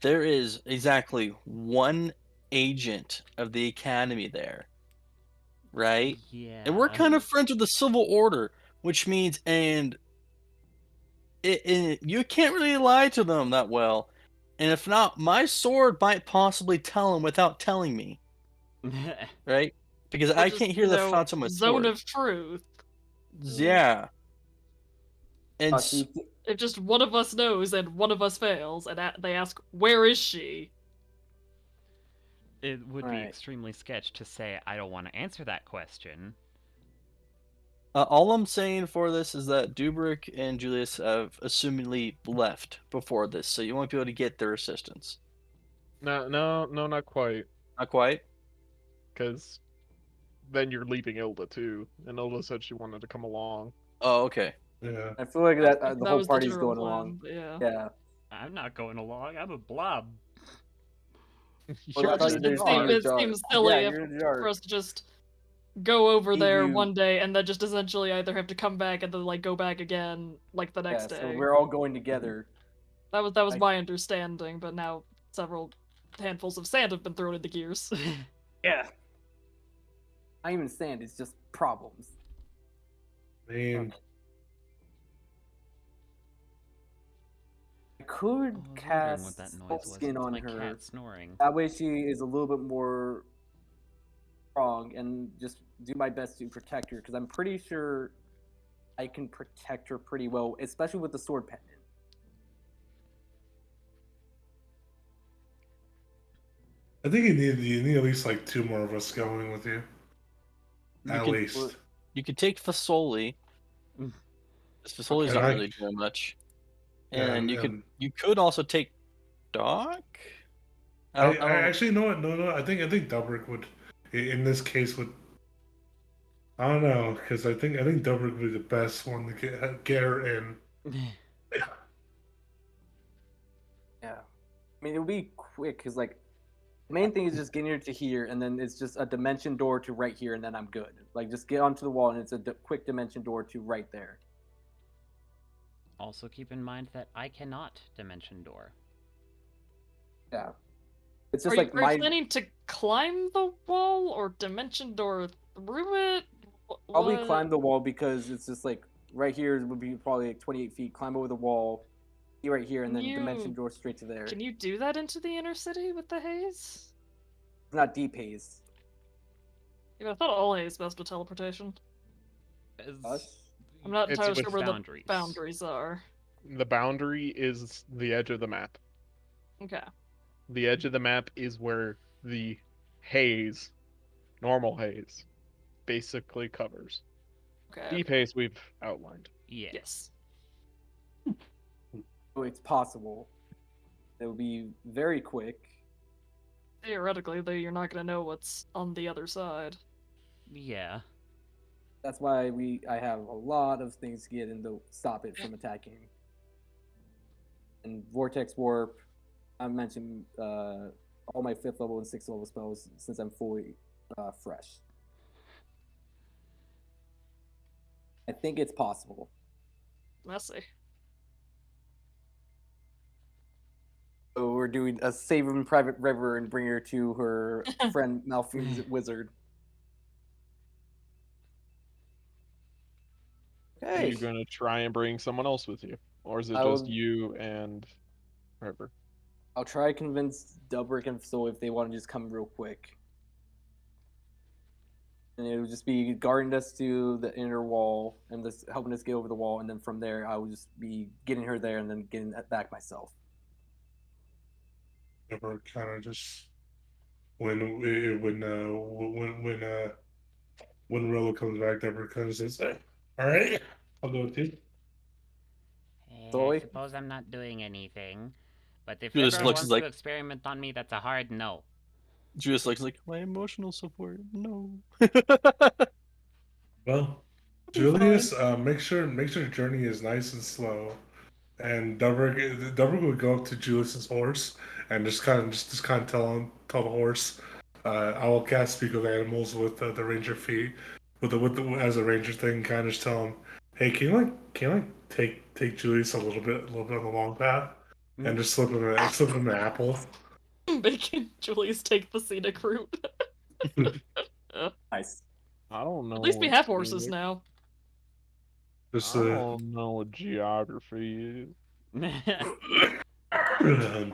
there is exactly one agent of the Academy there, right? Yeah. And we're kind of friends with the Civil Order, which means, and you can't really lie to them that well. And if not, my sword might possibly tell them without telling me, right? Because Or I just, can't hear the thoughts on my zone sword. of truth. Yeah. And So If just one of us knows and one of us fails, and they ask, "Where is she?" It would be Alright. extremely sketch to say, I don't want to answer that question. all I'm saying for this is that Dubrick and Julius have assumedly left before this, so you won't be able to get their assistance. No, not quite. Not quite. Because then you're leaving Ilda too, and Ilda said she wanted to come along. Oh, okay. Yeah. I feel like that the That whole was the party's general going plan, along. but yeah. Yeah. I'm not going along. I'm a blob. Well, You're I thought Just, you in it, a were in jar. a it jar. seems silly Yeah, you're in a jar. for us to just go over there You- one day and then just essentially either have to come back and then like go back again like the Yeah, next so day. we're all going together. That was I- my understanding, but now several handfuls of sand have been thrown into gears. Yeah. Not even sand, it's just problems. I mean, I could I was wondering cast what that noise was. skin It's on my her. cat snoring. That way she is a little bit more strong and just do my best to protect her because I'm pretty sure I can protect her pretty well, especially with the sword pendant. I think you need at least like two more of us going with you. At least. You could take Fasoli. Fasoli's Okay. not really doing much. Yeah, And you could also take Doc. I actually know what. No. I think Dubrick would, in this case, would. I don't know because I think Dubrick would be the best one to get her in. Yeah. I mean, it'll be quick because, like, the main thing is just getting her to here, and then it's just a dimension door to right here, and then I'm good. Like, just get onto the wall, and it's a quick dimension door to right there. Also keep in mind that I cannot dimension door. Yeah. It's just Are like you planning to climb the wall or dimension door through it? Probably What? climb the wall because it's just like right here would be probably like 28 feet. Climb over the wall, be right here, and then dimension door straight to there. Can you do that into the inner city with the haze? It's not deep haze. Yeah, I thought all haze messed with teleportation. Us? I'm not It's entirely with sure where boundaries. the boundaries are. The boundary is the edge of the map. Okay. The edge of the map is where the haze, normal haze, basically covers. Okay. Deep haze we've outlined. Yeah. Yes. So it's possible. It will be very quick. Theoretically, though, you're not gonna know what's on the other side. Yeah. That's why I have a lot of things to get in to stop it from attacking. And Vortex Warp, I mentioned all my 5th level and 6th level spells since I'm fully fresh. I think it's possible. Messy. So we're doing a save in Private River and bring her to her friend Malfine's wizard. Are Okay. you going to try and bring someone else with you? Or is it I just will- you and River? I'll try to convince Dubrick and Soul if they want to just come real quick. And it would just be guarding us to the inner wall and just helping us get over the wall, and then from there I would just be getting her there and then getting that back myself. Never kind of just when Rilla comes back, never kind of says, "All right, I'll go with you." Hey, Zoe? I suppose I'm not doing anything. But if Julius River looks wants like- to experiment on me, that's a hard no. Julius like my emotional support. No. Well, Julius, make sure journey is nice and slow. And Dubrick would go up to Julius's horse and just kind of tell the horse, I will cast speak with animals with the ranger feat, with the as a ranger thing. Kind of just tell him, hey, can you like take Julius a little bit on the long path, and just slip him an apple. Making Julius take the scenic route. Nice. I don't know. At least we what have horses scenic- now. Just I don't know what geography is. Yeah,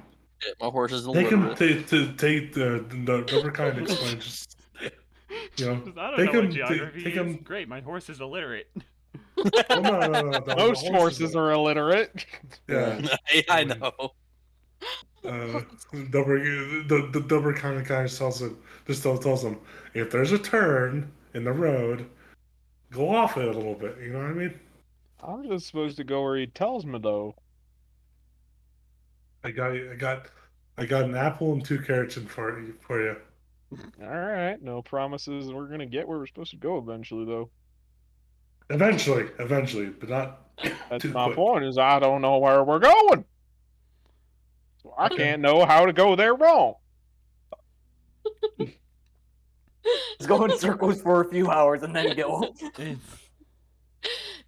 my horse is take him illiterate. take the Dubrick kind of explain just you know I don't take know what him geography take is. him. Great, my horse is illiterate. Oh, no. Most horses are illiterate. Yeah. I know. The Dubrick kind of tells him if there's a turn in the road, go off it a little bit. You know what I mean? I'm just supposed to go where he tells me, though. I got an apple and 2 carrots in for you. All right, no promises. We're gonna get where we're supposed to go eventually, though. Eventually, but not That's too my quick. point. Is I don't know where we're going, so I can't know how to go there wrong. Just go in circles for a few hours and then go.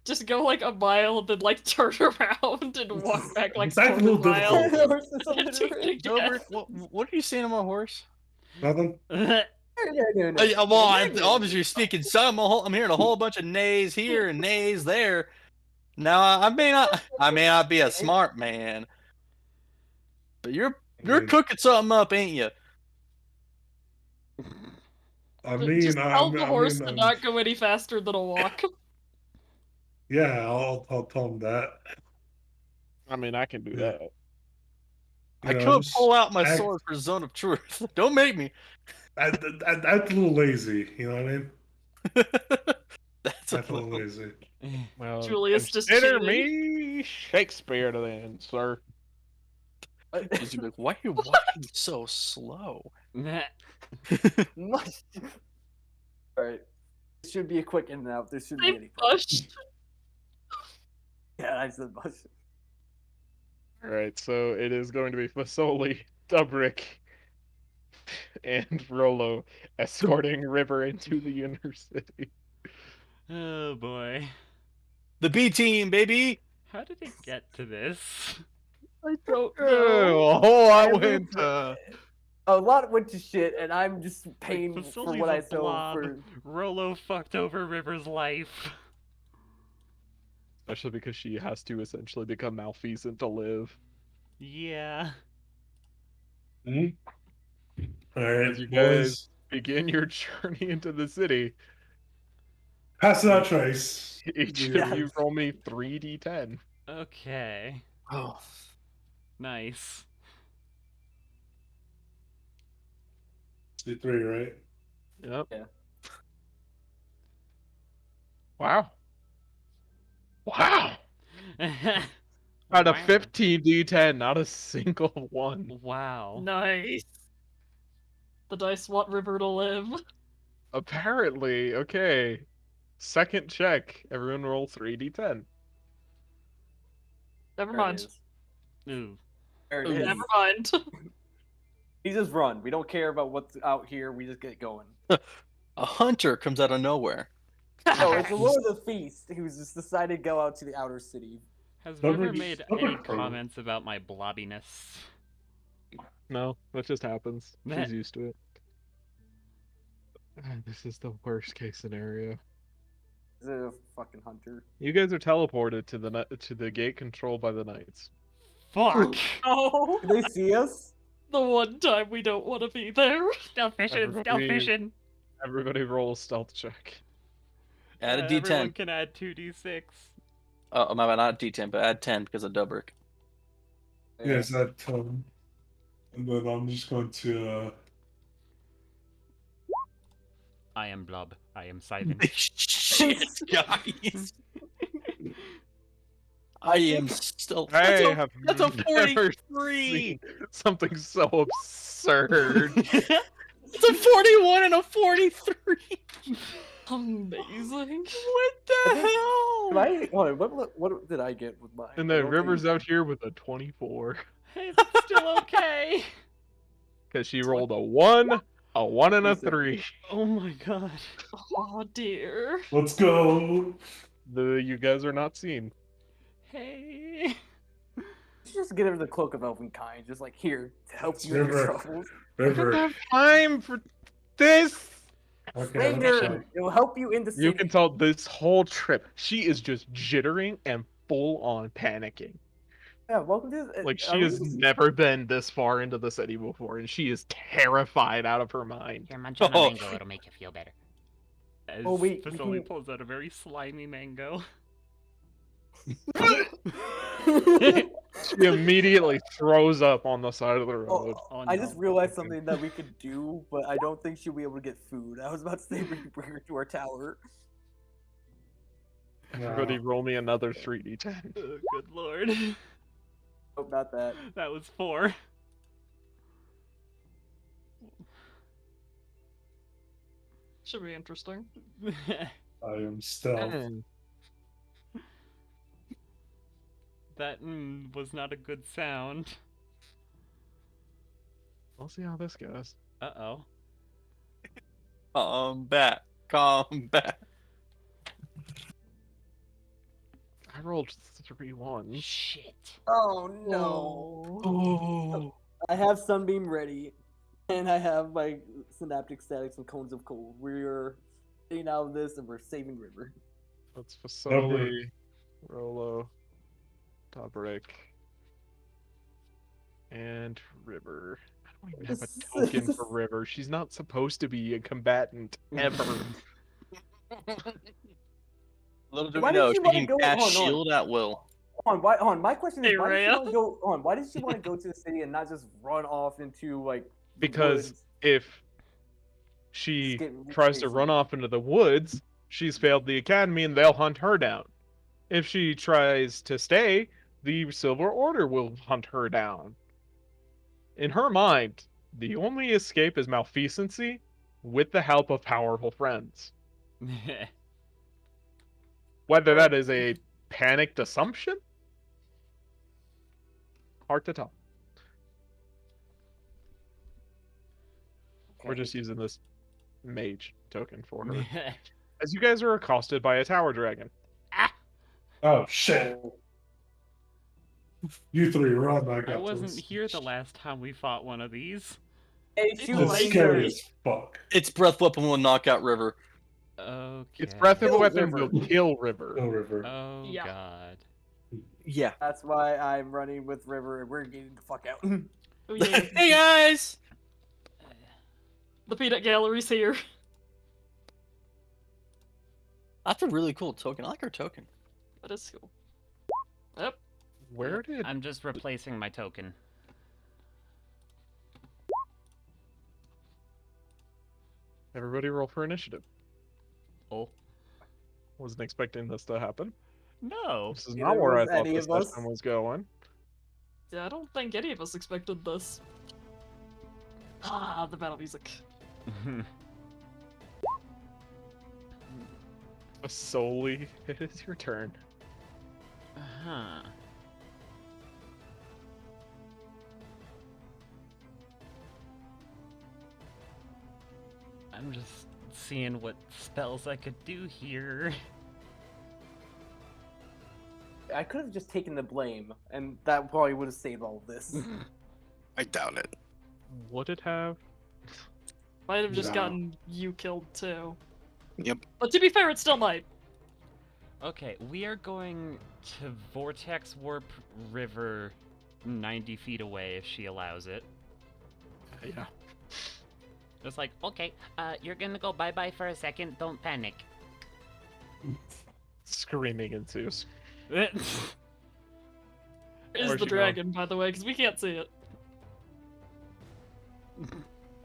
Just go like a mile and then like turn around and walk back like That's a little quarter mile. difficult. Horse is and do illiterate. it again. Dobrik, what are you saying to my horse? Nothing. No. Well, I'm obviously speaking some. I'm hearing a whole bunch of nays here and nays there. Now, I may not be a smart man, but you're cooking something up, ain't you? I mean, Just tell the horse to I'm- not go any faster than a walk. Yeah, I'll tell him that. I mean, I can do Yeah. that. I You know, could just pull out my act- sword for Zone of Truth. Don't make me. That's a little lazy. You know what I mean? That's That's a little lazy. Well, Julius just consider cheating. me Shakespeare then, sir. Because you're like, why are you walking so slow? Alright. It should be a quick in and out. There shouldn't They be any problem. pushed. Yeah, I said bush. All right, so it is going to be Fasoli, Dubrick, and Rolo escorting River into the inner city. Oh boy. The B team, baby. How did it get to this? I don't know. Oh, a whole lot Every- went. A lot went to shit, and I'm just Like, paying for Fasoli's what a I saw blob. for. Rolo fucked over River's life. Especially because she has to essentially become malfeasant to live. Yeah. All right, As you boys. guys begin your journey into the city, Pass it out, Trace. each Yeah. of you roll me 3d10. Okay. Oh, Nice. C3, right? Yep. Yeah. Wow. Wow. Out of Wow. 15 d10, not a single one. Wow. Nice. The dice want River to live. Apparently, okay. Second check. Everyone roll 3d10. Never There it mind. is. Ooh. There it is. Never mind. We just run. We don't care about what's out here. We just get going. a hunter comes out of nowhere. No, it's the Lord of the Feast who's just decided to go out to the outer city. Has Dubrick- River made any Dubrick- comments about my blobbiness? No, that just happens. Meh. She's used to it. This is the worst case scenario. Is it a fucking hunter? You guys are teleported to the gate controlled by the knights. Fuck! Oh, Did they see us? the one time we don't want to be there. Stealth fishing, stealth Everybody- fishing. Everybody roll a stealth check. Add a Everyone D10. can add 2d6. Oh, my bad, not D10, but add 10 because of Dubrick. Yes, that. And then I'm just going to. I am Blob. I am Scythen. Shit, guys. I am still. I have That's a never 43. seen something so absurd. It's a 41 and a 43. Amazing. What the hell? Hold on, what did I get with mine? And I then don't River's think- out here with a 24. Hey, that's still okay. Because she rolled a 1, a 1, and a Listen. 3. Oh my god. Oh dear. Let's go. You guys are not seen. Hey. Let's just get her the cloak of elvenkind, just like here to help you in your River. troubles. I don't River. have time for this! Okay, I'm Later, sorry. it'll help you in the city. You can tell this whole trip, she is just jittering and full on panicking. Yeah, welcome to. Like, are she we has just- never been this far into the city before, and she is terrified out of her mind. Here, munch on a Oh. mango, it'll make you feel better. As Oh, wait, we Vasily can- pulls out a very slimy mango. She immediately throws up on the side of the road. Oh, I no. just realized something that we could do, but I don't think she'll be able to get food. I was about to say we could bring her to our tower. Everybody roll me another 3d10. Oh, good lord. Nope, not that. That was 4. Should be interesting. I am stealth. That was not a good sound. We'll see how this goes. Uh-oh. Combat. Combat. I rolled 3 1s. Shit. Oh no! Oh. I have Sunbeam ready, and I have my Synaptic Statics and Cones of Cold. We're getting out of this, and we're saving River. That's Facility, Rolo, Dobrik, and River. I don't even have a token for River. She's not supposed to be a combatant ever. Little do Why we did know, she she wanna can go- cast hold on. shield at will. Hold on, my question is, Hey, why did she Rhea. want to go? Hold on, why did she want to go to the city and not just run off into like? the Because woods? if she Just get tries to crazy. run off into the woods, she's failed the academy and they'll hunt her down. If she tries to stay, the Silver Order will hunt her down. In her mind, the only escape is malfeasancy with the help of powerful friends. Whether that is a panicked assumption? Hard to tell. We're Okay. just using this mage token for her. As you guys are accosted by a tower dragon. Oh shit! You three run. I got I wasn't this. here the last time we fought one of these. Hey, It's shoot, It's like- scary as fuck. Its breath weapon will knock out River. Okay. Its breath of the Kill weapon River. will kill River. No river. Oh Yeah. god. Yeah. That's why I'm running with River, and we're getting the fuck out. Oh yeah. Hey guys! The peanut gallery's here. That's a really cool token. I like her token. That is cool. Yep. Where did I'm just replacing my token. everybody roll for initiative? Oh. Wasn't expecting this to happen. No. This is Neither not where I was thought any this of us. session was going. Yeah, I don't think any of us expected this. Ah, the battle music. Solely, it is your turn. Huh. I'm just seeing what spells I could do here. I could have just taken the blame, and that probably would have saved all of this. I doubt it. Would it have? Might have just No. gotten you killed too. Yep. But to be fair, it still might. Okay, we are going to Vortex Warp River 90 feet away if she allows it. Yeah. Just like, okay, you're gonna go bye-bye for a second, don't panic. Screaming ensues. Is Where's the she going? dragon, by the way, because we can't see it.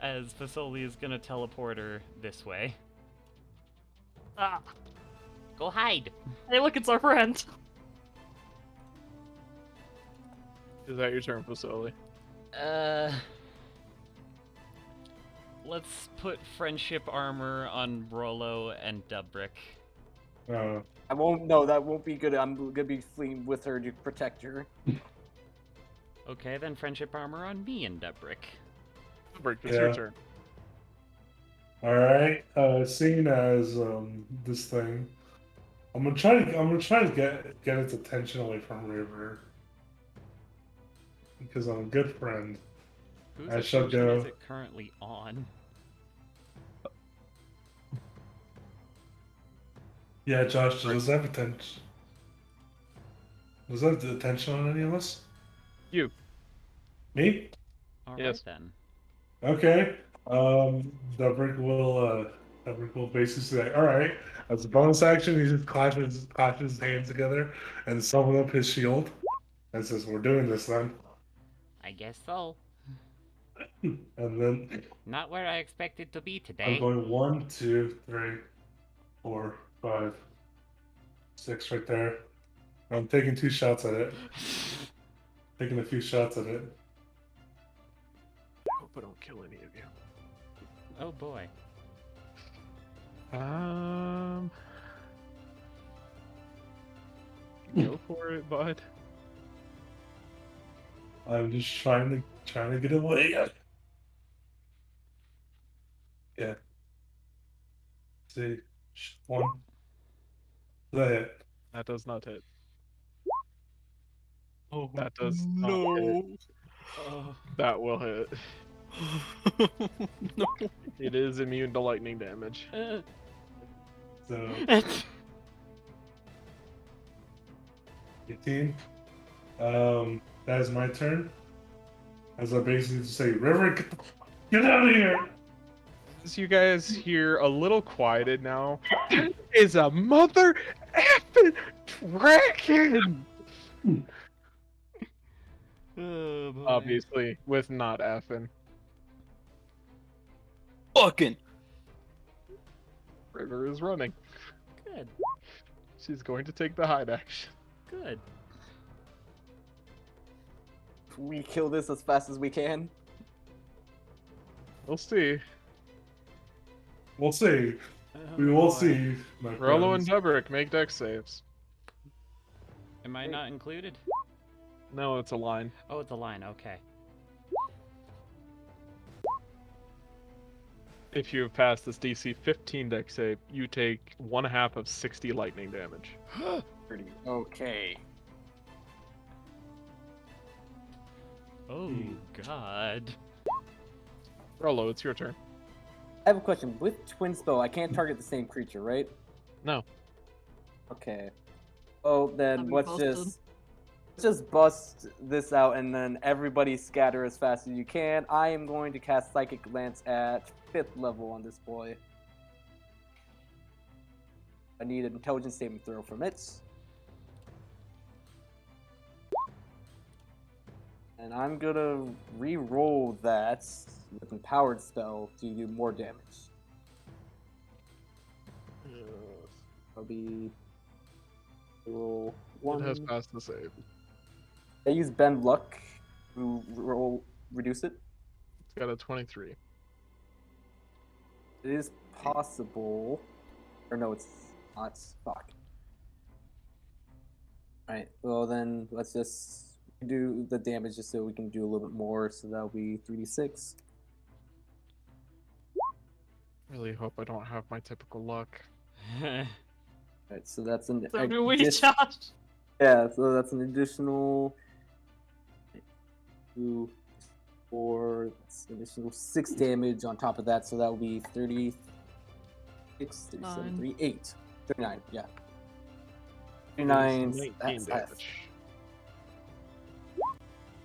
As Fasoli is gonna teleport her this way. Ah. Go hide! Hey, look, it's our friend. Is that your turn, Facility? Let's put friendship armor on Rollo and Dubrick. I won't. No, that won't be good. I'm gonna be fleeing with her to protect her. Okay, then friendship armor on me and Dubrick. Dubrick, it's your Yeah. turn. All right. Seeing as this thing, I'm gonna try to get its attention away from River because I'm a good friend. Whose I shall attention is go. it currently on? Yeah, Josh, does that have attention? Does that have the attention on any of us? You. Me? All right Yes. then. Okay. Dubrick will basically say, all right, as a bonus action, he just clashes his hands together and summon up his shield and says, we're doing this then. I guess so. And then Not where I expected to be I'm today. going 1, 2, 3, 4, 5, 6 right there. I'm taking 2 shots at it. Taking a few shots at it. I hope I don't kill any of you. Oh boy. Go for it, bud. I'm just trying to get away. Yeah. See, 1. That hit. That does not hit. Oh, That does not hit. Oh. That will hit. No. It is immune to lightning damage. So 18. That is my turn. As I basically just say, River, get out of here! As you guys hear a little quieted now, that is a mother effing dragon! Oh boy. Obviously, with not effing. Fucking. River is running. Good. She's going to take the hide action. Good. We kill this as fast as we can. We'll see. We'll see. Oh, We will boy. see, my Rollo and friends. Dubrick make dex saves. Am I not included? No, it's a line. Oh, it's a line. Okay. If you have passed this DC 15 dex save, you take 1/2 of 60 lightning damage. Pretty okay. Oh God. Rollo, it's your turn. I have a question. With Twin Spell, I can't target the same creature, right? No. Okay. Oh, then That'd be let's just bust this out and then everybody scatter as fast as you can. I am going to cast Psychic Lance at 5th level on this boy. I need an intelligence saving throw from it. And I'm gonna re-roll that with Empowered Spell to do more damage. I'll be roll It has 1. passed the save. I use Bend Luck to reduce it. It's got a 23. It is possible. Or no, it's not. Fuck. Alright, well then, let's just do the damage just so we can do a little bit more. So that'll be 3d6. Really hope I don't have my typical luck. Alright, so that's an So do we, addi- Josh. Yeah, so that's an additional 2, 4, that's an additional 6 damage on top of that, so that will be 36, 37, 9. 38, 39, yeah. It is 39, 19 that's damage.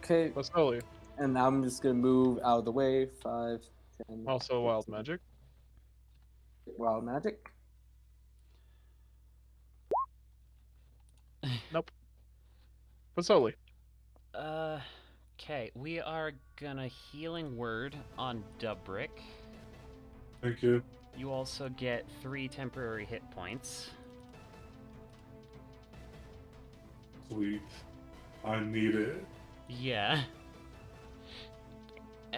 okay, Basoli. and now I'm just gonna move out of the way. 5, 10. Also wild 15. magic. Wild magic. Nope. Basoli. Okay. We are gonna healing word on Dubrick. Thank you. You also get 3 temporary hit points. Sweet. I need it. Yeah.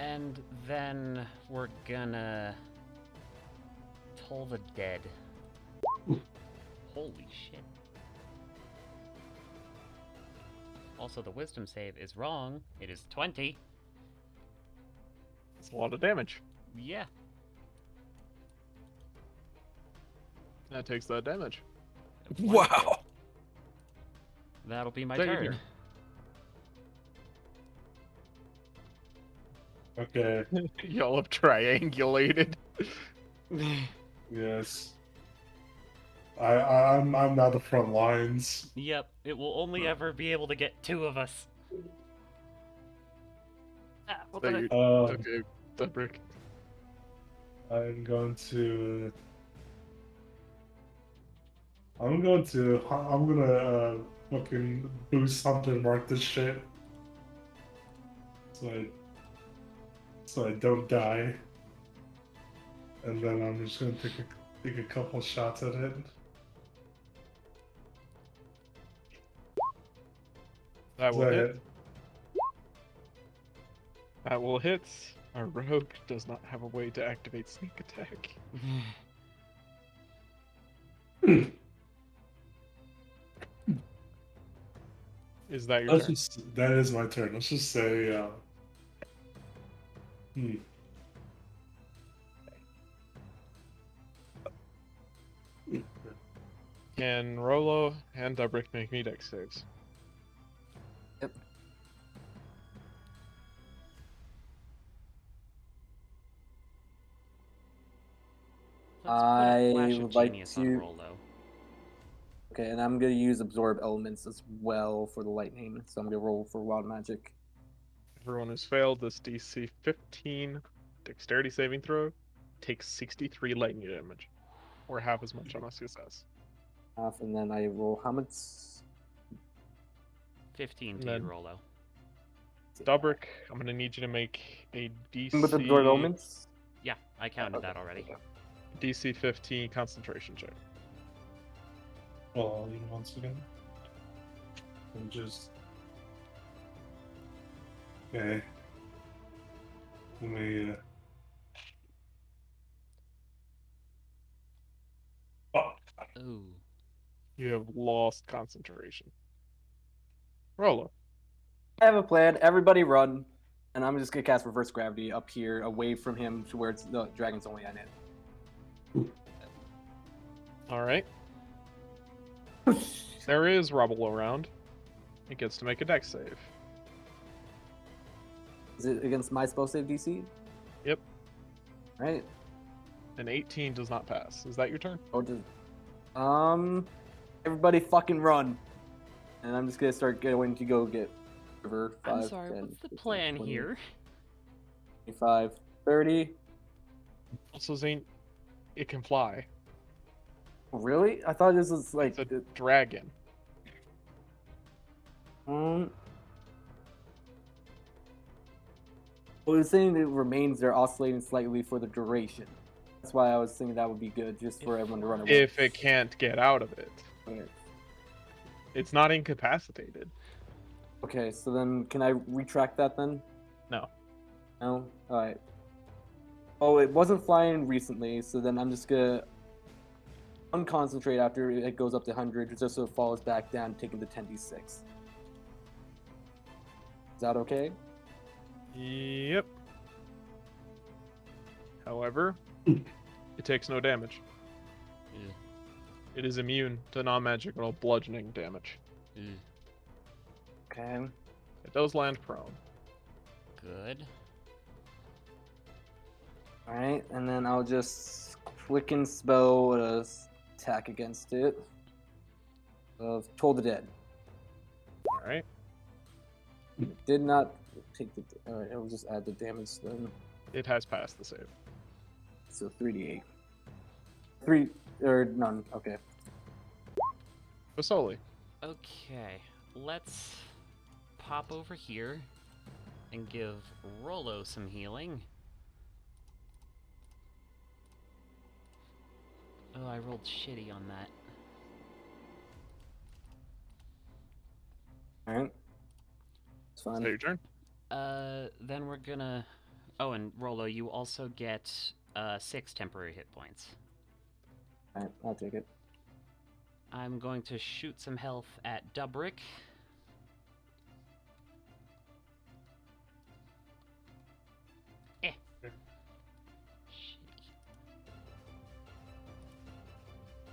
And then we're gonna toll the dead. Holy shit. Also, the wisdom save is wrong. It is 20. It's a lot of damage. Yeah. That takes that damage. Wonderful. Wow. That'll be my Take your turn. Okay. Y'all have triangulated. Yes. I'm now the front lines. Yep, it will only ever be able to get 2 of us. Ah, what So the you- heck? Okay, Dubrick. I'm going to. Fucking boost something mark this shit. So I don't die. And then I'm just gonna take a couple shots at it. That will Does that hit. hit? That will hit. Our rogue does not have a way to activate sneak attack. Is that your turn? That is my turn. Let's just say, Can Rolo and Dubrick make me dex saves? Yep. Let's put I a flash of would like genius on to- Rolo. Okay, and I'm gonna use absorb elements as well for the lightning. So I'm gonna roll for wild magic. Everyone who's failed this DC 15 dexterity saving throw takes 63 lightning damage, or half as much on a success. Half, and then I roll how much? 15 And to you, then- Rolo. Dubrick, I'm gonna need you to make a With absorb elements. Yeah, I counted Okay. that already. DC 15 concentration check. well, once again. And just. Okay. Let me. Oh, Ooh. You have lost concentration. Rolo. I have a plan. Everybody run, and I'm just gonna cast reverse gravity up here, away from him, to where it's the dragon's only on it. All right. There is rubble around. It gets to make a dex save. Is it against my spell save DC? Yep. Right. An 18 does not pass. Is that your turn? Or does everybody fucking run, and I'm just gonna start going to go get river. 5, I'm sorry, 10, what's the 15, plan 20, here? 25, 30. Also, Zane, it can fly. Really? I thought this was like It's a dragon. Well, it was saying that it remains there, oscillating slightly for the duration. That's why I was thinking that would be good, just for everyone to run away. If it can't get out of it. Okay. It's not incapacitated. Okay, so then can I retract that then? No. No? Alright. Oh, it wasn't flying recently, so then I'm just gonna unconcentrate after it goes up to 100, just so it falls back down, taking the 10d6. Is that okay? Yep. However, it takes no damage. Ugh. It is immune to non-magical bludgeoning damage. Ugh. Okay. It does land prone. Good. Alright, and then I'll just quicken spell attack against it. Of Toll the Dead. Alright. Did not take the. Alright, I'll just add the damage then. It has passed the save. So 3d8. 3 or none. Okay. Fasoli. Okay, let's pop over here and give Rolo some healing. Oh, I rolled shitty on that. Alright. It's Is that fine. your turn? Then we're gonna Oh, and Rolo, you also get 6 temporary hit points. Alright, I'll take it. I'm going to shoot some health at Dubrick. Eh.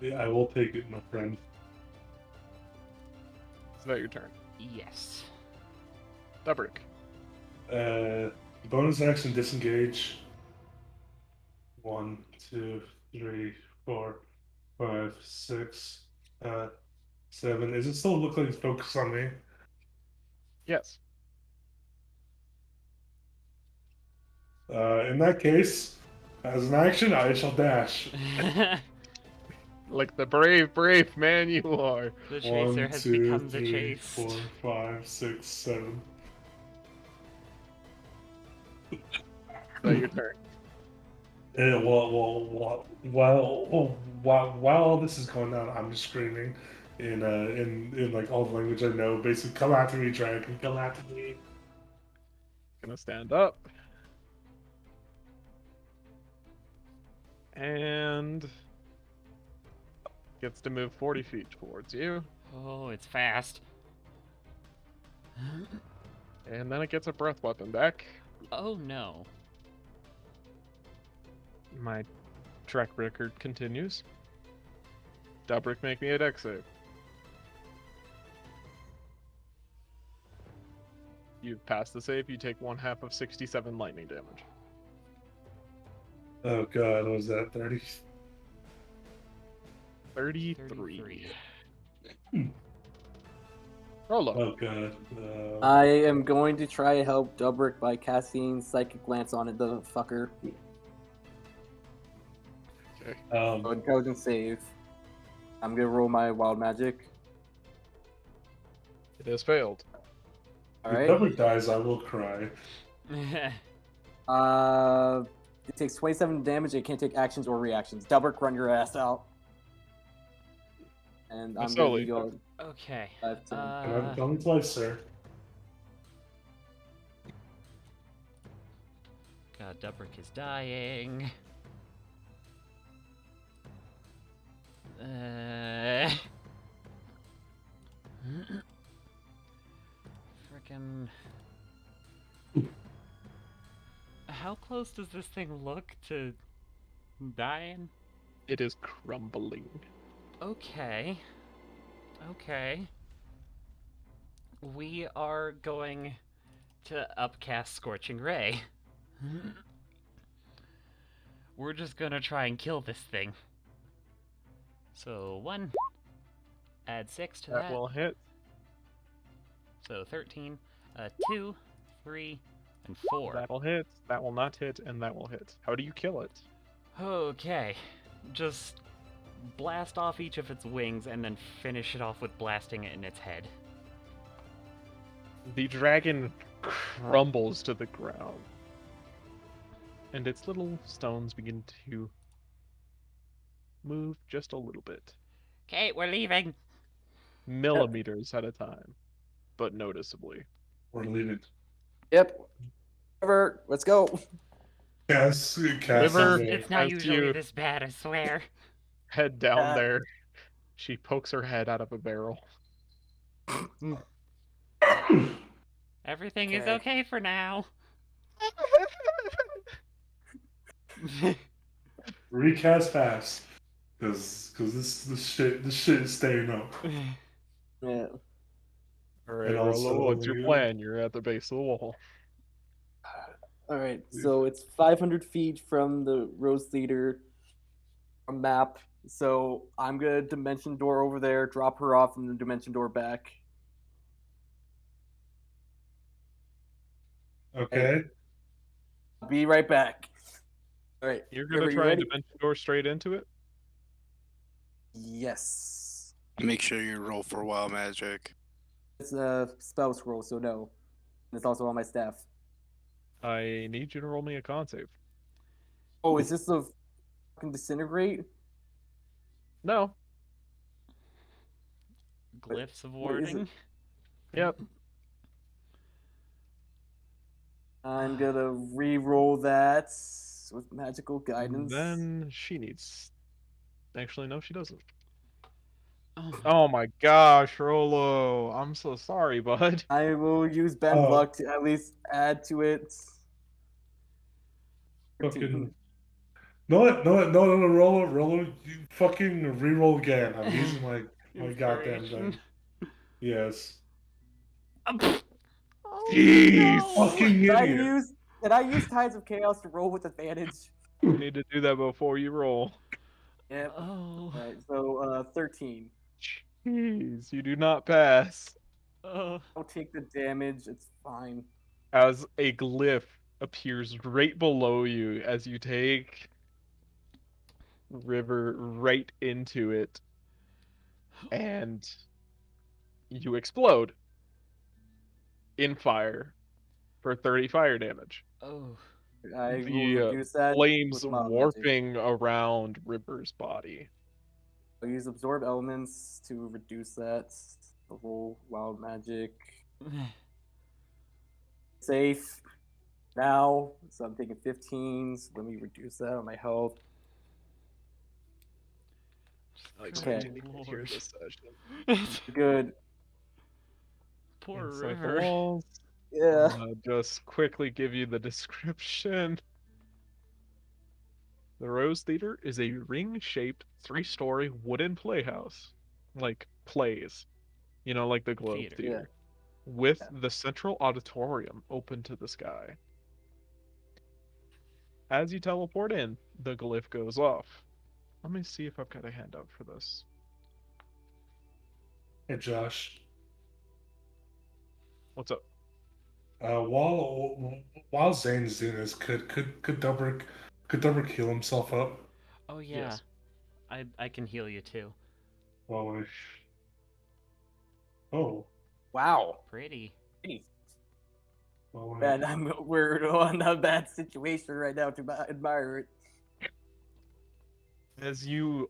Yeah, I will take it, my friend. Is that your turn? Yes. Dubrick. Bonus action disengage. 1, 2, 3, 4, 5, 6, 7. Does it still look like it's focused on me? Yes. In that case, as an action, I shall dash. Like the brave man you are. The chaser 1, has 2, become the 3, chased. 4, 5, 6, 7. Is that your turn? While all this is going on, I'm just screaming in like all the language I know. Basically, come after me, dragon! Come after me! Gonna stand up. And gets to move 40 feet towards you. Oh, it's fast. And then it gets a breath weapon back. Oh no. My track record continues. Dubrick, make me a dex save. You've passed the save, you take 1/2 of 67 lightning damage. Oh god, what was that? 30? 33. Rolo. Oh god. I am going to try to help Dubrick by casting Psychic Glance on it, the fucker. Okay. So intelligence save. I'm gonna roll my wild magic. It has failed. If Alright. Dubrick dies, I will cry. It takes 27 damage. It can't take actions or reactions. Dubrick, run your ass out. And I'm gonna Sully. be going Okay. 5, 10. Can I tell me twice, sir? God, Dubrick is dying. Frickin'. How close does this thing look to dying? It is crumbling. Okay. Okay. We are going to upcast Scorching Ray. We're just gonna try and kill this thing. So 1, add 6 to that. That will hit. So 13, 2, 3, and 4. That'll hit. That will not hit, and that will hit. How do you kill it? Okay, just blast off each of its wings and then finish it off with blasting it in its head. The dragon crumbles to the ground, and its little stones begin to move just a little bit. Okay, we're leaving. Millimeters at a time, but noticeably. We're leaving. Yep. Whatever. Let's go. Cass Liver- on me. It's not As usually you- this bad, I swear. Head down there. She pokes her head out of a barrel. Everything is Okay. okay for now. Recast fast. Cause this shit is staying up. Yeah. Alright, And also, Rolo, what's your you- plan? You're at the base of the wall. Alright, so it's 500 feet from the Rose Theater map. So I'm gonna dimension door over there, drop her off, and then dimension door back. Okay. I'll be right back. Alright. You're gonna Trevor, you try and ready? dimension door straight into it? Yes. Make sure you roll for wild magic. It's a spell scroll, so no. And it's also on my staff. I need you to roll me a con save. Oh, is this the fucking disintegrate? No. Glyphs of what is it? warding. Yep. I'm gonna re-roll that with magical guidance. Then she needs. Actually, no, she doesn't. Oh, Oh my gosh, Rolo. I'm so sorry, bud. I will use bend Oh. luck to at least add to it. 13. Fucking. No, roll, you fucking re-roll again. I'm using my goddamn inspiration. thing. Yes. Oh, Jeez, no! fucking Can I idiot. use Can I use Tides of Chaos to roll with advantage? You need to do that before you roll. Yep. Oh. Alright, so 13. Jeez, you do not pass. Oh. I'll take the damage, it's fine. As a glyph appears right below you as you take River right into it, and you explode in fire for 30 fire damage. Oh. I will The reduce that flames with Mild Magic. warping around River's body. I'll use Absorb Elements to reduce that. I'll roll Wild Magic. Safe. Now, so I'm taking 15s. Let me reduce that on my health. Expecting to Lord. hear this session. Good. Poor Inside the River. walls. Yeah. Just quickly give you the description. The Rose Theater is a ring-shaped, 3-story wooden playhouse. Like plays. You know, like the Globe Theater. Theater. With the central auditorium open to the sky. As you teleport in, the glyph goes off. Let me see if I've got a handout for this. Hey, Josh. What's up? While Zane's doing this, could Dubrick heal himself up? Oh yeah. Yes. I can heal you too. Well, oh, Wow. Pretty. well, Man, we're in a bad situation right now to admire it. As you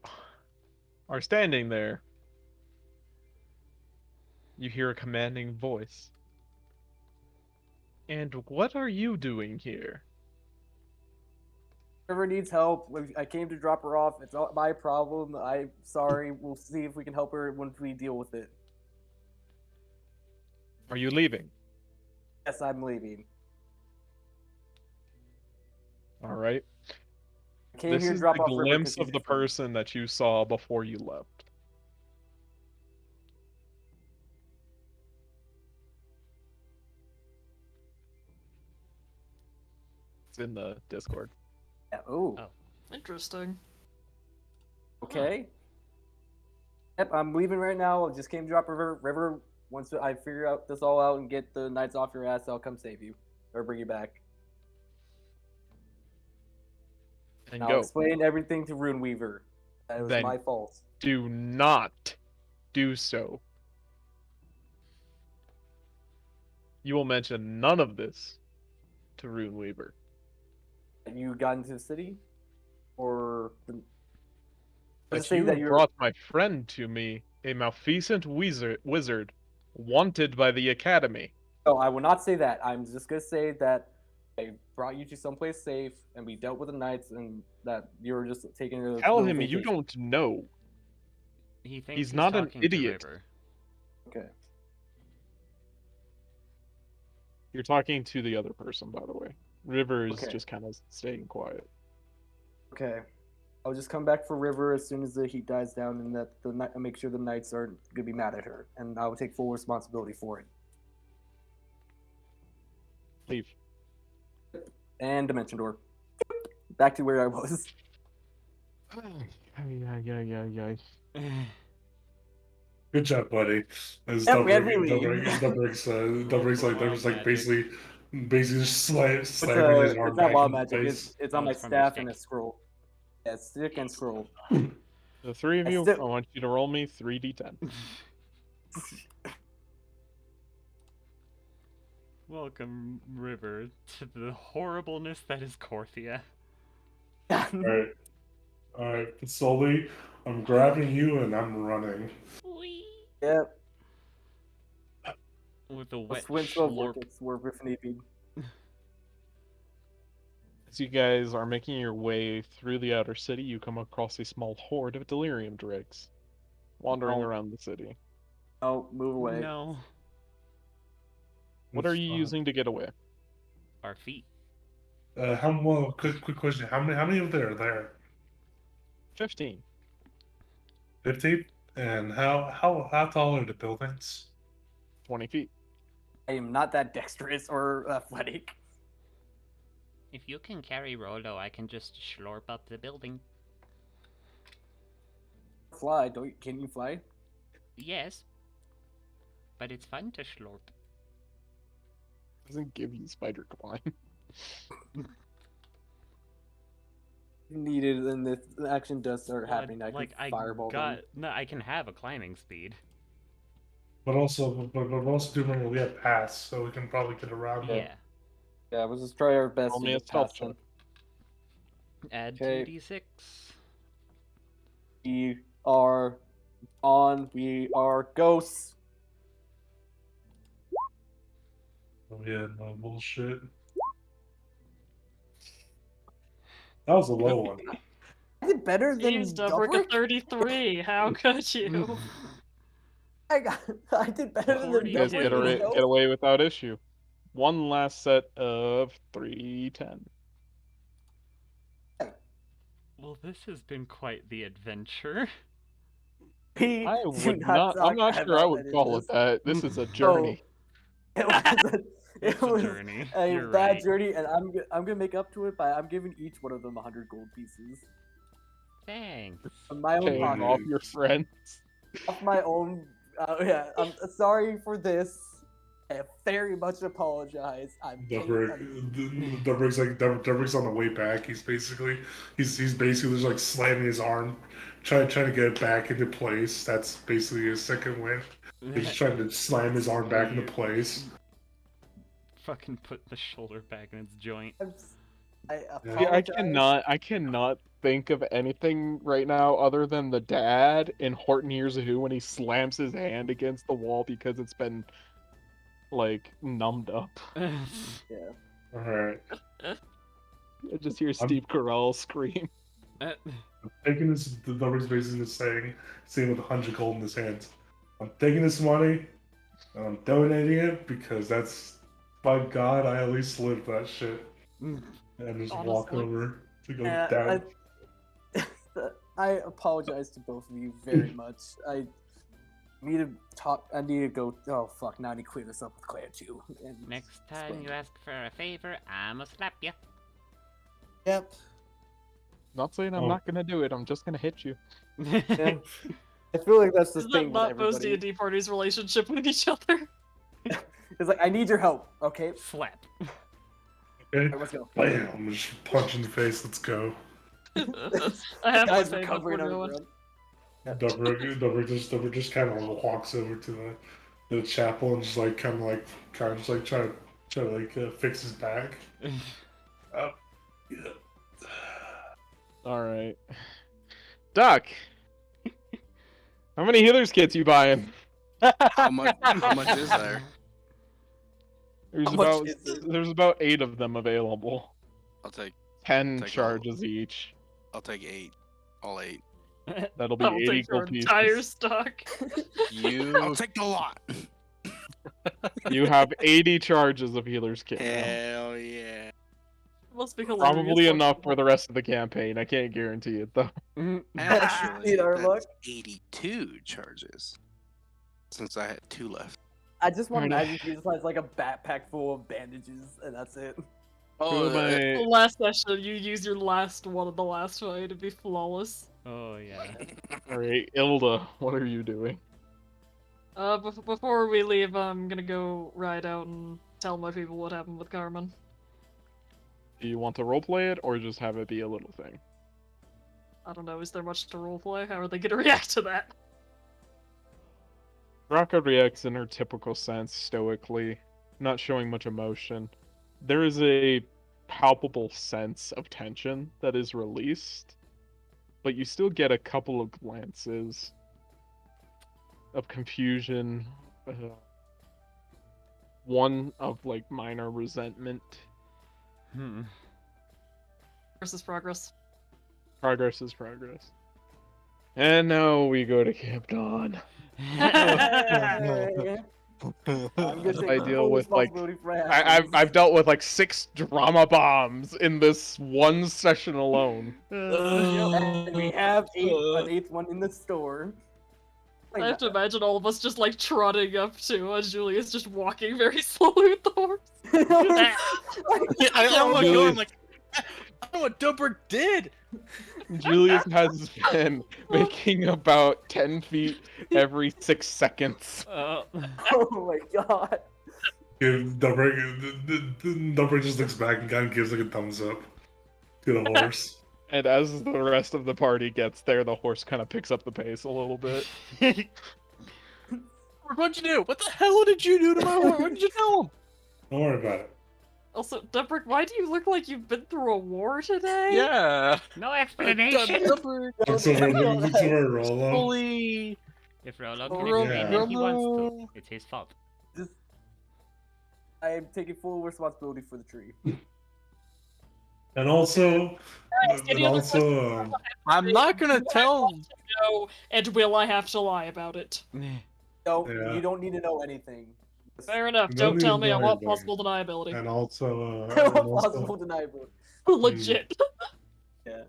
are standing there, you hear a commanding voice. And what are you doing here? Whoever needs help, I came to drop her off. It's not my problem. I'm sorry. We'll see if we can help her once we deal with it. Are you leaving? Yes, I'm leaving. All right. I came This here to is drop the off River glimpse because of the person that you saw before you left. It's in the Discord. Yeah, oh. Interesting. Okay. Yep, I'm leaving right now. I just came to drop River. Once I figure out this all out and get the knights off your ass, I'll come save you or bring you back. And I'll go. explain everything to Runeweaver. That was Then my fault. Do not do so. You will mention none of this to Runeweaver. You got into the city, or But say you that you're. brought my friend to me, a malfeasant wizard, wanted by the Academy. No, I will not say that. I'm just gonna say that I brought you to someplace safe, and we dealt with the knights, and that you're just taking a Tell little him you vacation. don't know. He thinks He's he's not an talking idiot. to River. Okay. You're talking to the other person, by the way. River is Okay. just kind of staying quiet. Okay. I'll just come back for River as soon as the heat dies down, and that I'll make sure the knights aren't gonna be mad at her, and I will take full responsibility for it. Leave. And Dimension Door. Back to where I was. Yeah. good job, buddy. As Yep, we had relief. Dubrick's like there's like Magic. basically just slamming his arm It's not back wild in the magic. face. It's on Oh, my it's from your staff and a stick. scroll. Yeah, stick and scroll. The three of I you, still- I want you to roll me 3d10. Welcome, River, to the horribleness that is Corthia. Alright. Alright, slowly I'm grabbing you and I'm running. Yep. With a wet Swim, schlorp. vortex, swerve if need be. As you guys are making your way through the outer city, you come across a small horde of delirium dregs wandering Oh. around the city. Oh, move away. No. What are you using to get away? Our feet. Quick question. How many of there are there? 15. 15? And how tall are the buildings? 20 feet. I am not that dexterous or athletic. If you can carry Rolo, I can just slurp up the building. Fly? Can you fly? Yes. But it's fun to slurp. Doesn't give you spider climb. Needed, and this action does start Well, happening. I like, can fireball them. No, I can have a climbing speed. But also do remember we have paths, so we can probably get around them. Yeah. Yeah, we'll just try our best Roll to me a get stealth past them. Add Okay. 2d6. We are on. We are ghosts. Oh yeah, no bullshit. That was a low one. I did better than Jeez, Dubrick a Dubrick. 33. How could you? I did better than 42. You guys Dubrick. Wait, get away without issue. One last set of 310. Well, this has been quite the adventure. We I do would not not. I'm talk not sure I about would that in call it this. that. This is a So, journey. it was a, It's it a was journey. a You're bad right. journey, and I'm gonna make up to it by I'm giving each one of them 100 gold pieces Thanks. from my own Paying pocket, off your friends. off my own. Yeah, I'm sorry for this. I very much apologize. Dubrick's on the way back. He's basically just like slamming his arm, trying to get it back into place. That's basically his second win. He's trying to slam his arm back into place. Fucking put the shoulder back in its joint. I Yeah, apologize. I cannot think of anything right now other than the dad in Horton Hears a Who when he slams his hand against the wall because it's been like numbed up. Yeah. All right. I just hear Steve Carell scream. Taking this, the Dubrick's basically just saying with 100 gold in his hands. I'm taking this money and I'm donating it because that's, by God, I at least lived that shit. And just walk Honestly. over to go down. I apologize to both of you very much. I need to talk. I need to go. Oh fuck! Now I need to clear this up with Claire too. And Next time explain. you ask for a favor, I'ma slap you. Yep. Not saying I'm Oh. not gonna do it. I'm just gonna hit you. Yeah. I feel like that's the Is that thing with not most everybody. D&D parties' relationship with each other? It's like I need your help. Okay. Slap. Okay? Let's go. Bam! I'm just punch in the face. Let's go. I have my Guys favorite recovering on the going. ground. Dubrick just kind of walks over to the chapel and just like kind of try to fix his back. Yeah. All right, Doc. How many healers kits you buying? How much is there? There's about 8 of them available. I'll take 10 Take charges each. I'll take 8. All 8. That'll be I'll 8 take equal your pieces. entire stock. I'll take the lot. You have 80 charges of healer's kit now. Hell yeah. Must be hilarious. Probably enough for the rest of the campaign. I can't guarantee it though. Actually, Need our luck. that's 82 charges. Since I had 2 left. I just want to Alright. imagine he just has like a backpack full of bandages, and that's it. Oh, The last session, you use your last one of the last fight to be flawless. Oh yeah. Alright, Ilda, what are you doing? Before we leave, I'm gonna go ride out and tell my people what happened with Carmen. Do you want to roleplay it or just have it be a little thing? I don't know, is there much to roleplay? How are they gonna react to that? Raka reacts in her typical sense, stoically, not showing much emotion. There is a palpable sense of tension that is released, but you still get a couple of glances of confusion, one of like minor resentment. Versus progress. Progress is progress. And now we go to Camp Dawn. I'm gonna take I full deal with like responsibility for what I've happens. I've dealt with like 6 drama bombs in this one session alone. And we have an eighth one in the store. I have to imagine all of us just like trotting up to Julius just walking very slowly with the horse. I don't want to go. I'm like, I don't know what Dumper did. Julius has been making about 10 feet every 6 seconds. Oh my god. Dumper just looks back and kind of gives like a thumbs up to the horse. And as the rest of the party gets there, the horse kind of picks up the pace a little bit. What'd you do? What the hell did you do to my horse? What did you tell him? Don't worry about it. Also, Dumbrick, why do you look like you've been through a war today? Yeah. No explanation. Dumper Looks over Rollo. fully. If Rollo Oh, can yeah. explain when he wants Rollo. to, it's his fault. I am taking full responsibility for the tree. And also, any other I'm not gonna tell. No, and will I have to lie about it? No, Yeah. you don't need to know anything. Fair enough. No Don't need tell to me. I lie want about it. possible deniability. and also, Possible deniability. Legit. Yeah.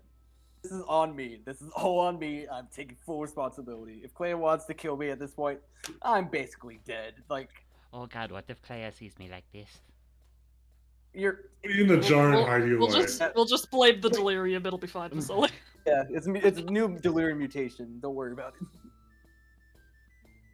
This is on me. This is all on me. I'm taking full responsibility. If Clay wants to kill me at this point, I'm basically dead. Like, Oh god, what if Clea sees me like this? you're. put you in the jar and hide you away. We'll just blame the delirium. It'll be fine, Vasily. Yeah, it's a new delirium mutation. Don't worry about it.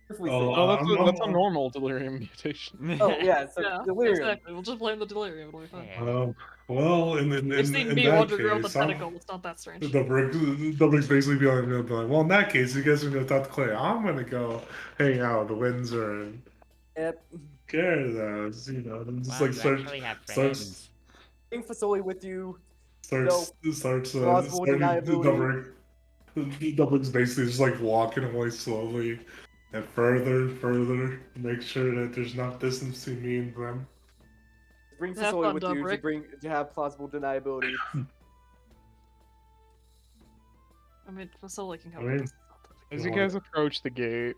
Perfectly Oh, safe. No, that's a I'm- normal delirium mutation. Oh yeah, so Yeah, delirium. exactly. We'll just blame the delirium. It'll be fine. Yeah. Well, in They've seen me that wander around the case, I'm- tentacle. It's not that strange. Dumper's basically be like, well, in that case, you guys are gonna talk to Clay. I'm gonna go hang out with Windsor and Yep. care those, you know, and just Wow, like you start, actually have starts, friends. Bring Facility with you. starts, plausible deniability. Dumper's basically just like walking away slowly and further, to make sure that there's not distance between me and them. Bring Have Facility fun, with you Dumbrick. to have plausible deniability. I mean, Vasily can I come. mean, with us. As you guys approach the gate,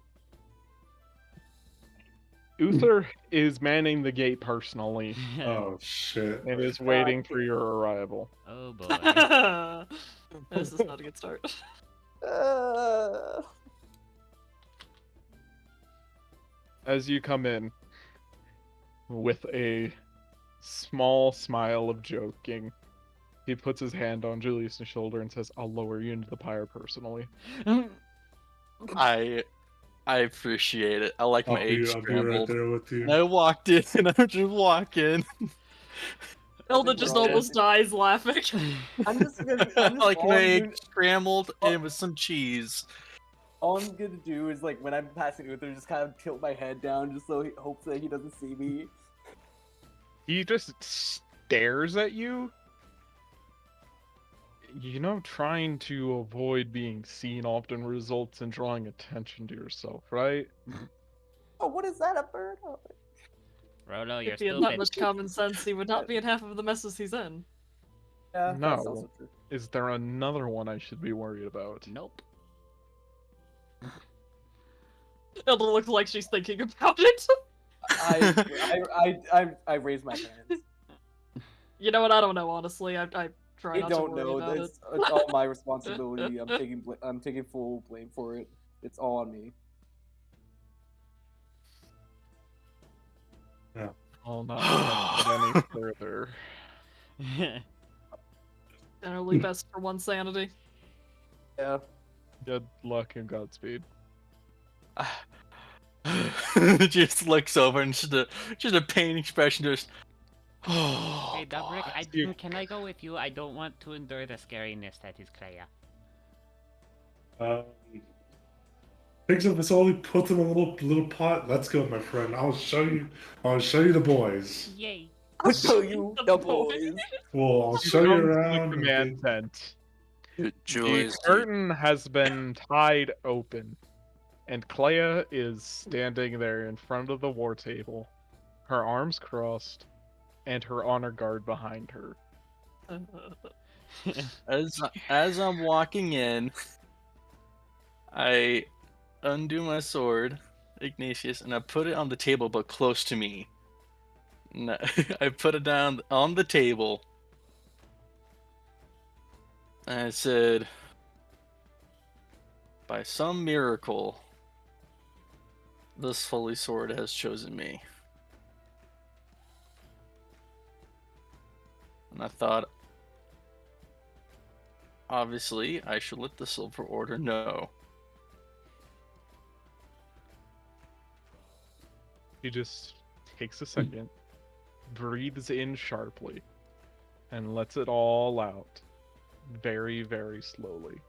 Uther is manning the gate personally oh shit. and is waiting for your arrival. Oh boy. This is not a good start. As you come in with a small smile of joking, he puts his hand on Julius' shoulder and says, I'll lower you into the pyre personally. I appreciate it. I like my age I'll be right scrambled. there with you. And I walked in, and I'm just walking. Hilda just almost dies laughing. I'm just like all my I'm egg doing- scrambled and with some cheese. all I'm gonna do is like when I'm passing Uther, just kind of tilt my head down just so he hopes that he doesn't see me. He just stares at you. You know, trying to avoid being seen often results in drawing attention to yourself, right? Oh, what is that, a bird? Oh, Rolo, you're If he had stupid. that much common sense, he would not be in half of the messes he's in. yeah, that's No. also true. Is there another one I should be worried about? Nope. Hilda looks like she's thinking about it. I raise my hands. You know what? I don't know, honestly. I try I not don't to worry know. about It's all my responsibility. I'm taking full blame for it. It's all on me. I'll not attempt it any further. Generally best for one sanity. Yeah. Good luck and Godspeed. Just looks over and just a pain expression. Just. Oh, Hey, Dubrick, You- can I go with you? I don't want to endure the scariness that is Clea. Picks up his only puts in a little pot. Let's go, my friend. I'll show you the boys. Yay! I'll show you the boys. Well, I'll show you Comes to around. the command tent. Julius, The curtain has been tied open, and Clea is standing there in front of the war table, her arms crossed, and her honor guard behind her. As I'm walking in, I undo my sword, Ignatius, and I put it on the table, but close to me. And I put it down on the table, and I said, "By some miracle, this holy sword has chosen me." And I thought, obviously, I should let the Silver Order know. She just takes a second, breathes in sharply, and lets it all out very, very slowly.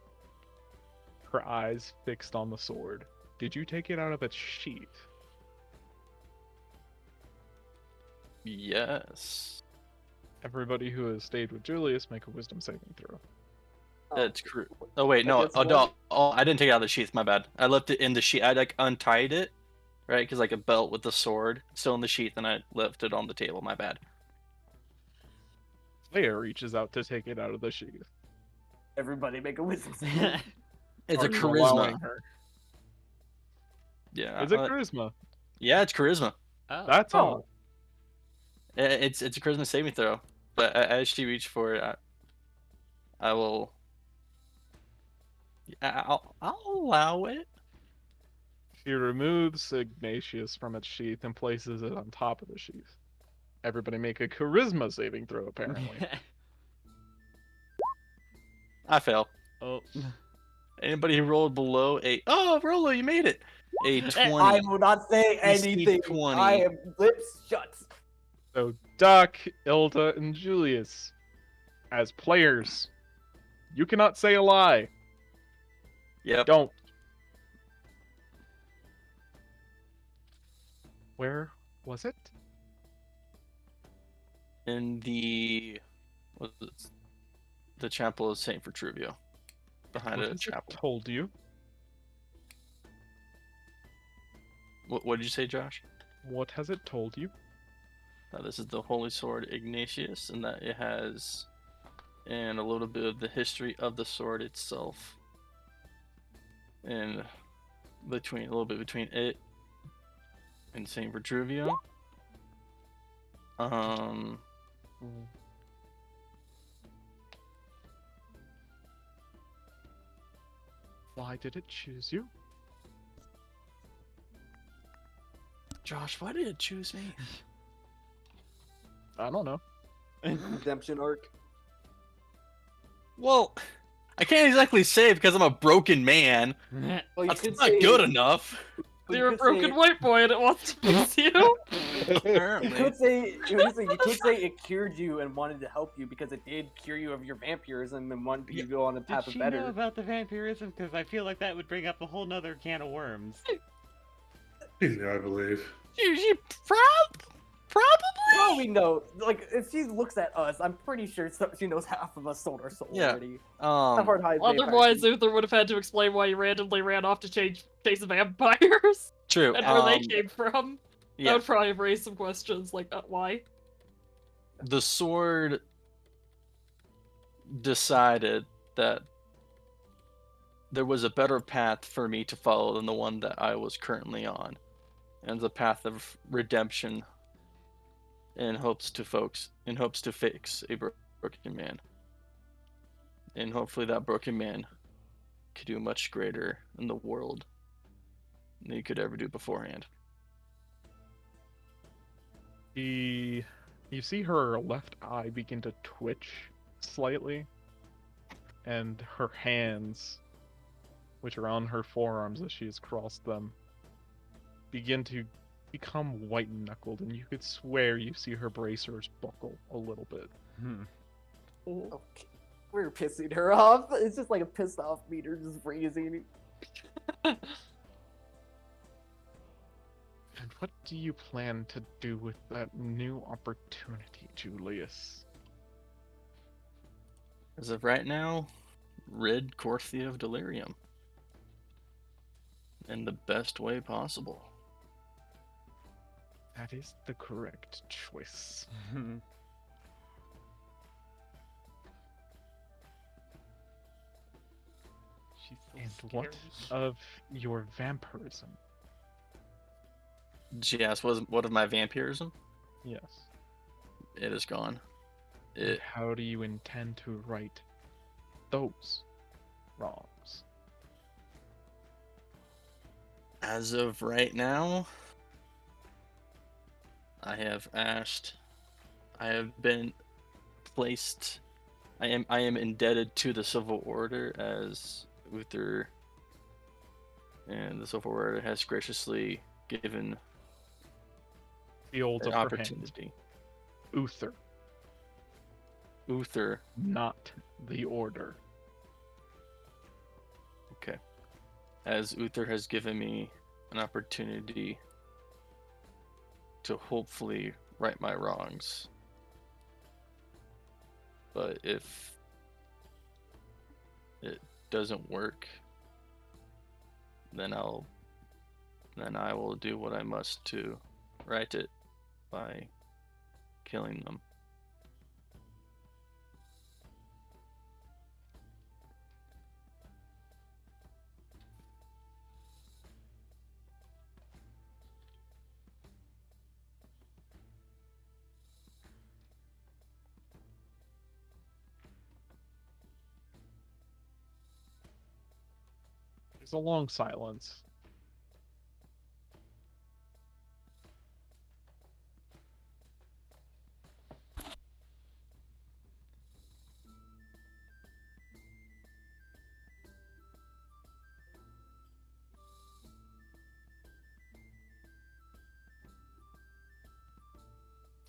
Her eyes fixed on the sword. Did you take it out of its sheath? Yes. Everybody who has stayed with Julius, make a wisdom saving throw. That's true. Oh wait, I no. guess Oh what- no. Oh, I didn't take it out of the sheath. My bad. I left it in the sheath. I like untied it, right? Because like a belt with the sword still in the sheath, and I left it on the table. My bad. Leia reaches out to take it out of the sheath. Everybody make a wisdom save. It's a Are you charisma. allowing her? Yeah. Is it charisma? Yeah, it's charisma. Oh. That's Oh. all. It's a charisma saving throw. But as she reached for it, I will. I'll allow it. She removes Ignatius from its sheath and places it on top of the sheath. Everybody make a charisma saving throw, apparently. I fail. Oh. Anybody who rolled below a Rolo, you made it. A 20. I will not say DC anything. 20. I am lips shut. So, Doc, Ilda, and Julius, as players, you cannot say a lie. Yep. Don't. Where was it? In the the chapel of Saint Vitruvio. Behind What a has it chapel. told you? What did you say, Josh? What has it told you? This is the Holy Sword Ignatius, and that it has, and a little bit of the history of the sword itself, and a little bit between it and Saint Vitruvio. Why did it choose you? Josh, why did it choose me? I don't know. Redemption arc. Well, I can't exactly say because I'm a broken man. Well, you That's could not say, good enough. well, You're a you could broken say- white boy and it wants to fix you. You Apparently. could say it cured you and wanted to help you because it did cure you of your vampirism and wanted you to go on a Did path of she better. know about the vampirism? Because I feel like that would bring up a whole nother can of worms. Yeah, I believe. She probably. Probably no. Like if she looks at us, I'm pretty sure she knows half of us sold our soul Yeah. already. Not hard to hide Otherwise, vampires. Uther would have had to explain why he randomly ran off to chase vampires True. and where they came from. That Yeah. would probably have raised some questions like, why? The sword decided that there was a better path for me to follow than the one that I was currently on, and the path of redemption in hopes to fix a broken man, and hopefully that broken man could do much greater in the world than he could ever do beforehand. You see her left eye begin to twitch slightly, and her hands, which are on her forearms as she has crossed them, begin to become white-knuckled, and you could swear you see her bracers buckle a little bit. Okay. We're pissing her off. It's just like a pissed off meter just raising. And what do you plan to do with that new opportunity, Julius? As of right now, rid Corthia of delirium in the best way possible. That is the correct choice. And what of your vampirism? Yes, what of my vampirism? Yes. It is gone. And how do you intend to right those wrongs? As of right now, I have been placed. I am indebted to the Civil Order, as Uther and the Civil Order has graciously given The old an upper hand. opportunity. Uther, Uther. not the Order. Okay. As Uther has given me an opportunity to hopefully right my wrongs. But if it doesn't work, then I will do what I must to right it by killing them. There's a long silence.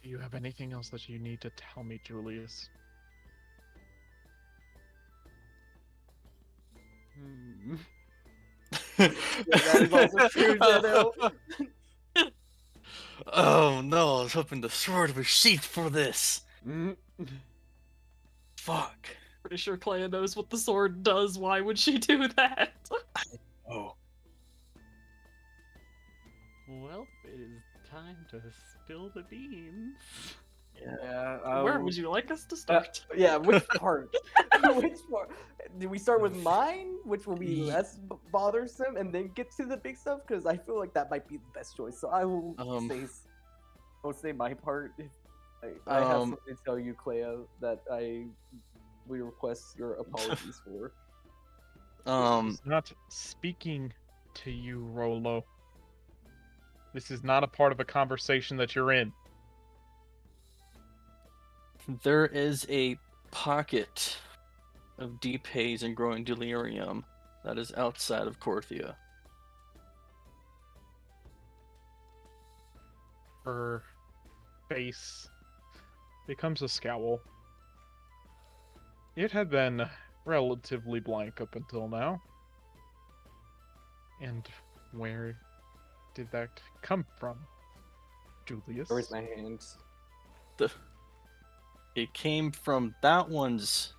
Do you have anything else that you need to tell me, Julius? That is also true, Shadow. Oh no, I was hoping the sword was sheathed for this. Fuck. Pretty sure Clea knows what the sword does. Why would she do that? Oh. Well, it is time to spill the beans. Yeah. Where would you like us to start? Yeah, which part? Which part? Do we start with mine, which will be less bothersome, and then get to the big stuff? Because I feel like that might be the best choice. So I will say my part. I have something to tell you, Clea, that we request your apologies for. He's not speaking to you, Rolo. This is not a part of a conversation that you're in. There is a pocket of deep haze and growing delirium that is outside of Korthia. Her face becomes a scowl. It had been relatively blank up until now. And where did that come from, Julius? Where's my hand? It came from that one's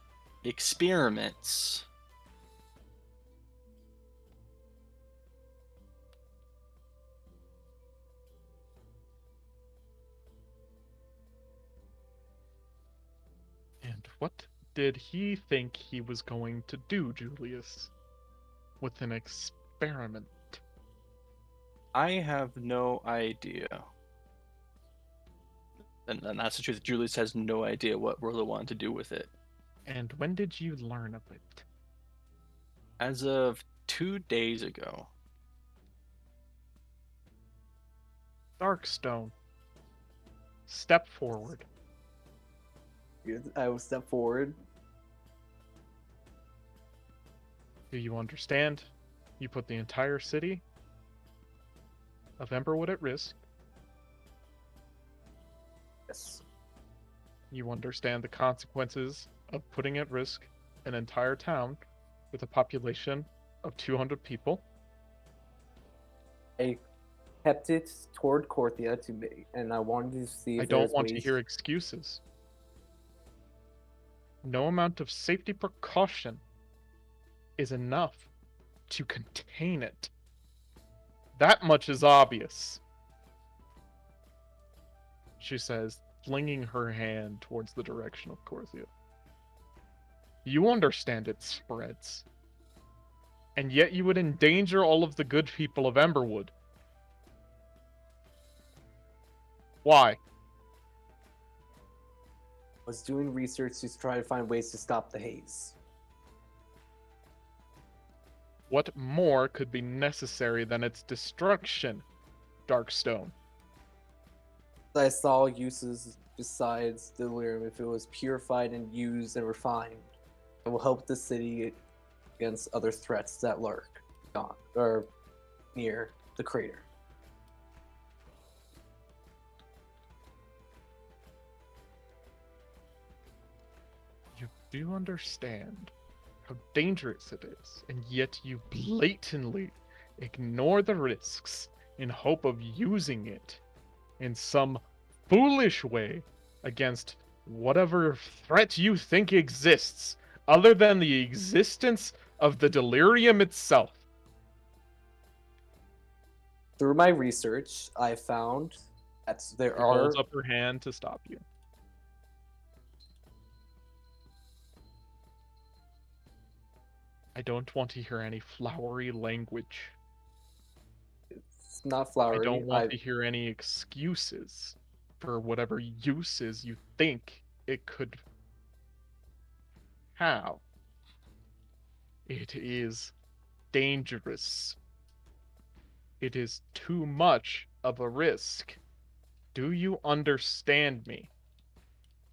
experiments. And what did he think he was going to do, Julius, with an experiment? I have no idea. And that's the truth. Julius has no idea what Rolo wanted to do with it. And when did you learn of it? As of 2 days ago. Darkstone. Step forward. I will step forward. Do you understand? You put the entire city of Emberwood at risk. Yes. You understand the consequences of putting at risk an entire town with a population of 200 people. I kept it toward Korthia to me, and I wanted to see if I don't there's want ways... to hear excuses. No amount of safety precaution is enough to contain it. That much is obvious, she says, flinging her hand towards the direction of Korthia. You understand its spreads. And yet you would endanger all of the good people of Emberwood. Why? I was doing research to try to find ways to stop the haze. What more could be necessary than its destruction, Darkstone? I saw uses besides delirium if it was purified and used and refined. It will help the city against other threats that lurk on or near the crater. You do understand how dangerous it is, and yet you blatantly ignore the risks in hope of using it in some foolish way against whatever threat you think exists, other than the existence of the delirium itself. Through my research, I found that there She are. holds up her hand to stop you. I don't want to hear any flowery language. It's not flowery. I don't want to hear any excuses for whatever uses you think it could have. It is dangerous. It is too much of a risk. Do you understand me?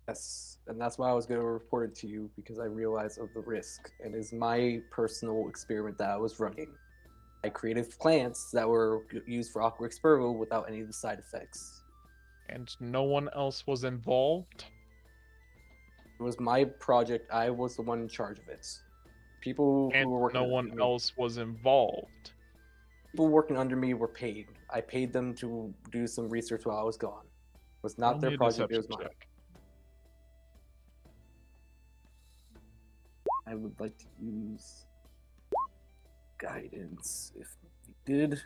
Yes, and that's why I was going to report it to you because I realized of the risk. It is my personal experiment that I was running. I created plants that were used for aqua experiment without any of the side effects. And no one else was involved? It was my project. I was the one in charge of it. People And who were working no one under me, else was involved. people working under me were paid. I paid them to do some research while I was gone. It was not Roll their me a project, it was deception mine. check. I would like to use guidance if we did.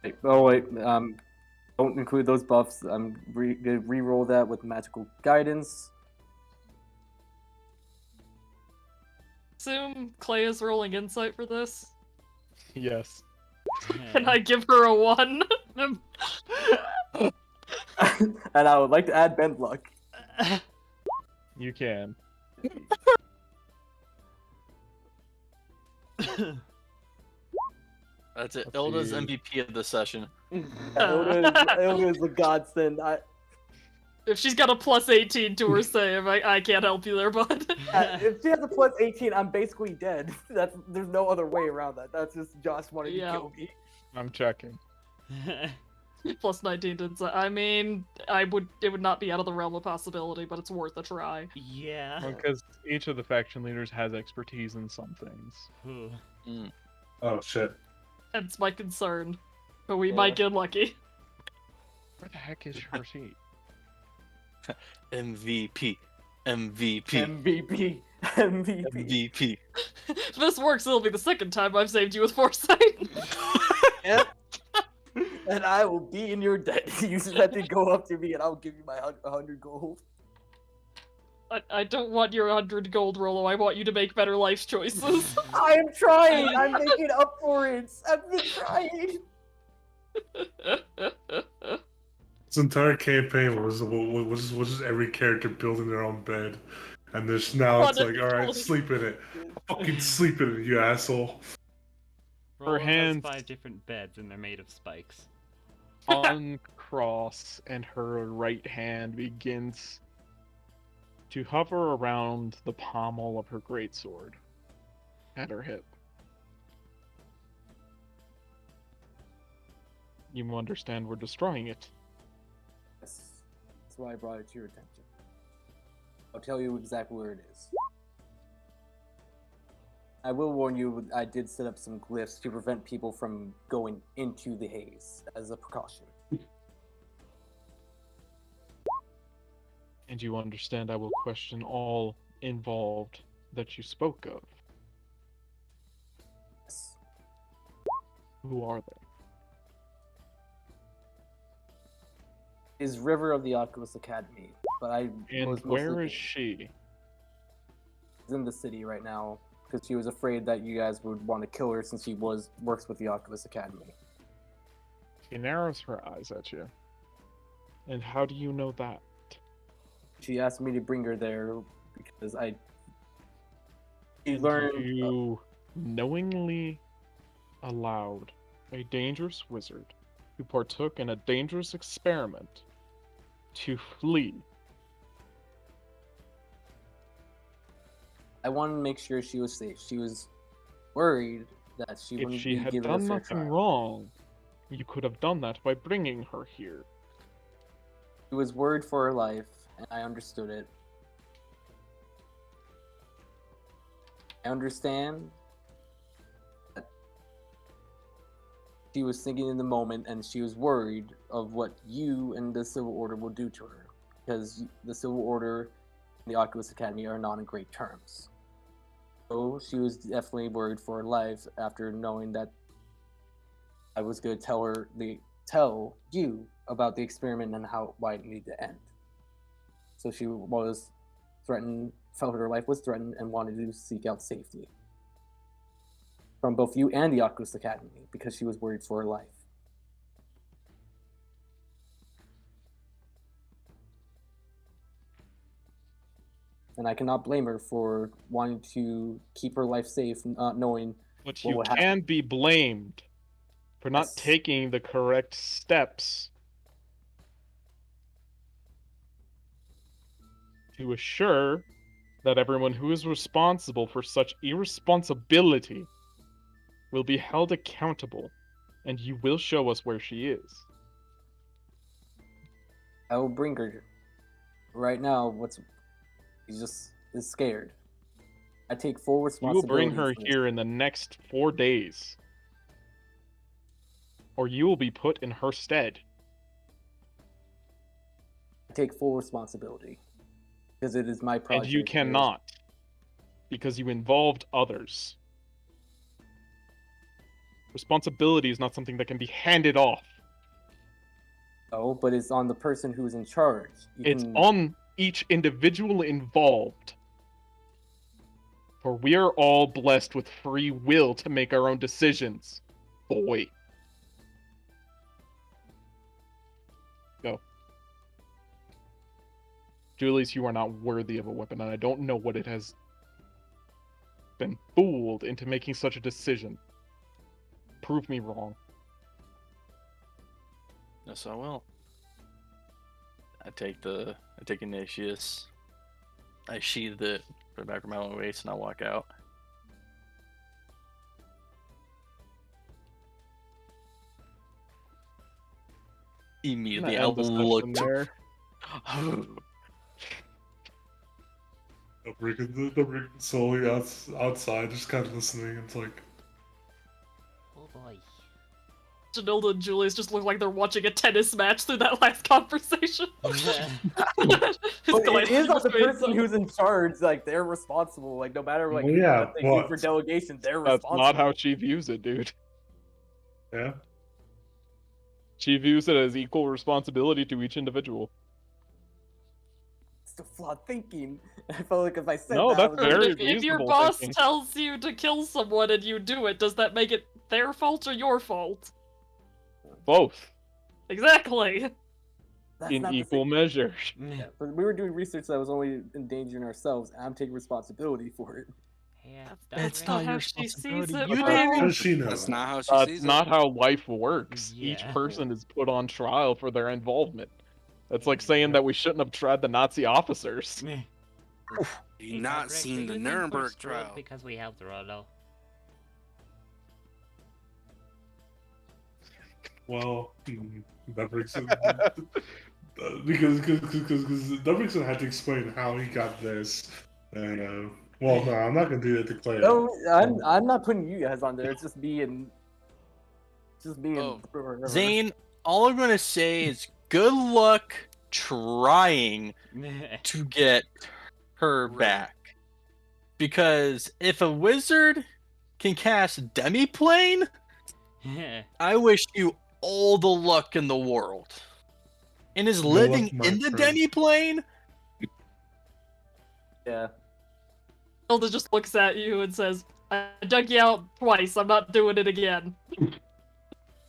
Wait, don't include those buffs. I'm gonna re-roll that with magical guidance. Assume Clay is rolling insight for this. Yes. Can I give her a 1? And I would like to add bend luck. You can. That's it. Let's Ilda's see. MVP of the session. Ilda is the godsend. If she's got a plus 18 to her save, I can't help you there, bud. If she has a plus 18, I'm basically dead. There's no other way around that. That's just Josh wanting to kill me. I'm checking. Plus 19 to insight. I mean, it would not be out of the realm of possibility, but it's worth a try. Yeah. Because each of the faction leaders has expertise in some things. Oh shit. That's my concern. But we Yeah. might get lucky. Where the heck is her seat? MVP. MVP. MVP. MVP. If this works, it'll be the second time I've saved you with foresight. Yep. And I will be in your debt. You just have to go up to me and I'll give you my 100 gold. I don't want your 100 gold, Rolo. I want you to make better life choices. I am trying. I'm making up for it. I've been trying. This entire campaign was just every character building their own bed, and this now it's like, all right, sleep in it, fucking sleep in it, you asshole. Rolo hands- has 5 different beds and they're made of spikes. Uncross, and her right hand begins to hover around the pommel of her greatsword at her hip. You understand we're destroying it. Yes. That's why I brought it to your attention. I'll tell you exactly where it is. I will warn you, I did set up some glyphs to prevent people from going into the haze as a precaution. And you understand I will question all involved that you spoke of. Yes. Who are they? Is River of the Oculus Academy, but I And was where mostly is she? in the city right now because she was afraid that you guys would want to kill her since she works with the Oculus Academy. She narrows her eyes at you. And how do you know that? She asked me to bring her there because she And learned. you knowingly allowed a dangerous wizard who partook in a dangerous experiment to flee. I wanted to make sure she was safe. She was worried that she If wouldn't she be had given a done fair nothing trial. wrong, you could have done that by bringing her here. She was worried for her life, and I understood it. I understand that she was thinking in the moment, and she was worried of what you and the Civil Order will do to her, because the Civil Order and the Oculus Academy are not in great terms. So she was definitely worried for her life after knowing that I was going to tell you about the experiment and why it needed to end. So she was threatened, felt her life was threatened, and wanted to seek out safety from both you and the Oculus Academy because she was worried for her life. And I cannot blame her for wanting to keep her life safe, not knowing But what you would can happen. be blamed for not Yes. taking the correct steps to assure that everyone who is responsible for such irresponsibility will be held accountable, and you will show us where she is. I will bring her. Right now, he's just is scared. I take full You responsibility. will bring her for this. here in the next 4 days, or you will be put in her stead. I take full responsibility because it is my project. And you cannot, because you involved others. Responsibility is not something that can be handed off. No, but it's on the person who's in charge. It's on each individual involved. For we are all blessed with free will to make our own decisions. Boy. Go. Julius, you are not worthy of a weapon, and I don't know what it has been fooled into making such a decision. Prove me wrong. Yes, I will. I take Ignatius. I sheathe it, put it back around my waist, and I walk out. Immediately, I End the look. session there. The slowly outside, just kind of listening. It's like, Oh boy. Janilda and Julius just look like they're watching a tennis match through that last conversation. But it is on the person who's in charge. Like they're responsible. Like no matter Well, yeah, what they do but- for delegation, they're That's responsible. not how she views it, dude. yeah. She views it as equal responsibility to each individual. It's the flawed thinking. I felt like if I said No, that, I that's was very like, If your reasonable boss thinking. tells you to kill someone and you do it, does that make it their fault or your fault? Both. Exactly. that's In not the equal same. measure. Yeah, but we were doing research that was only endangering ourselves, and I'm taking responsibility for it. Yeah, That's not not how your she sees responsibility. it, You bro. didn't How even does she know? That's not how she That's sees not it. how life works. Each Yeah. person is put on trial for their involvement. That's like saying Yeah. that we shouldn't have tried the Nazi officers. You not seen the Nuremberg trial. Because we helped Rollo. Well, that brings it, because Dubrickson had to explain how he got this, and well, no, I'm not gonna do that to Claire. No, I'm not putting you guys on there. It's just being. Oh. Zane, all I'm gonna say is good luck trying to get her Right. back. Because if a wizard can cast Demiplane, I wish you all the luck in the world. And is luck, living my in the friend. Demiplane? Yeah. Hilda just looks at you and says, I dug you out twice, I'm not doing it again.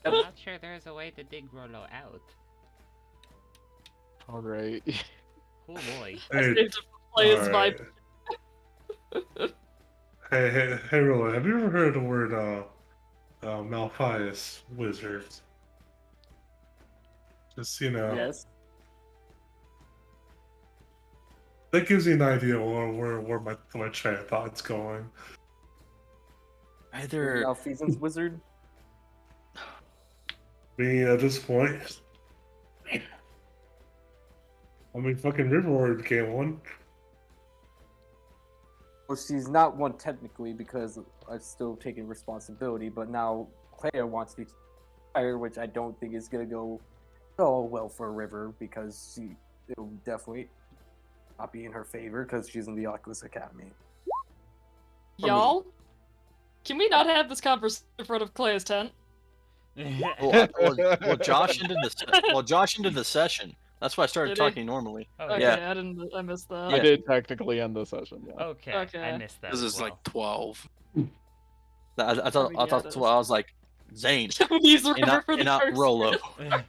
I'm not sure there's a way to dig Rollo out. Alright. Oh boy. I Hey, saved it for players alright. vibe. Hey, Roland, have you ever heard the word Malphias wizard? Just Yes. that gives you an idea where my train of thought's going. Either Malfeasance wizard. Me at this point, I mean, fucking Riverward became one. Well, she's not one technically because I've still taken responsibility, but now Claire wants to be fire, which I don't think is gonna go well for River because it'll definitely not be in her favor because she's in the Oculus Academy. Y'all? Can we not have this conversation in front of Claire's tent? well, Josh ended the session. That's why I started Did he? talking normally. Oh, Okay, Yeah. I missed that. I did technically end the session, yeah. Okay, Okay. I missed that. This as is well. like 12. I thought Yeah, that's why I was like, Zane, He's and River for the not first Rolo. time.